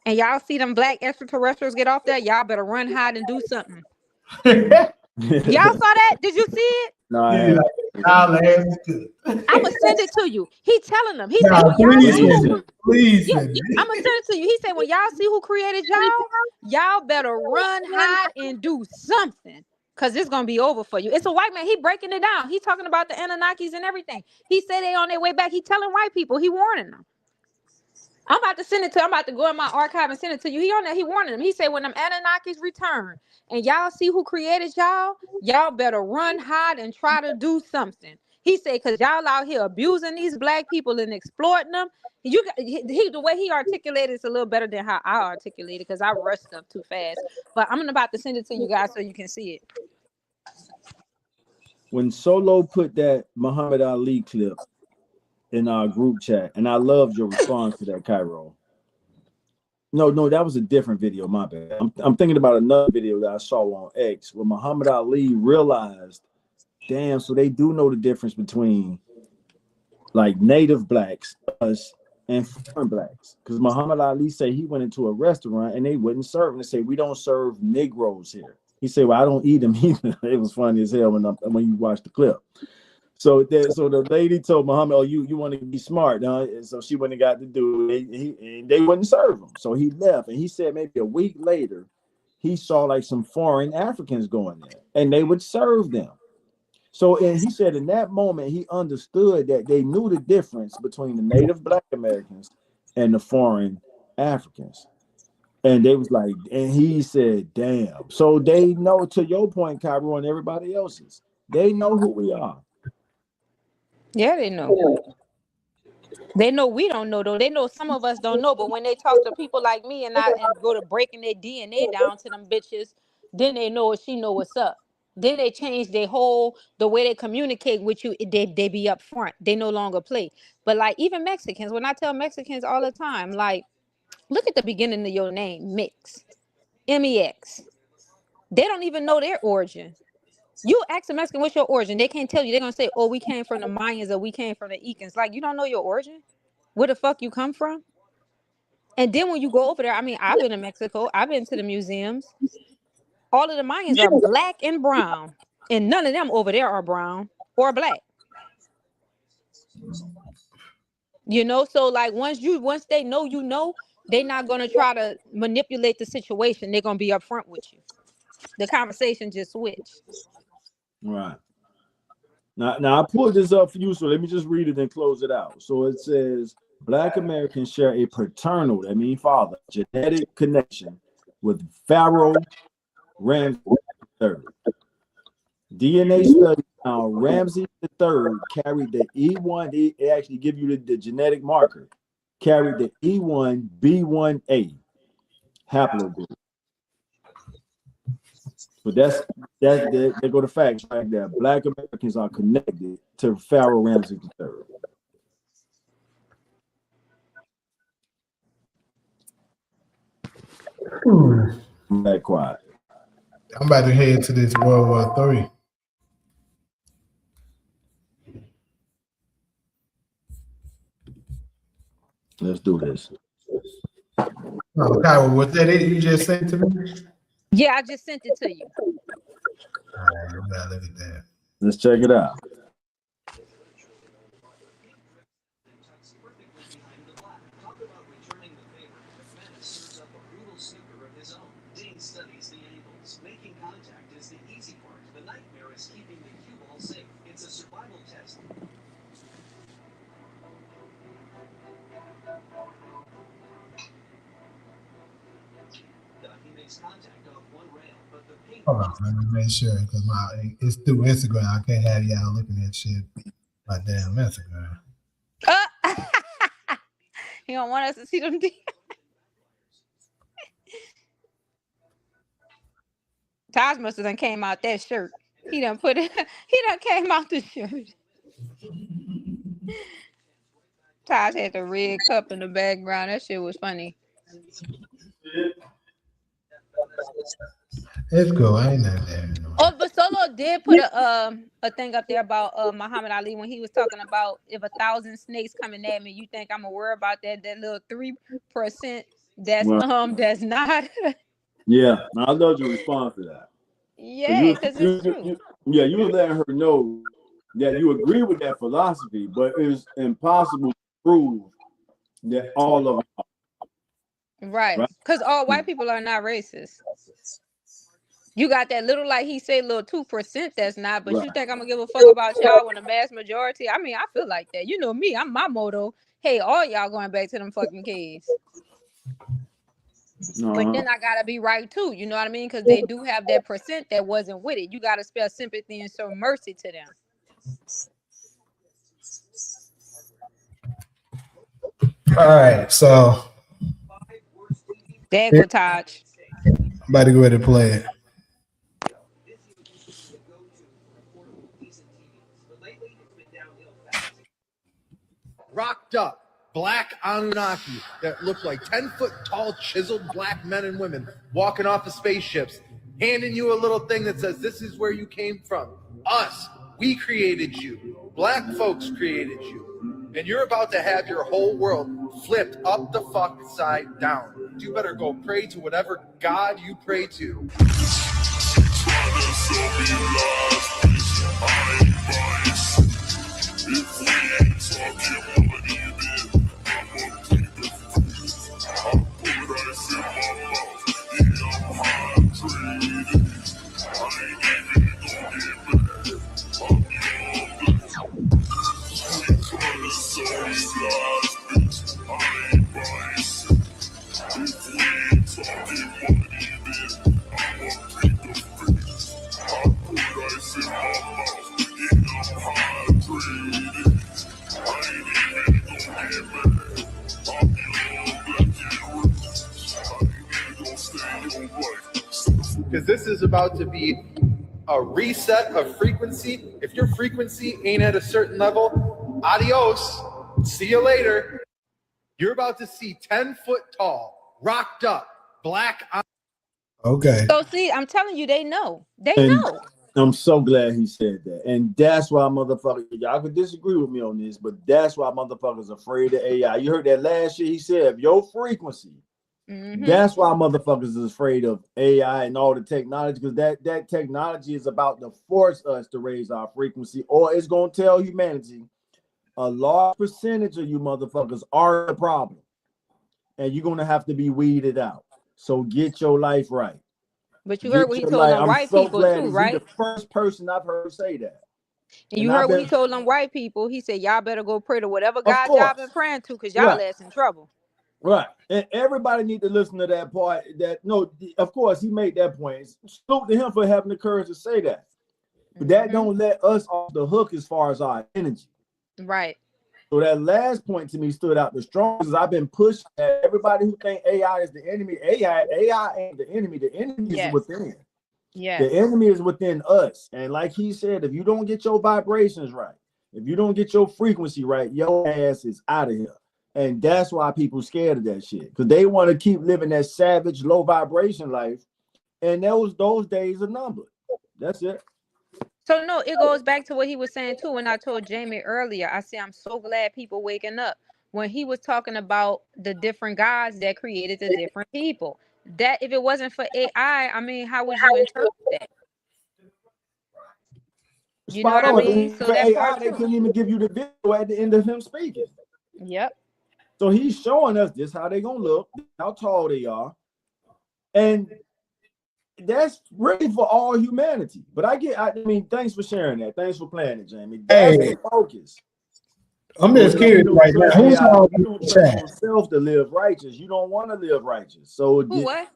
and y'all see them black extraterrestrials get off there, y'all better run, hide, and do something. Y'all saw that? Did you see it? No, Yeah. I'ma send it to you. He telling them. He said, when y'all see please. I'ma send it to you. He said, when y'all see who created y'all better run, hide, and do something. Cause it's gonna be over for you. It's a white man. He breaking it down. He talking about the Anunnakis and everything. He said they on their way back. He telling white people. He warning them. I'm about to send it to. I'm about to go in my archive and send it to you. He on there. He warning them. He said when them Anunnakis return and y'all see who created y'all better run, hide, and try to do something. He said because y'all out here abusing these black people and exploiting them. The way he articulated is a little better than how I articulated because I rush stuff too fast. But I'm about to send it to you guys so you can see it. When Solo put that Muhammad Ali clip in our group chat, and I loved your response to that, Cairo. No, that was a different video. My bad. I'm thinking about another video that I saw on X where Muhammad Ali realized, damn, so they do know the difference between like native blacks, us, and foreign blacks. Because Muhammad Ali said he went into a restaurant and they wouldn't serve him. They say we don't serve Negroes here. He said, well, I don't eat them either. It was funny as hell when you watch the clip. So the lady told Muhammad, oh, you want to be smart, huh? And so she went and got the dude, and they wouldn't serve him. So he left, and he said maybe a week later, he saw like some foreign Africans going there, and they would serve them. So and he said in that moment, he understood that they knew the difference between the native Black Americans and the foreign Africans. And they was like, and he said, damn. So they know, to your point, Cairo, and everybody else's, they know who we are. Yeah, they know. They know we don't know though. They know some of us don't know. But when they talk to people like me and go to breaking their DNA down to them bitches, then they know she know what's up. Then they change the way they communicate with you. They be up front. They no longer play. But like even Mexicans, when I tell Mexicans all the time, like, look at the beginning of your name, Mix, MEX. They don't even know their origin. You ask a Mexican what's your origin, they can't tell you. They're gonna say, oh, we came from the Mayans or we came from the Incans. Like, you don't know your origin? Where the fuck you come from? And then when you go over there, I mean, I've been to Mexico, I've been to the museums. All of the Mayans are black and brown, and none of them over there are brown or black. You know, so like once they know, They're not going to try to manipulate the situation. They're going to be upfront with you. The conversation just switched. Right. Now I pulled this up for you, so let me just read it and close it out. So it says, Black Americans share a paternal, that means father, genetic connection with Pharaoh Ramses III. DNA studies found Ramses III carried the E1, they actually give you the genetic marker, carried the E1B1A haplogroup. But there go the facts right there. Black Americans are connected to Pharaoh Ramses III. That quiet. I'm about to head to this World War III. Let's do this. Oh, Kyra, was that it you just sent to me? Yeah, I just sent it to you. All right, we gotta look at that. Let's check it out. Hold on, let me make sure because it's through Instagram. I can't have y'all looking at shit my damn Instagram. He don't want us to see them. Taj must have done came out that shirt. He done put it. He done came out the shirt. Taj had the red cup in the background. That shit was funny. It's cool. I ain't nothing there anymore. Oh, but Solo did put a thing up there about Muhammad Ali when he was talking about if 1,000 snakes coming at me, you think I'm gonna worry about that little 3% that's that's not. Yeah, I love your response to that. Yeah, because it's true. You were letting her know that you agree with that philosophy, but it's impossible to prove that all of them. Right. Because all white people are not racist. You got that little, like he said, little 2% that's not, but you think I'm gonna give a fuck about y'all when the mass majority? I mean, I feel like that. You know me, I'm my motto. Hey, all y'all going back to them fucking kids. But then I gotta be right too, you know what I mean? Because they do have that percent that wasn't with it. You gotta spare sympathy and show mercy to them. All right, so There go Taj. I'm about to go ahead and play it. Rocked up black Anunnaki that look like 10-foot tall chiseled black men and women walking off of spaceships, handing you a little thing that says, this is where you came from. Us, we created you. Black folks created you. And you're about to have your whole world flipped up the fuck side down. You better go pray to whatever God you pray to. Because this is about to be a reset of frequency. If your frequency ain't at a certain level, adios. See you later. You're about to see 10-foot tall, rocked up, black. Okay. So see, I'm telling you, they know. They know. I'm so glad he said that. And that's why motherfuckers, y'all could disagree with me on this, but that's why motherfuckers afraid of AI. You heard that last shit he said, your frequency. That's why motherfuckers is afraid of AI and all the technology, because that technology is about to force us to raise our frequency, or it's going to tell humanity a large percentage of you motherfuckers are the problem. and you're gonna have to be weeded out. So get your life right. But you heard Get what he your told life. them I'm white so people glad too, is he the right? first person I've heard say that. And And you I've heard what he been, told them white people. He said, y'all better go pray to whatever of God y'all been course, praying to, because y'all right. ass in trouble. Right. And everybody need to listen to that part. That no, of course, he made that point. Salute to him for having the courage to say that. But that don't let us off the hook as far as our energy. Right. So that last point to me stood out the strongest. I've been pushing at everybody who think AI is the enemy. AI ain't the enemy. The enemy is Yes. within. Yes. The enemy is within us. And like he said, if you don't get your vibrations right, if you don't get your frequency right, your ass is out of here. And that's why people scared of that shit. Because they want to keep living that savage, low vibration life. And those days are numbered. That's it. So no, it goes back to what he was saying too. When I told Jamie earlier, I said I'm so glad people waking up. When he was talking about the different gods that created the different people. That if it wasn't for AI, I mean, how would you interpret that? You know Spot what I on. mean? And So for that AI, part they too. couldn't even give you the video at the end of him speaking. Yep. So he's showing us this, how they gonna look, how tall they are. And that's really for all humanity. But I mean, thanks for sharing that. Thanks for playing it, Jamie. That's Hey, the focus. I'm So just curious right now. Who's all you in don't the trust chat? yourself to live righteous. You don't want to live righteous. So Who what?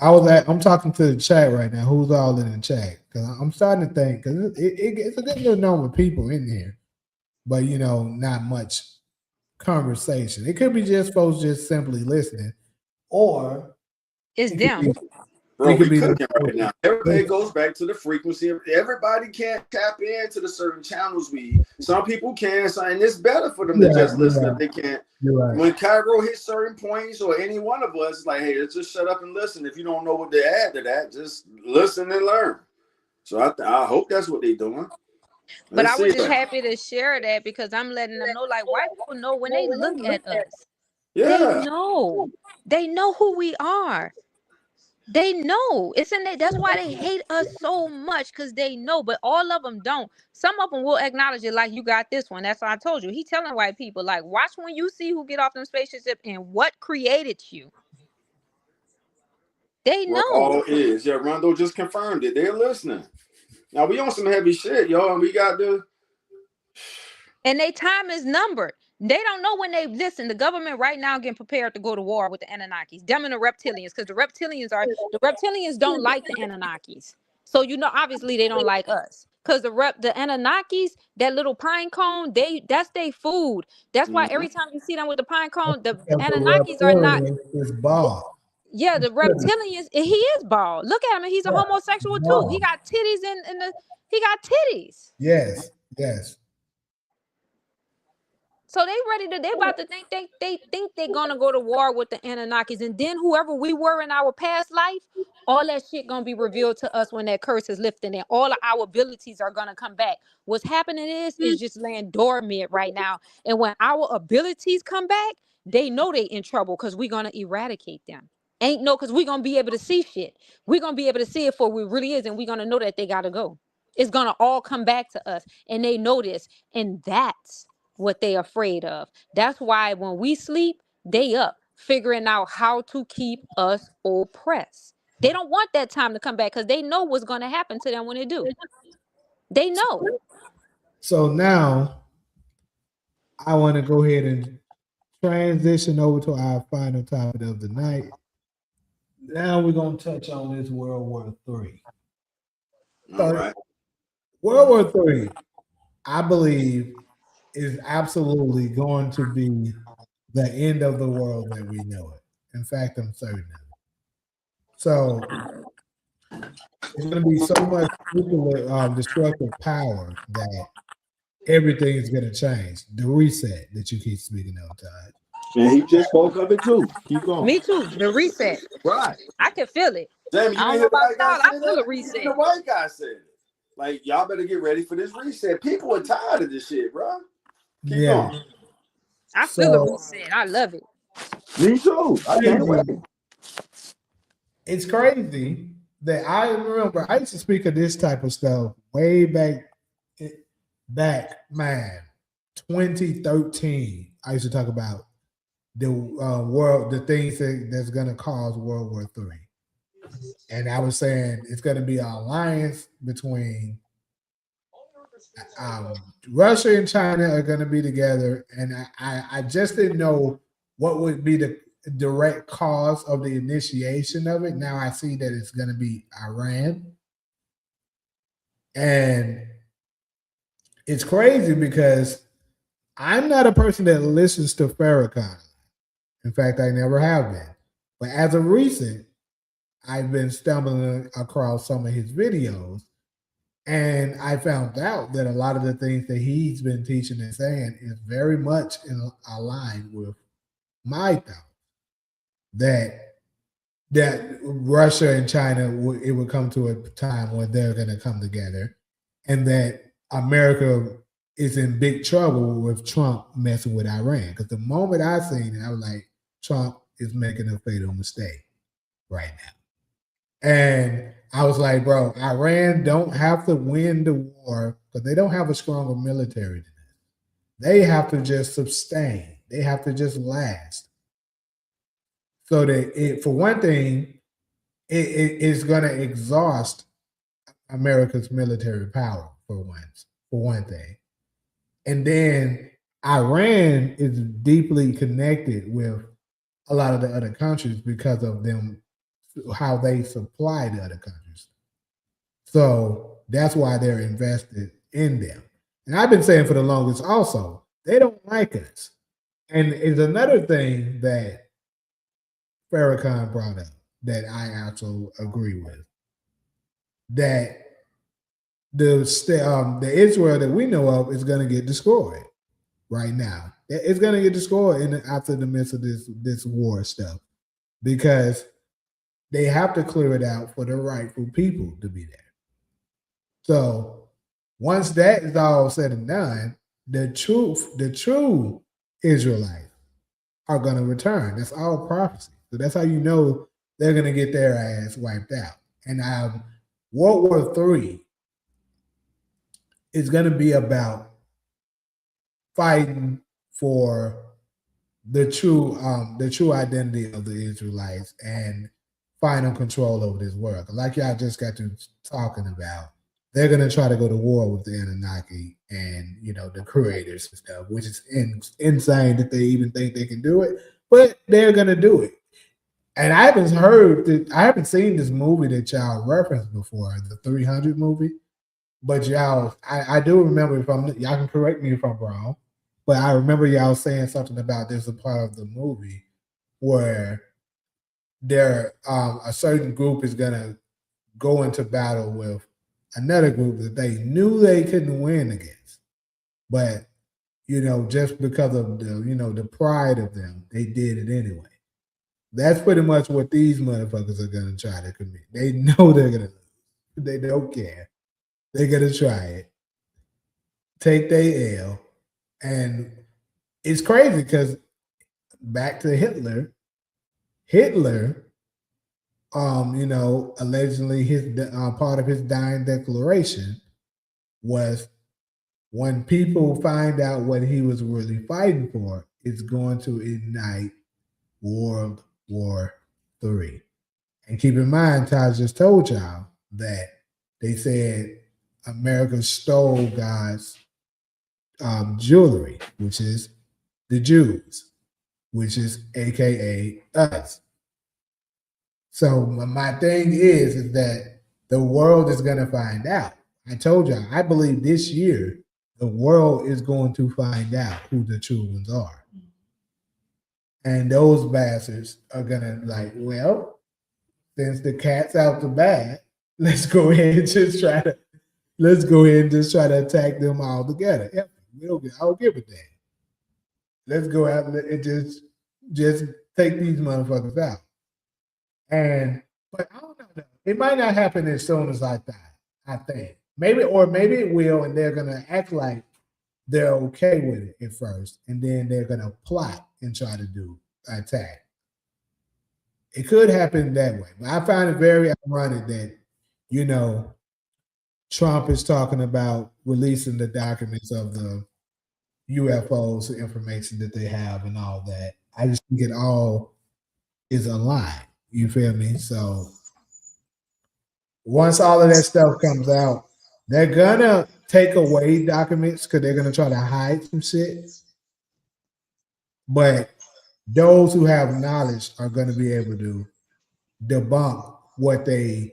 I'm talking to the chat right now. Who's all in the chat? Because I'm starting to think, because it's a good little number of people in here, but not much conversation. It could be just folks just simply listening, or It's it could them. be Bro, it could we be the cooking right now. It goes back to the frequency. Everybody can't tap into the certain channels some people can, and it's better for them to just listen if they can't. You're right. When Cairo hits certain points, or any one of us, like, hey, let's just shut up and listen. If you don't know what to add to that, just listen and learn. So I hope that's what they're doing. But Let's I was see just that. happy to share that because I'm letting them know, like, white people know when they look at us, they Yeah. know. They know who we are. They know. It's in there. That's why they hate us so much, because they know. But all of them don't. Some of them will acknowledge it, like you got this one. That's what I told you. He telling white people, like, watch when you see who get off them spaceships and what created you. They Well, know. all is. Yeah, Rondo just confirmed it. They're listening. Now we on some heavy shit, y'all, and we got to. And their time is numbered. They don't know when they listen. The government right now getting prepared to go to war with the Anunnakis, them and the reptilians, because the reptilians don't like the Anunnakis. So obviously they don't like us. Because the Anunnakis, that little pine cone, that's their food. That's why every time you see them with the pine cone, the Because the Anunnakis are not. reptilian is bald. Yeah, the reptilians, he is bald. Look at him, and he's a Yeah, homosexual too. He bald. got titties he got titties. Yes, yes. So they about to think they think they're gonna go to war with the Anunnakis, and then whoever we were in our past life, all that shit gonna be revealed to us when that curse is lifted, and all of our abilities are gonna come back. What's happening is just laying dormant right now, and when our abilities come back, they know they in trouble because we're gonna eradicate them. Ain't no, because we're gonna be able to see shit. We're gonna be able to see it for what it really is, and we're gonna know that they gotta go. It's gonna all come back to us, and they know this, and that's what they afraid of. That's why when we sleep, they up figuring out how to keep us oppressed. They don't want that time to come back because they know what's going to happen to them when they do. They know. So now I want to go ahead and transition over to our final topic of the night. Now we're gonna touch on this World War III. All right. World War III, I believe, is absolutely going to be the end of the world that we know it. In fact, I'm certain of it. So it's going to be so much nuclear destructive power that everything is going to change. The reset that you keep speaking of, Todd. And he just spoke of it too. Keep going. Me too. The reset. Right. I can feel it. Damn, you I ain't don't know hear the about white guy y'all. I say feel a that? Even the reset. white guy said it. Like, y'all better get ready for this reset. People are tired of this shit, bro. Keep going. I feel a So reset. I love it. Me too. I can't wait. it's crazy that I remember I used to speak of this type of stuff way back, man. 2013, I used to talk about the world, the things that's going to cause World War III. And I was saying it's going to be an alliance between Russia and China are going to be together. And I just didn't know what would be the direct cause of the initiation of it. Now I see that it's going to be Iran. And it's crazy because I'm not a person that listens to Farrakhan. In fact, I never have been. But as of recent, I've been stumbling across some of his videos, and I found out that a lot of the things that he's been teaching and saying is very much in line with my thought that Russia and China it would come to a time when they're going to come together, and that America is in big trouble with Trump messing with Iran. Because the moment I seen it, I was like, Trump is making a fatal mistake right now. And I was like, bro, Iran don't have to win the war because they don't have a stronger military than us. They have to just sustain. They have to just last. So that for one thing, it's going to exhaust America's military power for one thing. And then Iran is deeply connected with a lot of the other countries because of them, how they supply the other countries. So that's why they're invested in them. And I've been saying for the longest also, they don't like us. And it's another thing that Farrakhan brought up that I also agree with. That the Israel that we know of is going to get destroyed right now. It's going to get destroyed after the midst of this war stuff because they have to clear it out for the rightful people to be there. So once that is all said and done, the true Israelites are going to return. That's all prophecy. So that's how you know they're going to get their ass wiped out. And World War III is going to be about fighting for the true identity of the Israelites and final control over this world. Like y'all just got to talking about, they're going to try to go to war with the Anunnaki and the creators and stuff, which is insane that they even think they can do it, but they're going to do it. And I haven't seen this movie that y'all referenced before, the 300 movie. But y'all, I do remember, y'all can correct me if I'm wrong, but I remember y'all saying something about there's a part of the movie where a certain group is gonna go into battle with another group that they knew they couldn't win against, but just because of the pride of them, they did it anyway. That's pretty much what these motherfuckers are gonna try to commit. They know they're gonna lose. They don't care. They're gonna try it, take their L, and it's crazy because back to Hitler, allegedly his part of his dying declaration was when people find out what he was really fighting for, it's going to ignite World War III. And keep in mind, Taj just told y'all that they said America stole God's jewelry, which is the Jews, which is AKA us. So my thing is that the world is going to find out. I told y'all, I believe this year the world is going to find out who the true ones are. And those bastards are going to well, since the cat's out the bag, let's go ahead and just try to attack them all together. Yeah, I'll give it that. Let's go out and just take these motherfuckers out. But I don't know. It might not happen as soon as I thought. I think maybe it will, and they're gonna act like they're okay with it at first, and then they're gonna plot and try to do attack. It could happen that way, but I find it very ironic that Trump is talking about releasing the documents of the UFOs, the information that they have, and all that. I just think it all is a lie. You feel me? So once all of that stuff comes out, they're gonna take away documents because they're gonna try to hide some shit. But those who have knowledge are gonna be able to debunk what they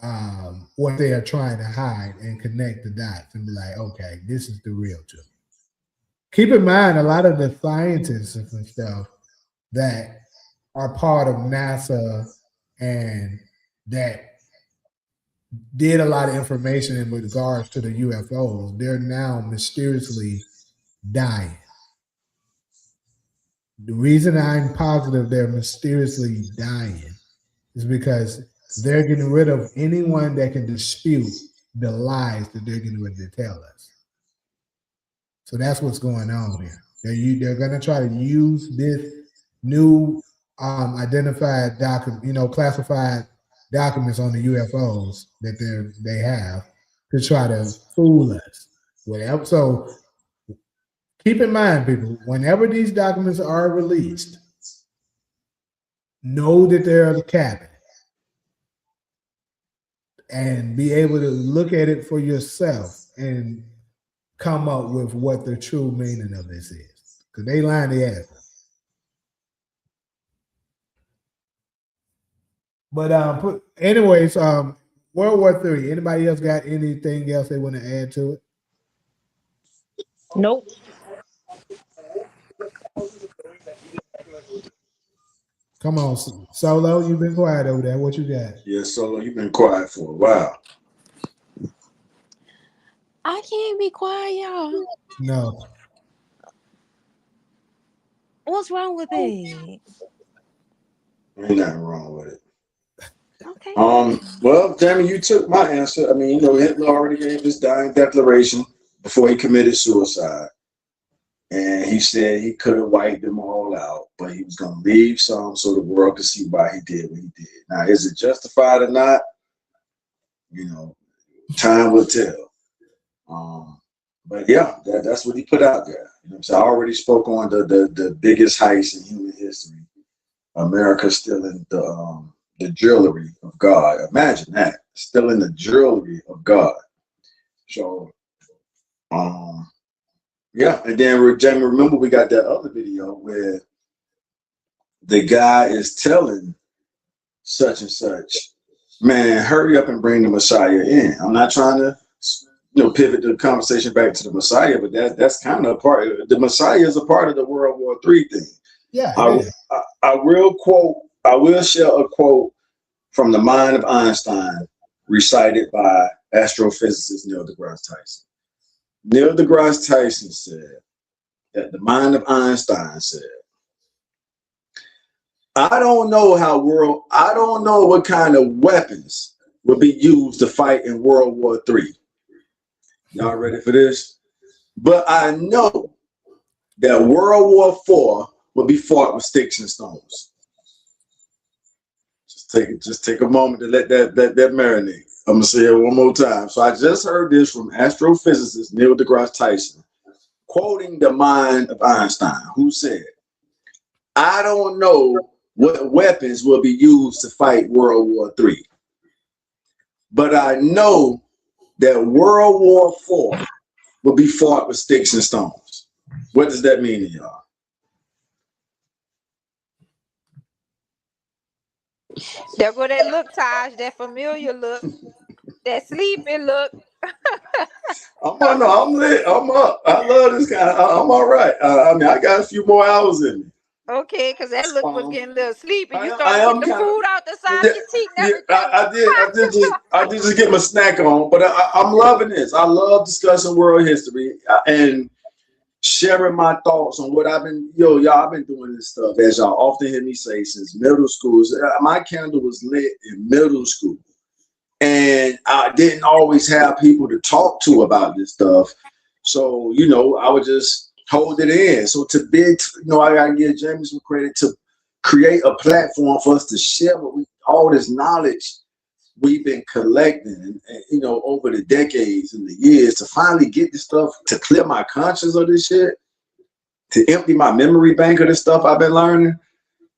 are trying to hide and connect the dots and be like, okay, this is the real truth. Keep in mind, a lot of the scientists and stuff that are part of NASA and that did a lot of information in regards to the UFOs, they're now mysteriously dying. The reason I'm positive they're mysteriously dying is because they're getting rid of anyone that can dispute the lies that they're getting ready to tell us. So that's what's going on here. They're going to try to use this new identified document, classified documents on the UFOs that they have to try to fool us. Whatever. So keep in mind, people, whenever these documents are released, know that they're the cabinet and be able to look at it for yourself and come up with what the true meaning of this is. Because they lying the ass. But anyways, World War III. Anybody else got anything else they want to add to it? Nope. Come on, Solo. You've been quiet over there. What you got? Yeah, Solo, you've been quiet for a while. I can't be quiet, y'all. No. What's wrong with it? Ain't nothing wrong with it. Okay. Well, Jamie, you took my answer. I mean, Hitler already gave his dying declaration before he committed suicide. And he said he could have wiped them all out, but he was going to leave some so the world could see why he did what he did. Now, is it justified or not? Time will tell. But yeah, that's what he put out there. So I already spoke on the biggest heist in human history. America still in the jewelry of God. Imagine that, still in the jewelry of God. So, yeah, and then Jamie, remember we got that other video where the guy is telling such and such, man, hurry up and bring the Messiah in. I'm not trying to, pivot the conversation back to the Messiah, but that's kind of a part. The Messiah is a part of the World War III thing. Yeah. I will share a quote from The Mind of Einstein, recited by astrophysicist Neil deGrasse Tyson. Neil deGrasse Tyson said that The Mind of Einstein said, I don't know what kind of weapons will be used to fight in World War III. Y'all ready for this? But I know that World War IV will be fought with sticks and stones. Just take a moment to let that marinate. I'm gonna say it one more time. So I just heard this from astrophysicist Neil deGrasse Tyson, quoting The Mind of Einstein, who said, I don't know what weapons will be used to fight World War III, but I know that World War IV will be fought with sticks and stones. What does that mean to y'all? There go that look, Taj, that familiar look, that sleepy look. I'm lit. I'm up. I love this guy. I'm all right. I mean, I got a few more hours in me. Okay, because that look was getting a little sleepy. You I started getting the food out the side of your teeth and everything. I did just get my snack on, but I'm loving this. I love discussing world history and sharing my thoughts on what I've been, y'all been doing this stuff, as y'all often hear me say, since middle school. My candle was lit in middle school, and I didn't always have people to talk to about this stuff. So, I would just hold it in. So I gotta give Jamie some credit to create a platform for us to share all this knowledge we've been collecting, and you know, over the decades and the years, to finally get this stuff, to clear my conscience of this shit, to empty my memory bank of this stuff I've been learning,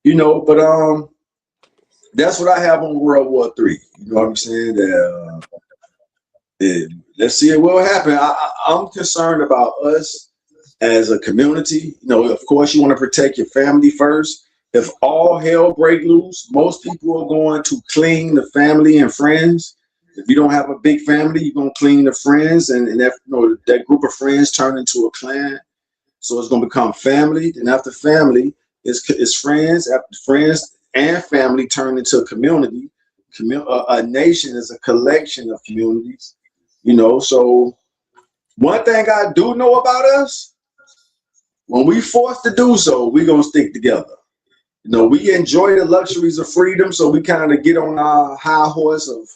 you know. But that's what I have on World War III. You know what I'm saying? That let's see what will happen. I'm concerned about us as a community. You know, of course, you want to protect your family first. If all hell break loose, most people are going to cling the family and friends. If you don't have a big family, you're going to cling the friends, and that, you know, that group of friends turn into a clan. So it's going to become family. And after family, it's friends. After friends and family turn into a community. A nation is a collection of communities. You know, so one thing I do know about us, when we forced to do so, we're going to stick together. You know, we enjoy the luxuries of freedom, so we kind of get on our high horse of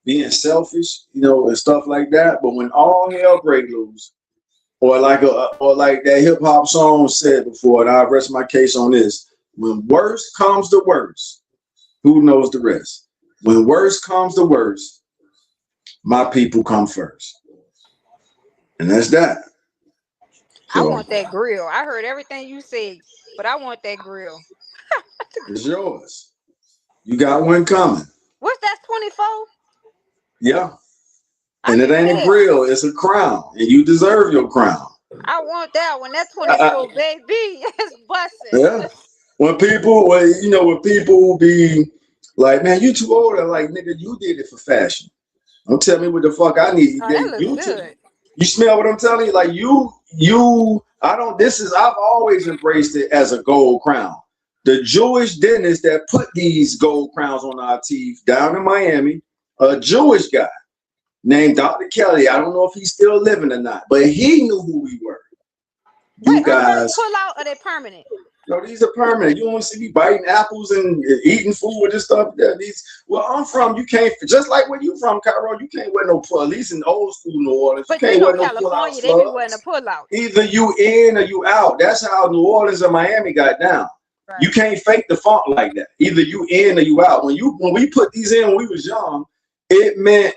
being selfish, you know, and stuff like that. But when all hell break loose, or like that hip hop song said before, and I'll rest my case on this: when worst comes to worst, who knows the rest? When worst comes to worst, my people come first, and that's that. I So want that grill. I heard everything you said, but I want that grill. it's yours. You got one coming. What's that, 24? Yeah. I And it need ain't a that. grill, it's a crown. And you deserve your crown. I want that one. That 24, baby. It's busting. Yeah. When people be like, man, you too old, I'm like, nigga, you did it for fashion. Don't tell me what the fuck I need. Oh, that looks good. You smell what I'm telling you? Like I've always embraced it as a gold crown. The Jewish dentist that put these gold crowns on our teeth down in Miami, a Jewish guy named Dr. Kelly. I don't know if he's still living or not, but he knew who we were. You Wait, guys, are they pull out or are they permanent? no, these are permanent. You want to see me biting apples and eating food and stuff. Yeah, where I'm from, you can't, just like where you from, Cairo, you can't wear no pull, at least in old school New Orleans, But you you can't know wear no pull out California, they be wearing slugs. a pull out. Either you in or you out. That's how New Orleans and Miami got down. Right. You can't fake the funk like that. Either you in or you out. When we put these in when we was young, it meant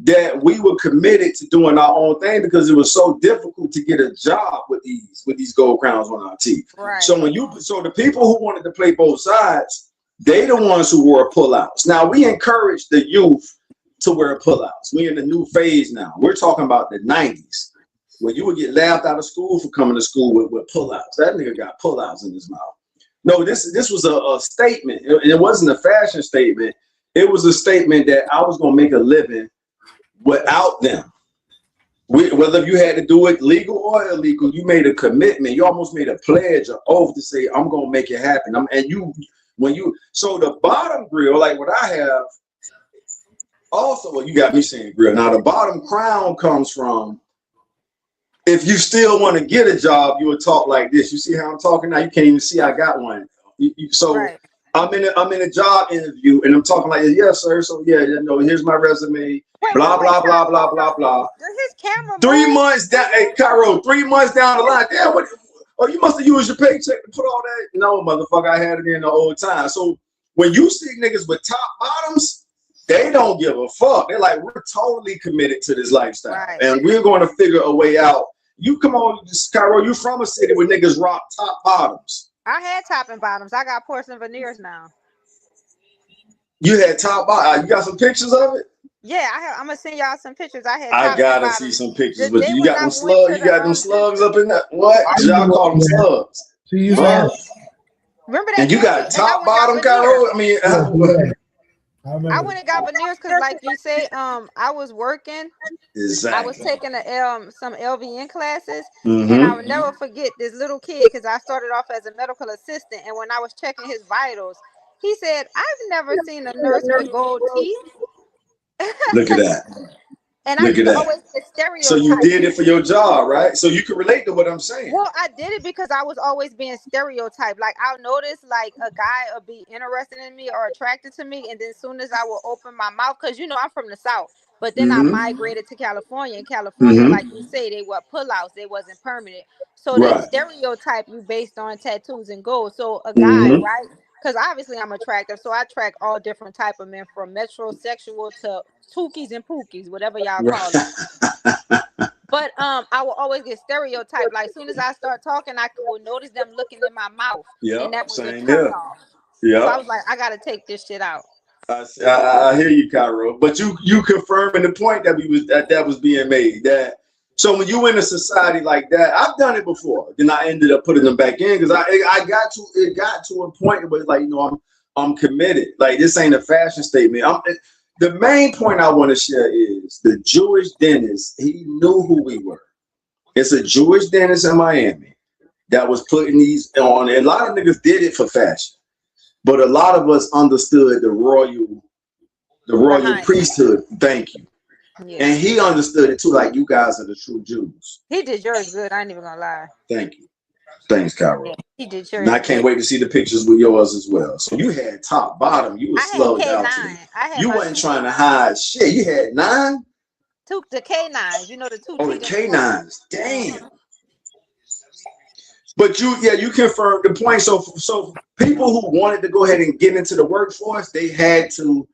that we were committed to doing our own thing because it was so difficult to get a job with these gold crowns on our teeth. Right. So the people who wanted to play both sides, they the ones who wore pullouts. Now we encourage the youth to wear pullouts. We're in a new phase now. We're talking about the 90s, where you would get laughed out of school for coming to school with pullouts. That nigga got pullouts in his mouth. No, this was a statement. It wasn't a fashion statement. It was a statement that I was gonna make a living without them. Whether you had to do it legal or illegal, you made a commitment. You almost made a pledge, an oath to say, I'm gonna make it happen. So the bottom grill, like what I have, also, well, you got me saying grill. Now the bottom crown comes from, if you still want to get a job, you would talk like this. You see how I'm talking now? You can't even see I got one. Right. I'm in a job interview and I'm talking like, yes, sir. So yeah, here's my resume. Blah, blah, blah, blah, blah, blah. His camera 3 months down, hey, Cairo, 3 months down the line. Damn, you must have used your paycheck to put all that. No, motherfucker, I had it in the old time. So when you see niggas with top bottoms, they don't give a fuck. They're like, we're totally committed to this lifestyle. Right. And we're going to figure a way out. You come on, Cairo, you from a city where niggas rock top bottoms. I had top and bottoms. I got porcelain veneers now. You had top bottom. You got some pictures of it? Yeah, I'm gonna send y'all some pictures. I gotta see some pictures with you. You got them slugs. You got them slugs up in that. What? Y'all call them slugs? Yes. Remember that? And you got top bottom, Cairo. I mean, I went and got veneers because, like you say, I was working. Exactly. I was taking some LVN classes, and I would never forget this little kid because I started off as a medical assistant, and when I was checking his vitals, he said, "I've never seen a nurse with gold teeth." Look at that. And I always get stereotyped. So you did it for your job, right? So you can relate to what I'm saying. Well, I did it because I was always being stereotyped. Like, I'll notice like a guy will be interested in me or attracted to me, and then as soon as I will open my mouth, because I'm from the South, but then I migrated to California. In California, like you say, they were pullouts, they wasn't permanent. So they stereotype you based on tattoos and gold. So a guy, right, because obviously I'm attractive, so I track all different type of men, from metrosexual to tookies and pookies, whatever y'all call it. But I will always get stereotyped. Like, as soon as I start talking, I will notice them looking in my mouth, and that was a same turn here. off. Yeah. So I was like, I gotta take this shit out. I hear you, Cairo. But you confirming the point that was being made. That so when you in a society like that, I've done it before. Then I ended up putting them back in because it got to a point where it's like, I'm committed. Like, this ain't a fashion statement. The main point I want to share is the Jewish dentist. He knew who we were. It's a Jewish dentist in Miami that was putting these on. And a lot of niggas did it for fashion. But a lot of us understood the royal priesthood. Thank you. Yeah. And he understood it too. Like, you guys are the true Jews. He did yours good. I ain't even gonna lie. Thank you. Thanks, Cairo. Yeah, he did yours. And I can't wait to see the pictures with yours as well. So you had top, bottom. You were slowed down. You wasn't trying to hide shit. You had 9. The K9s. You know, the 2. Oh, the K9s. Damn. But you confirmed the point. So people who wanted to go ahead and get into the workforce, they had to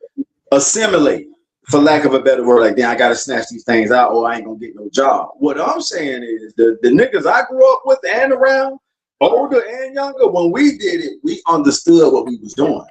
assimilate, for lack of a better word. Like, damn, I got to snatch these things out or I ain't going to get no job. What I'm saying is the niggas I grew up with and around, older and younger, when we did it, we understood what we was doing.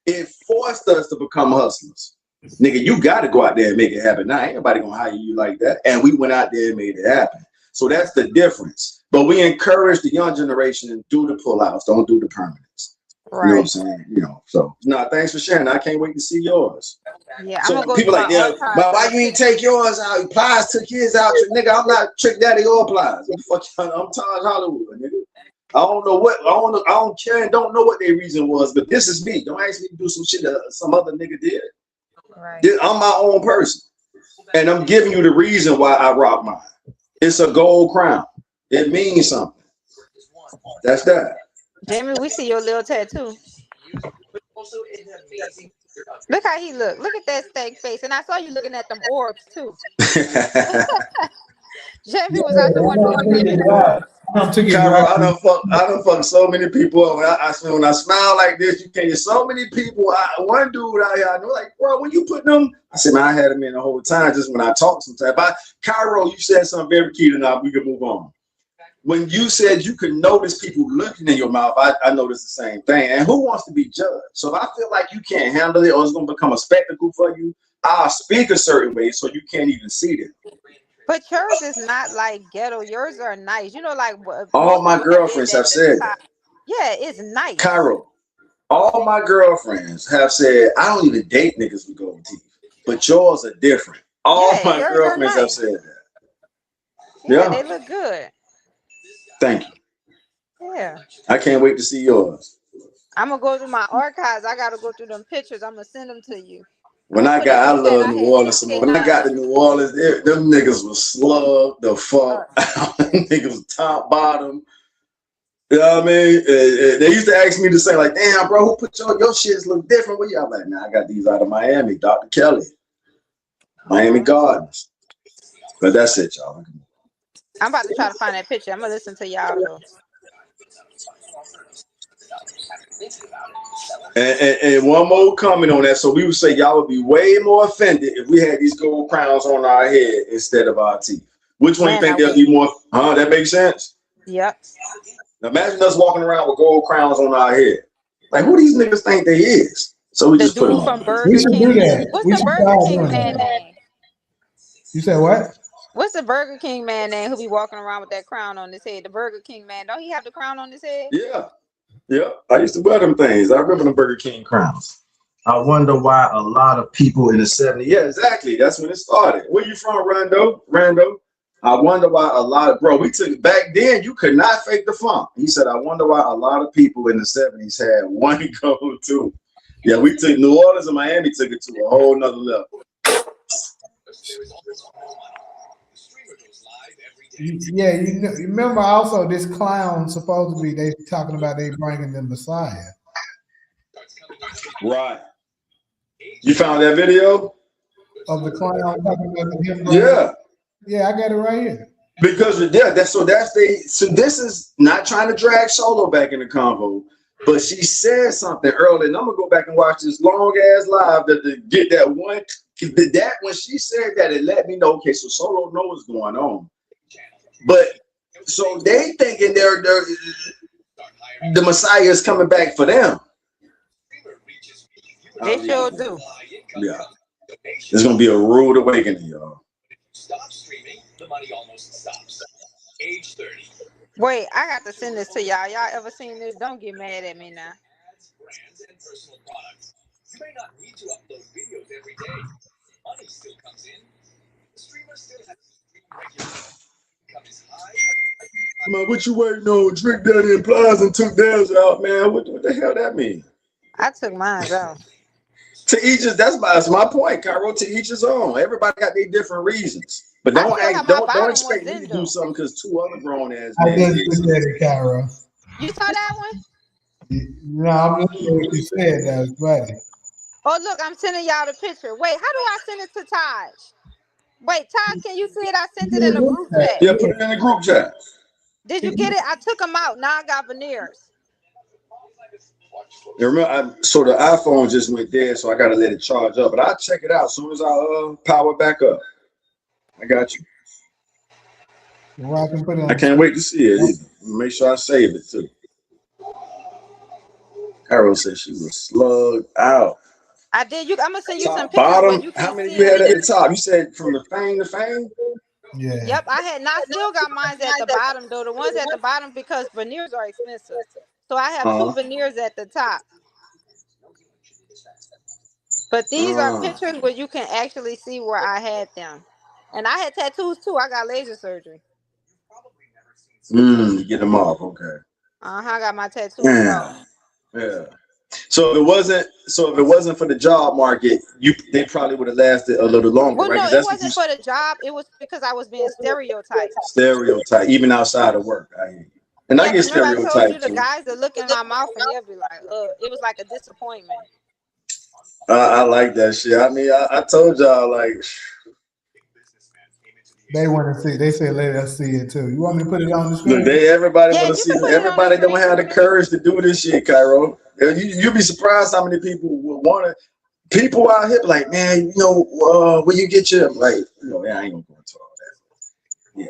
It forced us to become hustlers. Nigga, you got to go out there and make it happen. Now, ain't nobody going to hire you like that. And we went out there and made it happen. So that's the difference. But we encourage the young generation to do the pullouts, don't do the permanents. Right. You know what I'm saying? So thanks for sharing. I can't wait to see yours. Yeah, so I'm gonna go people like, yeah, but why you ain't take yours out? Plies took his out. Nigga, I'm not Trick Daddy or Plies. I'm Taj Hollywood, nigga. I don't care and don't know what their reason was, but this is me. Don't ask me to do some shit that some other nigga did. Right. I'm my own person. And I'm giving you the reason why I rock mine. It's a gold crown. It means something. That's that. Jamie, we see your little tattoo. Look how he look. Look at that steak face. And I saw you looking at them orbs too. Jamie was out the window looking at the orbs. I done fuck so many people up. When I smile like this, you can't. So many people. One dude out here, I know, like, bro, when you put them, I said, man, I had him in the whole time. Just when I talk sometimes. But Cairo, you said something very key tonight. We can move on. When you said you could notice people looking in your mouth, I noticed the same thing. And who wants to be judged? So if I feel like you can't handle it or it's going to become a spectacle for you, I'll speak a certain way so you can't even see it. But yours is not like ghetto. Yours are nice. Like all my girlfriends have said that. Yeah, it's nice. Cairo, all my girlfriends have said, I don't even date niggas with gold teeth. But yours are different. All my girlfriends have said that. Yeah, they look good. Thank you. Yeah. I can't wait to see yours. I'm gonna go through my archives. I gotta go through them pictures. I'm gonna send them to you. When I love New Orleans. When I got to New Orleans, them niggas was slugged the fuck out. Niggas was top bottom. You know what I mean? They used to ask me to say, like, damn, bro, who put your shits look different? Where y'all like, man, I got these out of Miami, Dr. Kelly. Miami Gardens. But that's it, y'all. I'm about to try to find that picture. I'm gonna listen to y'all though. And one more comment on that. So we would say y'all would be way more offended if we had these gold crowns on our head instead of our teeth. Which one you think they'll be more? That makes sense? Yep. Now imagine us walking around with gold crowns on our head. Like, who these niggas think they is? So we just put them on. We should do that. What's the Burger King man name? You said what? What's the Burger King man name who be walking around with that crown on his head? The Burger King man. Don't he have the crown on his head? Yeah. I used to wear them things. I remember the Burger King crowns. I wonder why a lot of people in the 70s. Yeah, exactly. That's when it started. Where you from, Rando? I wonder why a lot of, we took, back then, you could not fake the funk. He said, I wonder why a lot of people in the 70s had one gold too. Yeah, we took New Orleans and Miami took it to a whole nother level. Yeah, you remember also this clown supposedly they talking about they bringing the Messiah. Right. You found that video of the clown talking about him? Yeah, I got it right here. Because so this is not trying to drag Solo back in the convo, But she said something earlier, and I'm gonna go back and watch this long ass live to get that one. That when she said that, it let me know. Okay, so Solo knows what's going on. But so they thinking they're the Messiah is coming back for them. They sure do. Yeah, it's gonna be a rude awakening, y'all. Stop streaming. The money almost stops. Age 30. Wait, I got to send this to y'all. Y'all ever seen this? Don't get mad at me now. Brands and personal products. You may not need to upload videos every day. Money still comes in. The streamer still has regular income is high. Man, what you waiting on? Trick Daddy and Plies and took theirs out, man. What the hell that mean? I took mine out. To each his, that's my point, Cairo. To each his own. Everybody got their different reasons. But I still got my bottom expect ones me in, to do though. something because two other grown ass I men just did looked something. at it, Cairo. You saw that one? No, I'm listening to what you said. That was funny. Oh, look, I'm sending y'all the picture. Wait, how do I send it to Taj? Wait, Taj, can you see it? I sent it in a group chat. Yeah, put it in the group chat. Did you get it? I took them out. Now I got veneers. Yeah, remember, so the iPhone just went dead, so I got to let it charge up. But I'll check it out as soon as I power back up. I got you. Well, I can put it on I can't wait to see it either. Make sure I save it too. Carol said she was slugged out. I did. I'm gonna send you some Top, pictures where bottom. you can How many see you had them. at the top? You said from the fang to fang? Yeah. Yep, I still got mine at the bottom though. The ones at the bottom because veneers are expensive. So I have two veneers at the top. But these are pictures where you can actually see where I had them. And I had tattoos too. I got laser surgery. Get them off. Okay. I got my tattoos off. Yeah. So if it wasn't for the job market, they probably would have lasted a little longer, Well, right? no, Because it that's what wasn't for the job. It was because I was being stereotyped. stereotype, even outside of work. And I get Remember I told you stereotyped the too. guys that look in my mouth and they'll be like, it was like a disappointment. I like that shit. I mean, I told y'all, like, They want to see. They said, "Let us see it too." You want me to put it on the screen? look, everybody want to you see. can put it on the Everybody don't screen. have the courage to do this shit, Cairo. You'd be surprised how many people would want to. People out here like, man, where you get your like, I ain't gonna go into all that. Yeah.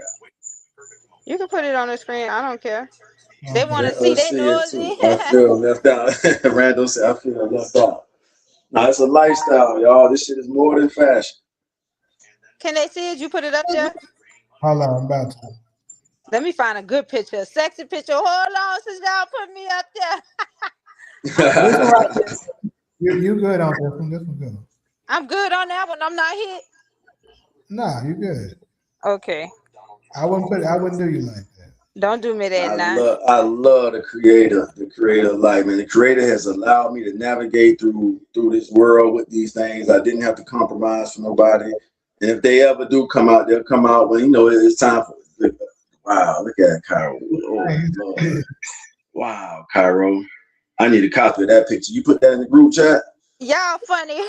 You can put it on the screen. I don't care. They want to Let see. us They see it nosy. too. I feel left out. Randall said, I feel left out. Now it's a lifestyle, y'all. This shit is more than fashion. Can they see it? You put it up there? Hold on, I'm about to. Let me find a good picture, a sexy picture. Hold on, since y'all put me up there. You good on this one? This one good. I'm good on that one. I'm not hit. Nah, you good. Okay. I wouldn't do you like that. Don't do me that now. I love the creator of life, man. The creator has allowed me to navigate through this world with these things. I didn't have to compromise for nobody. And if they ever do come out, they'll come out when it's time for it. Wow, look at Cairo. Oh, wow, Cairo. I need a copy of that picture. You put that in the group chat? Y'all funny.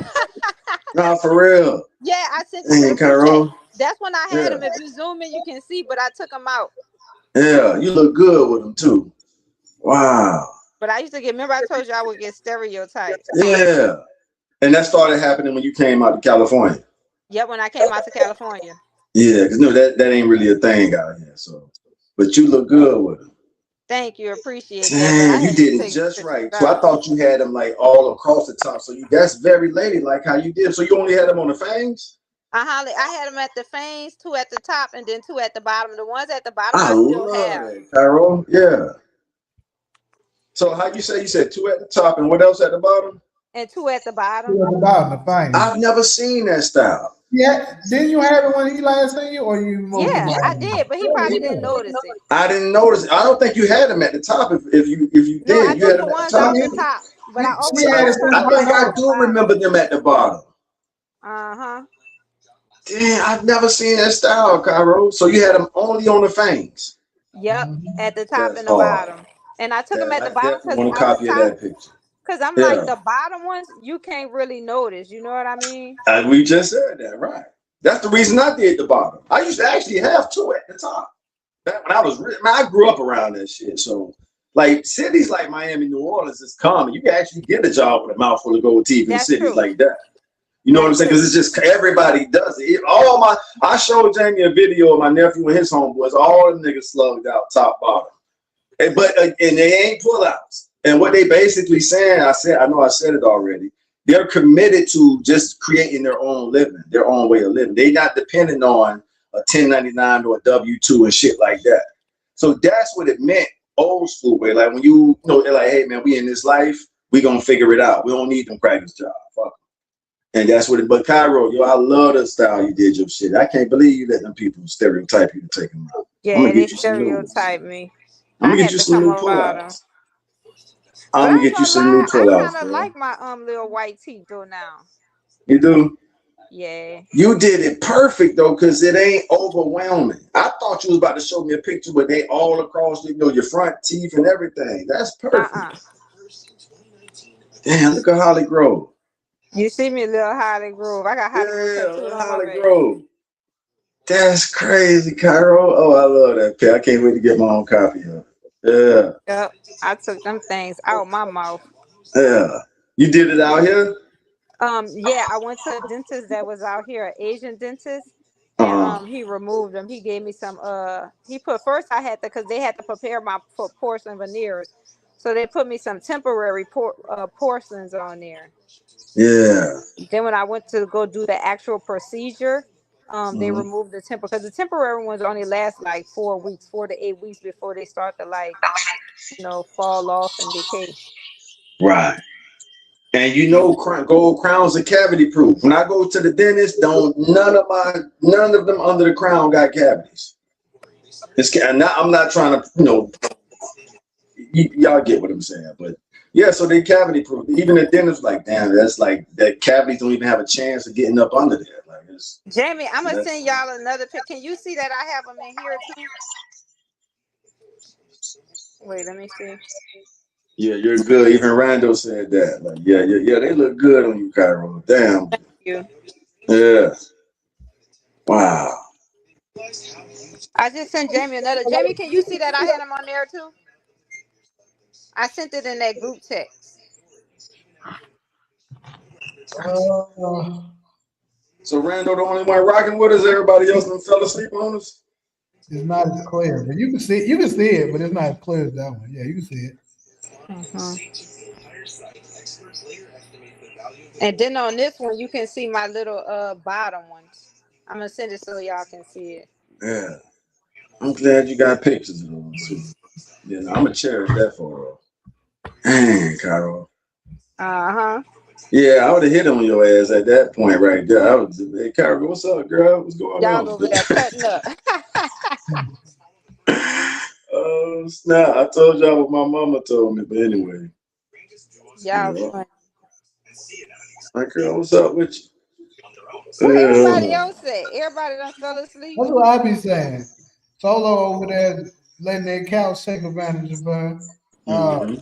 No, for real. Yeah, I sent you Cairo. That's when I had them. If you zoom in, you can see, but I took them out. Yeah, you look good with them too. Wow. But I used to remember I told you I would get stereotyped. Yeah. And that started happening when you came out to California. Yep, when I came out to California. Yeah, because that ain't really a thing out here. So, but you look good with them. Thank you, appreciate that. Damn, you did it just right. So I thought you had them like all across the top. So that's very ladylike how you did. So you only had them on the fangs? I had them at the fangs, 2 at the top, and then 2 at the bottom. The ones at the bottom I still love have. that, Carol. Yeah. So how you say? You said 2 at the top, and what else at the bottom? And 2 at the bottom. 2 at the bottom, the fine. I've never seen that style. Yeah, didn't you have it when he last seen you, or you? Yeah, I did, but he probably didn't notice it. I didn't notice. I don't think you had them at the top. If you did, no, I you had took them the at ones the top. off the top, but I always. I think I do remember them at the bottom. Uh-huh. Damn, I've never seen that style, Cairo. So you had them only on the fangs. Yep, at the top and the bottom. And I took them at the bottom because I want a copy of that picture. Because I'm like, the bottom ones, you can't really notice. You know what I mean? We just said that, right? That's the reason I did the bottom. I used to actually have 2 at the top. Back when I was, I grew up around that shit. So Like cities like Miami, New Orleans is common. You can actually get a job with a mouthful of gold teeth in That's cities true. like that. You know what I'm That's saying? true. Because it's just everybody does it. I showed Jamie a video of my nephew and his homeboys. All the niggas slugged out top bottom, and they ain't pullouts. And what they basically saying, I know I said it already. They're committed to just creating their own living, their own way of living. They not depending on a 1099 or a W-2 and shit like that. So that's what it meant, old school way. Like when you know, they're like, hey man, we in this life, we gonna figure it out. We don't need them crackers job. Fuck. And that's what it. But Cairo, yo, I love the style you did your shit. I can't believe you let them people stereotype you to take them out. I'm Yeah, gonna they get you some new ones. stereotype me. I'm I gonna get had you to some come new about them. pullouts. But I'm I gonna ain't get you gonna some new lie, I pullouts, kind of girl. like my little white teeth though now. You do? Yeah. You did it perfect though, because it ain't overwhelming. I thought you was about to show me a picture, but they all across, you know, your front teeth and everything. That's perfect. Damn, look at Holly Grove. You see me, little Holly Grove. I got Holly Grove Yeah, tattooed on my Holly face. Grove. That's crazy, Cairo. Oh, I love that pic. I can't wait to get my own copy of it. Yeah, Yep. I took them things out my mouth. yeah. You did it out here? Yeah, I went to a dentist that was out here, an Asian dentist, and Uh-huh. he removed them. He gave me some he put first I had to because they had to prepare my porcelain veneers. So they put me some temporary porcelains on there. Yeah. Then when I went to go do the actual procedure, they Mhm. removed the temporary because the temporary ones only last like 4 weeks, 4 to 8 weeks before they start to fall off and decay. Right. And you know, gold crowns are cavity proof. When I go to the dentist, none of them under the crown got cavities. I'm not trying to, y'all get what I'm saying, but yeah, so they cavity proof. Even the dentist like, damn, that's like that cavities don't even have a chance of getting up under there. Like Jamie, I'm gonna that's send y'all another pic. Can you see that I have them in here too? Wait, let me see. yeah, you're good. Even Rando said that. Like, yeah, they look good on you, Cairo. Damn. Thank you. Yeah. Wow. I just sent Jamie another. Jamie, can you see that I had them on there too? I sent it in that group text. So Rando the only one rocking with us. Everybody else done fell asleep on us. It's not as clear, but you can see it, but it's not as clear as that one. Yeah, you can see it. And then on this one, you can see my little bottom ones. I'm gonna send it so y'all can see it. Yeah. I'm glad you got pictures of those too. Yeah, no, I'm gonna cherish that photo. Dang, Cairo. Yeah, I would have hit on your ass at that point right there. I was, hey, Cairo, what's up, girl? What's going Y'all on? over there cutting up. Oh snap! I told y'all what my mama told me, but anyway. Y'all funny. My girl, what's up with you? What everybody Yeah. else said? Everybody done fell asleep. That's what I be saying. Solo over there letting that couch take advantage of her. Mm-hmm.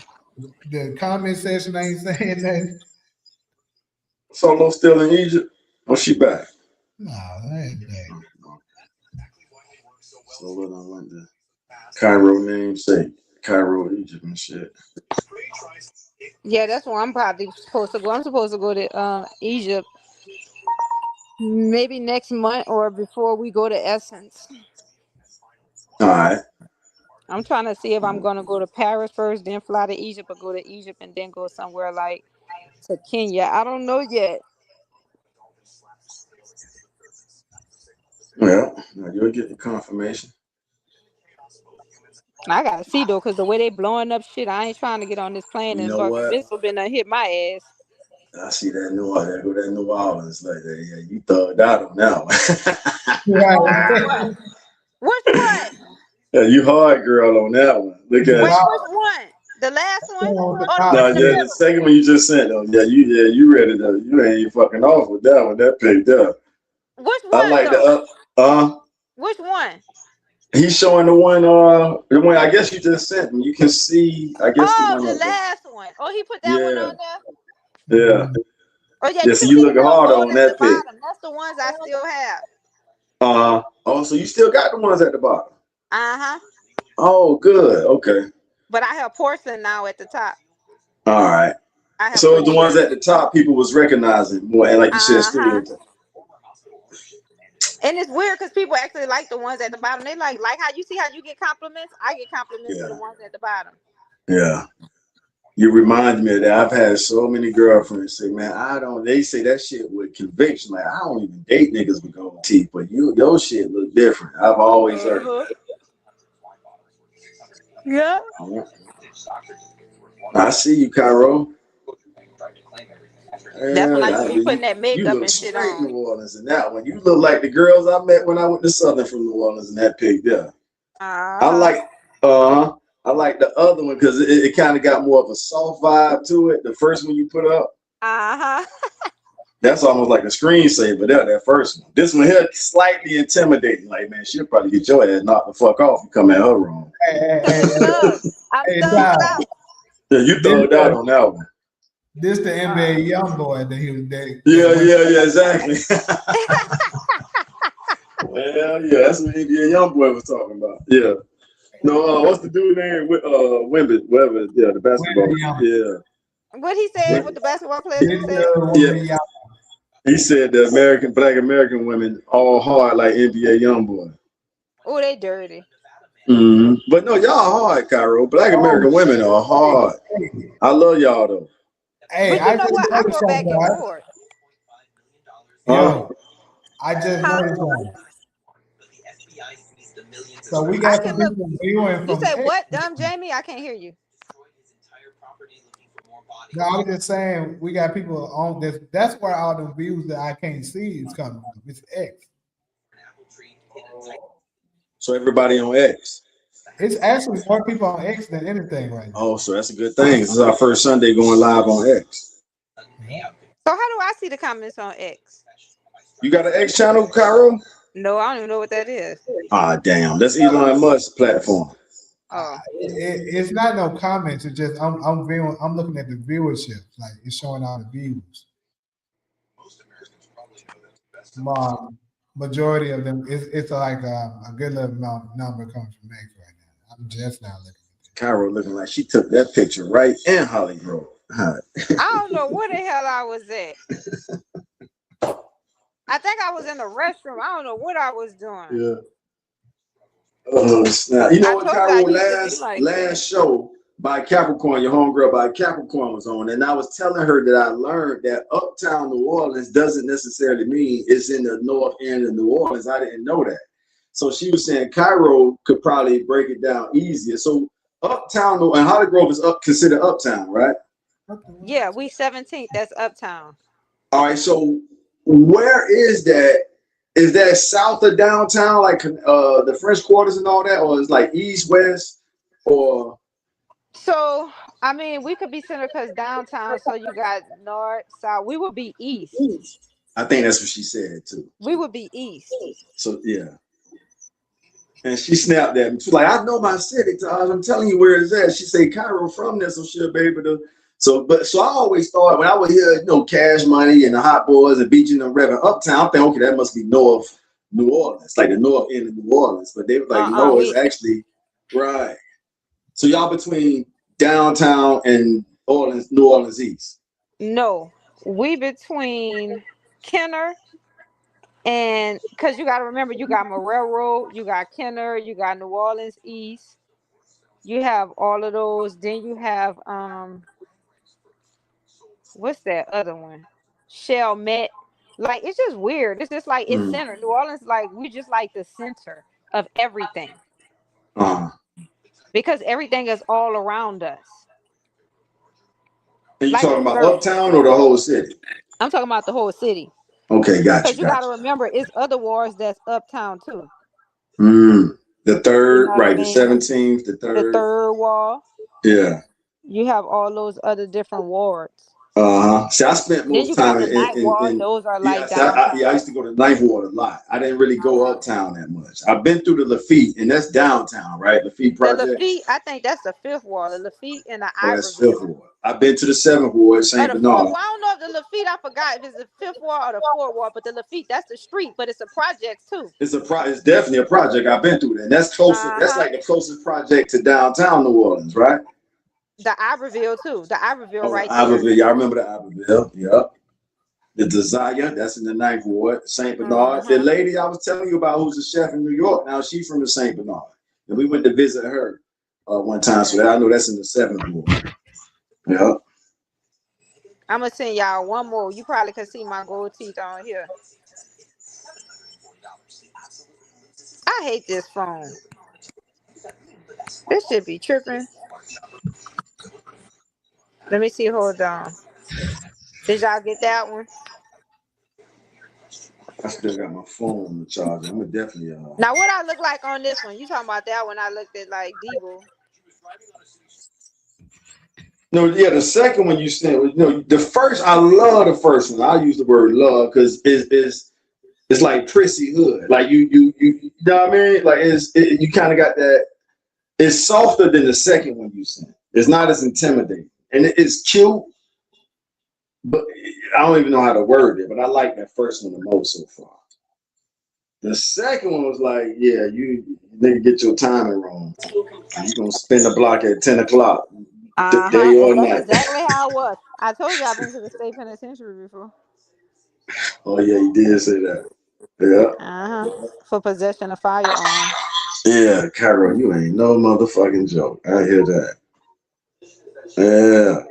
The comment section ain't saying that. Solo still in Egypt? Oh, she back. No, that ain't that. Solo done went to Cairo namesake. Cairo, Egypt and shit. Yeah, that's where I'm probably supposed to go. I'm supposed to go to Egypt maybe next month or before we go to Essence. All right. I'm trying to see if I'm gonna go to Paris first, then fly to Egypt, or go to Egypt and then go somewhere like to Kenya. I don't know yet. Well, now you'll get the confirmation. I gotta see though, cause the way they blowing up shit, I ain't trying to get on this plane You and know fucking what? missile been done hit my ass. I see that New Orleans like that. Yeah, you thugged out on that On which Right. one? Which one? yeah, you hard girl on that one. Look at Wait, you. which one? The last one With the or the collar. one No, in the yeah, the middle? second one you just sent though. You ready to you ain't even fucking off with that one. That picked up. Which I one like the though? Which one? he's showing the one I guess you just sent me. You can see I guess the Oh, one the of the last one. Oh, he put that one yeah, on there. yeah. Oh yeah, Yeah, you so can you see the looking little hard gold on at the that pic. bottom. That's the ones I still have. Oh, so you still got the ones at the bottom. Uh huh. Oh, good. Okay. But I have porcelain now at the top. All right. I have So the ones porcelain. at the top, people was recognizing more, and like you said, Uh-huh. stereotype. And it's weird because people actually like the ones at the bottom. They like how you see how you get compliments. I get compliments for the Yeah, ones at the bottom. yeah. You remind me of that. I've had so many girlfriends say, "Man, I don't." They say that shit with conviction. Like I don't even date niggas with gold teeth, but your shit look different. I've always heard Uh-huh. Yeah. that. I see you, Cairo. That's when I Yeah, used to be putting that you makeup look and shit straight on. New Orleans in that one. You look like the girls I met when I went to Southern from New Orleans in that pic there. I Uh-huh. like I like the other one because it kind of got more of a soft vibe to it. The first one you put up, Uh-huh. that's almost like a screensaver there, that first one. This one here slightly intimidating. Like, man, she'll probably get your ass knocked the fuck off if you come at her wrong. Look, I'm Hey, thugged Ty, out. Yeah, you this thugged out on that one. the NBA young boy that he was that Yeah, went. yeah, exactly. Well, yeah, that's what Indian young boy was talking about. Yeah. No, what's the dude name? Wimby, whatever. Yeah, the basketball. Yeah. What he said, what the basketball players be saying? Yeah. He said the Black American women all hard like NBA young boy. Oh, they dirty. But no, y'all hard, Cairo. Black American women are hard. I love y'all though. Hey, But you I know just what? I noticed go back something, and right? forth. Huh? Yo, I just Huh? noticed something. So we I got some can look. people viewing You from say X. what, Jamie? I can't hear you. No, I was just saying we got people on this. That's where all the views that I can't see is coming from. It's X. So everybody on X. It's actually more people on X than anything right now. Oh, so that's a good thing. This is our first Sunday going live on X. Yeah. So how do I see the comments on X? You got an X channel, Cairo? No, I don't even know what that is. Ah, damn. That's Elon Musk's platform. Oh. It's not no comments. It's just I'm viewing. I'm looking at the viewership. Like it's showing all the views. Majority of them. It's like a good little number comes from X right now. I'm just now looking. Cairo looking like she took that picture right in Hollywood. I don't know where the hell I was at. I think I was in the restroom. I don't know what I was doing. Yeah. Snap. You know I what, told you I Cairo? used to be like that. Last show by Capricorn, your homegirl by Capricorn was on, and I was telling her that I learned that uptown New Orleans doesn't necessarily mean it's in the north end of New Orleans. I didn't know that. So she was saying Cairo could probably break it down easier. So uptown and Holly Grove is considered uptown, right? Yeah, we 17th. That's uptown. All right. So where is that? Is that south of downtown, like the French Quarters and all that, or is like east, west, or? So I mean, we could be center because downtown. So you got north, south. We would be east. I think that's what she said too. We would be east. So yeah. And she snapped at me. She's like, I know my city, Taj. I'm telling you where it's at. She said Cairo from there, so she'll be able to. So I always thought when I would hear, Cash Money and the Hot Boys and Beach and the Reverend Uptown, I think, okay, that must be north New Orleans, like the north end of New Orleans. But they were like, no, it's actually right. So y'all between downtown and New Orleans East. No, we between Kenner and because you got to remember, you got Morel Road, you got Kenner, you got New Orleans East. You have all of those. Then you have what's that other one? Chalmette. Like it's just weird. It's just like it's center. New Orleans, like we just like the center of everything. Because everything is all around us. And you talking about uptown or the whole city? I'm talking about the whole city. Okay, gotcha. Because you got to remember, it's other wards that's uptown too. The third, right? The 17th, the third. The third wall. Yeah. You have all those other different wards. See, I spent Then most you got time the night ward. in Those are yeah. like See, downtown. I used to go to Ninth Ward a lot. I didn't really go uptown that much. I've been through the Lafitte, and that's downtown, right? Lafitte The Projects. Lafitte, I think that's the fifth ward. The Lafitte and the Oh, that's Fifth Iberville. Ward. I've been to the Seventh Ward, Or Saint the fourth. Bernard. Well, I don't know if the Lafitte. I forgot if it's the fifth ward or the fourth ward. But the Lafitte, that's the street, but it's a project too. It's definitely a project. I've been through that. And that's closer. That's Uh-huh. like the closest project to downtown New Orleans, right? The Iberville too. The Iberville Oh, right there. Iberville. I remember the Iberville. Yep. The Desire, that's in the Ninth Ward. Saint Bernard. The lady I was telling you about who's a chef in New York, now she's from the Saint Bernard. And we went to visit her one time. So I know that's in the Seventh Ward. Yep. I'm gonna send y'all one more. You probably can see my gold teeth on here. I hate this phone. This should be tripping. Let me see. Hold on. Did y'all get that one? I still got my phone on the charger. I'm gonna definitely Now, what I look like on this one? You talking about that one? I looked at like Devo. No, yeah, the second one you sent was the first. I love the first one. I use the word love because it's like prissy hood. Like you know what I mean? Like you kind of got that. It's softer than the second one you sent. It's not as intimidating, and it's cute. But I don't even know how to word it. But I like that first one the most so far. The second one was like, yeah, you nigga get your timing wrong. You gonna spin the block at 10 o'clock. Day or And that's night. exactly how it was. I told you I've been to the state penitentiary before. Oh yeah, you did say that. Yeah. For possession of firearm. Yeah, Cairo, you ain't no motherfucking joke. I hear that. Yeah.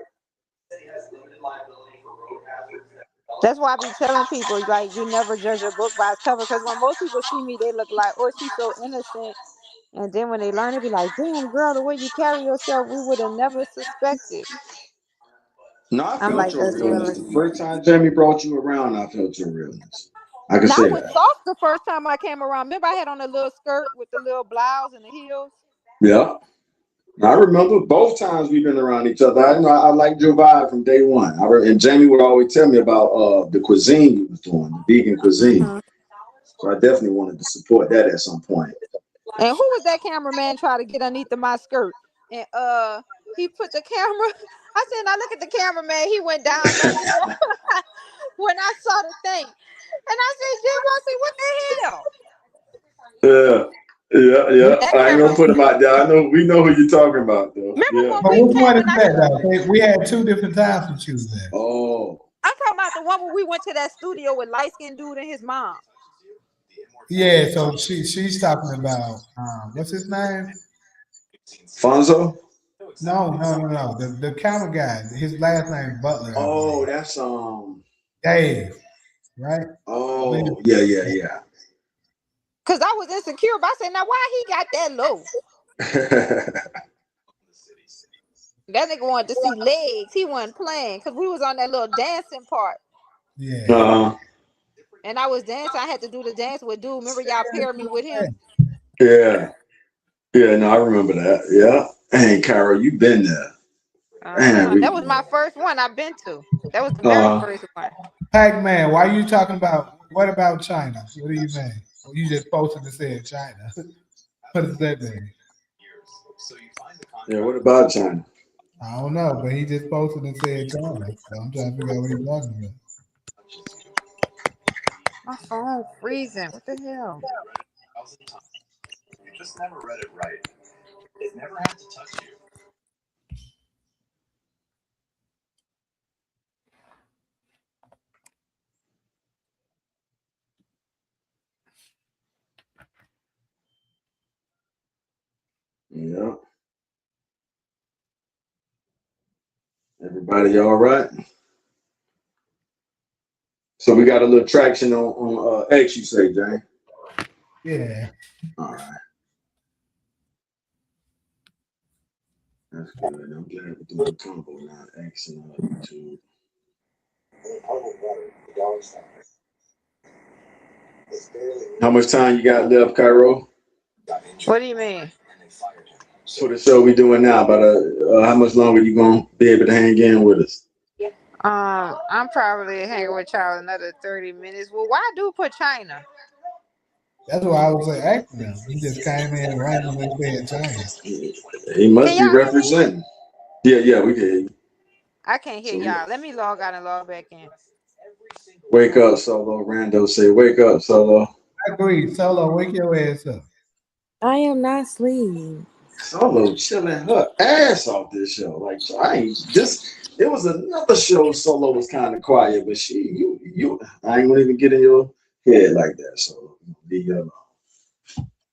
That's why I be telling people, like, you never judge a book by its cover. Because when most people see me, they look like, oh, she's so innocent. And then when they learn, they be like, damn, girl, the way you carry yourself, we would have never suspected. No, I I'm felt like, your that's realness. really. The first time Jamie brought you around, I felt your realness. I can Now, I say was that. soft the first time I came around. Remember, I had on a little skirt with the little blouse and the heels? Yeah. I remember both times we've been around each other. I know I liked your vibe from day one. And Jamie would always tell me about the cuisine you was doing, the vegan cuisine. So I definitely wanted to support that at some point. And who was that cameraman trying to get underneath of my skirt? And he put the camera. I said, now look at the cameraman. He went down under there when I saw the thing. And I said, Jim, I said, what the hell? Yeah. That I ain't gonna camera. put him out there. We know who you're talking about though. Remember Yeah. when But we which came one is and I that though? We had two different times to choose that. Oh. I'm talking about the one where we went to that studio with light skinned dude and his mom. Yeah, so she's talking about what's his name? Fonzo? No. The camera guy. His last name Butler, I Oh, believe. that's Dave, right? Oh, yeah. Cause I was insecure, but I said, now why he got that low? That nigga wanted to see legs. He wasn't playing because we was on that little dancing part. Yeah. And I was dancing. I had to do the dance with dude. Remember y'all paired me with him? Yeah. Yeah, no, I remember that. Yeah. Hey, Carol, you been there. That was my first one I've been to. That was the very first one. Pac-Man, why are you talking about what about China? What do you mean? Well, you just posted and said China. What does that mean? Yeah, what about China? I don't know, but he just posted and said China. So I'm trying to figure out what he's talking about. My phone freezing. What the hell? You just never read it right. It never had to touch you. Yeah. Everybody all right? So we got a little traction on X, you say, Jane? Yeah. All right. That's good. I'm glad we're doing a combo now. X and YouTube. How much time you got left, Cairo? What do you mean? For the show we doing now, about how much longer you gonna be able to hang in with us? I'm probably hanging with y'all another 30 minutes. Well, why do put China? That's why I was asking him. He just came in and randomly said China. He Can must be y'all hear me? representing. Yeah, we can hear you. I can't hear So yeah. y'all. Let me log out and log back in. Wake up, Solo. Rando say, wake up, Solo. I agree. Solo, wake your ass up. I am not asleep. Solo chilling her ass off this show. Like I ain't this. It was another show. Solo was kind of quiet, but you. I ain't gonna even get in your head like that. So leave you alone.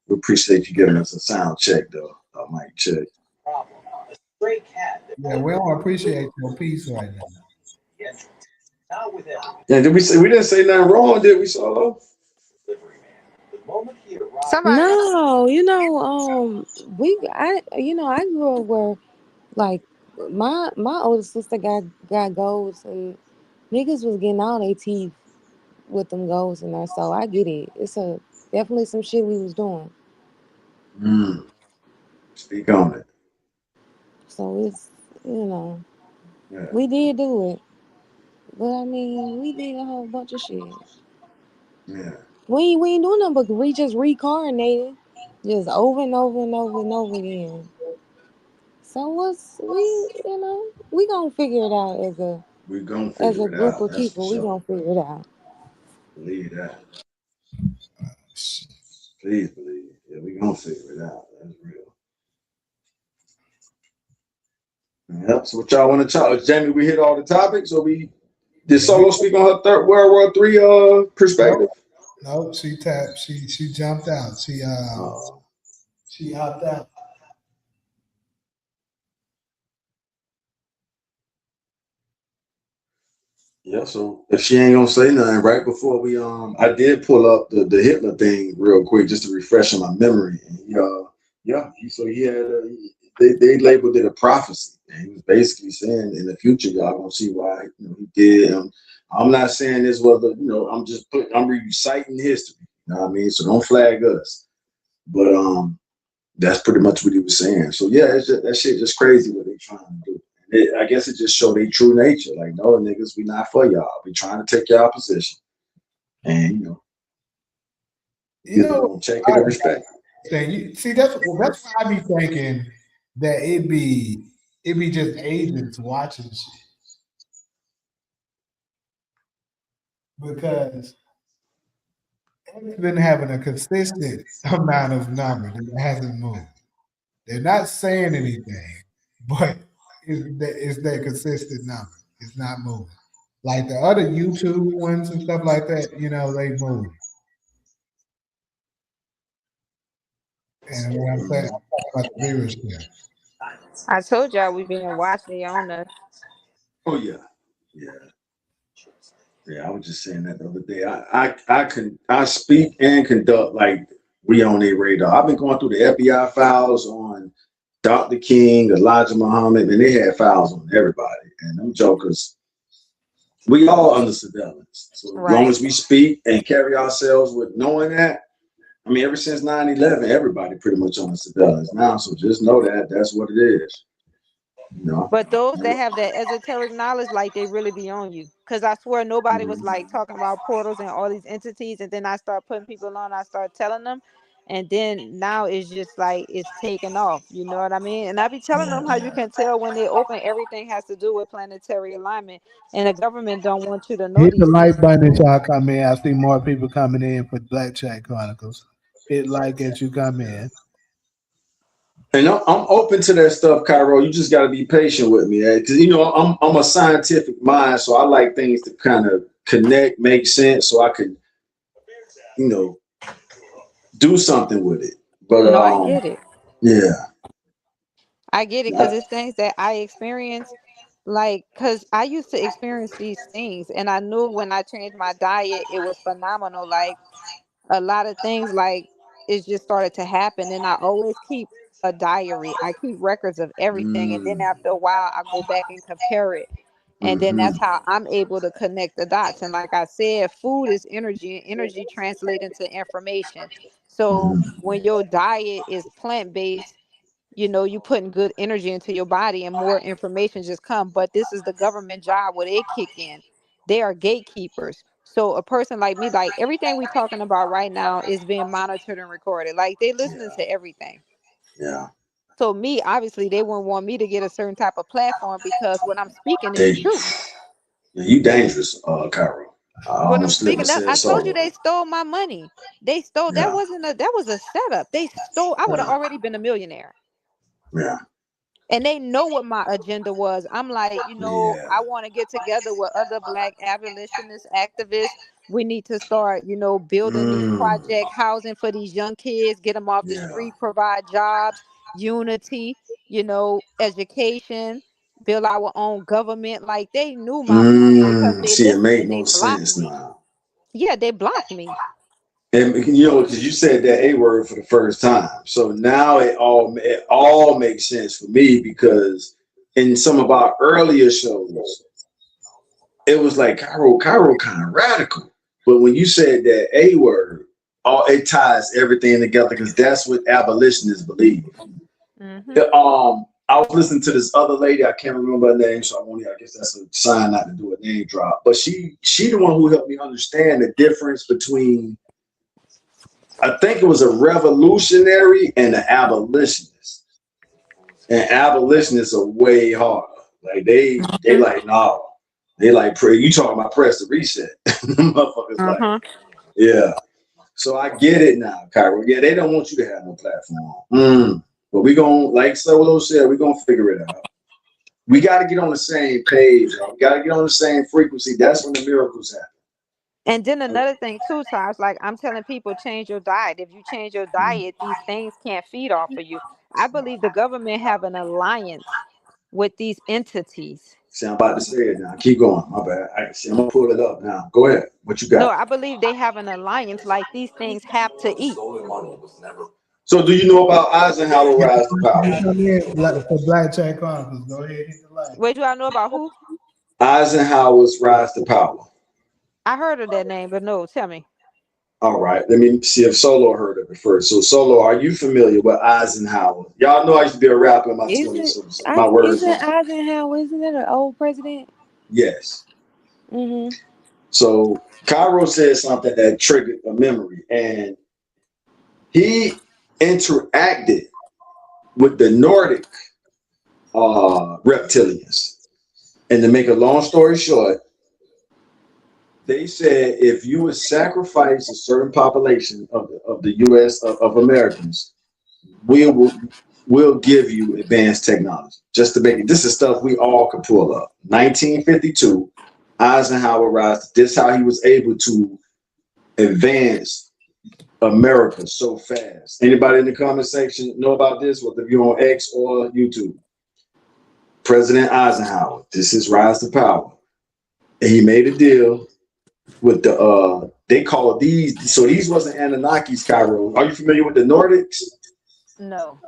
We appreciate you giving us a sound check, though. A mic check. Problem. A stray cat that Yeah, we don't appreciate your peace right now. the entrance. Not with every Yeah, did we say we didn't say nothing wrong? Did we, Solo? delivery man. The moment he arrives, Somebody, No, I grew up where like my older sister got goals and niggas was getting all their teeth with them goals in there. So I get it. It's a definitely some shit we was doing. Mm, speak on it. So it's you know Yeah, we did do it, but I mean we did a whole bunch of shit. yeah. We ain't doing nothing but just reincarnated, just over and over and over and over again. So we gonna figure it out We gonna as a figure it group out. of That's for people. We sure. gonna figure it out. Believe that. Please believe. Yeah, we gonna figure it out. That's real. Yep. So what y'all want to talk? Jamie, we hit all the topics, or we did Yeah, we Solo speak on her third World War III nope, perspective? nope. She tapped. She jumped out. Uh, She hopped out. yeah. So if she ain't gonna say nothing, right before we I did pull up the Hitler thing real quick just to refresh my memory. And yeah. So he had they labeled it a prophecy, and he was basically saying in the future y'all gonna see why he did. I'm not saying this was I'm reciting history. You know what I mean? So don't flag us. But that's pretty much what he was saying. So yeah, it's just, that shit just crazy what they trying to do. I guess it just showed their true nature. Like, no, niggas, we not for y'all. We trying to take y'all position, and You you either know, gonna check it or respect. thing. See, that's why I be thinking that it be just agents watching shit because it's been having a consistent amount of number that hasn't moved. They're not saying anything, but it's that consistent number. It's not moving. Like the other YouTube ones and stuff like that, they move. And what I'm saying, I'm Mhm. talking about the viewership. I told y'all we been watching on us. Oh yeah. I was just saying that the other day. I speak and conduct like we on their radar. I've been going through the FBI files on Dr. King, Elijah Muhammad, and they had files on everybody. And them jokers, we all under surveillance. So as long Right. as we speak and carry ourselves with knowing that, I mean, ever since 9/11, everybody pretty much on surveillance now. So just know that that's what it is. You know. But those that have that esoteric knowledge, like they really be on you. Cause I swear nobody was Mhm. like talking about portals and all these entities, and then I start putting people on. I start telling them, and then now it's just like it's taken off. You know what I mean? And I be telling them how you can tell when they open. Everything has to do with planetary alignment, and the government don't want you to know Hit the these things. like button as y'all come in. I see more people coming in for Black Chat Chronicles. Hit like as you come in. And I'm open to that stuff, Cairo. You just got to be patient with me, because I'm a scientific mind, so I like things to kind of connect, make sense, so I could you know do something with it. But No, I get it. yeah, I get it because it's things that I experience. Like, because I used to experience these things, and I knew when I changed my diet, it was phenomenal. Like, a lot of things like it just started to happen, and I always keep a diary. I keep records of everything, and then mm, after a while I go back and compare it, and then hmm that's how I'm able to connect the dots. And like I said, food is energy, and energy translates into information. So hmm when your diet is plant-based, you know, you putting good energy into your body and more information just come. But this is the government job where they kick in. They are gatekeepers. So a person like me, like everything we talking about right now is being monitored and recorded. Like they listening Yeah. to everything. Yeah. So me, obviously, they wouldn't want me to get a certain type of platform because what I'm speaking is They, true. you dangerous, Cairo. I What I'm almost slipped speaking and that said I told you solo. they stole my money. They stole that Yeah. wasn't a that was a setup. They stole I would have Yeah. already been a millionaire. Yeah. And they know what my agenda was. I'm like, you know, Yeah. I want to get together with other black abolitionist activists. We need to start, you know, building these Mm. project housing for these young kids, get them off the Yeah. street, provide jobs, unity, you know, education, build our own government. Like they knew my plan because Mm. they See, it listened make and they more blocked sense me. now. Yeah, they blocked me. And you know, because you said that A word for the first time, so now it all makes sense for me because in some of our earlier shows, it was like Cairo kind of radical. But when you said that A word, all it ties everything together because that's what abolitionists believe. Hmm. I was listening to this other lady. I can't remember her name, so I guess that's a sign not to do a name drop. But she the one who helped me understand the difference between I think it was a revolutionary and an abolitionist. And abolitionists are way harder. Like they like no, they like pray. You talking about press the reset? Motherfuckers like Uh-huh. yeah. So I get it now, Cairo. Yeah, they don't want you to have no platform. But we gonna like Solo said, we gonna figure it out. We got to get on the same page. Y'all. We got to get on the same frequency. That's when the miracles And then happen. another thing too, so I was like, I'm telling people change your diet. If you change your diet, these things can't feed off of you. I believe the government have an alliance with these entities. See, I'm about to say it now. Keep going. My bad. I'm gonna pull it up now. Go ahead. What you No, got? I believe they have an alliance. Like these things have to eat. So, do you know about Eisenhower rise to power? Come in for Black Chat Chronicles. Go ahead, hit the like. Wait, do I know about who? Eisenhower's rise to power. I heard of that name, but no, tell me. All right. Let me see if Solo heard of it first. So, Solo, are you familiar with Eisenhower? Y'all know I used to be a rapper in my Is 20s, it? so my words Isn't on. Eisenhower? Isn't it an old president? Yes. Mm-hmm. So, Cairo said something that triggered a memory, and he interacted with the Nordic reptilians. And to make a long story short, they said if you would sacrifice a certain population of the U.S. of Americans, we will we'll give you advanced technology. Just to make it, this is stuff we all could pull up. 1952, Eisenhower rise. This is how he was able to advance America so fast. Anybody in the comment section know about this? Whether you're on X or YouTube. President Eisenhower. This is rise to power. And he made a deal with the they call these so these wasn't Anunnakis, Cairo. Are you familiar with the Nordics? No.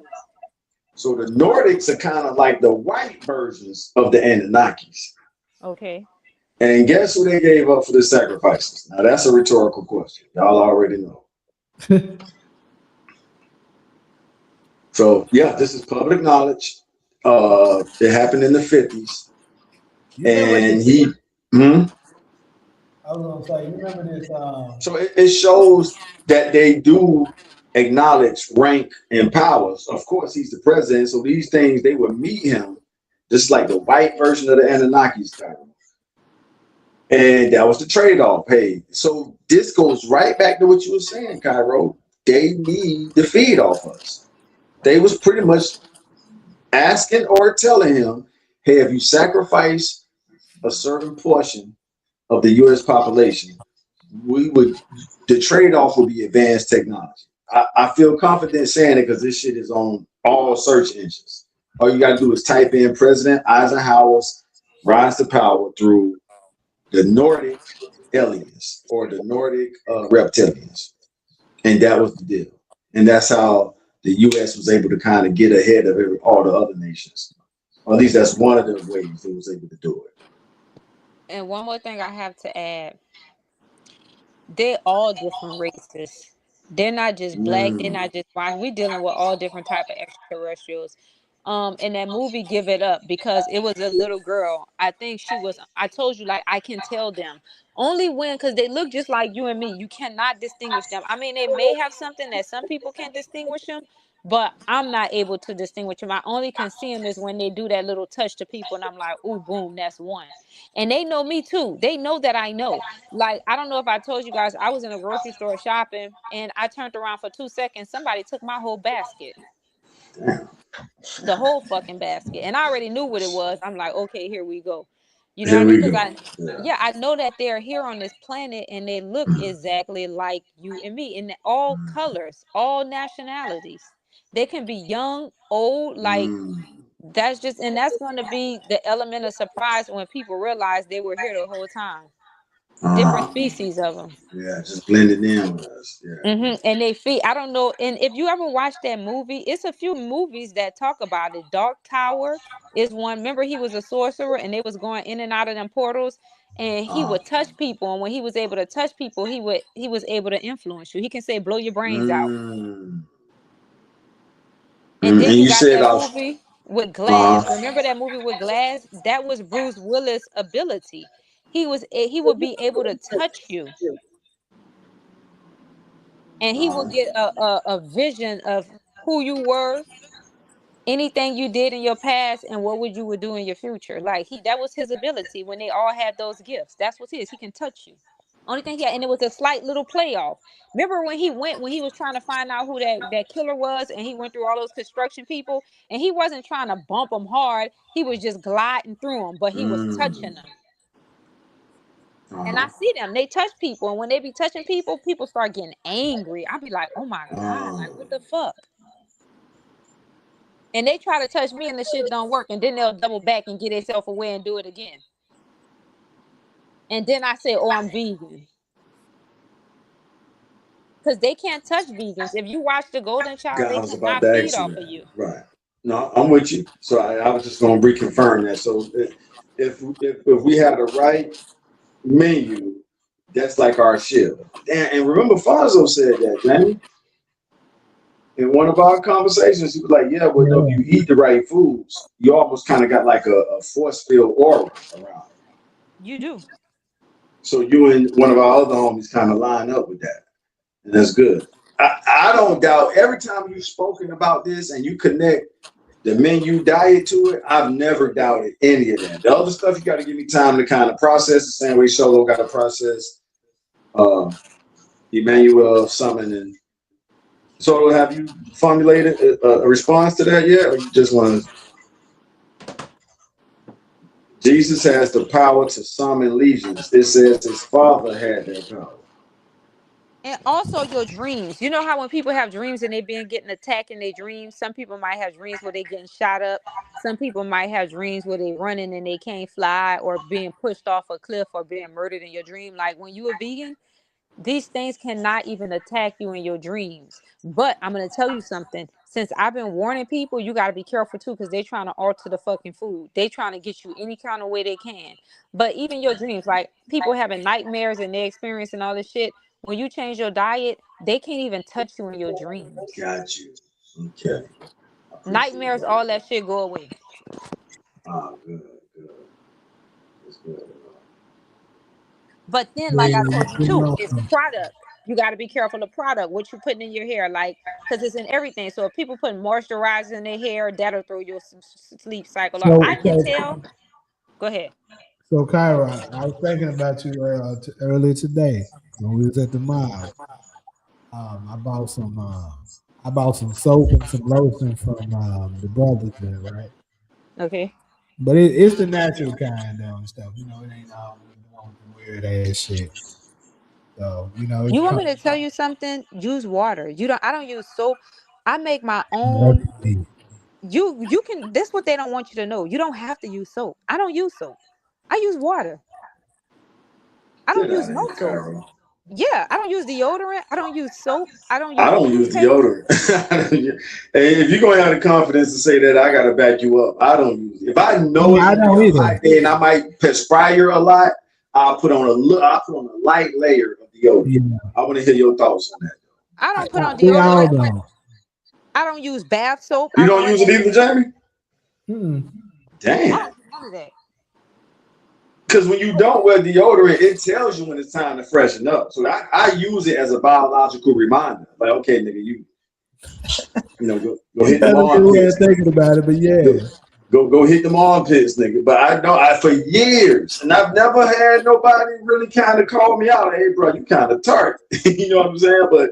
So the Nordics are kind of like the white versions of the Anunnakis. Okay. And guess who they gave up for the sacrifices? Now that's a rhetorical question. Y'all already know. So yeah, this is public knowledge. It happened in the 50s. You remember And this? he I was gonna say, you remember this? so it shows that they do acknowledge rank and powers. Of course, he's the president, so these things they would meet him just like the white version of the Anunnakis kind of. And that was the trade-off. Hey, so this goes right back to what you were saying, Cairo. They need the feed off us. They was pretty much asking or telling him, hey, if you sacrifice a certain portion of the US population, we would the trade-off would be advanced technology. I feel confident saying it because this shit is on all search engines. All you gotta do is type in President Eisenhower's rise to power through the Nordic aliens or the Nordic reptilians. And that was the deal. And that's how the US was able to kind of get ahead of all the other nations. Or at least that's one of the ways they was able to do it. And one more thing I have to add. They're all different races. They're not just black, they're not just white. We're dealing with all different type of extraterrestrials. In that movie Give It Up, because it was a little girl. I think she was, I told you, like, I can tell them only when, because they look just like you and me. You cannot distinguish them. I mean, they may have something that some people can distinguish them, but I'm not able to distinguish them. I only can see them is when they do that little touch to people, and I'm like, ooh, boom, that's one. And they know me too. They know that I know. Like, I don't know if I told you guys, I was in a grocery store shopping, and I turned around for 2 seconds. Somebody took my whole basket, the whole fucking basket, and I already knew what it was. I'm like, okay, here we go. You know what I Here mean? we Because go. Yeah. yeah, I know that they're here on this planet, and they look exactly like you and me, in all colors, all nationalities. They can be young, old, like, that's just, and that's going to be the element of surprise when people realize they were here the whole time. Different species of them. Yeah, just blended in with us. Yeah. And they feed, I don't know, and if you ever watch that movie, it's a few movies that talk about it. Dark Tower is one. Remember, he was a sorcerer, and they was going in and out of them portals, and he would touch people, and when he was able to touch people, he was able to influence you. He can say blow your brains out. And then And you you got said that off. movie with Glass. Remember that movie with Glass? That was Bruce Willis' ability. He would be able to touch you, and he will get a vision of who you were, anything you did in your past, and what would you would do in your future. Like, that was his ability when they all had those gifts. That's what his. He can touch you. Only thing he had, and it was a slight little playoff. Remember when he was trying to find out who that killer was, and he went through all those construction people, and he wasn't trying to bump them hard. He was just gliding through them, but he was touching them. And I see them. They touch people, and when they be touching people, people start getting angry. I be like, oh my God, like, what the fuck? And they try to touch me, and the shit don't work, and then they'll double back and get themselves away and do it again. And then I say, oh, I'm vegan. Because they can't touch vegans. If you watch The Golden Child, God, they I was about cannot to feed ask you off of that. you. Right. No, I'm with you. So I was just going to reconfirm that. So if we had the right menu, that's like our shield. And remember, Fonzo said that, Jamie, in one of our conversations. He was like, "Yeah, well, no, if you eat the right foods, you almost kind of got like a force field aura around it." You do. So you and one of our other homies kind of line up with that, and that's good. I don't doubt every time you've spoken about this and you connect the menu diet to it, I've never doubted any of that. The other stuff, you got to give me time to kind of process. The same way Solo got to process Emmanuel summoning. Solo, have you formulated a response to that yet, or you just want to? Jesus has the power to summon legions. It says his father had that power. And also your dreams. You know how when people have dreams and they've been getting attacked in their dreams, some people might have dreams where they getting shot up. Some people might have dreams where they running and they can't fly, or being pushed off a cliff, or being murdered in your dream. Like, when you a vegan, these things cannot even attack you in your dreams. But I'm going to tell you something. Since I've been warning people, you got to be careful too, because they're trying to alter the fucking food. They trying to get you any kind of way they can. But even your dreams, like people having nightmares and they experiencing all this shit, when you change your diet, they can't even touch you in your dreams. Got you. Okay. Nightmares, all that shit go away. Good. That's good. But then, like I told you too, it's product. You got to be careful of product, what you putting in your hair, like, because it's in everything. So if people put moisturizer in their hair, that'll throw your sleep cycle off. I can tell. Go ahead. So, Kyra, I was thinking about you earlier today when we was at the mall. I bought some soap and some lotion from the brothers there, right? Okay. But it's the natural kind though and stuff. You know, it ain't all weird ass shit. So, you know, You it's want me to tell you something? Use water. You don't. I don't use soap. I make my own. called. You can. That's what they don't want you to know. You don't have to use soap. I don't use soap. I use water. I don't Get use out of no here, soap. Cairo. Yeah, I don't use deodorant. I don't use soap. I don't I use don't use toothpaste. deodorant. Hey, if you're going to have the confidence to say that, I got to back you up. I don't use it. If I know it's I going to be don't a either. hot day and I might perspire a lot, I'll put on a light layer of deodorant. Yeah. I want to hear your thoughts on that. I don't put on We all deodorant. know. I don't use bath soap. You I don't run use it that. either, Jamie? Mm-mm. I Damn. don't do none of that. Because when you don't wear deodorant, it tells you when it's time to freshen up. So I use it as a biological reminder. Like, okay, nigga, go hit That's them a good way of armpits. thinking about it, but Go, yeah. go hit them armpits, nigga. But I know for years, and I've never had nobody really kind of call me out. Like, hey, bro, you kind of tart. You know what I'm saying? But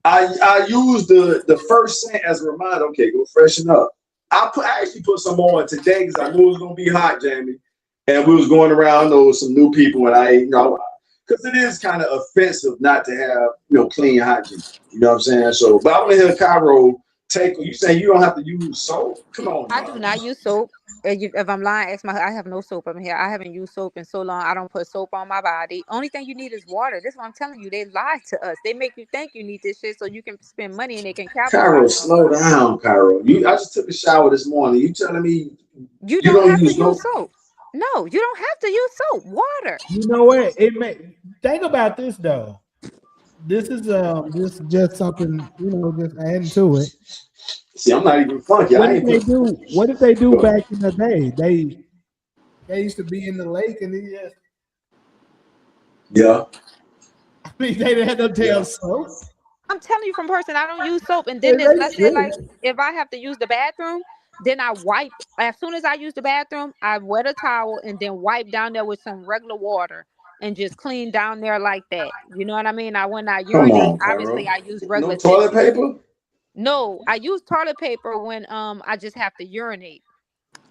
I use the first scent as a reminder. Okay, go freshen up. I actually put some on today because I knew it was gonna be hot, Jamie, and we was going around with some new people, and because it is kind of offensive not to have clean hygiene. You know what I'm saying? So, but I want to hear Cairo take. You saying you don't have to use soap? Come on, I do dog. not use soap. If I'm lying, I have no soap in here. I haven't used soap in so long. I don't put soap on my body. Only thing you need is water. This is what I'm telling you. They lie to us. They make you think you need this shit so you can spend money and they can Cairo, capitalize off slow of it. down, Cairo. I just took a shower this morning. You telling me You you don't don't have to use use no soap. No, you don't have to use soap. Water. You know what? It may think about this though. This is just something, just adding to it. See, I'm not even funky. What I did ain't they put. do? What did they do Go. back in the day? They used to be in the lake and they just Yeah, I mean they didn't have no yeah. damn soap. I'm telling you from person, I don't use soap. And then They this, let's say should. like if I have to use the bathroom, then I wipe. As soon as I use the bathroom, I wet a towel and then wipe down there with some regular water and just clean down there like that. You know what I mean? I when I Come urinate, on, obviously Cairo. I use No regular toilet tissue. paper. No, I use toilet paper when I just have to urinate.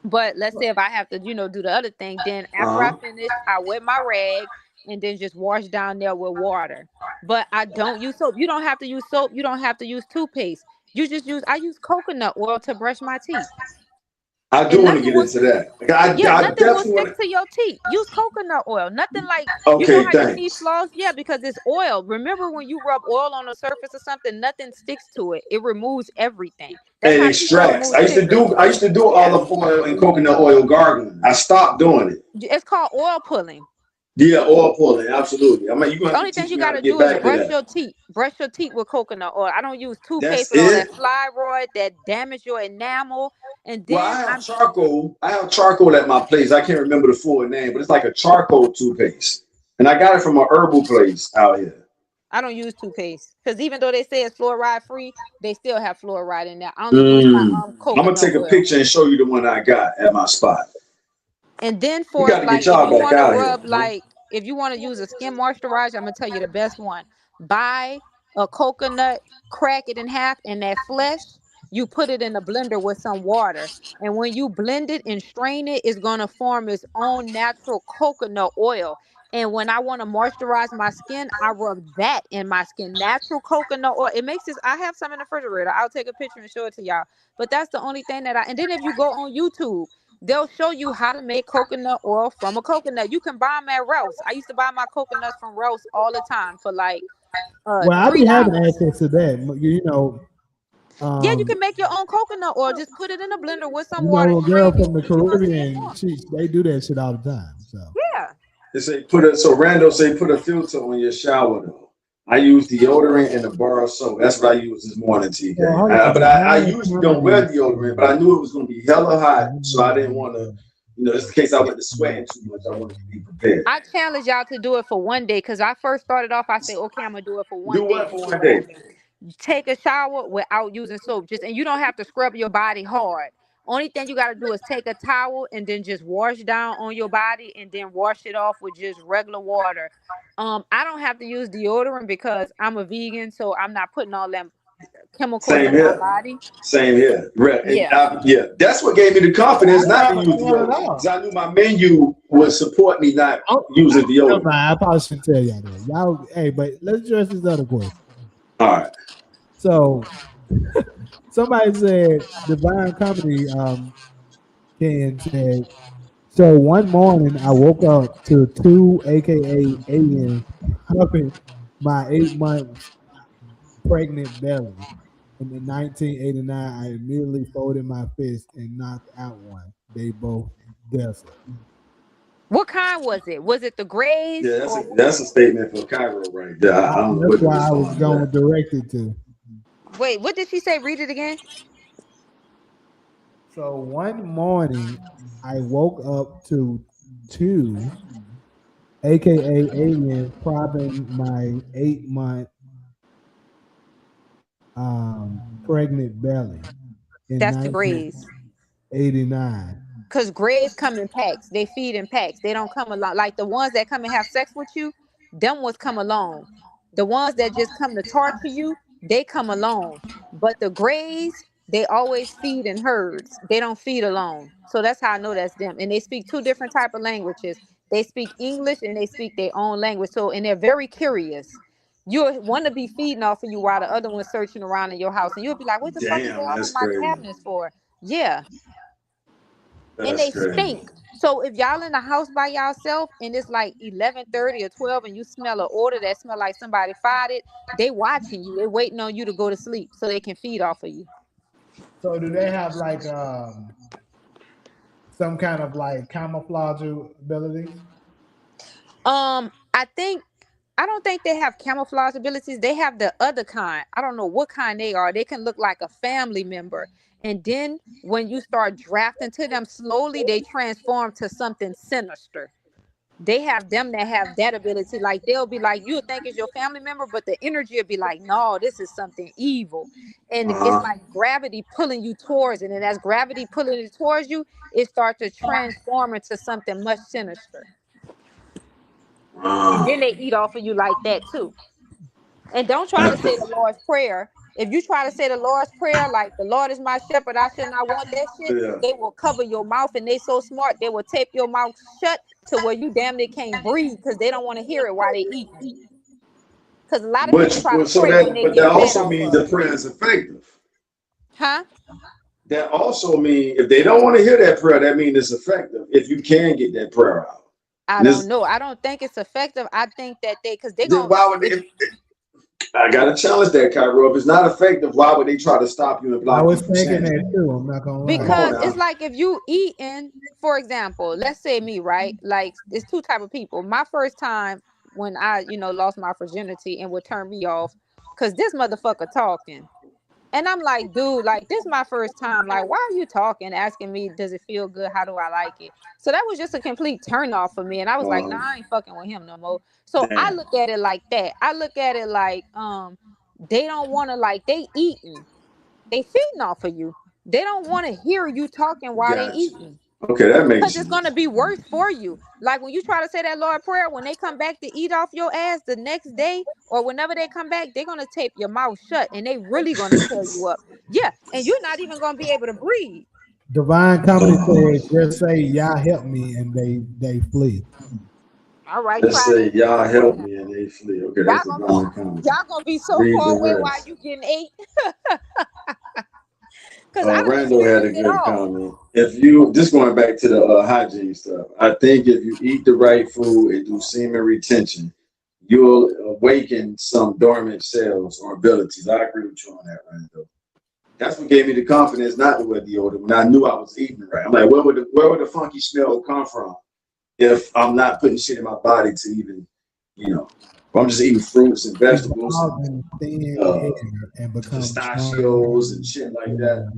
But let's say if I have to, do the other thing, then after I Uh huh. finish, I wet my rag and then just wash down there with water. But I don't use soap. You don't have to use soap. You don't have to use toothpaste. I use coconut oil to brush my teeth. I do And want to nothing get will, into that. I nothing will definitely stick want to your teeth. Use coconut oil. Nothing like, to. how Okay, your teeth thanks. floss? Yeah, because it's oil. Remember when you rub oil on the surface or something, nothing sticks to it. It removes everything. That's And how teeth extracts. remove stickers. I used to do Yeah. olive oil and coconut oil gargling. I stopped doing it. It's called oil pulling. Yeah, oil pulling, absolutely. I mean, you're gonna have to Only thing teach you me how got to to get do is back to brush that. your teeth. Brush your teeth with coconut oil. I don't use toothpaste That's with all that it. fluoride that damage your enamel. And Well, then I have charcoal at my place. I can't remember the full name, but it's like a charcoal toothpaste. And I got it from a herbal place out here. I don't use toothpaste because even though they say it's fluoride free, they still have fluoride in there. I only use my I'm gonna coconut take a oil. picture and show you the one I got at my spot. And then We for got to get like if y'all you back want to out of here, rub man. like if you want to use a skin moisturizer, I'm gonna tell you the best one. Buy a coconut, crack it in half, and that flesh, you put it in a blender with some water. And when you blend it and strain it, it's gonna form its own natural coconut oil. And when I want to moisturize my skin, I rub that in my skin. Natural coconut oil. It makes this. I have some in the refrigerator. I'll take a picture and show it to y'all. But that's the only thing that I. And then if you go on YouTube, they'll show you how to make coconut oil from a coconut. You can buy them at Rouse. I used to buy my coconuts from Rouse all the time for like Well, I be having $3. access to that. Yeah, you Um, can make your own coconut oil. Just put it in a blender with some you water, know, a girl strain it, from the and you're gonna see it Caribbean, form. they do that shit all the time. So Yeah. They say Randall say put a filter on your shower though. I use deodorant and a bar of soap. That's what I used this morning, well, TK. hold on. But I All usually don't wear comedy. deodorant, but I knew it was gonna be hella hot, so I didn't want to, just in case I went to sweating too much, I wanted to be prepared. I challenge y'all to do it for one day because I first started off. I said, okay, I'm gonna do it for Do one day what and for see one what day? happens. Take a shower without using soap. And you don't have to scrub your body hard. Only thing you got to do is take a towel and then just wash down on your body and then wash it off with just regular water. I don't have to use deodorant because I'm a vegan, so I'm not putting all them chemicals Same in my here. body. Same here. Yeah. Yeah, that's what gave me the I confidence not to use don't have it deodorant because all. I knew my menu would support me not Oh, using never deodorant. mind. I probably shouldn't tell y'all that. Y'all, hey, but let's address this other question. All right. So somebody said Divine Comedy Ken said, so one morning I woke up to two aka aliens huffing my 8 months pregnant belly. And in 1989, I immediately folded my fist and knocked out one. They both desert. What kind was it? Was it the Yeah, grays or that's a statement for Cairo right there. I don't know That's what to why I was respond to going that. to direct it to. wait, what did she say? Read it again. So one morning, I woke up to two, aka aliens, propping my 8 month pregnant belly in That's the grays. 1989. Because grays come in packs. They feed in packs. They don't come along. Like the ones that come and have sex with you, them ones come alone. The ones that just come to torture you, they come alone. But the grays, they always feed in herds. They don't feed alone. So that's how I know that's them. And they speak two different type of languages. They speak English and they speak their own language. So, and they're very curious. You'll want to be feeding off of you while the other one's searching around in your house. And you'll be like, what the fuck is they Damn, all in that's my crazy. cabinets for? Yeah, and That's they crazy. stink. So if y'all in the house by yourself and it's like 11:30 or 12 and you smell an odor that smell like somebody fired it, they watching you. They waiting on you to go to sleep so they can feed off of you. So do they have like some kind of like camouflage abilities? I don't think they have camouflage abilities. They have the other kind. I don't know what kind they are. They can look like a family member. And then when you start drafting to them slowly, they transform to something sinister. They have them that have that ability. Like they'll be like, you'll think it's your family member, but the energy will be like, no, this is something evil. And it's Uh-huh. like gravity pulling you towards it. And as gravity pulling it towards you, it starts to transform into something much sinister. And then they eat off of you like that too. And don't try to say the Lord's Prayer. If you try to say the Lord's Prayer, like the Lord is my shepherd, I should not want that shit, Yeah. they will cover your mouth and they so smart, they will tape your mouth shut to where you damn near can't breathe because they don't want to hear it while they eating. Because a lot of people try to pray when they But that get fed also off means of the it. prayer is effective. Huh? That also means if they don't want to hear that prayer, that means it's effective. If you can get that prayer out, I and don't this, know. I don't think it's effective. I think that because they're then going why would to, they? I gotta challenge that, Cairo. If it's not effective, why would they try to stop you and I block you was from thinking saying that it? too. I'm not gonna Come lie. on because it's now. like if you eating, for example, let's say me, right? Like it's two type of people. My first time when I, lost my virginity and would turn me off because this motherfucker talking. And I'm like, dude, like this is my first time. Like, why are you talking, asking me, does it feel good? How do I like it? So that was just a complete turn off for me. And I was like, nah, I ain't fucking with him no more. So I Damn. look at it like that. I look at it like, they don't want to like they eating. They feeding off of you. They don't want to hear you talking while they Gotcha. eating. Okay, that makes Because it's gonna sense. be worse for you. Like when you try to say that Lord prayer, when they come back to eat off your ass the next day or whenever they come back, they're gonna tape your mouth shut and they really gonna tear you up. Yeah, and you're not even gonna be able to breathe. Divine Company says just say y'all help me and they flee. All right, Let's try that say and see y'all what help me happens. and they flee. Okay, Y'all that's the gonna be blind comment. y'all gonna be so Read far the away while rest. you getting ate. Cause I done Randall had a experienced it good all. comment. If you just going back to the hygiene stuff, I think if you eat the right food and do semen retention, you'll awaken some dormant cells or abilities. I agree with you on that, Randall. That's what gave me the confidence not to wear deodorant when I knew I was eating right. I'm like, where would the funky smell come from if I'm not putting shit in my body to even, if I'm just eating fruits and vegetables Evolve and in thin uh, air and become stronger. pistachios and shit like that,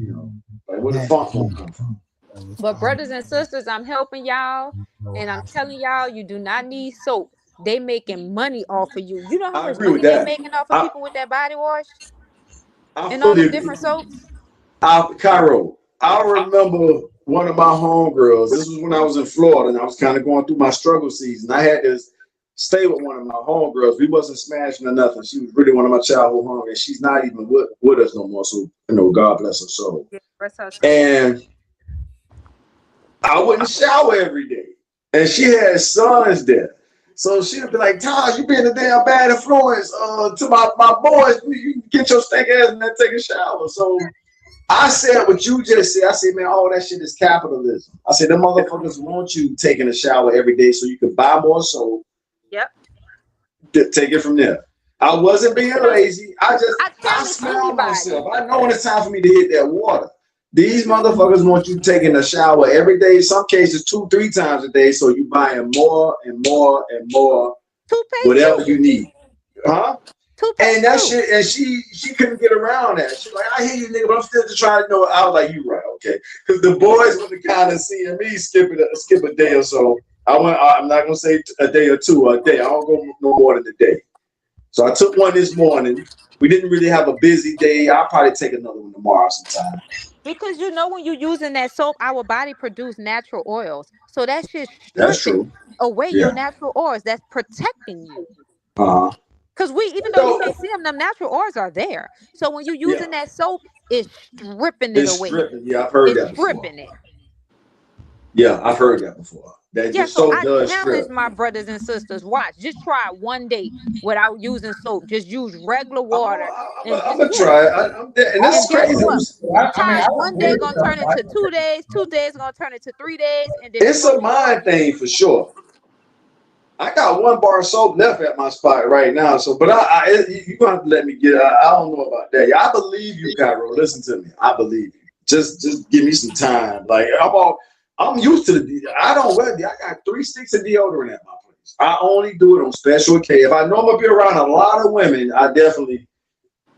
like where the That funk gonna come from? was But brothers and sisters, I'm helping y'all, so and I'm awesome. telling y'all, you do not need soap. They making money off of you. You know how I much agree with money they that. making off of I people with that body wash I and all fully them agree. different soaps? Cairo, I remember one of my homegirls. This was when I was in Florida and I was kind of going through my struggle season. I had to stay with one of my homegirls. We wasn't smashing or nothing. She was really one of my childhood homies, and she's not even with us no more. So, God bless her soul. Yeah, rest her soul. And I wouldn't shower every day. And she had sons there. So she'd be like, Taj, you being a damn bad influence to my boys. You get your stink ass and then take a shower. So I said what you just said. I said, man, all that shit is capitalism. I said, the motherfuckers want you taking a shower every day so you can buy more soap. Yep. Take it from there. I wasn't being lazy. I I I challenge smell anybody. myself. I know when it's time for me to hit that water. These motherfuckers want you taking a shower every day, some cases 2-3 times a day, so you buying more and more and more, Toothpaste whatever too. you need. Huh? And Toothpaste that too. shit, and she couldn't get around that. She's like, I hear you, nigga, but I'm still just trying to know. I was like, you right, okay. Because the boys were the kind of seeing me skip a day or so. I'm not gonna say a day or two, a day. I don't go no more than a day. So I took one this morning. We didn't really have a busy day. I'll probably take another one tomorrow sometime. Because you know when you're using that soap, our body produce natural oils. So that shit That's stripping true. away your Yeah. natural oils. That's protecting you. Uh-huh. Because even though you So can't see them natural oils are there. So when you're yeah, using that soap, it's stripping it it's away. stripping. Yeah, I've heard It's that before. stripping it. Yeah, I've heard that before. That Yeah, the so soap I does challenge strip. my brothers and sisters. Watch, just try it one day without using soap. Just use regular I'm water and I'm just gonna do it. try it. And this And is guess crazy. what? I mean, I Sometimes don't one do day it gonna stuff turn like into 2 days, 2 days gonna turn into 3 days, and then it's It's gonna a be all mind good. thing for sure. I got one bar of soap left at my spot right now. So, but you're gonna have to let me get. I don't know about that. Yeah, I believe you, Cairo. Listen to me. I believe you. Just give me some time. Like I'm used to I don't wear. I got 3 sticks of deodorant at my place. I only do it on special occasion. If I know I'm gonna be around a lot of women, I definitely,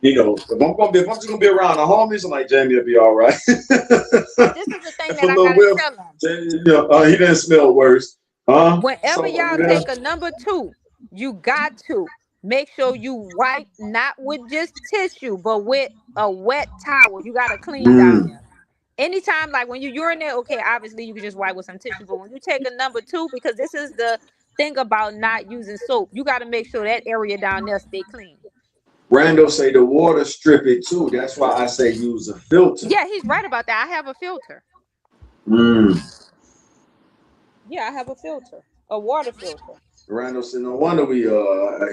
if I'm just gonna be around the homies, I'm like, Jamie will be all right. And this is the thing If a that I little gotta whiff, tell them. he didn't smell worse, huh? Whenever So y'all take a number two, you got to make sure you wipe not with just tissue, but with a wet towel. You gotta clean down Mm. there. Anytime, like when you urinate, okay, obviously you can just wipe with some tissue. But when you take a number two, because this is the thing about not using soap, you got to make sure that area down there stay clean. Randall say the water strip it too. That's why I say use a filter. Yeah, he's right about that. I have a filter. Mm. Yeah, I have a filter, a water filter. Randall said, no wonder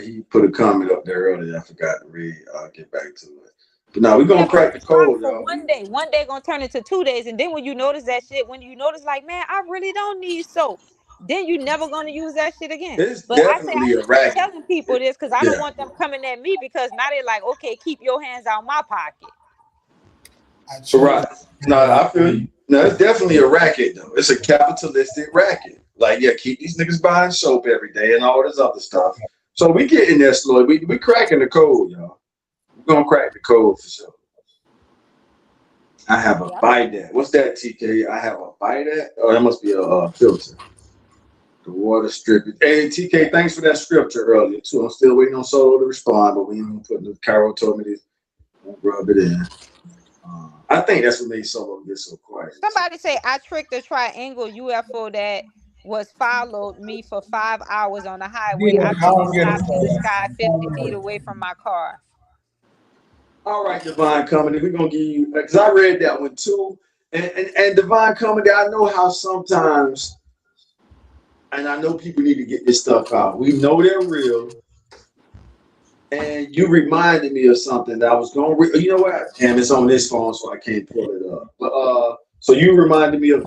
he put a comment up there earlier. I forgot to read. I'll get back to it. But now we're Yeah, gonna but crack the just try it code, for y'all. one day. One day gonna turn into 2 days, and then when you notice that shit, when you notice like, man, I really don't need soap, then you never gonna use that shit again. It's But I say I definitely a should keep racket. telling people this because I don't Yeah. want them coming at me because now they're like, okay, keep your hands out my pocket. I truly Right. No, I feel you. No, it's definitely a racket though. It's a capitalistic racket. Like, yeah, keep these niggas buying soap every day and all this other stuff. So we getting there slowly. We cracking the code, y'all. We're gonna crack the code for sure. I have a Yep. bidet. What's that, TK? I have a bidet? Oh, that must be a filter. The water strip. Hey, TK, thanks for that scripture earlier, too. I'm still waiting on Solo to respond, but we ain't gonna put the Carol told me to rub it in. I think that's what made Solo get so quiet. Somebody say I tricked a triangle UFO that was followed me for 5 hours on the highway. I think it stopped in the sky 50 feet away from my car. All right, Divine Comedy, we're gonna give you because I read that one too. And Divine Comedy, I know how sometimes, and I know people need to get this stuff out. We know they're real. And you reminded me of something that I was going to you know what? Damn, it's on this phone, so I can't pull it up. But so you reminded me of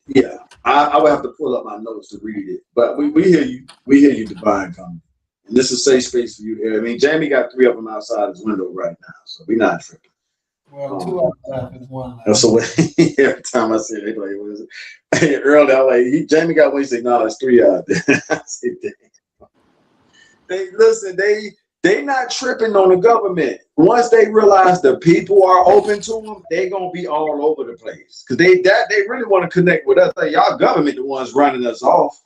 yeah. I would have to pull up my notes to read it. But we hear you. We hear you, Divine Comedy. And this is a safe space for you here. I mean, Jamie got 3 of them outside his window right now, so we're not tripping. Well, 2 hours left is 1 left. So every time I say it, they like, what is it? Earlier, I'm like, Jamie got one. He said, no, it's 3 out there. I said, they not tripping on the government. Once they realize the people are open to them, they gonna be all over the place because they really want to connect with us. Like, y'all government the ones running us off,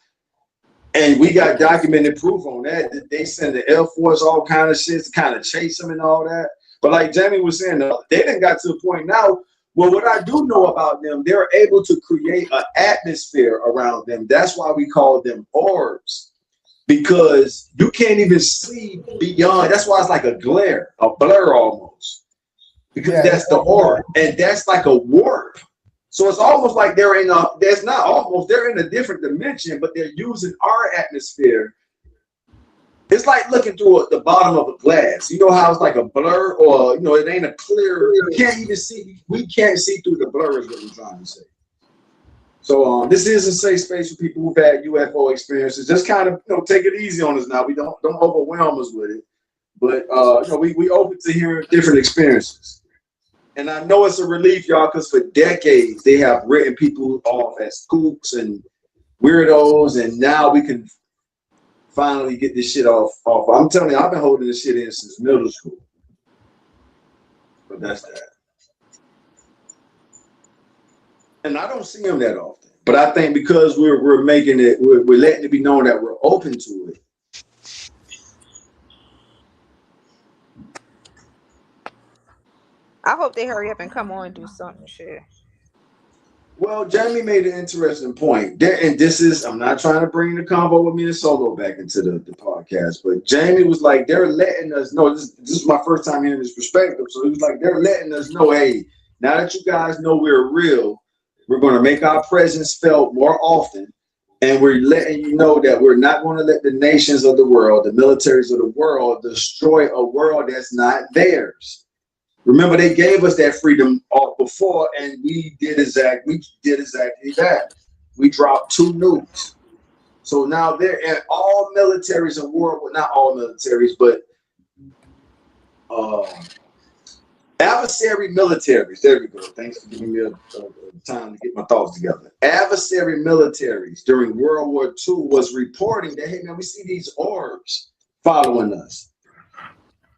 and we got documented proof on that. They send the Air Force all kind of shit to kind of chase them and all that. But like Jamie was saying, they didn't got to the point now. Well, what I do know about them, they're able to create an atmosphere around them. That's why we call them orbs. Because you can't even see beyond. That's why it's like a glare, a blur almost. Because that's the aura, and that's like a warp. So it's almost like they're in a different dimension, but they're using our atmosphere. It's like looking through the bottom of a glass. You know how it's like a blur, or it ain't a clear. You can't even see. We can't see through the blur. Is what I'm trying to say. So this is a safe space for people who've had UFO experiences. Just kind of take it easy on us now. We don't overwhelm us with it, but we open to hearing different experiences. And I know it's a relief, y'all, because for decades they have written people off as kooks and weirdos, and now we can finally get this shit off. I'm telling you, I've been holding this shit in since middle school. But that's that. And I don't see them that often. But I think because we're making it, we're letting it be known that we're open to it. I hope they hurry up and come on and do something. Shit. Well, Jamie made an interesting point. And this is, I'm not trying to bring the convo with me and Solo back into the podcast, but Jamie was like, they're letting us know, this is my first time hearing this perspective. So he was like, they're letting us know, hey, now that you guys know we're real, we're going to make our presence felt more often. And we're letting you know that we're not going to let the nations of the world, the militaries of the world, destroy a world that's not theirs. Remember, they gave us that freedom before, and we did exactly that. We dropped 2 nukes. So now they're at all militaries in world, well, not all militaries, but adversary militaries. There we go. Thanks for giving me a time to get my thoughts together. Adversary militaries during World War II was reporting that, hey, man, we see these orbs following us.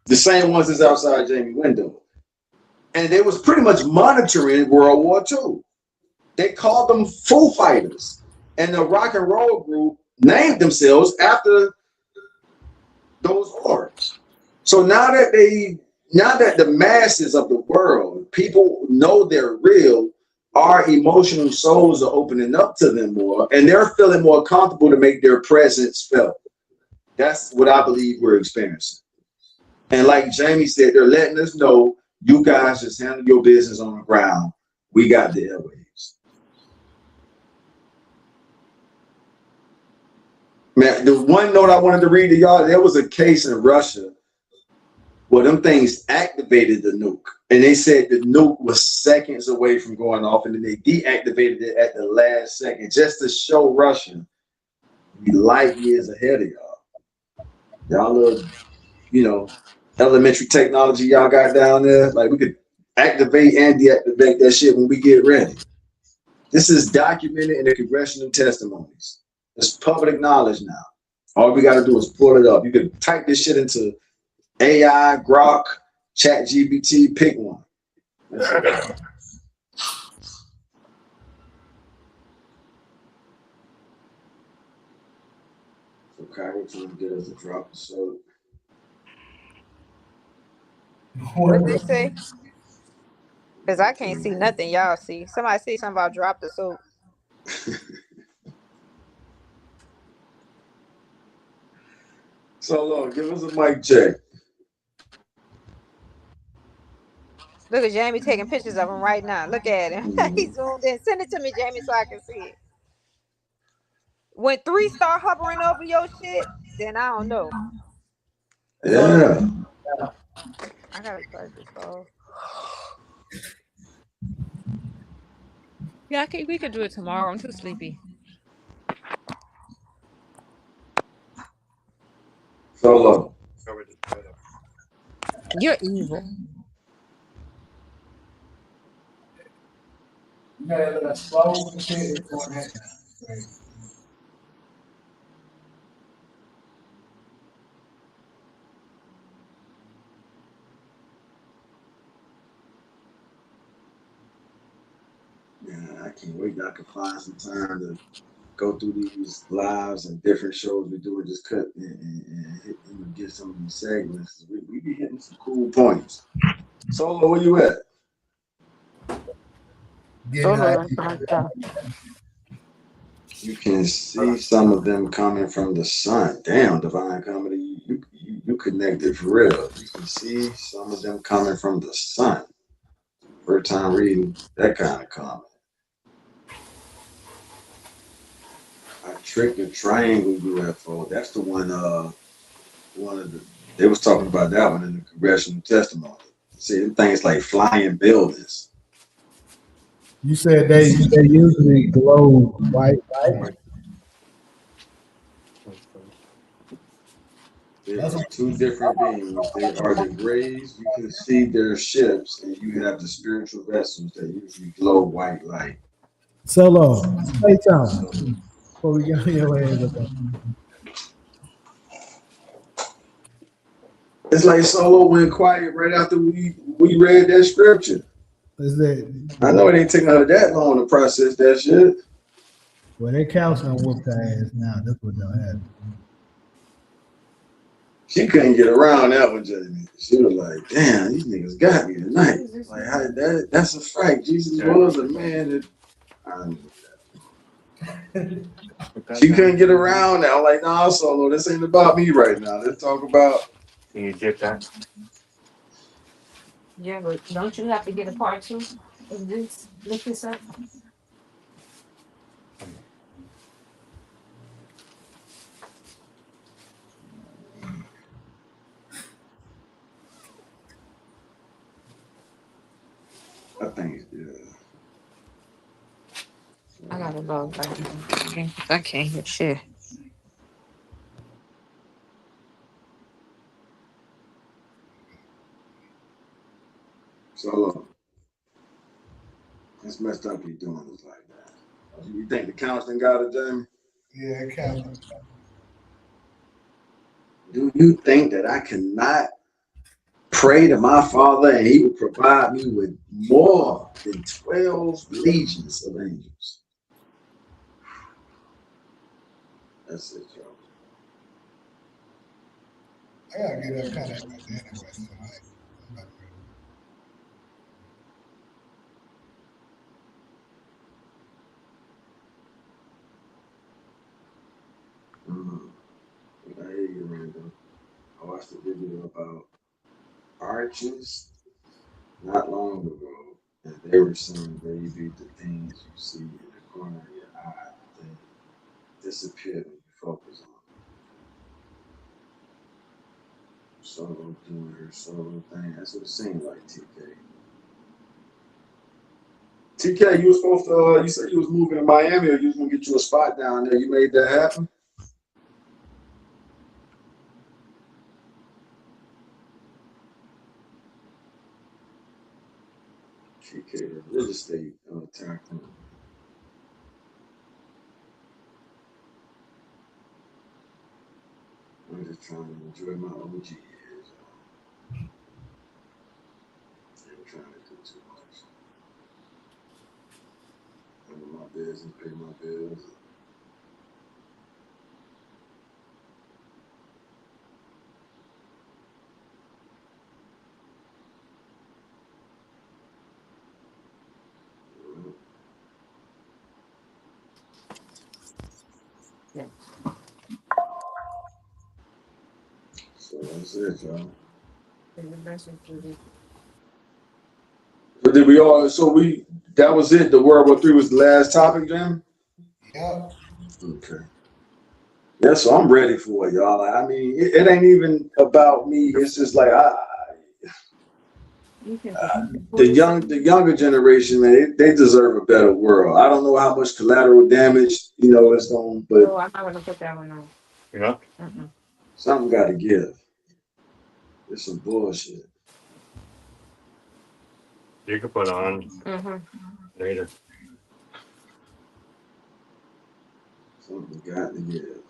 The same ones as outside Jamie's window. And they was pretty much monitoring World War II. They called them Foo Fighters. And the rock and roll group named themselves after those orbs. So now that the masses of the world, people know they're real, our emotional souls are opening up to them more, and they're feeling more comfortable to make their presence felt. That's what I believe we're experiencing. And like Jamie said, they're letting us know, you guys just handle your business on the ground. We got the airwaves. Man, the one note I wanted to read to y'all, there was a case in Russia where them things activated the nuke. And they said the nuke was seconds away from going off, and then they deactivated it at the last second just to show Russia to be light years ahead of y'all. Y'all little, elementary technology y'all got down there. Like, we could activate and deactivate that shit when we get ready. This is documented in the congressional testimonies. It's public knowledge now. All we got to do is pull it up. You can type this shit into AI, Grok, ChatGPT, pick one. So Kyrie trying to get us to drop the soap. What they say? Because I can't see nothing y'all see. Somebody say something about drop the soap. So give us a mic check. Look at Jamie taking pictures of him right now. Look at him. He zoomed in. Send it to me, Jamie, so I can see it. When 3 start hovering over your shit, then I don't know. Yeah. I gotta try this off. Yeah, we could do it tomorrow. I'm too sleepy. Solo. You're evil. You gotta let us slow the shit before that. Yeah, I can't wait. I can find some time to go through these lives and different shows we do and just cut and hit, get some of these segments. We be hitting some cool points. Solo, where you at? You can see some of them coming from the sun. Damn, Divine Comedy, you connected for real. You can see some of them coming from the sun. First time reading that kind of comment. I tricked a triangle UFO. That's the one. One of the they was talking about that one in the congressional testimony. See, them things like flying buildings. You said they usually glow white, right? They are two different beings. They are the grays. You can see their ships, and you have the spiritual vessels that usually glow white light. Solo, say something before we get on your head with that. It's like Solo went quiet right after we read that scripture. Is that I know it ain't taking her that long to process that shit. well, that couch gonna whoop her ass now. That's what they'll have. She couldn't get around that one, Jamie. She was like, "Damn, these niggas got me tonight." Like, that's a fact. Jesus was a man that I knew that. She couldn't get around that. I'm like, nah, Solo, this ain't about me right now. Let's talk about. Can you dip that? Yeah, but don't you have to get a part two of this? Look this up. I think, yeah. I gotta go. I can't hear shit. Solo, it's messed up you doing this like that. You think the counseling got it, Jamie? Yeah, couch. Do you think that I cannot pray to my Father and He will provide me with more than 12 legions of angels? That's it, y'all. I gotta get up kind of anyway. So I'm not ready. I hear you, Randall. I watched a video about arches not long ago, and they were saying, baby, the things you see in the corner of your eye, they disappear when you focus on them. Solo doing her solo thing. That's what it seemed like, TK. TK, you was supposed to, you said you was moving to Miami or you was going to get you a spot down there. You made that happen? TK, the real estate tycoon. I'm just trying to enjoy my OG years. I ain't trying to do too much. Handle my business, pay my bills. Yeah. So that's it, y'all. And the best included. But did we all? So that was it. The World War III was the last topic, Jim. Yep. Okay. Yeah, so I'm ready for it, y'all. Like, I mean, it ain't even about me. It's just like the younger generation, man, they deserve a better world. I don't know how much collateral damage, it's going, but No, I'm not gonna put that one on. Yeah. something got to give. It's some bullshit. You can put on later. Something got to give.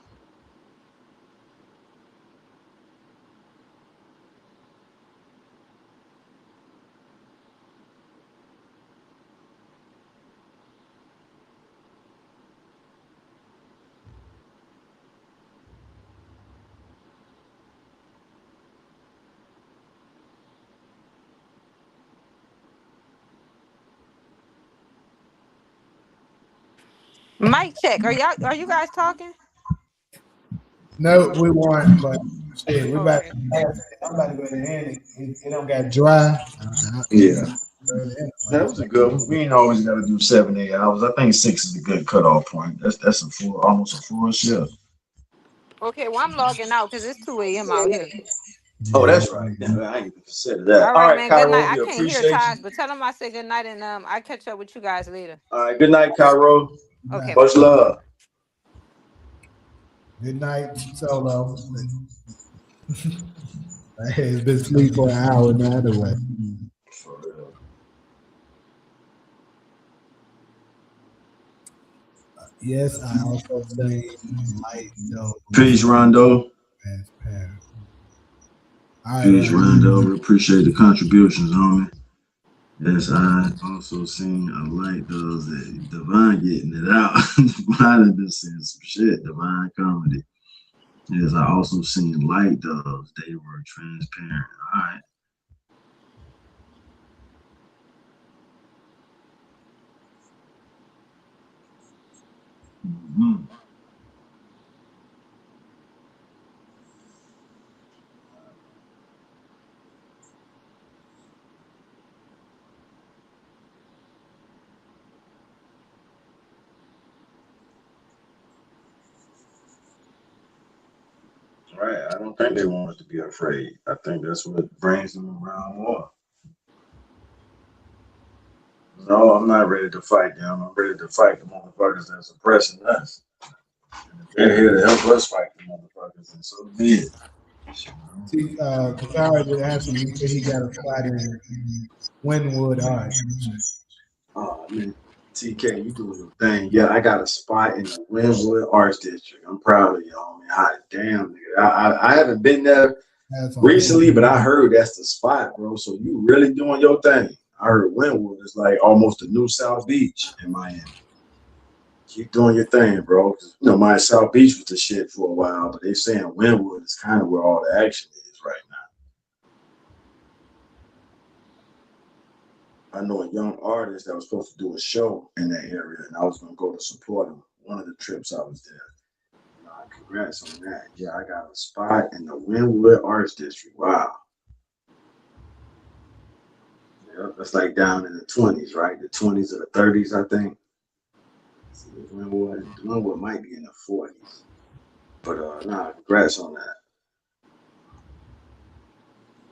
Mic check. Are you guys talking? No, we weren't, but shit, we about Okay. I'm about to go to the end. It don't got dry. Yeah. That was a good one. We ain't always got to do 7, 8 hours. I think 6 is a good cutoff point. That's almost a full shift. Okay, well I'm logging out because it's 2 a.m. out here. Oh, that's right. Damn, I ain't even consider that. All All right, right, man. Good night. Cairo, I we can't hear appreciate you. Taj, but tell him I say good night and I catch up with you guys later. All right, good night, Cairo. Okay, Much love. Good night, Solo. It's been asleep for an hour now anyway. For real. Yes, I also say light though Peace, Rondo. transparent. All right, Peace, Rondo. We appreciate the contributions, homie. Yes, I also seen a light those that Divine getting it out. Divine have been seeing some shit, Divine comedy. Yes, I also seen light doves. They were transparent. All right. Mm-hmm. Right. I don't think they want us to be afraid. I think that's what brings them around more. No, I'm not ready to fight them. I'm ready to fight the motherfuckers that's oppressing us. And if they're here to help us fight the motherfuckers, and so be it. See, Katara just answered. He said he got a spot in Wynwood Art. Oh man, TK, you doing your thing. Yeah, I got a spot in the Wynwood Arts District. I'm proud of y'all, man. Hot damn, nigga. I haven't been there That's on recently, but I heard that's the spot, bro. So you really doing your thing. I heard Wynwood is like almost the new South Beach in Miami. Keep doing your thing, bro. 'Cause, you know, my South Beach was the shit for a while, but they saying Wynwood is kind of where all the action is right now. I know a young artist that was supposed to do a show in that area, and I was gonna go to support him. One of the trips I was there. Congrats on that. Yeah, I got a spot in the Wynwood Arts District. Wow. Yeah, that's like down in the 20s, right? The 20s or the 30s, I think. See, Wynwood might be in the 40s. But nah, congrats on that.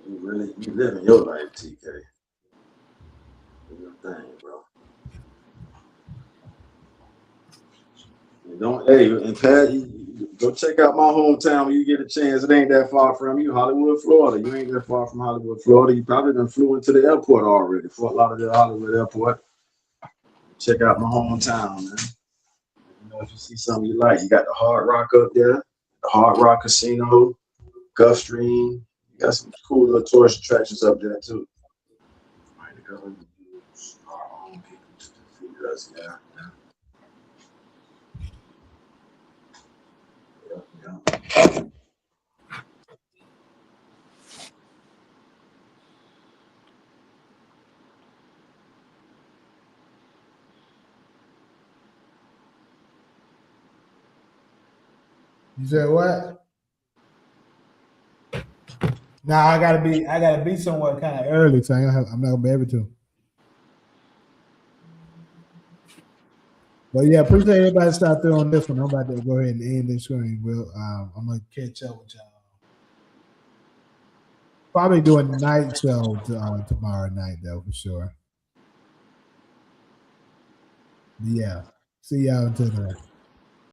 You living your life, TK. Do your thing, bro. You don't, hey, and Pat, you go check out my hometown when you get a chance. It ain't that far from you, Hollywood, Florida. You ain't that far from Hollywood, Florida. You probably done flew into the airport already, Fort Lauderdale Hollywood Airport. Check out my hometown, man. You know, if you see something you like, you got the Hard Rock up there, the Hard Rock Casino, Gulf Stream. You got some cool little tourist attractions up there too. Right, the government use our own people to defeat us. Yeah, yeah. You said what? Nah, I gotta be somewhere kind of early, so I'm not gonna be able to. But yeah, appreciate everybody stop through on this one. I'm about to go ahead and end this screen. I'm gonna catch up with y'all. Probably doing night show tomorrow night though for sure. But yeah, see y'all until then.